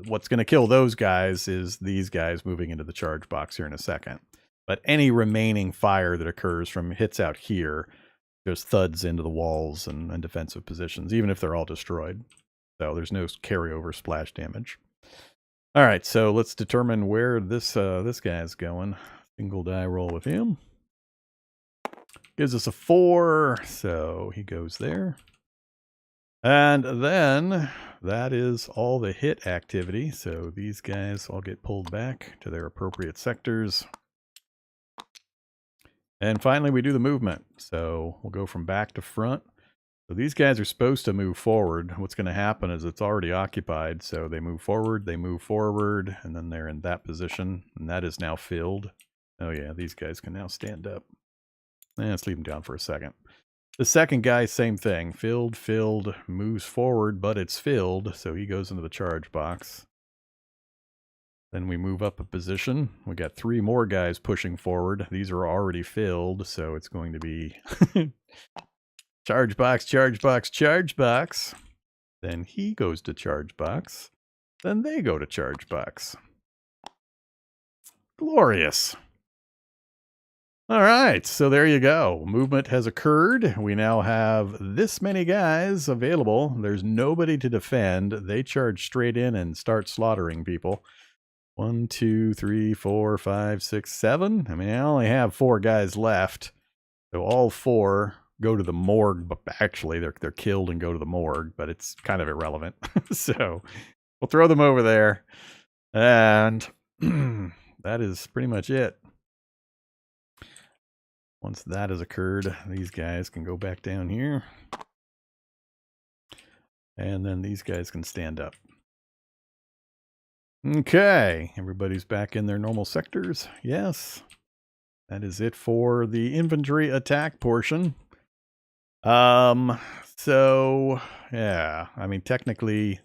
What's going to kill those guys is these guys moving into the charge box here in a second. But any remaining fire that occurs from hits out here just thuds into the walls and defensive positions, even if they're all destroyed. So there's no carryover splash damage. All right, so let's determine where this guy's going. Single die roll with him. Gives us a 4, so he goes there. And then that is all the hit activity. So these guys all get pulled back to their appropriate sectors. And finally, we do the movement. So we'll go from back to front. So these guys are supposed to move forward. What's going to happen is it's already occupied. So they move forward, and then they're in that position. And that is now filled. Oh yeah, these guys can now stand up. Let's leave them down for a second. The second guy, same thing. Filled, moves forward, but it's filled. So he goes into the charge box. Then we move up a position. We got 3 more guys pushing forward. These are already filled, so it's going to be charge box, charge box, charge box. Then he goes to charge box. Then they go to charge box. Glorious. All right, so there you go. Movement has occurred. We now have this many guys available. There's nobody to defend. They charge straight in and start slaughtering people. 1, 2, 3, 4, 5, 6, 7. I mean, I only have 4 guys left. So all 4 go to the morgue, but actually they're killed and go to the morgue, but it's kind of irrelevant. So we'll throw them over there. And that is pretty much it. Once that has occurred, these guys can go back down here. And then these guys can stand up. Okay, everybody's back in their normal sectors. Yes, that is it for the infantry attack portion. So yeah, I mean, technically,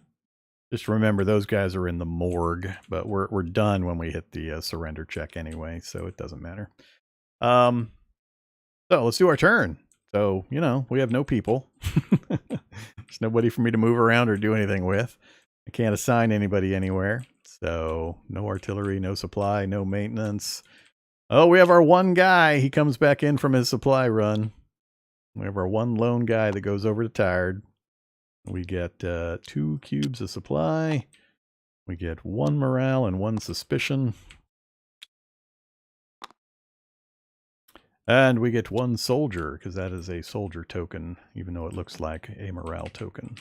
just remember those guys are in the morgue, but we're done when we hit the surrender check anyway, so it doesn't matter. So let's do our turn. So, you know, we have no people. There's nobody for me to move around or do anything with. I can't assign anybody anywhere. So no artillery, no supply, no maintenance. Oh, we have our one guy. He comes back in from his supply run. We have our one lone guy that goes over to tired. We get 2 cubes of supply. We get 1 morale and 1 suspicion. And we get 1 soldier, because that is a soldier token, even though it looks like a morale token.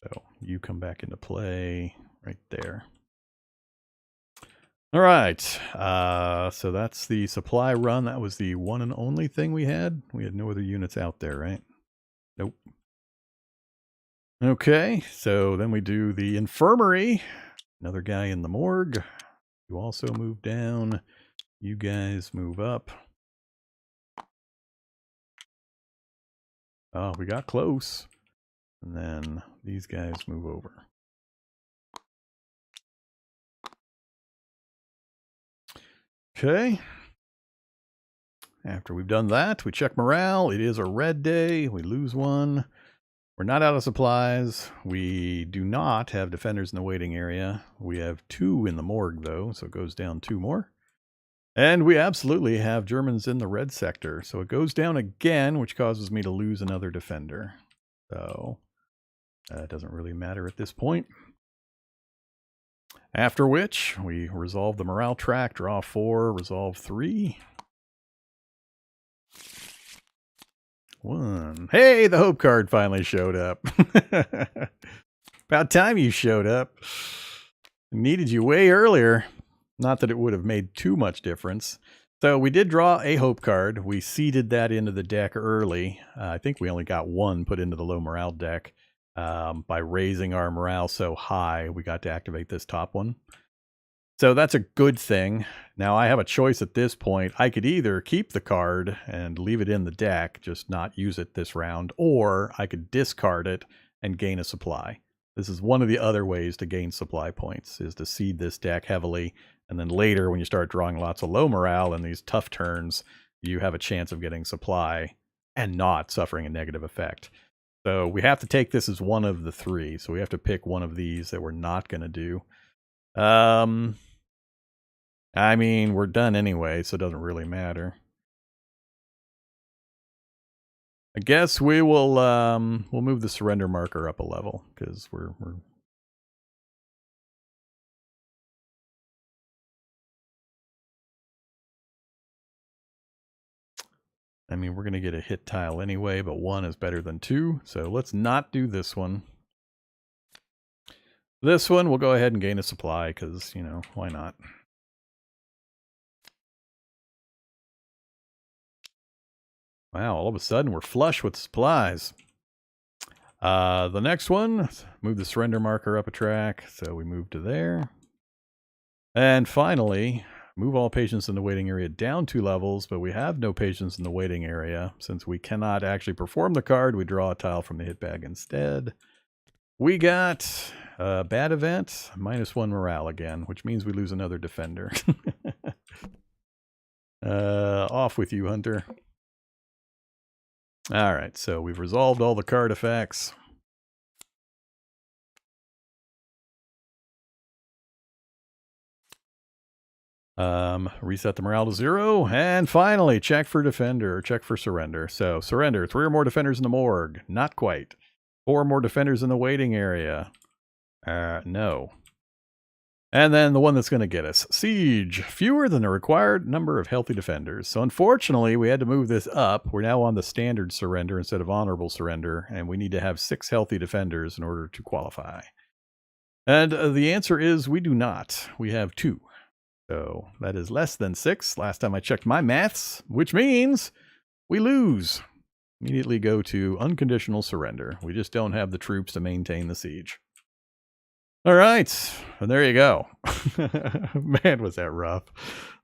So you come back into play right there. All right, so that's the supply run. That was the one and only thing we had. We had no other units out there, right? Nope. Okay, so then we do the infirmary. Another guy in the morgue. You also move down. You guys move up. Oh, we got close. And then these guys move over. Okay. After we've done that, we check morale. It is a red day. We lose 1. We're not out of supplies. We do not have defenders in the waiting area. We have 2 in the morgue, though, so it goes down 2 more. And we absolutely have Germans in the red sector. So it goes down again, which causes me to lose another defender. So It doesn't really matter at this point. After which, we resolve the morale track, draw 4, resolve 3. 1. Hey, the hope card finally showed up. About time you showed up. Needed you way earlier. Not that it would have made too much difference. So we did draw a hope card. We seeded that into the deck early. I think we only got one put into the low morale deck. By raising our morale so high, we got to activate this top one. So that's a good thing. Now I have a choice at this point. I could either keep the card and leave it in the deck, just not use it this round, or I could discard it and gain a supply. This is one of the other ways to gain supply points, is to seed this deck heavily, and then later when you start drawing lots of low morale in these tough turns, you have a chance of getting supply and not suffering a negative effect. So we have to take this as one of the three. So we have to pick one of these that we're not going to do. I mean, we're done anyway, so it doesn't really matter. I guess we will we'll move the surrender marker up a level because we're I mean, we're going to get a hit tile anyway, but 1 is better than 2. So let's not do this one. This one, we'll go ahead and gain a supply because, you know, why not? Wow, all of a sudden we're flush with supplies. The next one, move the surrender marker up a track. So we move to there. And finally, move all patients in the waiting area down 2 levels, but we have no patients in the waiting area. Since we cannot actually perform the card, we draw a tile from the hit bag instead. We got a bad event, -1 morale again, which means we lose another defender. Off with you, Hunter. All right, so we've resolved all the card effects. Reset the morale to 0, and finally check for defender, check for surrender. So surrender, 3 or more defenders in the morgue. Not quite. 4 more defenders in the waiting area. No. And then the one that's going to get us. Siege. Fewer than the required number of healthy defenders. So unfortunately, we had to move this up. We're now on the standard surrender instead of honorable surrender. And we need to have 6 healthy defenders in order to qualify. And the answer is we do not. We have 2. So that is less than 6. Last time I checked my maths, which means we lose. Immediately go to unconditional surrender. We just don't have the troops to maintain the siege. All right, and there you go. Man, was that rough.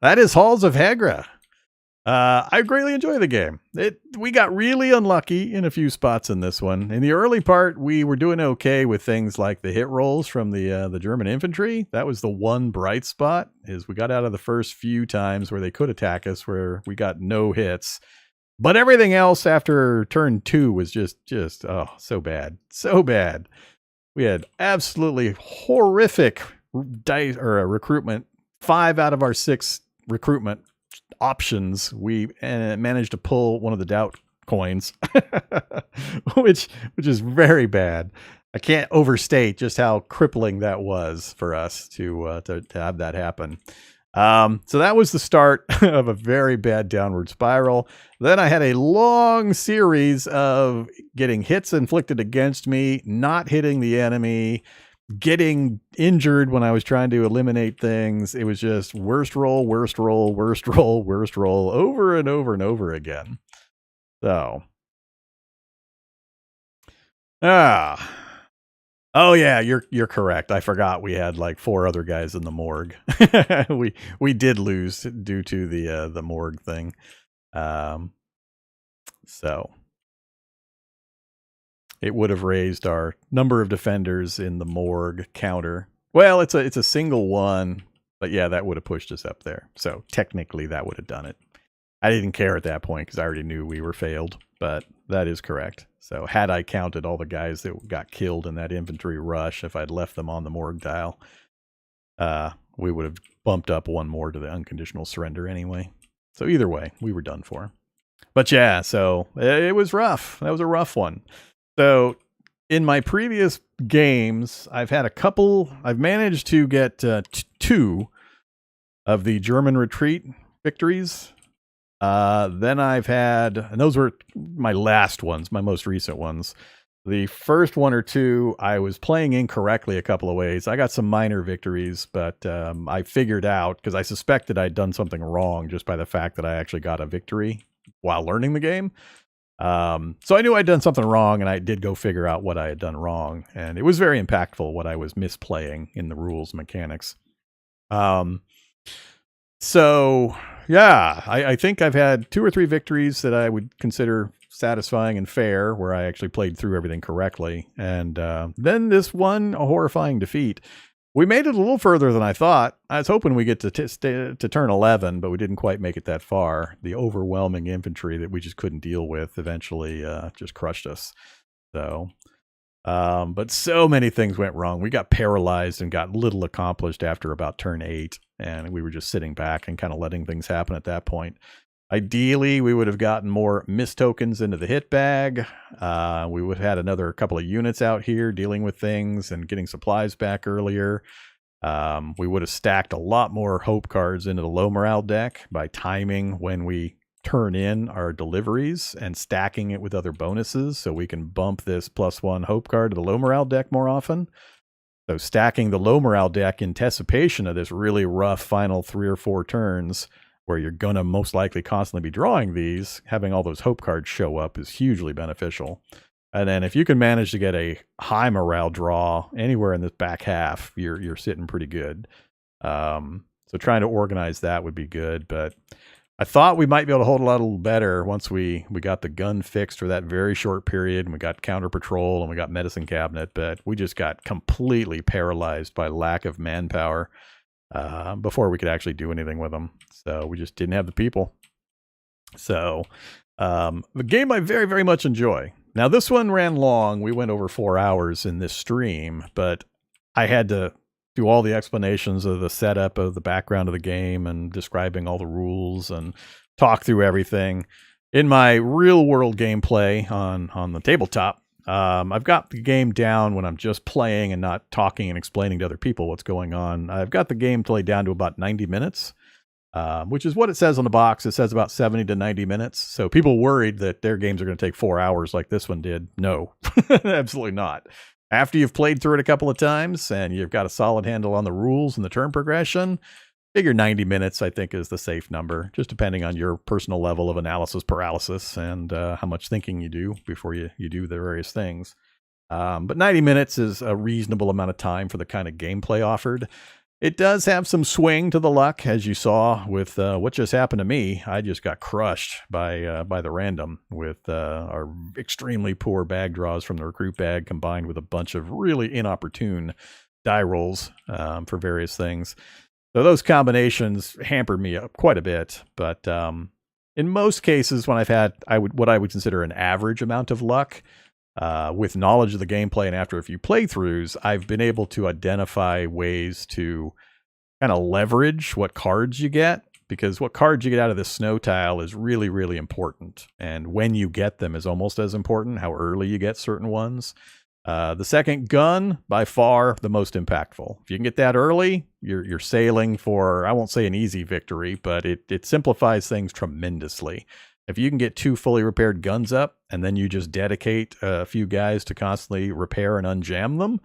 That is Halls of Hegra. I greatly enjoy the game. We got really unlucky in a few spots in this one. In the early part, we were doing okay with things like the hit rolls from the German infantry. That was the one bright spot, is we got out of the first few times where they could attack us, where we got no hits. But everything else after turn 2 was just oh, so bad. So bad. We had absolutely horrific recruitment. 5 out of our 6 recruitment options, we managed to pull one of the doubt coins, which is very bad. I can't overstate just how crippling that was for us to have that happen. So that was the start of a very bad downward spiral. Then I had a long series of getting hits inflicted against me, not hitting the enemy, getting injured when I was trying to eliminate things. It was just worst roll, worst roll, worst roll, worst roll, over and over and over again. So, oh yeah, you're correct. I forgot we had like 4 other guys in the morgue. we did lose due to the morgue thing. So it would have raised our number of defenders in the morgue counter. Well, it's a single one, but yeah, that would have pushed us up there. So technically that would have done it. I didn't care at that point because I already knew we were failed, but that is correct. So had I counted all the guys that got killed in that infantry rush, if I'd left them on the morgue tile, we would have bumped up 1 more to the unconditional surrender anyway. So either way, we were done for. But yeah, so it was rough. That was a rough one. So In my previous games, I've had a couple. I've managed to get two of the German retreat victories. Then I've had, and those were my last ones, my most recent ones. The first one or two, I was playing incorrectly a couple of ways. I got some minor victories, but I figured out, because I suspected I'd done something wrong just by the fact that I actually got a victory while learning the game. So I knew I'd done something wrong, and I did go figure out what I had done wrong. And it was very impactful what I was misplaying in the rules mechanics. So yeah, I think I've had 2 or 3 victories that I would consider satisfying and fair, where I actually played through everything correctly. And then this one, a horrifying defeat. We made it a little further than I thought. I was hoping we get to turn 11, but we didn't quite make it that far. The overwhelming infantry that we just couldn't deal with eventually just crushed us. So, but so many things went wrong. We got paralyzed and got little accomplished after about turn 8, and we were just sitting back and kind of letting things happen at that point. Ideally, we would have gotten more mist tokens into the hit bag. We would have had another couple of units out here dealing with things and getting supplies back earlier. We would have stacked a lot more hope cards into the low morale deck by timing when we turn in our deliveries and stacking it with other bonuses, so we can bump this +1 hope card to the low morale deck more often. So stacking the low morale deck in anticipation of this really rough final 3 or 4 turns, where you're going to most likely constantly be drawing these, having all those hope cards show up is hugely beneficial. And then if you can manage to get a high morale draw anywhere in this back half, you're sitting pretty good. So trying to organize that would be good. But I thought we might be able to hold a little better once we got the gun fixed for that very short period, and we got counter patrol and we got medicine cabinet, but we just got completely paralyzed by lack of manpower before we could actually do anything with them. So we just didn't have the people. So the game I very, very much enjoy. Now this one ran long. We went over 4 hours in this stream, but I had to do all the explanations of the setup of the background of the game and describing all the rules and talk through everything. In my real world gameplay on the tabletop, I've got the game down when I'm just playing and not talking and explaining to other people what's going on. I've got the gameplay down to about 90 minutes, which is what it says on the box. It says about 70 to 90 minutes. So people worried that their games are going to take 4 hours like this one did. No, absolutely not. After you've played through it a couple of times and you've got a solid handle on the rules and the turn progression, figure 90 minutes, I think, is the safe number, just depending on your personal level of analysis paralysis and how much thinking you do before you do the various things. But 90 minutes is a reasonable amount of time for the kind of gameplay offered. It does have some swing to the luck, as you saw with what just happened to me. I just got crushed by the random with our extremely poor bag draws from the recruit bag combined with a bunch of really inopportune die rolls for various things. So those combinations hampered me up quite a bit. But in most cases, when I've had what I would consider an average amount of luck, with knowledge of the gameplay and after a few playthroughs, I've been able to identify ways to kind of leverage what cards you get, because what cards you get out of this snow tile is really, really important. And when you get them is almost as important, how early you get certain ones. The second gun, by far the most impactful. If you can get that early, you're sailing for, I won't say an easy victory, but it simplifies things tremendously. If you can get 2 fully repaired guns up and then you just dedicate a few guys to constantly repair and unjam them,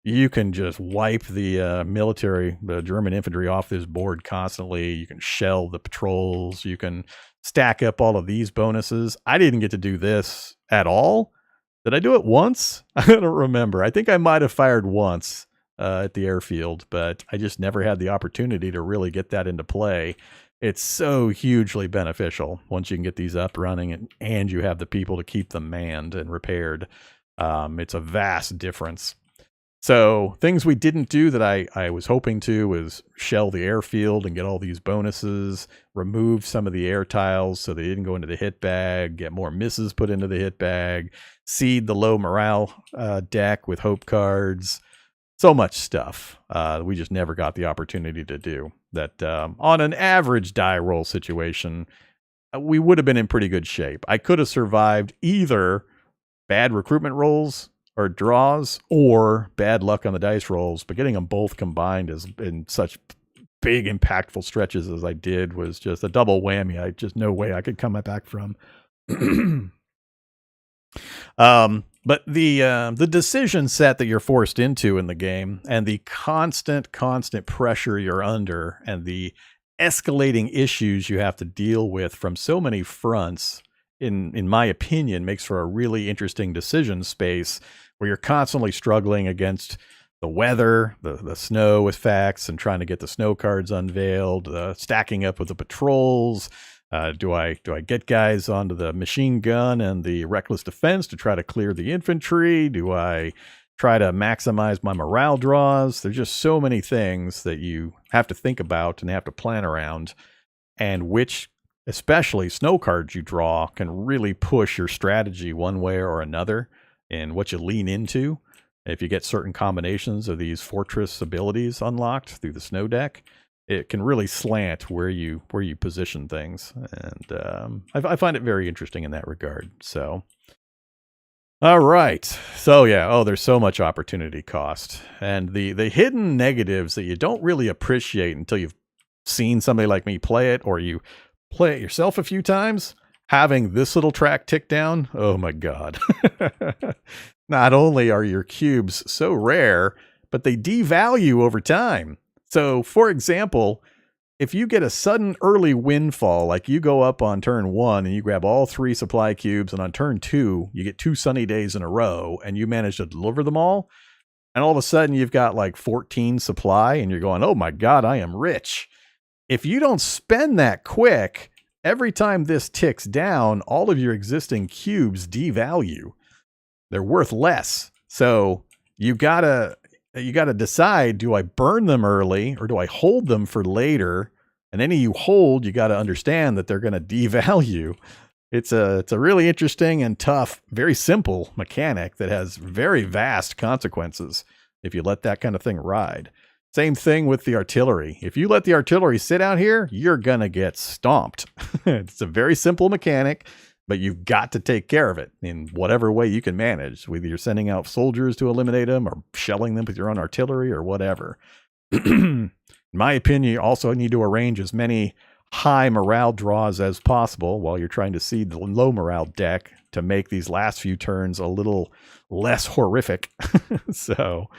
you can just wipe the the German infantry off this board constantly. You can shell the patrols. You can stack up all of these bonuses. I didn't get to do this at all. Did I do it once? I don't remember. I think I might have fired once at the airfield, but I just never had the opportunity to really get that into play. It's so hugely beneficial once you can get these up running and you have the people to keep them manned and repaired. It's a vast difference. So things we didn't do that I was hoping to was shell the airfield and get all these bonuses, remove some of the air tiles so they didn't go into the hit bag, get more misses put into the hit bag, seed the low morale deck with hope cards. So much stuff we just never got the opportunity to do. That on an average die roll situation, we would have been in pretty good shape. I could have survived either bad recruitment rolls or draws or bad luck on the dice rolls, but getting them both combined is in such big impactful stretches as I did was just a double whammy. I just no way I could come back from. But the decision set that you're forced into in the game and the constant pressure you're under and the escalating issues you have to deal with from so many fronts, in my opinion, makes for a really interesting decision space where you're constantly struggling against the weather, the snow effects, and trying to get the snow cards unveiled, stacking up with the patrols. Do I get guys onto the machine gun and the reckless defense to try to clear the infantry? Do I try to maximize my morale draws? There's just so many things that you have to think about and have to plan around, and which, especially snow cards you draw, can really push your strategy one way or another and what you lean into. If you get certain combinations of these fortress abilities unlocked through the snow deck, it can really slant where you position things, and I find it very interesting in that regard. So, all right, so yeah, there's so much opportunity cost, and the hidden negatives that you don't really appreciate until you've seen somebody like me play it, or you play it yourself a few times. Having this little track tick down, oh my god! Not only are your cubes so rare, but they devalue over time. So, for example, if you get a sudden early windfall, like you go up on turn 1 and you grab all 3 supply cubes, and on turn 2, you get 2 sunny days in a row, and you manage to deliver them all, and all of a sudden you've got like 14 supply, and you're going, oh my god, I am rich. If you don't spend that quick, every time this ticks down, all of your existing cubes devalue. They're worth less. So you gotta decide, do I burn them early or do I hold them for later? And any you hold, you got to understand that they're going to devalue. It's a really interesting and tough, very simple mechanic that has very vast consequences if you let that kind of thing ride. Same thing with the artillery. If you let the artillery sit out here, you're going to get stomped. It's a very simple mechanic, but you've got to take care of it in whatever way you can manage, whether you're sending out soldiers to eliminate them or shelling them with your own artillery or whatever. In my opinion, you also need to arrange as many high morale draws as possible while you're trying to seed the low morale deck to make these last few turns a little less horrific. So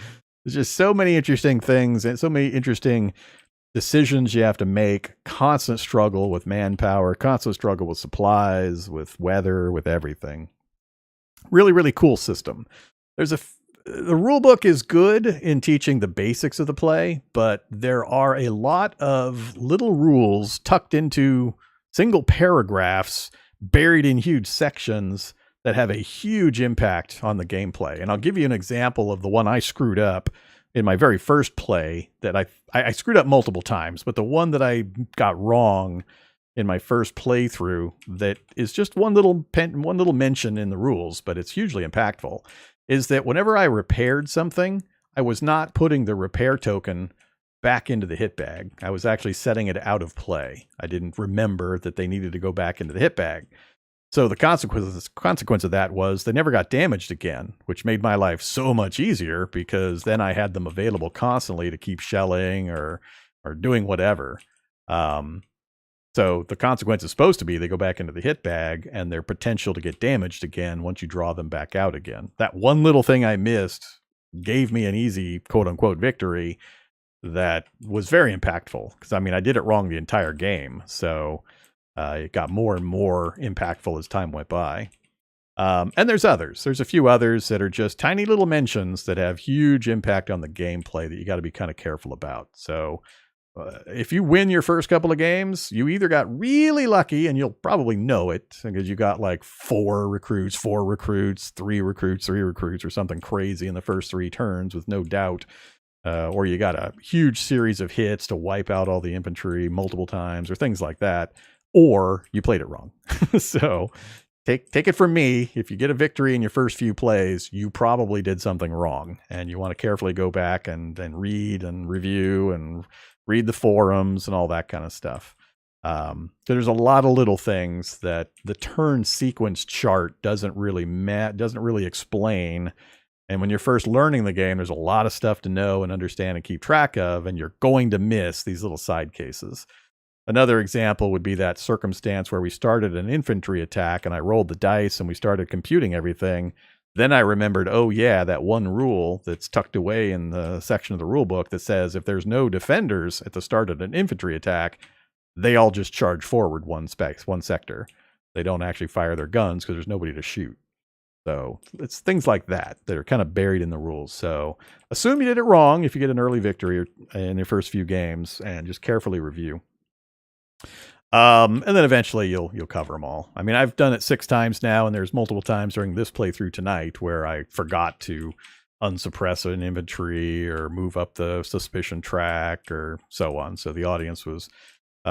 there's just so many interesting things and so many interesting decisions you have to make, constant struggle with manpower, constant struggle with supplies, with weather, with everything. Really, really cool system. The rule book is good in teaching the basics of the play, but there are a lot of little rules tucked into single paragraphs, buried in huge sections that have a huge impact on the gameplay. And I'll give you an example of the one I screwed up in my very first play that I screwed up multiple times, but the one that I got wrong in my first playthrough that is just one little mention in the rules, but it's hugely impactful, is that whenever I repaired something, I was not putting the repair token back into the hit bag. I was actually setting it out of play. I didn't remember that they needed to go back into the hit bag. So the consequence of that was they never got damaged again, which made my life so much easier because then I had them available constantly to keep shelling or doing whatever. So the consequence is supposed to be they go back into the hit bag and their potential to get damaged again once you draw them back out again. That one little thing I missed gave me an easy quote unquote victory that was very impactful because I did it wrong the entire game. So it got more and more impactful as time went by. And there's others. There's a few others that are just tiny little mentions that have huge impact on the gameplay that you got to be kind of careful about. So if you win your first couple of games, you either got really lucky, and you'll probably know it because you got like 4 recruits, 3 recruits, or something crazy in the first 3 turns with no doubt. Or you got a huge series of hits to wipe out all the infantry multiple times or things like that. Or you played it wrong. So take it from me. If you get a victory in your first few plays, you probably did something wrong. And you want to carefully go back and read and review and read the forums and all that kind of stuff. So there's a lot of little things that the turn sequence chart doesn't really explain And when you're first learning the game, there's a lot of stuff to know and understand and keep track of, and you're going to miss these little side cases. Another example would be that circumstance where we started an infantry attack and I rolled the dice and we started computing everything. Then I remembered, oh yeah, that one rule that's tucked away in the section of the rule book that says if there's no defenders at the start of an infantry attack, they all just charge forward one sector. They don't actually fire their guns because there's nobody to shoot. So it's things like that that are kind of buried in the rules. So assume you did it wrong if you get an early victory in your first few games, and just carefully review. And then eventually you'll cover them all. I mean, I've done it 6 times now, and there's multiple times during this playthrough tonight where I forgot to unsuppress an inventory or move up the suspicion track or so on. So the audience was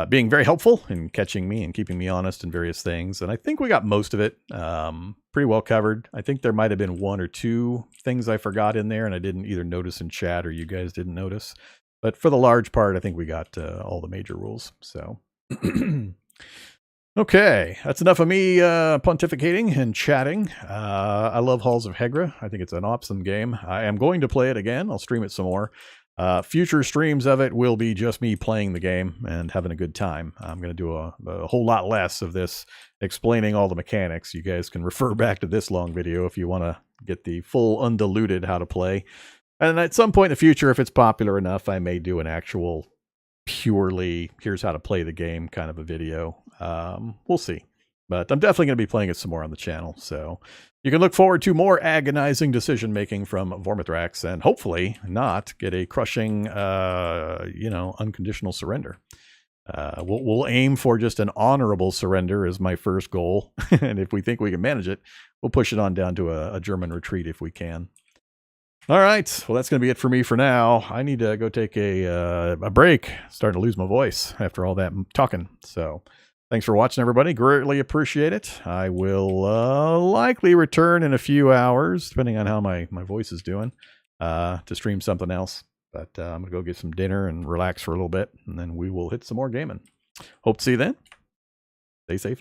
being very helpful in catching me and keeping me honest in various things. And I think we got most of it pretty well covered. I think there might have been 1 or 2 things I forgot in there and I didn't either notice in chat or you guys didn't notice. But for the large part, I think we got all the major rules. So, okay, that's enough of me pontificating and chatting. I love Halls of Hegra. I think it's an awesome game. I am going to play it again. I'll stream it some more. Future streams of it will be just me playing the game and having a good time. I'm going to do a whole lot less of this explaining all the mechanics. You guys can refer back to this long video if you want to get the full undiluted how to play. And at some point in the future, if it's popular enough, I may do an actual purely here's how to play the game kind of a video. We'll see. But I'm definitely going to be playing it some more on the channel. So you can look forward to more agonizing decision making from Vormithrax and hopefully not get a crushing, unconditional surrender. We'll aim for just an honorable surrender as my first goal. And if we think we can manage it, we'll push it on down to a German retreat if we can. All right. Well, that's going to be it for me for now. I need to go take a break. Starting to lose my voice after all that talking. So thanks for watching, everybody. Greatly appreciate it. I will likely return in a few hours, depending on how my voice is doing, to stream something else. But I'm going to go get some dinner and relax for a little bit, and then we will hit some more gaming. Hope to see you then. Stay safe.